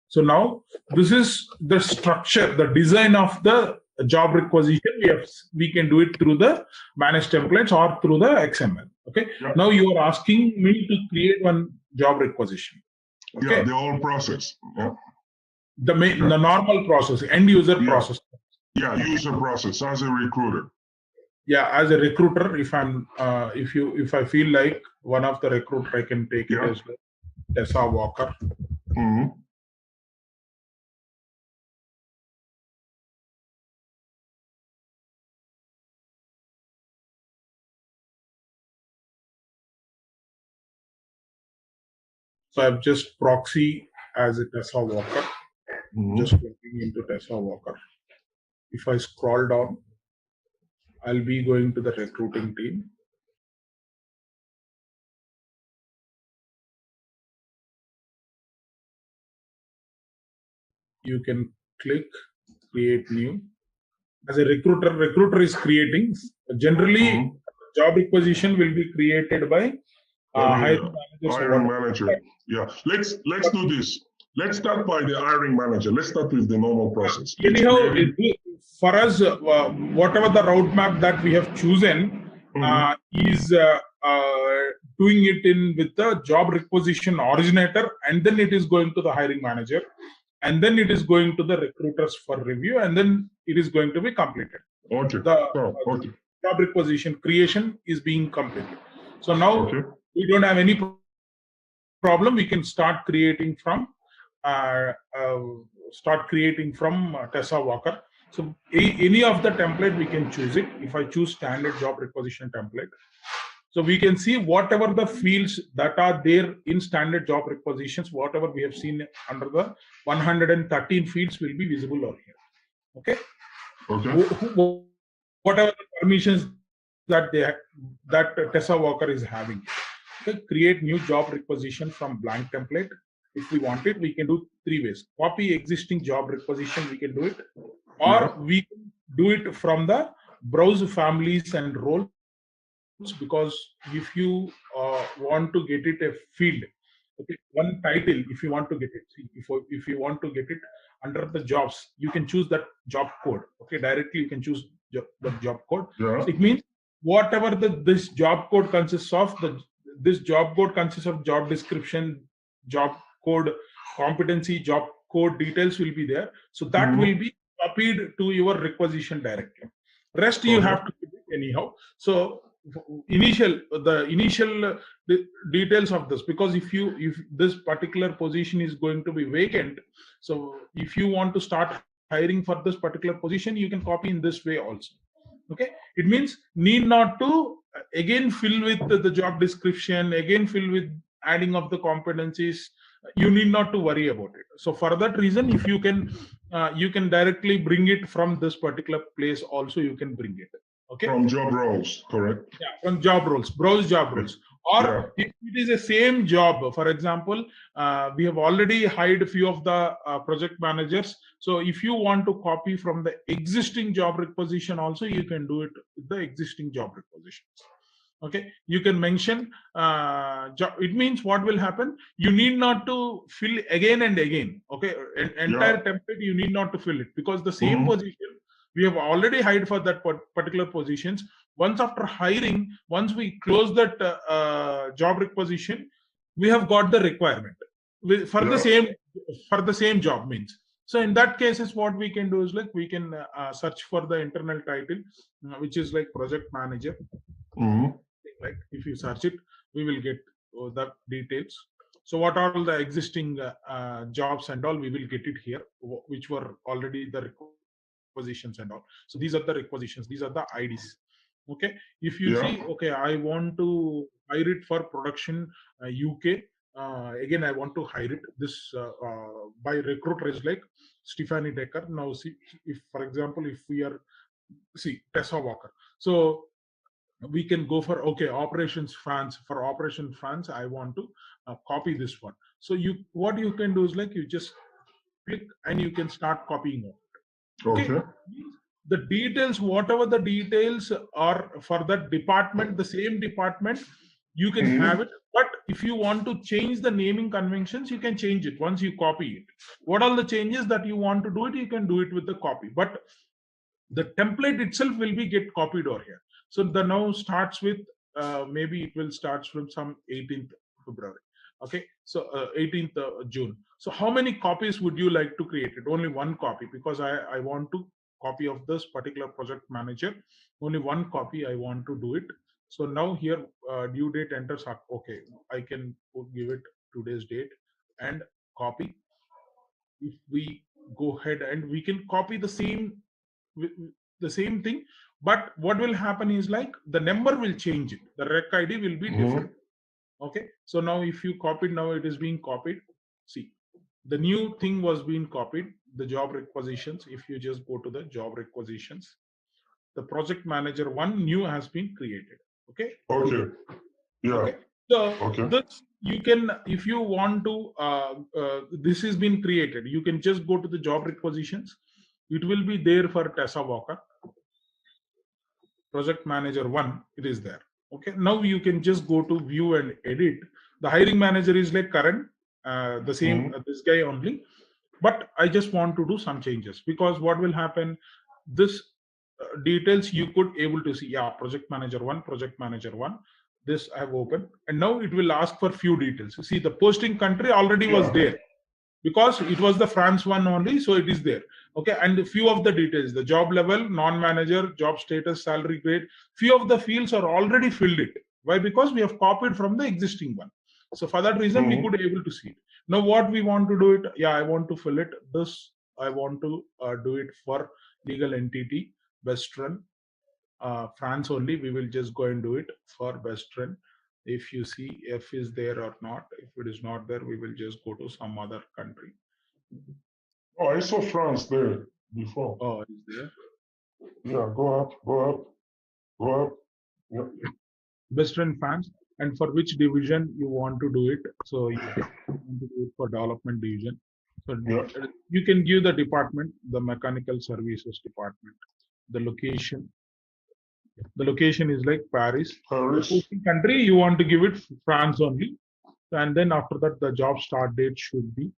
[SPEAKER 2] So now this is the structure, the design of the job requisition. We can do it through the managed templates or through the XML. Okay.
[SPEAKER 3] Yeah.
[SPEAKER 2] Now you are asking me to create one job requisition. Okay.
[SPEAKER 3] Yeah, the whole process. Yeah.
[SPEAKER 2] The normal process, end user process.
[SPEAKER 3] Yeah, user process as a recruiter.
[SPEAKER 2] Yeah, as a recruiter, if I feel like one of the recruiter, I can take it as Tessa Walker.
[SPEAKER 3] Mm-hmm.
[SPEAKER 2] So I've just proxy as a Tessa Walker. Just looking into Tessa Walker. If I scroll down, I'll be going to the recruiting team. You can click create new. As a recruiter is creating. Generally, job requisition will be created by hiring
[SPEAKER 3] manager. Yeah, let's do this. Let's start by the hiring manager. Let's start with the normal process.
[SPEAKER 2] Anyhow, for us, whatever the roadmap that we have chosen is doing it with the job requisition originator, and then it is going to the hiring manager, and then it is going to the recruiters for review, and then it is going to be completed.
[SPEAKER 3] Okay.
[SPEAKER 2] The job requisition creation is being completed. So now we don't have any problem. We can start creating from Tessa Walker. So any of the template we can choose it. If I choose standard job requisition template, so we can see whatever the fields that are there in standard job requisitions, whatever we have seen under the 113 fields will be visible over here. Okay. Whatever the permissions that Tessa Walker is having. Okay. Create new job requisition from blank template. If we want it, we can do 3 ways. Copy existing job requisition, we can do it, or we can do it from the browse families and roles, because if you want to get it a field, okay, one title, if you want to get it, if you want to get it under the jobs, you can choose that job code. Okay, directly you can choose the job code. So it means whatever this job code consists of, this job code consists of job description, job code, competency, job code details will be there. So that will be copied to your requisition directly. Rest you have to do it anyhow. So the initial details of this, because if this particular position is going to be vacant, so if you want to start hiring for this particular position, you can copy in this way also. Okay, it means need not to again fill with the job description, again fill with adding of the competencies. You need not to worry about it. So for that reason, if you can directly bring it from this particular place also, you can bring it. Okay,
[SPEAKER 3] from job roles, correct?
[SPEAKER 2] Yeah, from job roles, browse job roles. Or if it is the same job, for example, we have already hired a few of the project managers. So if you want to copy from the existing job requisition also, you can do it with the existing job requisitions. Okay, you can mention it means what will happen, you need not to fill again and again. Okay, entire template you need not to fill it, because the same position we have already hired for that particular positions. Once after hiring, once we close that job requisition, we have got the requirement for the same job means. So in that cases, what we can do is like we can search for the internal title, which is like project manager. Like if you search it, we will get the details. So what are all the existing jobs and all, we will get it here, which were already the requisitions and all. So these are the requisitions, these are the IDs. Okay, if you see, okay, I want to hire it for production UK. Again, I want to hire it. This by recruiter is like Stephanie Decker. Now, see, if for example, if we are Tessa Walker, so we can go for operations France. For operation France, I want to copy this one. So what you can do is like you just click and you can start copying it. Okay. The details, whatever the details are for that department, the same department, you can have it. But if you want to change the naming conventions, you can change it once you copy it. What are the changes that you want to do it, you can do it with the copy, but the template itself will be get copied over here. So the now starts with maybe it will start from some 18th February. Okay, so 18th June. So how many copies would you like to create it? Only one copy, because I want to copy of this particular project manager. Only one copy I want to do it. So now here due date enters. Okay, I can give it today's date and copy. If we go ahead and we can copy the same thing, but what will happen is like the number will change it. The rec ID will be different. Okay, so now if you copied, now it is being copied. See, the new thing was being copied, the job requisitions. If you just go to the job requisitions, the project manager one new has been created. Okay.
[SPEAKER 3] Okay. Yeah.
[SPEAKER 2] Okay. So
[SPEAKER 3] Okay.
[SPEAKER 2] this you can, if you want to, this has been created. You can just go to the job requisitions. It will be there for Tessa Walker, project manager one. It is there. Okay. Now you can just go to view and edit. The hiring manager is like current, the same, this guy only. But I just want to do some changes, because what will happen, this details you could able to see. Yeah, project manager one. This I have opened, and now it will ask for few details. See, the posting country already was there, because it was the France one only, so it is there. Okay, and a few of the details, the job level, non-manager, job status, salary grade, few of the fields are already filled it. Why? Because we have copied from the existing one. So for that reason, we could able to see it. Now what we want to do it, yeah, I want to fill it. This I want to do it for legal entity, Western, France only. We will just go and do it for Western. If you see F is there or not, if it is not there, we will just go to some other country.
[SPEAKER 3] Oh, I saw France there before.
[SPEAKER 2] Oh, is there?
[SPEAKER 3] Yeah, go up. Yeah.
[SPEAKER 2] Western France, and for which division you want to do it. So you want to do it for development division. So you can give the department, the mechanical services department, the location. The location is like Paris. The country you want to give it France only, and then after that the job start date should be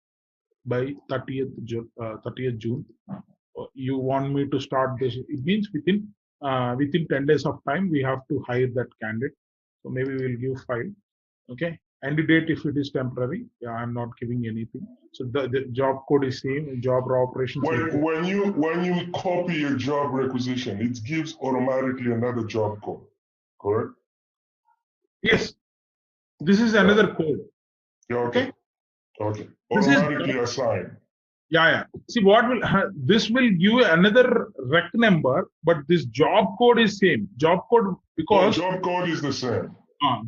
[SPEAKER 2] by 30th June. You want me to start this? It means within 10 days of time we have to hire that candidate. So maybe we'll give 5. Okay. And the date, if it is temporary, yeah, I'm not giving anything. So the job code is same, job operations.
[SPEAKER 3] When you copy a job requisition, it gives automatically another job code, correct?
[SPEAKER 2] Yes. This is another code.
[SPEAKER 3] Yeah, okay. Okay. Automatically assigned.
[SPEAKER 2] Yeah. See, what will this will give another rec number, but this job code is same. Job code, because
[SPEAKER 3] job code is the same.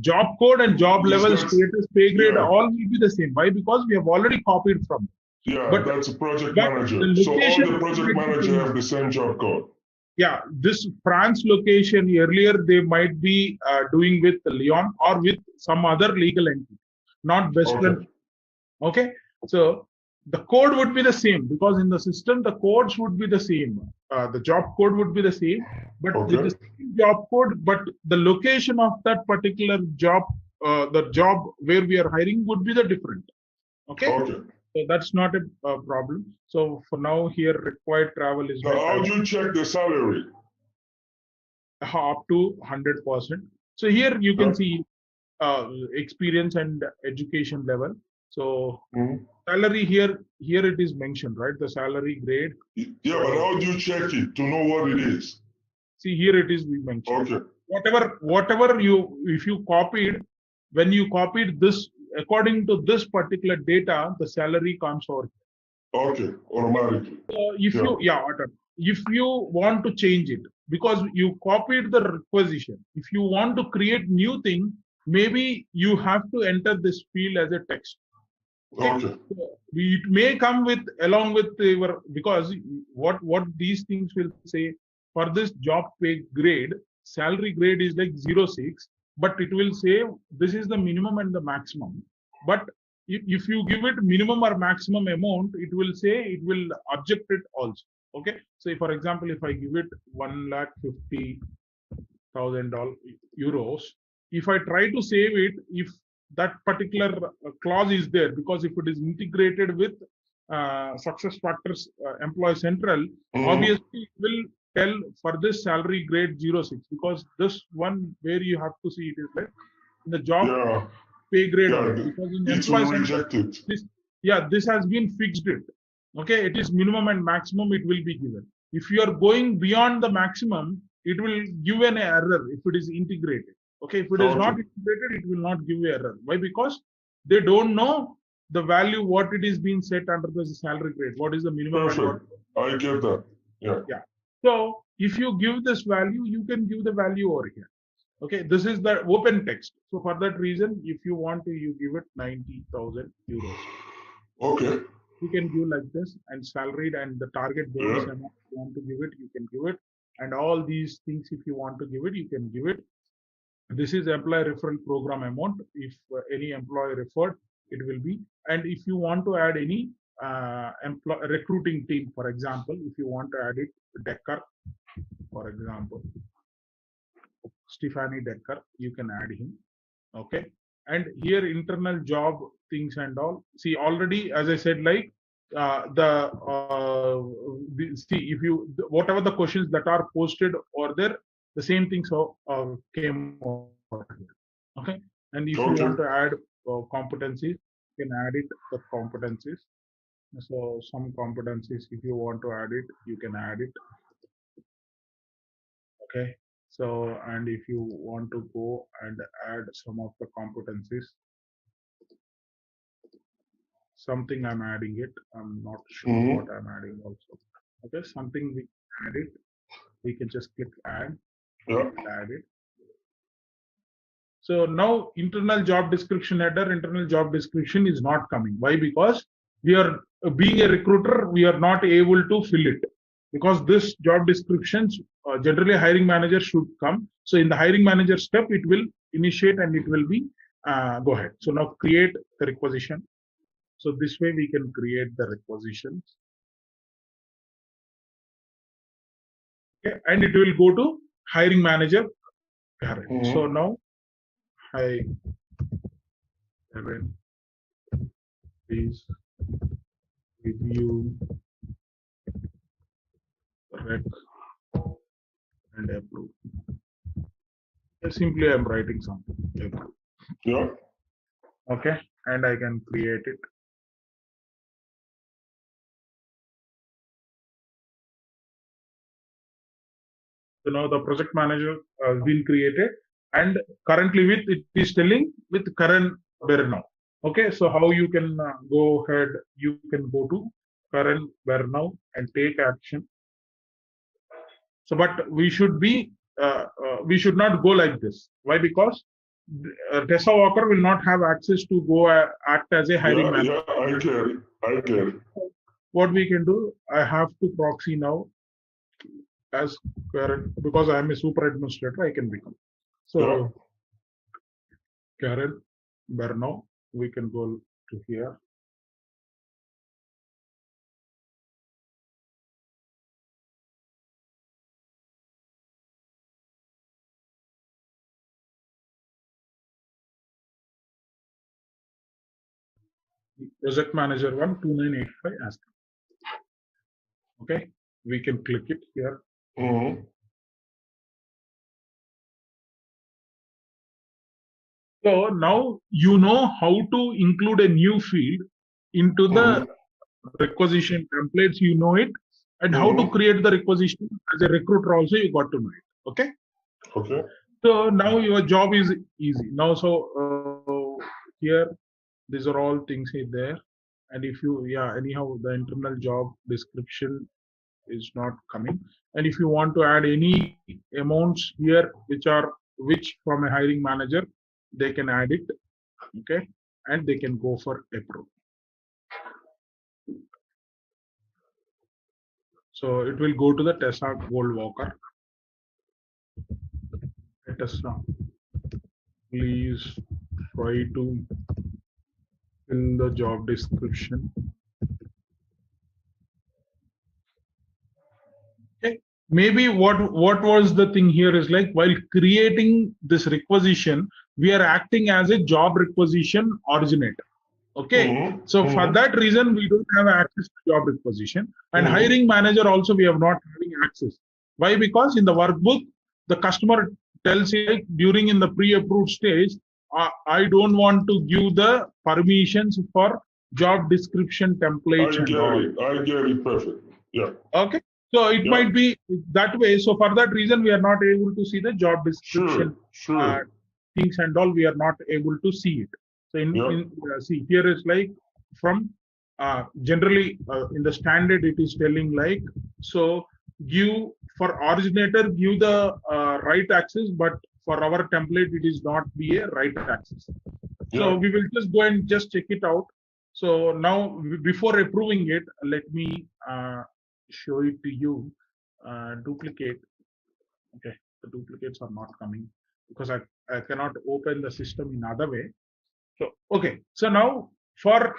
[SPEAKER 2] Job code and job level, status, pay grade, all will be the same. Why? Because we have already copied from it.
[SPEAKER 3] Yeah, but that's a project manager. So all the project manager have the same job code.
[SPEAKER 2] Yeah, this France location earlier they might be doing with Lyon or with some other legal entity, not Western. Okay, so the code would be the same, because in the system the codes would be the same. The job code would be the same, but with the same job code, but the location of that particular job, the job where we are hiring would be the different. Okay. So that's not a problem. So for now here required travel is.
[SPEAKER 3] How do you check the salary?
[SPEAKER 2] Up to 100%. So here you can see experience and education level. So salary here it is mentioned, right? The salary grade.
[SPEAKER 3] Yeah, but how do you check it to know what it is?
[SPEAKER 2] See, here it is mentioned. Whatever you, if you copied, when you copied this, according to this particular data, the salary comes over here.
[SPEAKER 3] Okay, automatically.
[SPEAKER 2] If you want to change it, because you copied the requisition, if you want to create new thing, maybe you have to enter this field as a text. Okay. It may come with along with your, because what these things will say, for this job pay grade, salary grade is like 06, but it will say this is the minimum and the maximum. But if you give it minimum or maximum amount, it will say it will object it also. Okay. So for example, if I give it €150,000, if I try to save it, if that particular clause is there, because if it is integrated with SuccessFactors Employee Central, obviously it will tell for this salary grade 06, because this one where you have to see it is like in the job pay grade only, because in Employee Central, this has been fixed it. Okay, it is minimum and maximum it will be given. If you are going beyond the maximum, it will give an error if it is integrated. Okay, if it is not integrated, it will not give error. Why? Because they don't know the value, what it is being set under the salary grade, what is the minimum.
[SPEAKER 3] Perfect. I get that. Yeah.
[SPEAKER 2] So if you give this value, you can give the value over here. Okay, this is the open text. So for that reason, if you want to, you give it 90,000 euros.
[SPEAKER 3] Okay.
[SPEAKER 2] You can give like this, and salaried and the target bonus amount you want to give it, you can give it. And all these things, if you want to give it, you can give it. This is employee referral program amount. If any employee referred, it will be. And if you want to add any recruiting team, for example, if you want to add it, Decker, for example, Stephanie Decker, you can add him. Okay. And here internal job things and all. See, already, as I said, like see, if you, whatever the questions that are posted or there, the same things came over here. Okay. And if you want to add competencies, you can add it, the competencies. So some competencies, if you want to add it, you can add it. Okay. So, and if you want to go and add some of the competencies, something I'm adding it, I'm not sure what I'm adding also. Okay, something we add it, we can just click add, add it. So now internal job description header, internal job description is not coming. Why? Because we are being a recruiter, we are not able to fill it, because this job descriptions generally hiring manager should come. So in the hiring manager step, it will initiate and it will be go ahead. So now create the requisition. So this way we can create the requisitions. Okay, and it will go to hiring manager. So now hi Karen, please review rec and approve. Simply I'm writing something.
[SPEAKER 3] Yeah.
[SPEAKER 2] Okay, and I can create it. So now the project manager has been created, and currently with it is telling with Karan Bernau. Okay, so how you can go ahead, you can go to Karan Bernau and take action. So, but we should be, we should not go like this. Why? Because Tessa Walker will not have access to go act as a hiring manager.
[SPEAKER 3] Yeah, I get it. I get it.
[SPEAKER 2] What we can do, I have to proxy now as Karen, because I am a super administrator, I can become. So, Karen Bernau, we can go to here. Project manager 12985 ask. Okay, we can click it here. So now you know how to include a new field into the requisition templates, you know it, and how to create the requisition as a recruiter also you got to know it. Okay.
[SPEAKER 3] Okay.
[SPEAKER 2] So now your job is easy. Now, so here, these are all things here there. And if you, anyhow, the internal job description is not coming. And if you want to add any amounts here, which from a hiring manager, they can add it. Okay. And they can go for approve. So it will go to the Tessa Goldwalker. Tessa, please try to fill the job description. Okay, maybe what was the thing here is like, while creating this requisition, we are acting as a job requisition originator. Okay, so for that reason, we don't have access to job requisition, and hiring manager also we have not having access. Why? Because in the workbook, the customer tells you like, during in the pre-approved stage, I don't want to give the permissions for job description templates and all.
[SPEAKER 3] I get it perfect. Yeah.
[SPEAKER 2] Okay, so it might be that way. So for that reason, we are not able to see the job description things and all. We are not able to see it. So see here is like from generally in the standard it is telling like, so give for originator give the right access, but for our template it is not be a right access. So we will just go and just check it out. So now before approving it, let me show it to you. Duplicate. Okay, the duplicates are not coming because I cannot open the system in other way. So okay, so now for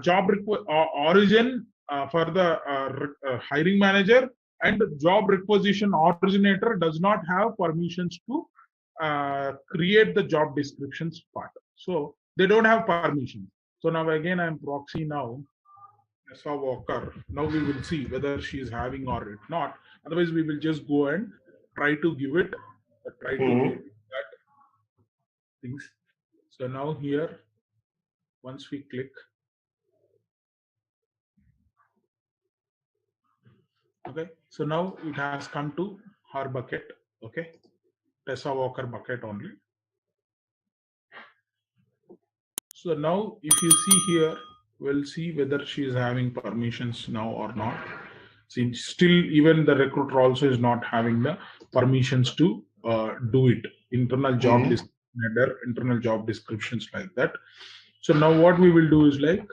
[SPEAKER 2] job origin for the hiring manager and job requisition originator does not have permissions to create the job descriptions part. So they don't have permission. So now again I'm proxy now. Tessa Walker. Now we will see whether she is having or if not. Otherwise we will just go and try to give it. Try to give that things. So now here, once we click, okay. So now it has come to her bucket, okay. Tessa Walker bucket only. So now if you see here, we'll see whether she is having permissions now or not. See, still even the recruiter also is not having the permissions to do it. Internal job internal job descriptions like that. So now what we will do is like,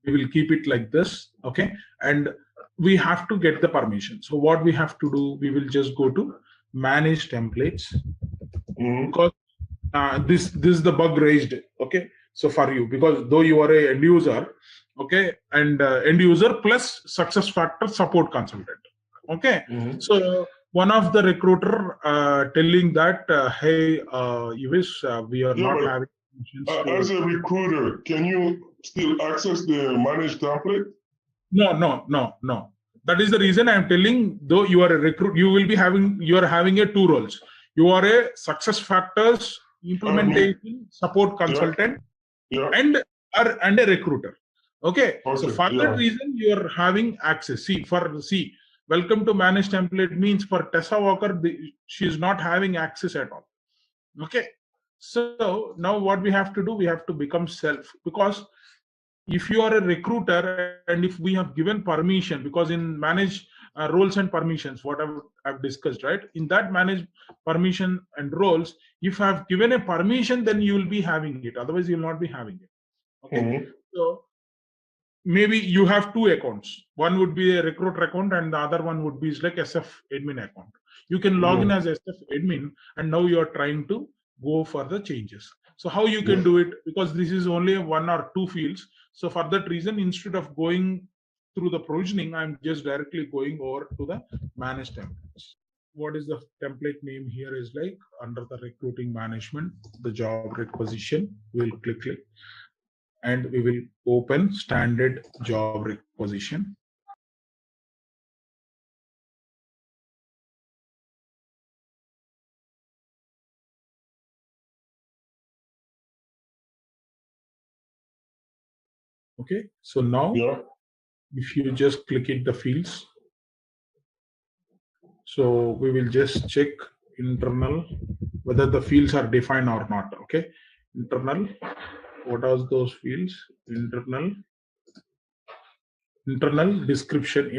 [SPEAKER 2] we will keep it like this, okay, and we have to get the permission. So what we have to do, we will just go to manage templates, because this is the bug raised, okay. So for you, because though you are a end user, okay, and end user plus SuccessFactors support consultant, okay. So one of the recruiter telling that, hey, we are not having.
[SPEAKER 3] As a recruiter, can you still access the managed template?
[SPEAKER 2] No. That is the reason I am telling. Though you are a recruit, you are having a two roles. You are a SuccessFactors implementation support consultant and a recruiter. Okay. So for that reason, you are having access. Welcome to managed template means for Tessa Walker, she is not having access at all. Okay. So now what we have to do, we have to become self, because if you are a recruiter and if we have given permission, because in manage roles and permissions, what I've discussed, right? In that manage permission and roles, if I have given a permission, then you will be having it. Otherwise, you will not be having it. Okay. So maybe you have two accounts. One would be a recruiter account and the other one would be like SF admin account. You can log in as SF admin, and now you are trying to go for the changes. So how you can do it, because this is only one or two fields. So for that reason, instead of going through the provisioning, I'm just directly going over to the manage templates. What is the template name here is like under the recruiting management, the job requisition, we'll click and we will open standard job requisition. Okay, so now if you just click it, the fields. So we will just check internal whether the fields are defined or not. Okay, internal. What are those fields? Internal description,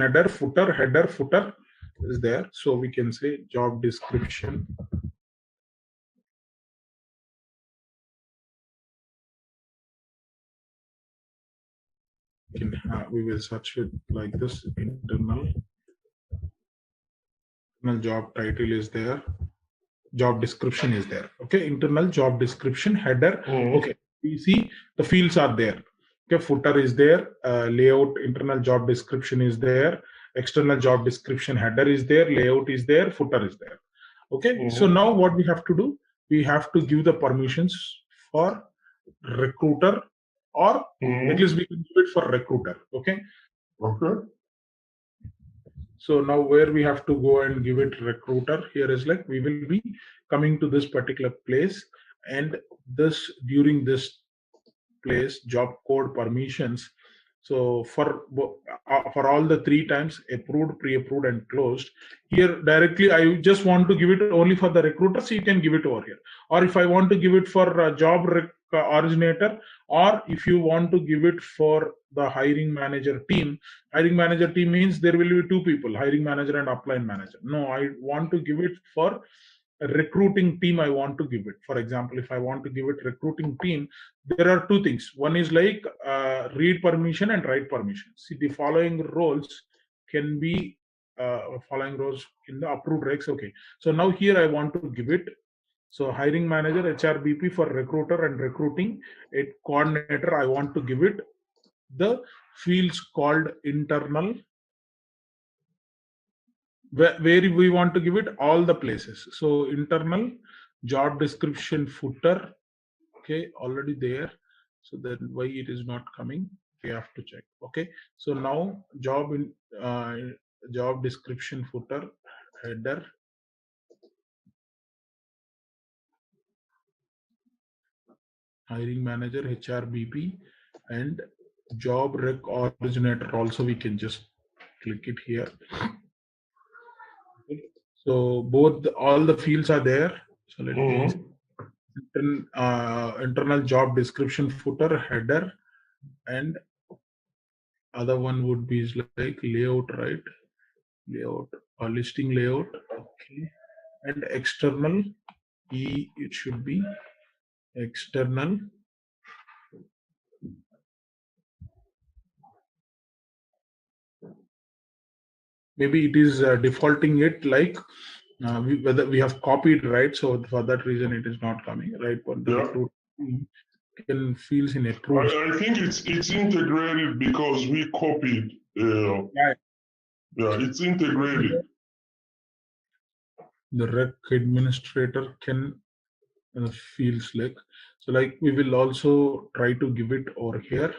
[SPEAKER 2] header, footer is there. So we can say job description. We will search it like this. Internal job title is there. Job description is there. Okay, internal job description, header. Okay, you see the fields are there. Okay, footer is there. Layout, internal job description is there. external job description header is there, layout is there, footer is there. Okay, so now what we have to do, we have to give the permissions for recruiter, or at least we can give it for recruiter. Okay. So now where we have to go and give it recruiter, here is like we will be coming to this particular place, and this during this place job code permissions. So for all the 3 times approved, pre-approved, and closed, here directly I just want to give it only for the recruiter, so you can give it over here. Or if I want to give it for job originator, or if you want to give it for the hiring manager team means there will be 2 people, hiring manager and upline manager. No, I want to give it for a recruiting team. I want to give it, for example, if I want to give it recruiting team, there are 2 things. One is like read permission and write permission. See, the following roles can be following roles in the approved recs. Okay, so now here I want to give it, so hiring manager, HRBP for recruiter and recruiting, a coordinator, I want to give it the fields called internal, where we want to give it all the places. So internal job description footer, okay, already there. So then why it is not coming, we have to check. Okay, so now job description footer, header, hiring manager, HRBP, and job rec originator also we can just click it here. Okay. So all the fields are there. So let me internal job description footer, header, and other one would be like layout, right? Layout or listing layout. Okay, and external it should be external. Maybe it is defaulting it like whether we have copied, right? So for that reason it is not coming, right? But the can fields in approved.
[SPEAKER 3] I think it's integrated because we copied. Yeah, it's integrated.
[SPEAKER 2] The rec administrator can fields like, so like we will also try to give it over here.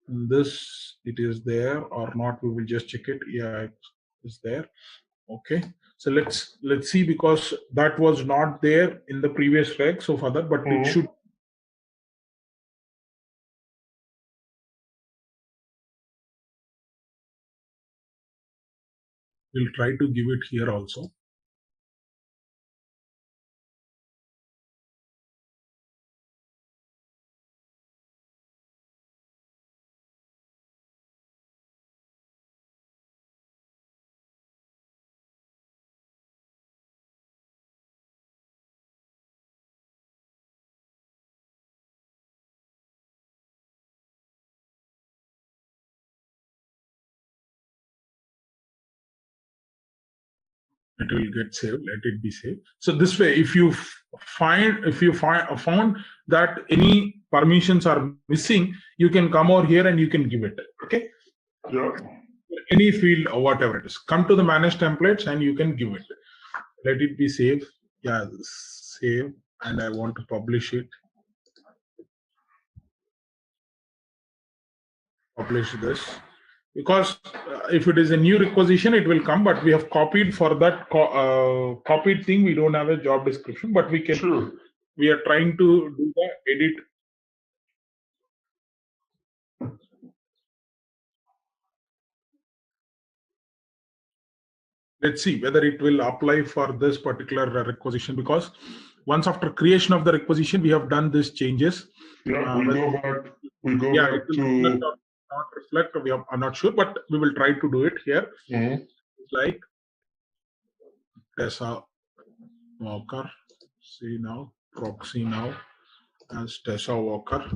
[SPEAKER 2] This it is there or not, we will just check it. Yeah, it's there. Okay, so let's see, because that was not there in the previous rec. So for that, but it should. We'll try to give it here also. It will get saved. Let it be saved. So this way, if you found that any permissions are missing, you can come over here and you can give it. Okay.
[SPEAKER 3] Yeah.
[SPEAKER 2] Any field or whatever it is, come to the manage templates and you can give it. Let it be saved. Yeah, save, and I want to publish it. Publish this. Because if it is a new requisition, it will come, but we have copied for that copied thing. We don't have a job description, but we can.
[SPEAKER 3] Sure.
[SPEAKER 2] We are trying to do the edit. Let's see whether it will apply for this particular requisition, because once after creation of the requisition, we have done these changes.
[SPEAKER 3] Yeah, we go back to.
[SPEAKER 2] Not reflect, I'm not sure, but we will try to do it here. Like Tessa Walker, see now, proxy now as Tessa Walker.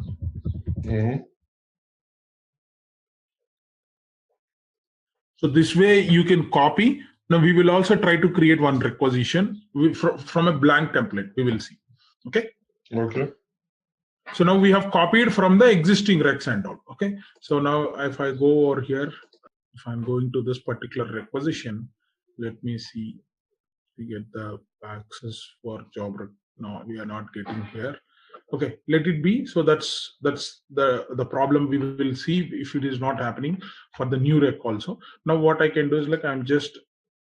[SPEAKER 2] So this way you can copy. Now we will also try to create one requisition from a blank template. We will see. Okay.
[SPEAKER 3] Okay.
[SPEAKER 2] So now we have copied from the existing recs and all. Okay. So now if I go over here, if I'm going to this particular requisition, let me see. We get the access for job. No, we are not getting here. Okay, let it be. So that's the problem we will see if it is not happening for the new rec also. Now what I can do is like I'm just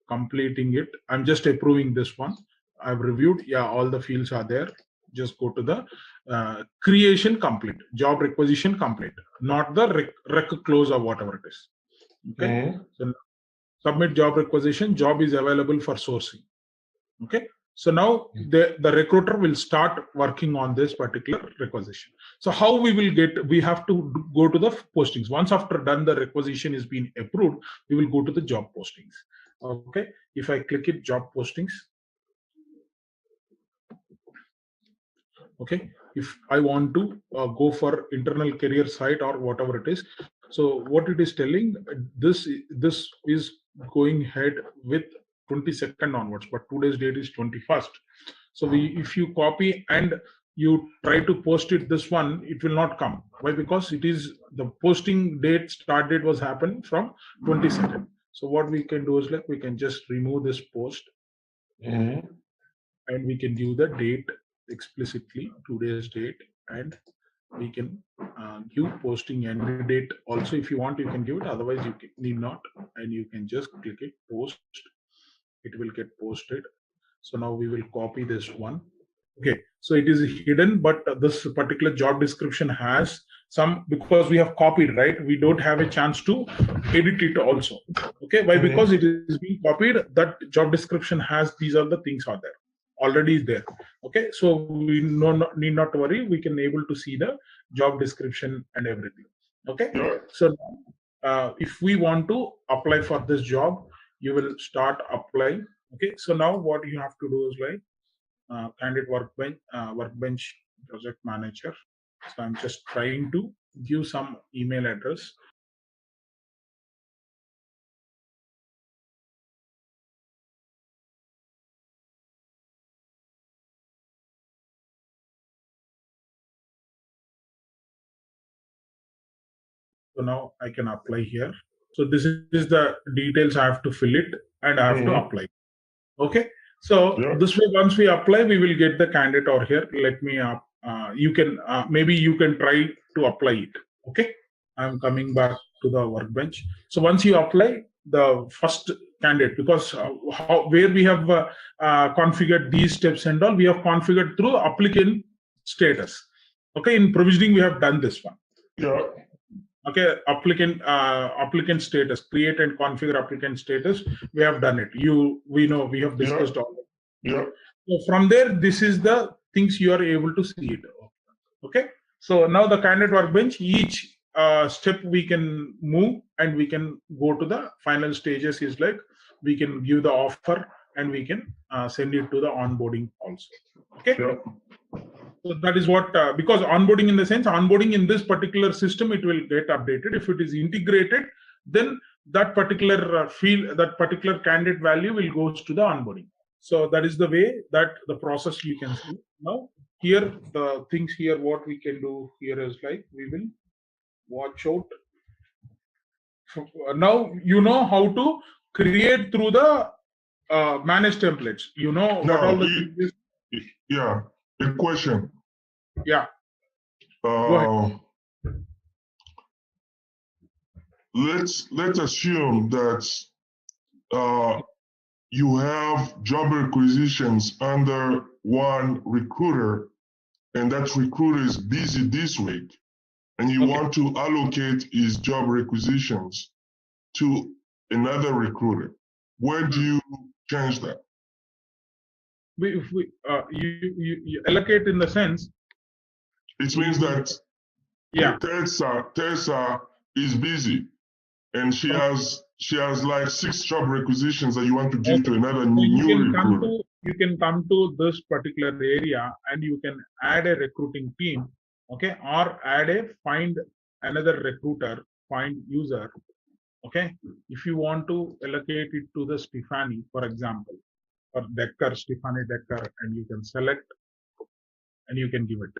[SPEAKER 2] completing it. I'm just approving this one. I've reviewed. Yeah, all the fields are there. Just go to the creation complete, job requisition complete, not the rec close or whatever it is. Okay. So submit job requisition. Job is available for sourcing. Okay. So now the recruiter will start working on this particular requisition. So how we will get, we have to go to the postings. Once after done, the requisition is being approved, we will go to the job postings. Okay. If I click it, job postings. Okay. If I want to go for internal career site or whatever it is. So what it is telling, this is going ahead with 22nd onwards, but today's date is 21st. So if you copy and you try to post it, this one, it will not come. Why? Because it is the posting date, start date was happened from 22nd. So what we can do is like we can just remove this post and we can give the date explicitly, today's date, and we can give posting end date also. If you want, you can give it, otherwise you need not, and you can just click it, post. It will get posted. So now we will copy this one. Okay, so it is hidden, but this particular job description has some, because we have copied, right? We don't have a chance to edit it also. Okay, why? Because it is being copied, that job description has, these are the things are there, already there. Okay, so we need not worry, we can able to see the job description and everything. Okay, so if we want to apply for this job, you will start applying. Okay, so now what you have to do is like candidate workbench project manager. So I'm just trying to give some email address. So now I can apply here. So this is the details I have to fill it and I have to apply. Okay. So this way, once we apply, we will get the candidate over here. Let me you can maybe you can try to apply it. Okay. I'm coming back to the workbench. So once you apply the first candidate, because where we have configured these steps and all, we have configured through applicant status. Okay. In provisioning, we have done this one. Okay, applicant status, create and configure applicant status. We have done it. We know we have discussed all. So from there, this is the things you are able to see it. Okay. So now the candidate workbench, each step we can move and we can go to the final stages. Is like we can give the offer and we can send it to the onboarding also. Okay. So that is what, because onboarding in the sense, onboarding in this particular system, it will get updated. If it is integrated, then that particular field, that particular candidate value will goes to the onboarding. So that is the way that the process you can see. Now here, the things here, what we can do here is like, we will watch out. Now you know how to create through the manage templates. You know what all the things is.
[SPEAKER 3] Yeah. A question.
[SPEAKER 2] Yeah. Go ahead.
[SPEAKER 3] Let's assume that you have job requisitions under one recruiter, and that recruiter is busy this week, and you want to allocate his job requisitions to another recruiter. Where do you change that?
[SPEAKER 2] You allocate in the sense,
[SPEAKER 3] it means that Teresa is busy and she has like 6 job requisitions that you want to give to another new recruiter.
[SPEAKER 2] You can come to this particular area and you can add a recruiting team, okay, or find another recruiter, find user. Okay, if you want to allocate it to the Stephanie, for example, or Stephanie Decker, and you can select and you can give it.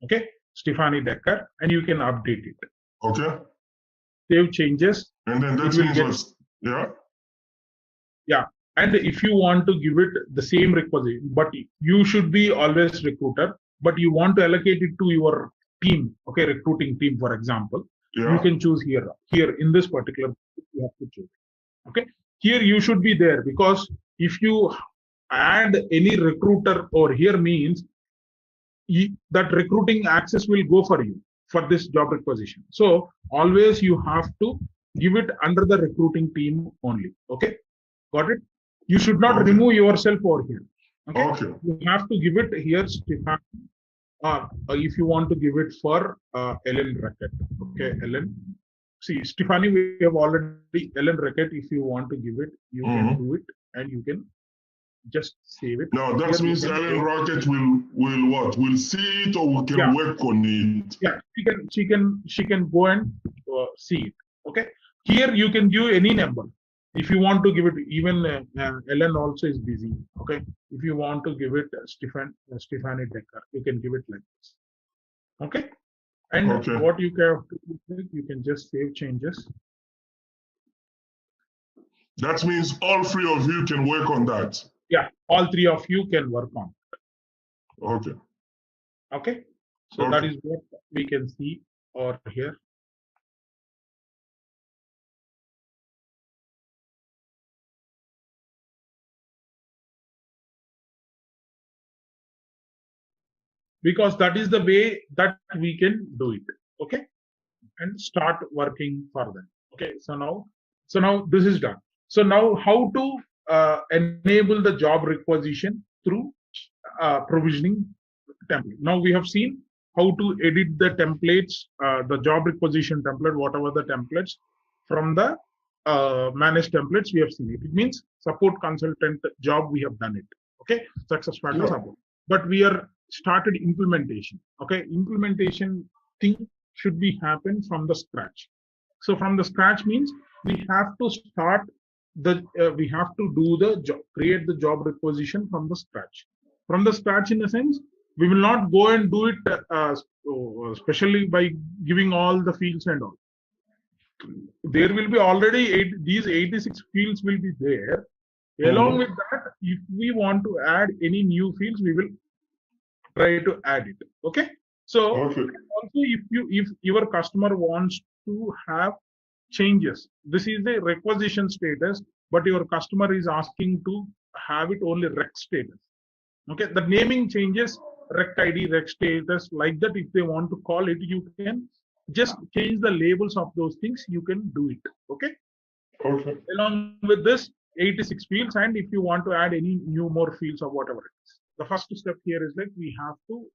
[SPEAKER 2] Okay, Stephanie Decker, and you can update it.
[SPEAKER 3] Okay.
[SPEAKER 2] save changes.
[SPEAKER 3] And then that
[SPEAKER 2] It will
[SPEAKER 3] means
[SPEAKER 2] get,
[SPEAKER 3] what's, yeah.
[SPEAKER 2] yeah. And if you want to give it the same requisition, but you should be always recruiter, but you want to allocate it to your team, okay, recruiting team, for example,
[SPEAKER 3] Yeah.
[SPEAKER 2] you can choose here. Here in this particular, you have to choose. Okay, here you should be there, because if you add any recruiter over here means that recruiting access will go for you for this job requisition. So always you have to give it under the recruiting team only. Okay, got it? You should not remove yourself over here. Okay, you have to give it here, Stefan, if you want to give it for Ellen Racket. Okay, Ellen. See, Stephanie, we have already Ellen Racket. If you want to give it, you can do it, and you can just save it.
[SPEAKER 3] Now that here means Ellen Rocket will what? Will see it, or we can work on it.
[SPEAKER 2] Yeah, she can go and see it. Okay. Here you can give any number. If you want to give it, even Ellen also is busy. Okay. If you want to give it Stephanie Decker, you can give it like this. Okay. And what you can do, you can just save changes.
[SPEAKER 3] That means all three of you can work on that.
[SPEAKER 2] Yeah, all three of you can work on it.
[SPEAKER 3] Okay.
[SPEAKER 2] Okay. So that is what we can see over here. Because that is the way that we can do it. Okay. And start working further. Okay. So now this is done. So now how to enable the job requisition through provisioning template. Now we have seen how to edit the templates, the job requisition template, whatever the templates from the managed templates we have seen it. It means support consultant job, we have done it. Okay, SuccessFactors support. But we are started implementation. Okay, implementation thing should be happen from the scratch. So from the scratch means we have to start the we have to do the job, create the job requisition from the scratch. From the scratch, in a sense, we will not go and do it especially by giving all the fields and all. There will be already these 86 fields will be there. Along with that, if we want to add any new fields, we will try to add it. Okay. So also, if your customer wants to have changes, this is the requisition status, but your customer is asking to have it only rec status. Okay, the naming changes, rec ID, rec status, like that. If they want to call it, you can just change the labels of those things. You can do it. Okay. Along with this 86 fields, and if you want to add any new more fields or whatever it is, the first step here is like we have to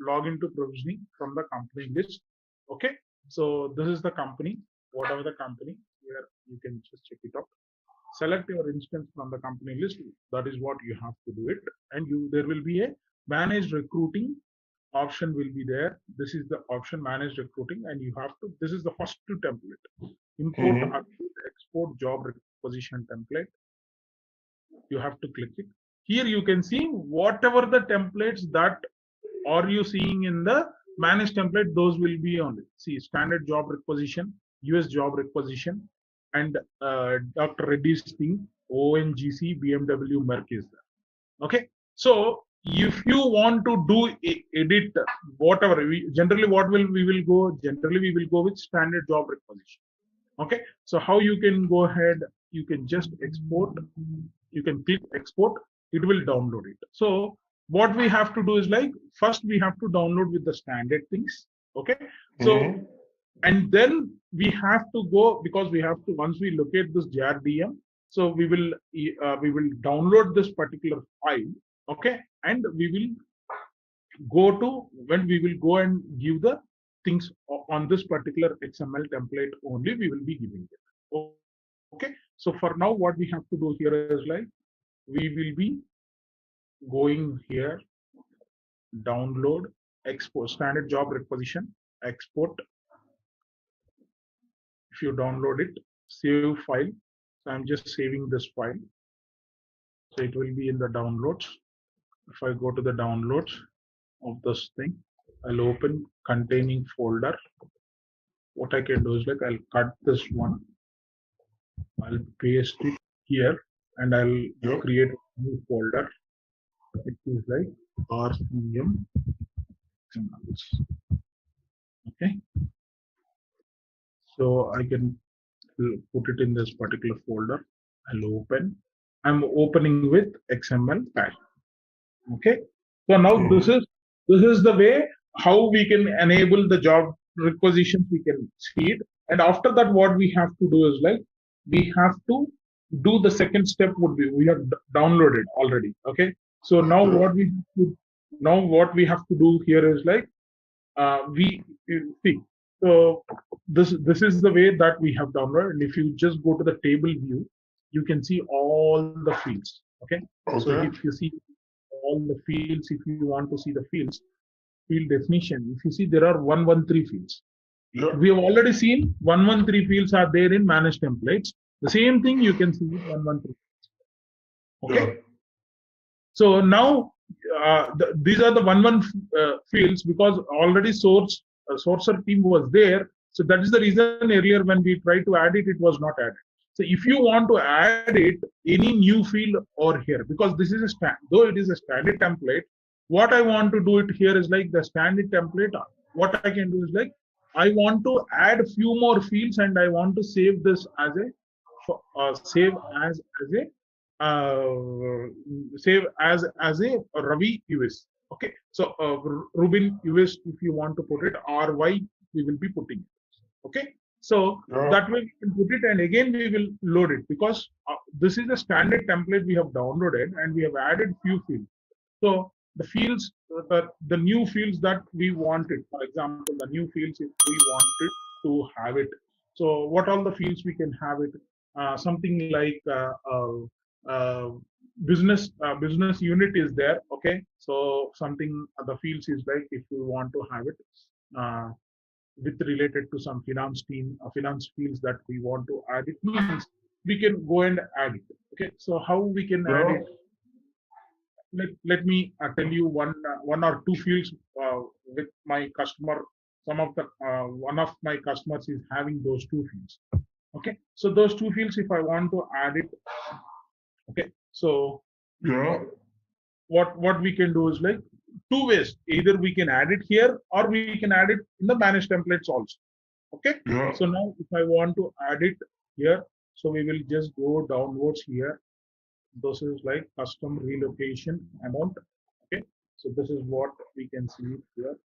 [SPEAKER 2] log into provisioning from the company list. Okay. So this is the company, whatever the company, where you can just check it out. Select your instance from the company list. That is what you have to do it. And there will be a managed recruiting option will be there. This is the option managed recruiting, and you have to, this is the first template. Import, export job requisition template. You have to click it. Here you can see whatever the templates that are you seeing in the managed template, those will be on it. See, standard job requisition, US job requisition, and Dr. Reddy's thing, ONGC, BMW, Merck is there. Okay. So if you want to do edit, whatever, generally we will go with standard job requisition. Okay. So how you can go ahead, you can just export, you can click export, it will download it. So what we have to do is like, first we have to download with the standard things. Okay. So, and then we have to go, because we have to, once we locate this JRDM, so we will download this particular file. Okay. And we will go to, when we will go and give the things on this particular XML template only, we will be giving it. Okay. So for now, what we have to do here is like, we will be going here, download, export, standard job requisition, export. If you download it, save file. So I'm just saving this file. So it will be in the downloads. If I go to the downloads of this thing, I'll open containing folder. what I can do is like I'll cut this one, I'll paste it here, and I'll create a new folder. It is like RCM. Okay, so I can put it in this particular folder. I'll open. I'm opening with XML tag. Okay, so now this is the way how we can enable the job requisitions. We can see it, and after that, what we have to do is like we have to do the second step. Would be we have downloaded already. Okay, so now what we have to do here is like we see. So this is the way that we have downloaded. And if you just go to the table view, you can see all the fields. Okay. So if you see all the fields, if you want to see the fields, field definition, if you see there are 113 fields. We have already seen 113 fields are there in managed templates. The same thing you can see with 113. Okay. So now these are the 111 fields because already sourcer team was there. So that is the reason earlier when we tried to add it, it was not added. So if you want to add it, any new field or here, because this is though it is a standard template, what I want to do it here is like the standard template. What I can do is like, I want to add a few more fields and I want to save this as a Ravi US. Okay, so Rubin US, if you want to put it, RY, we will be putting it. Okay, so that way we can put it, and again we will load it because this is a standard template we have downloaded and we have added few fields. So the fields, the new fields that we wanted, for example, the new fields if we wanted to have it. So what all the fields we can have it? Something like business unit is there. Okay, so something the fields is like if we want to have it with related to some finance team, finance fields that we want to add it, means we can go and add it. Okay, so how we can add it? Let me tell you one or two fields with my customer. Some of the one of my customers is having those two fields. Okay, so those two fields, if I want to add it, okay, so what we can do is like two ways. Either we can add it here or we can add it in the managed templates also. Okay, so now if I want to add it here, so we will just go downwards here. This is like custom relocation amount. Okay, so this is what we can see here.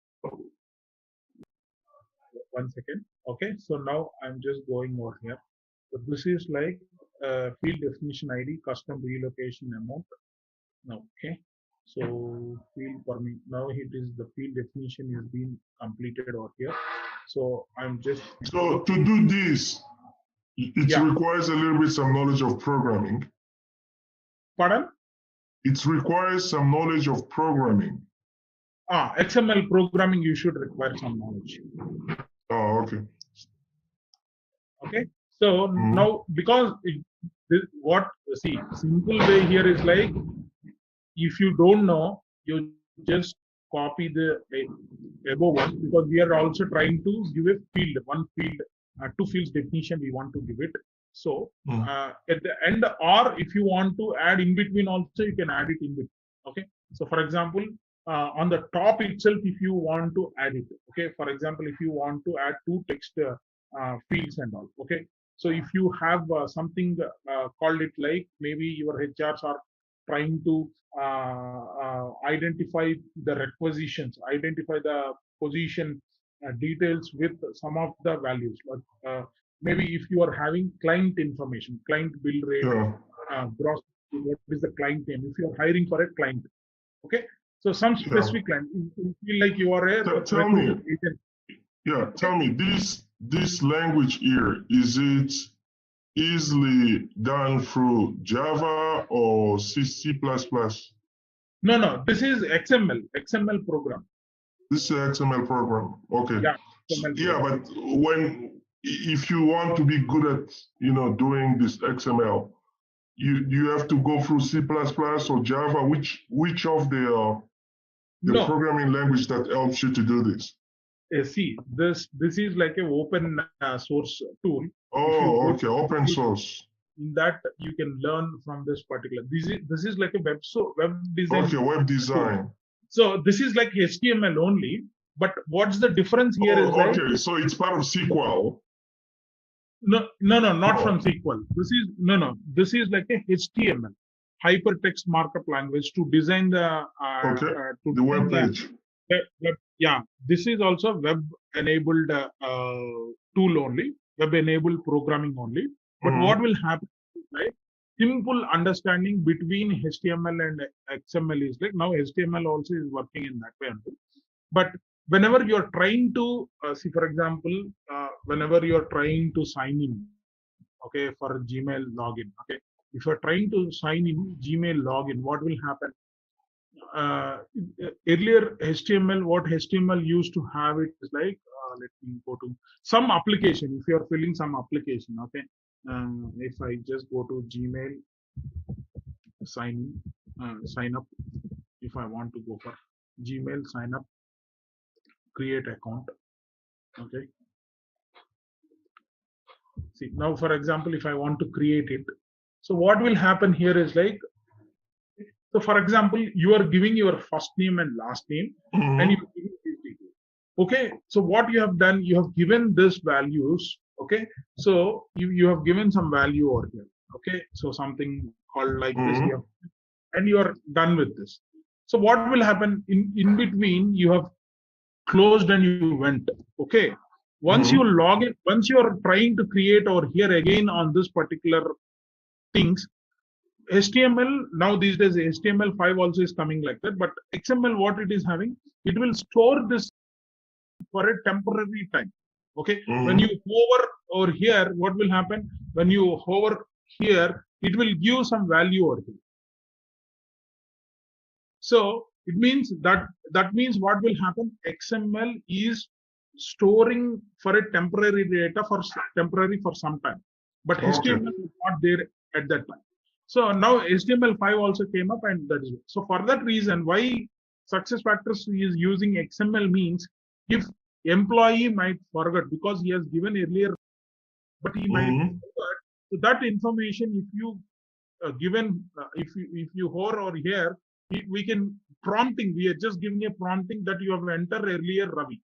[SPEAKER 2] 1 second. Okay, so now I'm just going over here. So this is like field definition ID, custom relocation amount. Okay, so field for me now it is the field definition is being completed over here. So I'm just
[SPEAKER 3] to do this, it requires a little bit some knowledge of programming.
[SPEAKER 2] Pardon?
[SPEAKER 3] It requires some knowledge of programming.
[SPEAKER 2] XML programming, you should require some knowledge.
[SPEAKER 3] Oh, okay.
[SPEAKER 2] Okay, so now because simple way here is like, if you don't know, you just copy the above one, because we are also trying to give a field, one field, two fields definition we want to give it. So at the end, or if you want to add in between also, you can add it in between. Okay, so for example, on the top itself, if you want to add it, okay, for example, if you want to add two text fields and all, okay, so if you have something called it like maybe your HRs are trying to identify the requisitions, identify the position details with some of the values. Like maybe if you are having client information, client bill rate, gross, what is the client name? If you are hiring for a client, okay. So some specific client, you feel like you are a
[SPEAKER 3] tell me. Tell me, this language here, is it easily done through Java or C++?
[SPEAKER 2] No, this is XML program.
[SPEAKER 3] This is an XML program. Okay. But if you want to be good at doing this XML, you have to go through C++ or Java. Which of the programming language that helps you to do this?
[SPEAKER 2] See, this is like an open source tool.
[SPEAKER 3] Oh, okay, open source.
[SPEAKER 2] In that you can learn from this particular. This is like a web design.
[SPEAKER 3] Okay, web design.
[SPEAKER 2] Tool. So this is like HTML only. But what's the difference here is
[SPEAKER 3] okay,
[SPEAKER 2] like,
[SPEAKER 3] so it's part of SQL.
[SPEAKER 2] No, not from SQL. This is like a HTML, hypertext markup language to design the
[SPEAKER 3] the web page.
[SPEAKER 2] This is also web-enabled tool only, web-enabled programming only. But what will happen is like simple understanding between HTML and XML is like now HTML also is working in that way only. But whenever you're trying to see, for example, whenever you're trying to sign in, okay, for Gmail login, okay, if you're trying to sign in Gmail login, what will happen? Earlier HTML, what HTML used to have it is like, let me go to some application. If you're filling some application, okay, if I just go to Gmail, sign up. If I want to go for Gmail, sign up, create account, okay. See, now for example, if I want to create it, so what will happen here is like, so for example, you are giving your first name and last name, and you okay. So what you have done, you have given this values, okay. So you have given some value over here, okay. So something called like this here, and you are done with this. So what will happen in between? You have closed and you went, okay. Once you log in, once you are trying to create over here again on this particular things, HTML, now these days HTML5 also is coming like that, but XML, what it is having, it will store this for a temporary time, okay. When you hover over here, what will happen? When you hover here, it will give some value over here. So it means that what will happen? XML is storing for a temporary data for some time, but HTML is not there at that time. So now HTML5 also came up, and that is it. So for that reason, why SuccessFactors is using XML means if employee might forget because he has given earlier, but he might forget. So that information, if you if you hover over here, we can prompting. We are just giving a prompting that you have entered earlier, Ravi.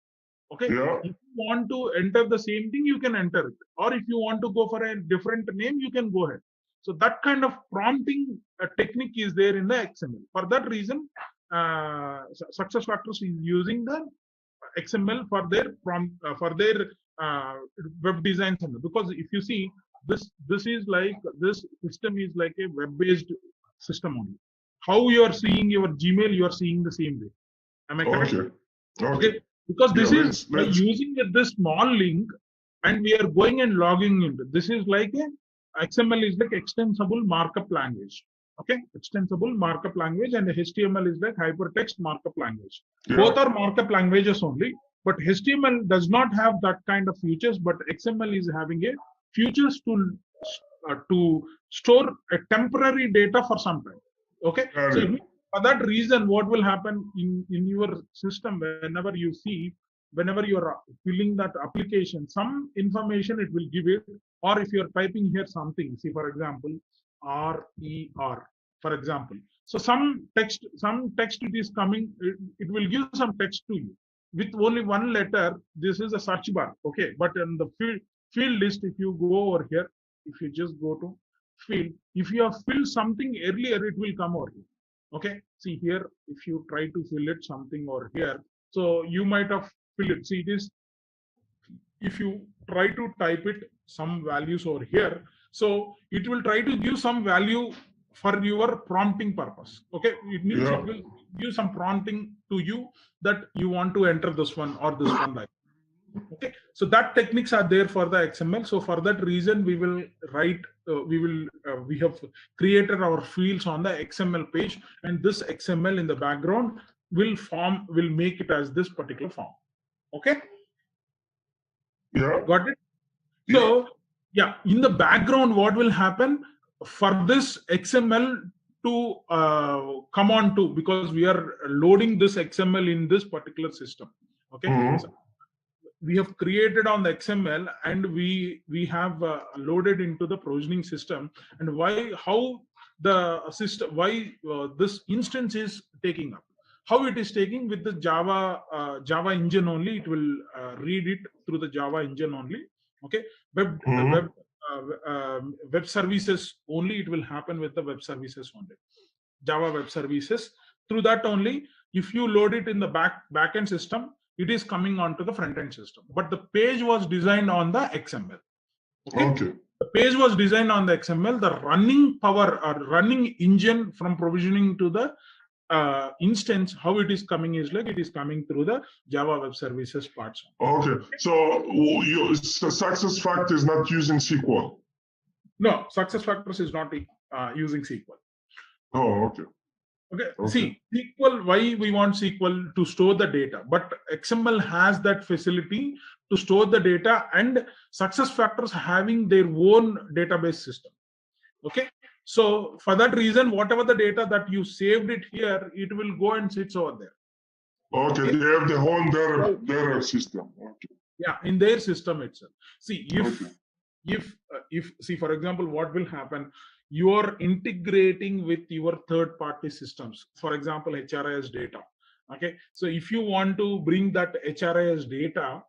[SPEAKER 2] Okay.
[SPEAKER 3] Yeah.
[SPEAKER 2] If you want to enter the same thing, you can enter it. Or if you want to go for a different name, you can go ahead. So that kind of prompting technique is there in the XML. For that reason, SuccessFactors is using the XML for their web design center. Because if you see, this system is like a web-based system only. How you are seeing your Gmail, you are seeing the same way. Am I correct? Okay. Because this is by using this small link, and we are going and logging into. This is like XML is like extensible markup language. Okay, extensible markup language, and HTML is like hypertext markup language. Both are markup languages only, but HTML does not have that kind of features. But XML is having a features to store a temporary data for some time. Okay, so for that reason, what will happen in your system, whenever you are filling that application, some information it will give it, or if you're typing here something, see for example, RER, for example. So some text it is coming, it will give some text to you with only one letter. This is a search bar, okay. But in the field list, if you go over here, if you just go to field, if you have filled something earlier, it will come over here. Okay, see here, if you try to fill it something over here, so you might have filled it. See, it is, if you try to type it some values over here, so it will try to give some value for your prompting purpose. Okay, it means it will give some prompting to you that you want to enter this one or this one, like. Okay, so that techniques are there for the XML. So for that reason, we will write. We have created our fields on the XML page, and this XML in the background will make it as this particular form. Okay.
[SPEAKER 3] Yeah.
[SPEAKER 2] Got it. So yeah, in the background, what will happen for this XML to come on to, because we are loading this XML in this particular system. Okay. we have created on the XML, and we have loaded into the provisioning system, and how the system, this instance is taking up, how it is taking with the Java engine only. It will read it through the Java engine only. Okay, web web services only. It will happen with the web services only, Java web services. Through that only, if you load it in the backend system, it is coming onto the front end system. But the page was designed on the XML. Okay. The page was designed on the XML. The running power or running engine from provisioning to the instance, how it is coming is like it is coming through the Java web services parts.
[SPEAKER 3] Okay, so SuccessFactors is not using SQL.
[SPEAKER 2] No, SuccessFactors is not using SQL.
[SPEAKER 3] Oh, okay.
[SPEAKER 2] Okay. See, SQL, why we want SQL? To store the data, but XML has that facility to store the data, and SuccessFactors having their own database system. Okay, so for that reason, whatever the data that you saved it here, it will go and sits over there.
[SPEAKER 3] Okay, they have their own data system. Okay.
[SPEAKER 2] Yeah, in their system itself. See, if see, for example, what will happen? You are integrating with your third-party systems. For example, HRIS data. Okay, so if you want to bring that HRIS data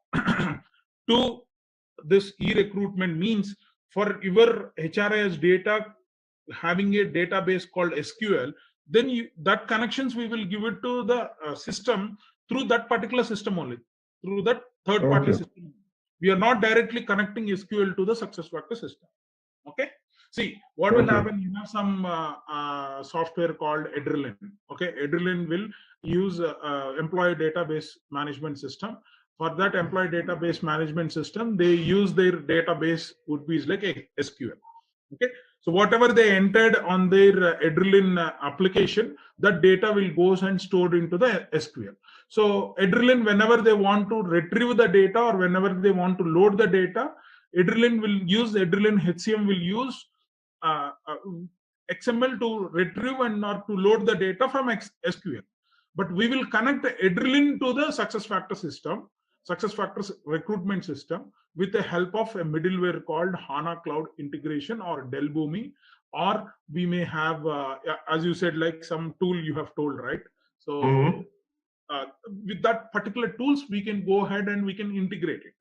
[SPEAKER 2] to this e-recruitment, means for your HRIS data having a database called SQL, then that connections we will give it to the system through that particular system only, through that third-party system. We are not directly connecting SQL to the SuccessFactors system. Okay. See, what will happen? You have some software called Adrenaline. Okay, Adrenaline will use employee database management system. For that employee database management system, they use their database would be like SQL. Okay, so whatever they entered on their Adrenaline application, that data will goes and stored into the SQL. So Adrenaline, whenever they want to retrieve the data or whenever they want to load the data, Adrenaline HCM will use XML to retrieve and not to load the data from SQL. But we will connect Adrenaline to the SuccessFactors system, SuccessFactors recruitment system, with the help of a middleware called HANA Cloud Integration or Dell Boomi, or we may have, as you said, like some tool you have told, right? So with that particular tools, we can go ahead and we can integrate it.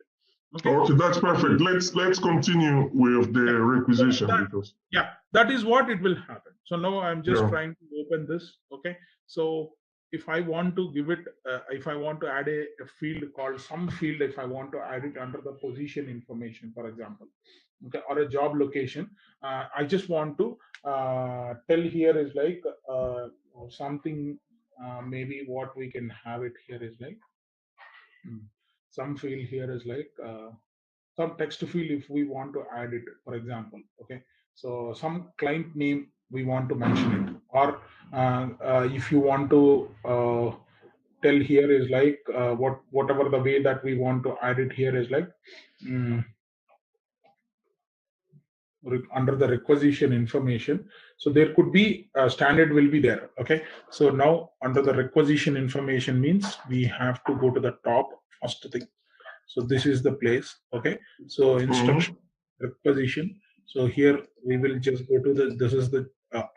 [SPEAKER 3] Okay, that's perfect. Let's continue with the requisition, because
[SPEAKER 2] that is what it will happen. So now I'm just trying to open this. Okay, so if I want to give it, if I want to add a field called some field, if I want to add it under the position information, for example, okay, or a job location, I just want to tell here is like something. Maybe what we can have it here is like. Some field here is like some text field if we want to add it, for example. Okay, so some client name we want to mention it, or if you want to tell here is like whatever the way that we want to add it here is like under the requisition information. So there could be standard will be there. Okay, so now under the requisition information means we have to go to the top first thing. So this is the place. Okay, so instruction requisition. So here we will just go to this is the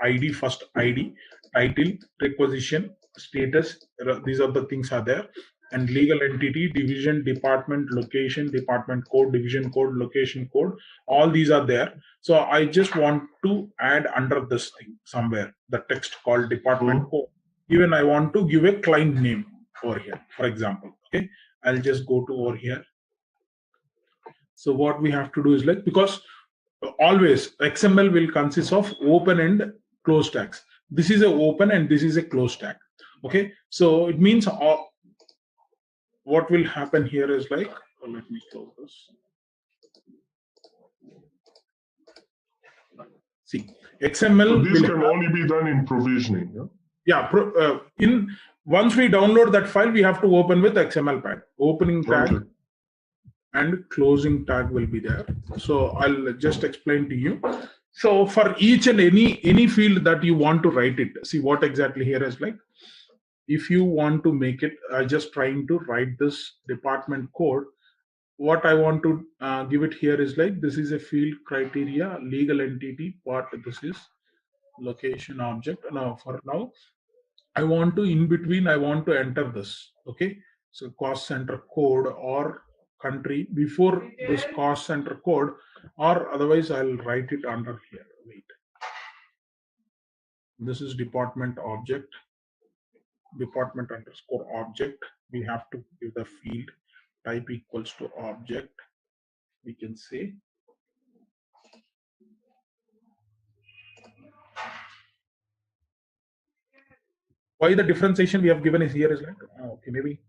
[SPEAKER 2] ID, first ID, title, requisition, status. These are the things are there, and legal entity, division, department, location, department code, division code, location code. All these are there. So I just want to add under this thing somewhere the text called department code. Even I want to give a client name over here, for example. Okay, I'll just go to over here. So what we have to do is like, because always XML will consist of open and close tags. This is a open and this is a close tag. Okay, so it means what will happen here is like, let me close this. See, XML.
[SPEAKER 3] So this can only be done in provisioning.
[SPEAKER 2] In once we download that file, we have to open with XML pad. Opening tag and closing tag will be there. So I'll just explain to you. So for each and any field that you want to write it, see what exactly here is like. If you want to make it, just trying to write this department code, what I want to give it here is like, this is a field criteria, legal entity part. This is location object. Now for now, I want to, in between, I want to enter this. Okay. So cost center code or country before this cost center code, or otherwise I'll write it under here. Wait. This is department object, department underscore object. We have to give the field type equals to object. We can say why the differentiation we have given is here is like, okay, maybe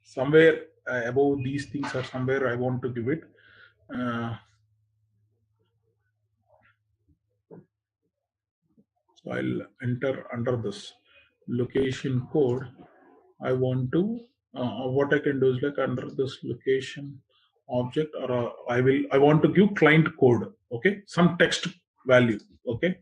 [SPEAKER 2] somewhere above these things or somewhere I want to give it. So I'll enter under this location code. I want to, what I can do is like under this location object, or I want to give client code. Okay, some text value. Okay,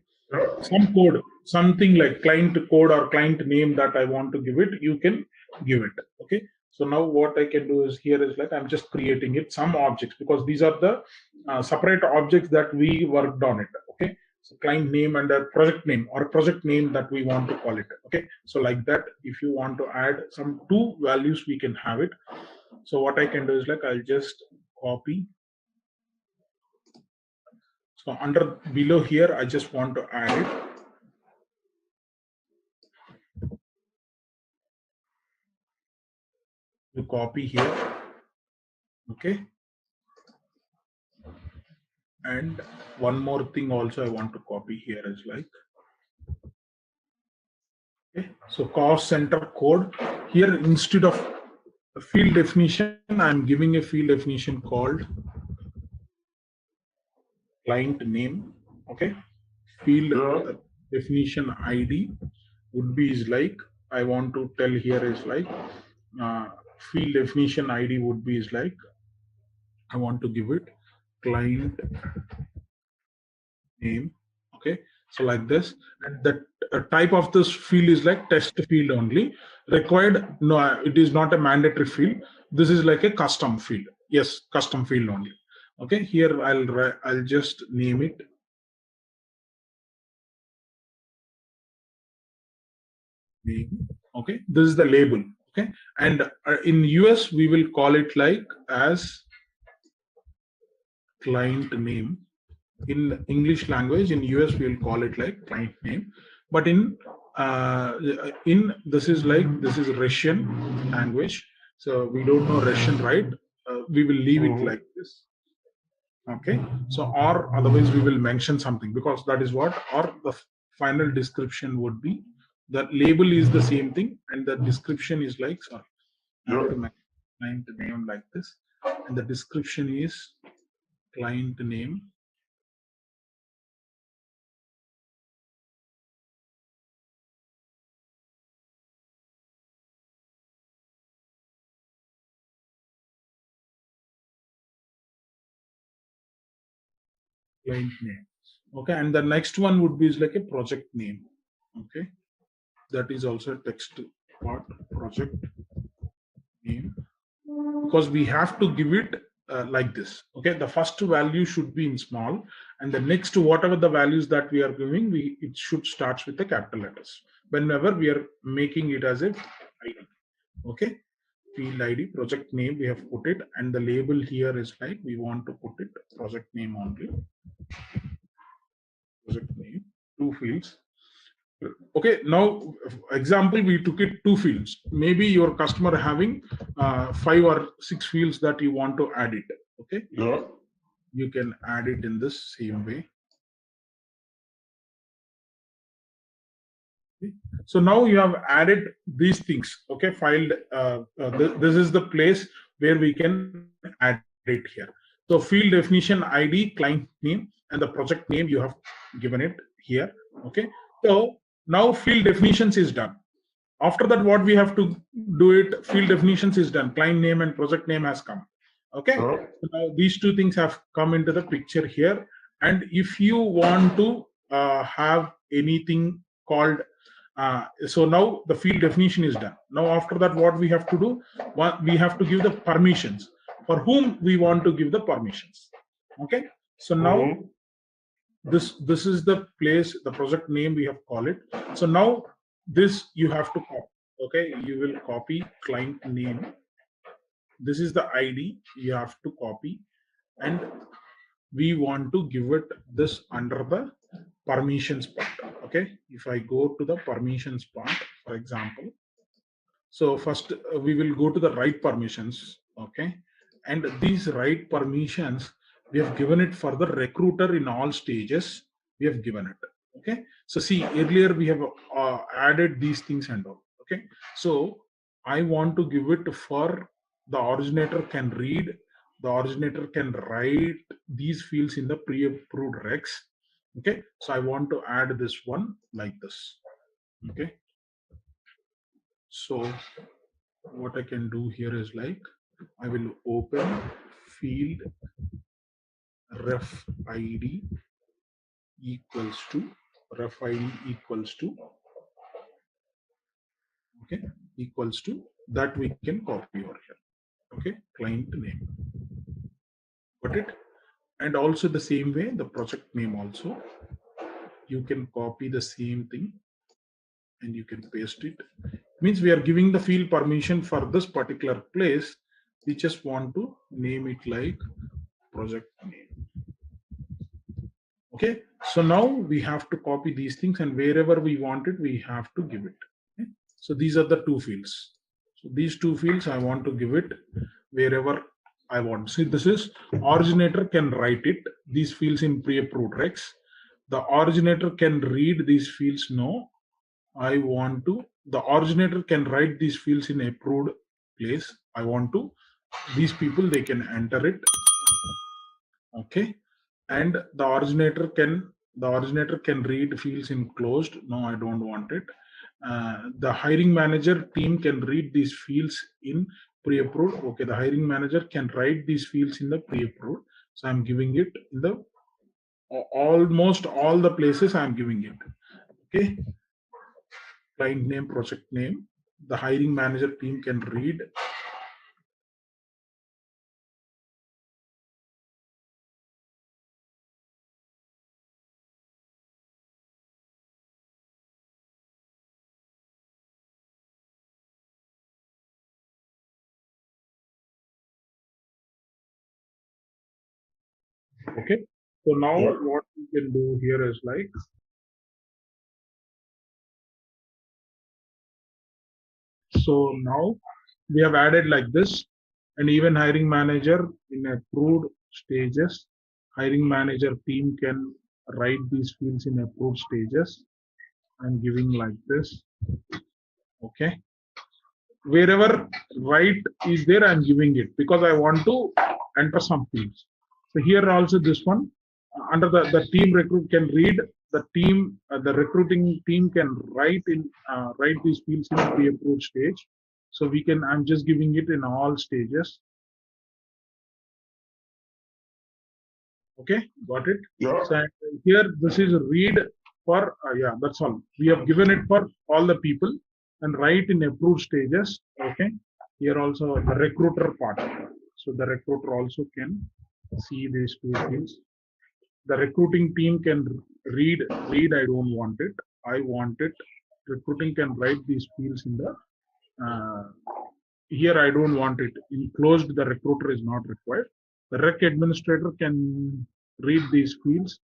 [SPEAKER 2] some code, something like client code or client name that I want to give it, you can give it. Okay. So now what I can do is here is like, I'm just creating it, some objects, because these are the separate objects that we worked on it. Okay. So client name and a project name, or project name that we want to call it. Okay. So like that, if you want to add some two values, we can have it. So what I can do is like, I'll just copy. So under below here, I just want to add it. You copy here. Okay. And one more thing also I want to copy here is like, okay. So cost center code here, instead of a field definition, I'm giving a field definition called client name. Okay. Field definition ID would be is like, I want to tell here is like, field definition ID would be is like, I want to give it client name. Okay. So like this, and the type of this field is like test field only. Required, no, it is not a mandatory field. This is like a custom field. Yes, custom field only. Okay. Here I'll just name it name. Okay. This is the label. Okay. And in US we will call it like as client name. In English language, in US we will call it like client name, but in this is like, this is Russian language, so we don't know Russian, right? We will leave it like this. Okay. So or otherwise we will mention something, because that is what, or the final description would be, the label is the same thing and the description is like, sorry, client name like this, and the description is client name. Client name. Okay. And the next one would be is like a project name. Okay. That is also a text part, project name, because we have to give it like this. Okay. The first value should be in small, and the next, whatever the values that we are giving, it should start with the capital letters whenever we are making it as a ID. Okay. Field ID, project name, we have put it, and the label here is like, we want to put it project name only. Project name, two fields. Okay, now example, we took it two fields. Maybe your customer having 5 or 6 fields that you want to add it. Okay, you can add it in this same way. Okay. So now you have added these things. Okay, filed. This is the place where we can add it here. So field definition ID, client name, and the project name you have given it here. Okay. So now field definitions is done. After that, what we have to do it, field definitions is done. Client name and project name has come. Okay. So now these two things have come into the picture here. And if you want to have anything called, so now the field definition is done. Now after that, what we have to do, we have to give the permissions. for whom we want to give the permissions. Okay, so now this is the place, the project name we have called it. So now this you have to copy. Okay, you will copy client name. This is the ID you have to copy, and we want to give it this under the permissions part. Okay, if I go to the permissions part, for example, so first we will go to the write permissions. Okay, and these write permissions we have given it for the recruiter in all stages. We have given it. Okay, so see, earlier we have added these things and all. Okay, so I want to give it for the originator can read, the originator can write these fields in the pre-approved recs. Okay, so I want to add this one like this. Okay, so what I can do here is like I will open field ref id equals to okay, equals to that we can copy over here. Okay, client name, got it? And also the same way the project name also you can copy the same thing and you can paste it. Means we are giving the field permission for this particular place. We just want to name it like project name. Okay, so now we have to copy these things, and wherever we want it we have to give it. Okay? So these are the two fields. So these two fields I want to give it wherever I want. See, this is originator can write it, these fields in pre-approved recs. The originator can read these fields. No, I want to, the originator can write these fields in approved place. I want to, these people, they can enter it. Okay, and the originator can read fields in closed. No, I don't want it. The hiring manager team can read these fields in pre-approved. Okay, the hiring manager can write these fields in the pre-approved. So I'm giving it in the almost all the places I'm giving it. Okay, client name, project name, the hiring manager team can read. Okay, so now what we can do here is like, so now we have added like this, and even hiring manager in approved stages, hiring manager team can write these fields in approved stages. I'm giving like this. Okay, wherever write is there, I'm giving it because I want to enter some fields. So here also this one under the team recruit can read, the team the recruiting team can write these fields in the pre-approved stage. So we can, I'm just giving it in all stages. Okay, got it?
[SPEAKER 3] Yeah.
[SPEAKER 2] So here this is read for yeah, that's all. We have given it for all the people and write in approved stages. Okay, here also the recruiter part. So the recruiter also can see these two things. The recruiting team can read. I don't want it. I want it. Recruiting can write these fields in the here I don't want it. In closed, the recruiter is not required. The rec administrator can read these fields.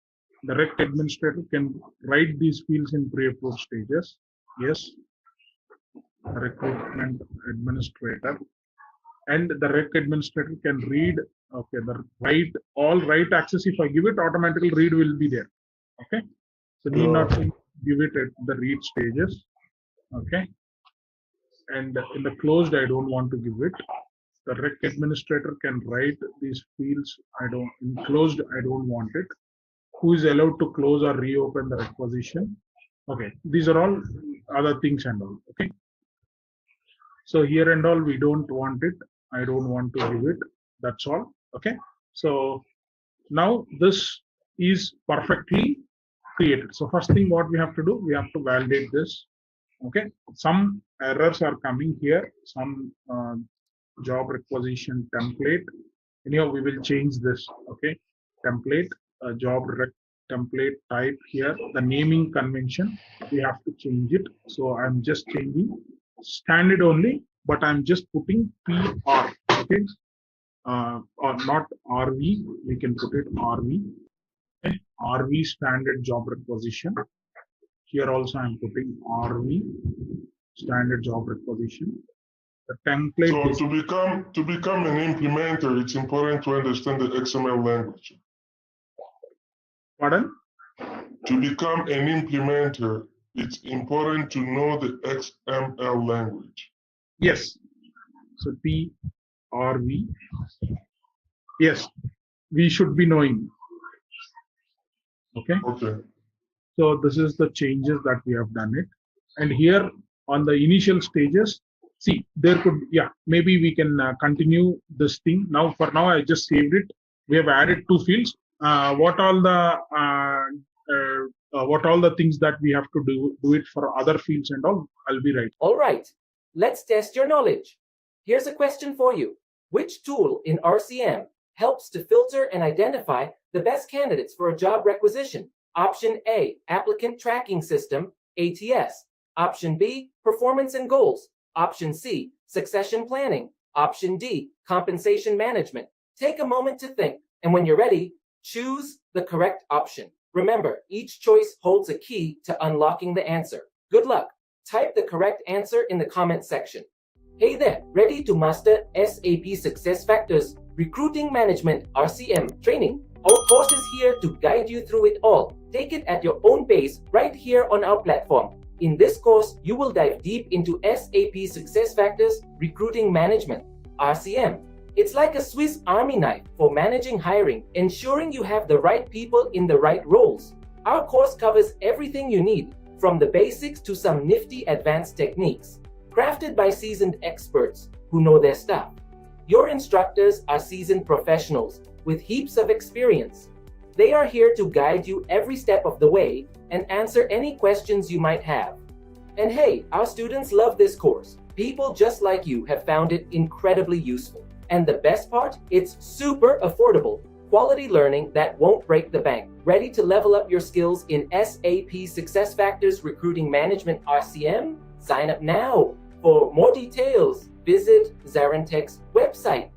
[SPEAKER 2] The rec administrator can write these fields in pre-approved stages. Yes. Recruitment administrator. And the rec administrator can read. Okay, the write, all write access, if I give it, automatically read will be there. Okay, so need not to give it at the read stages. Okay, and in the closed I don't want to give it. The rec administrator can write these fields. In closed I don't want it. Who is allowed to close or reopen the requisition? Okay, these are all other things and all. Okay, so here and all we don't want it. I don't want to give it. That's all. Okay, so now this is perfectly created. So first thing what we have to do, we have to validate this. Okay, some errors are coming here, some job requisition template Anyhow, we will change this. Okay, template, job rec template type here. The naming convention, we have to change it. So I'm just changing standard only, but I'm just putting PR. Okay, or not RV. We can put it RV. Okay? RV standard job requisition. Here also I'm putting RV standard job requisition. The template.
[SPEAKER 3] So to become an implementer, it's important to understand the XML language.
[SPEAKER 2] Pardon?
[SPEAKER 3] To become an implementer, it's important to know the XML language.
[SPEAKER 2] Yes. So P or V. Yes, we should be knowing. Okay.
[SPEAKER 3] Okay.
[SPEAKER 2] So this is the changes that we have done it. And here on the initial stages, see, there could, maybe we can continue this thing. Now, for now, I just saved it. We have added 2 fields. What all the things that we have to do it for other fields and all, I'll be right.
[SPEAKER 1] All right, let's test your knowledge. Here's a question for you. Which tool in RCM helps to filter and identify the best candidates for a job requisition? Option A, Applicant Tracking System, ATS. Option B, Performance and Goals. Option C, Succession Planning. Option D, Compensation Management. Take a moment to think, and when you're ready, choose the correct option. Remember, each choice holds a key to unlocking the answer. Good luck. Type the correct answer in the comment section. Hey there, ready to master SAP SuccessFactors Recruiting Management RCM training? Our course is here to guide you through it all. Take it at your own pace right here on our platform. In this course, you will dive deep into SAP SuccessFactors Recruiting Management RCM. It's like a Swiss Army knife for managing hiring, ensuring you have the right people in the right roles. Our course covers everything you need, from the basics to some nifty advanced techniques, crafted by seasoned experts who know their stuff. Your instructors are seasoned professionals with heaps of experience. They are here to guide you every step of the way and answer any questions you might have. And hey, our students love this course. People just like you have found it incredibly useful. And the best part, it's super affordable. Quality learning that won't break the bank. Ready to level up your skills in SAP SuccessFactors Recruiting Management RCM? Sign up now. For more details, visit ZaranTech's website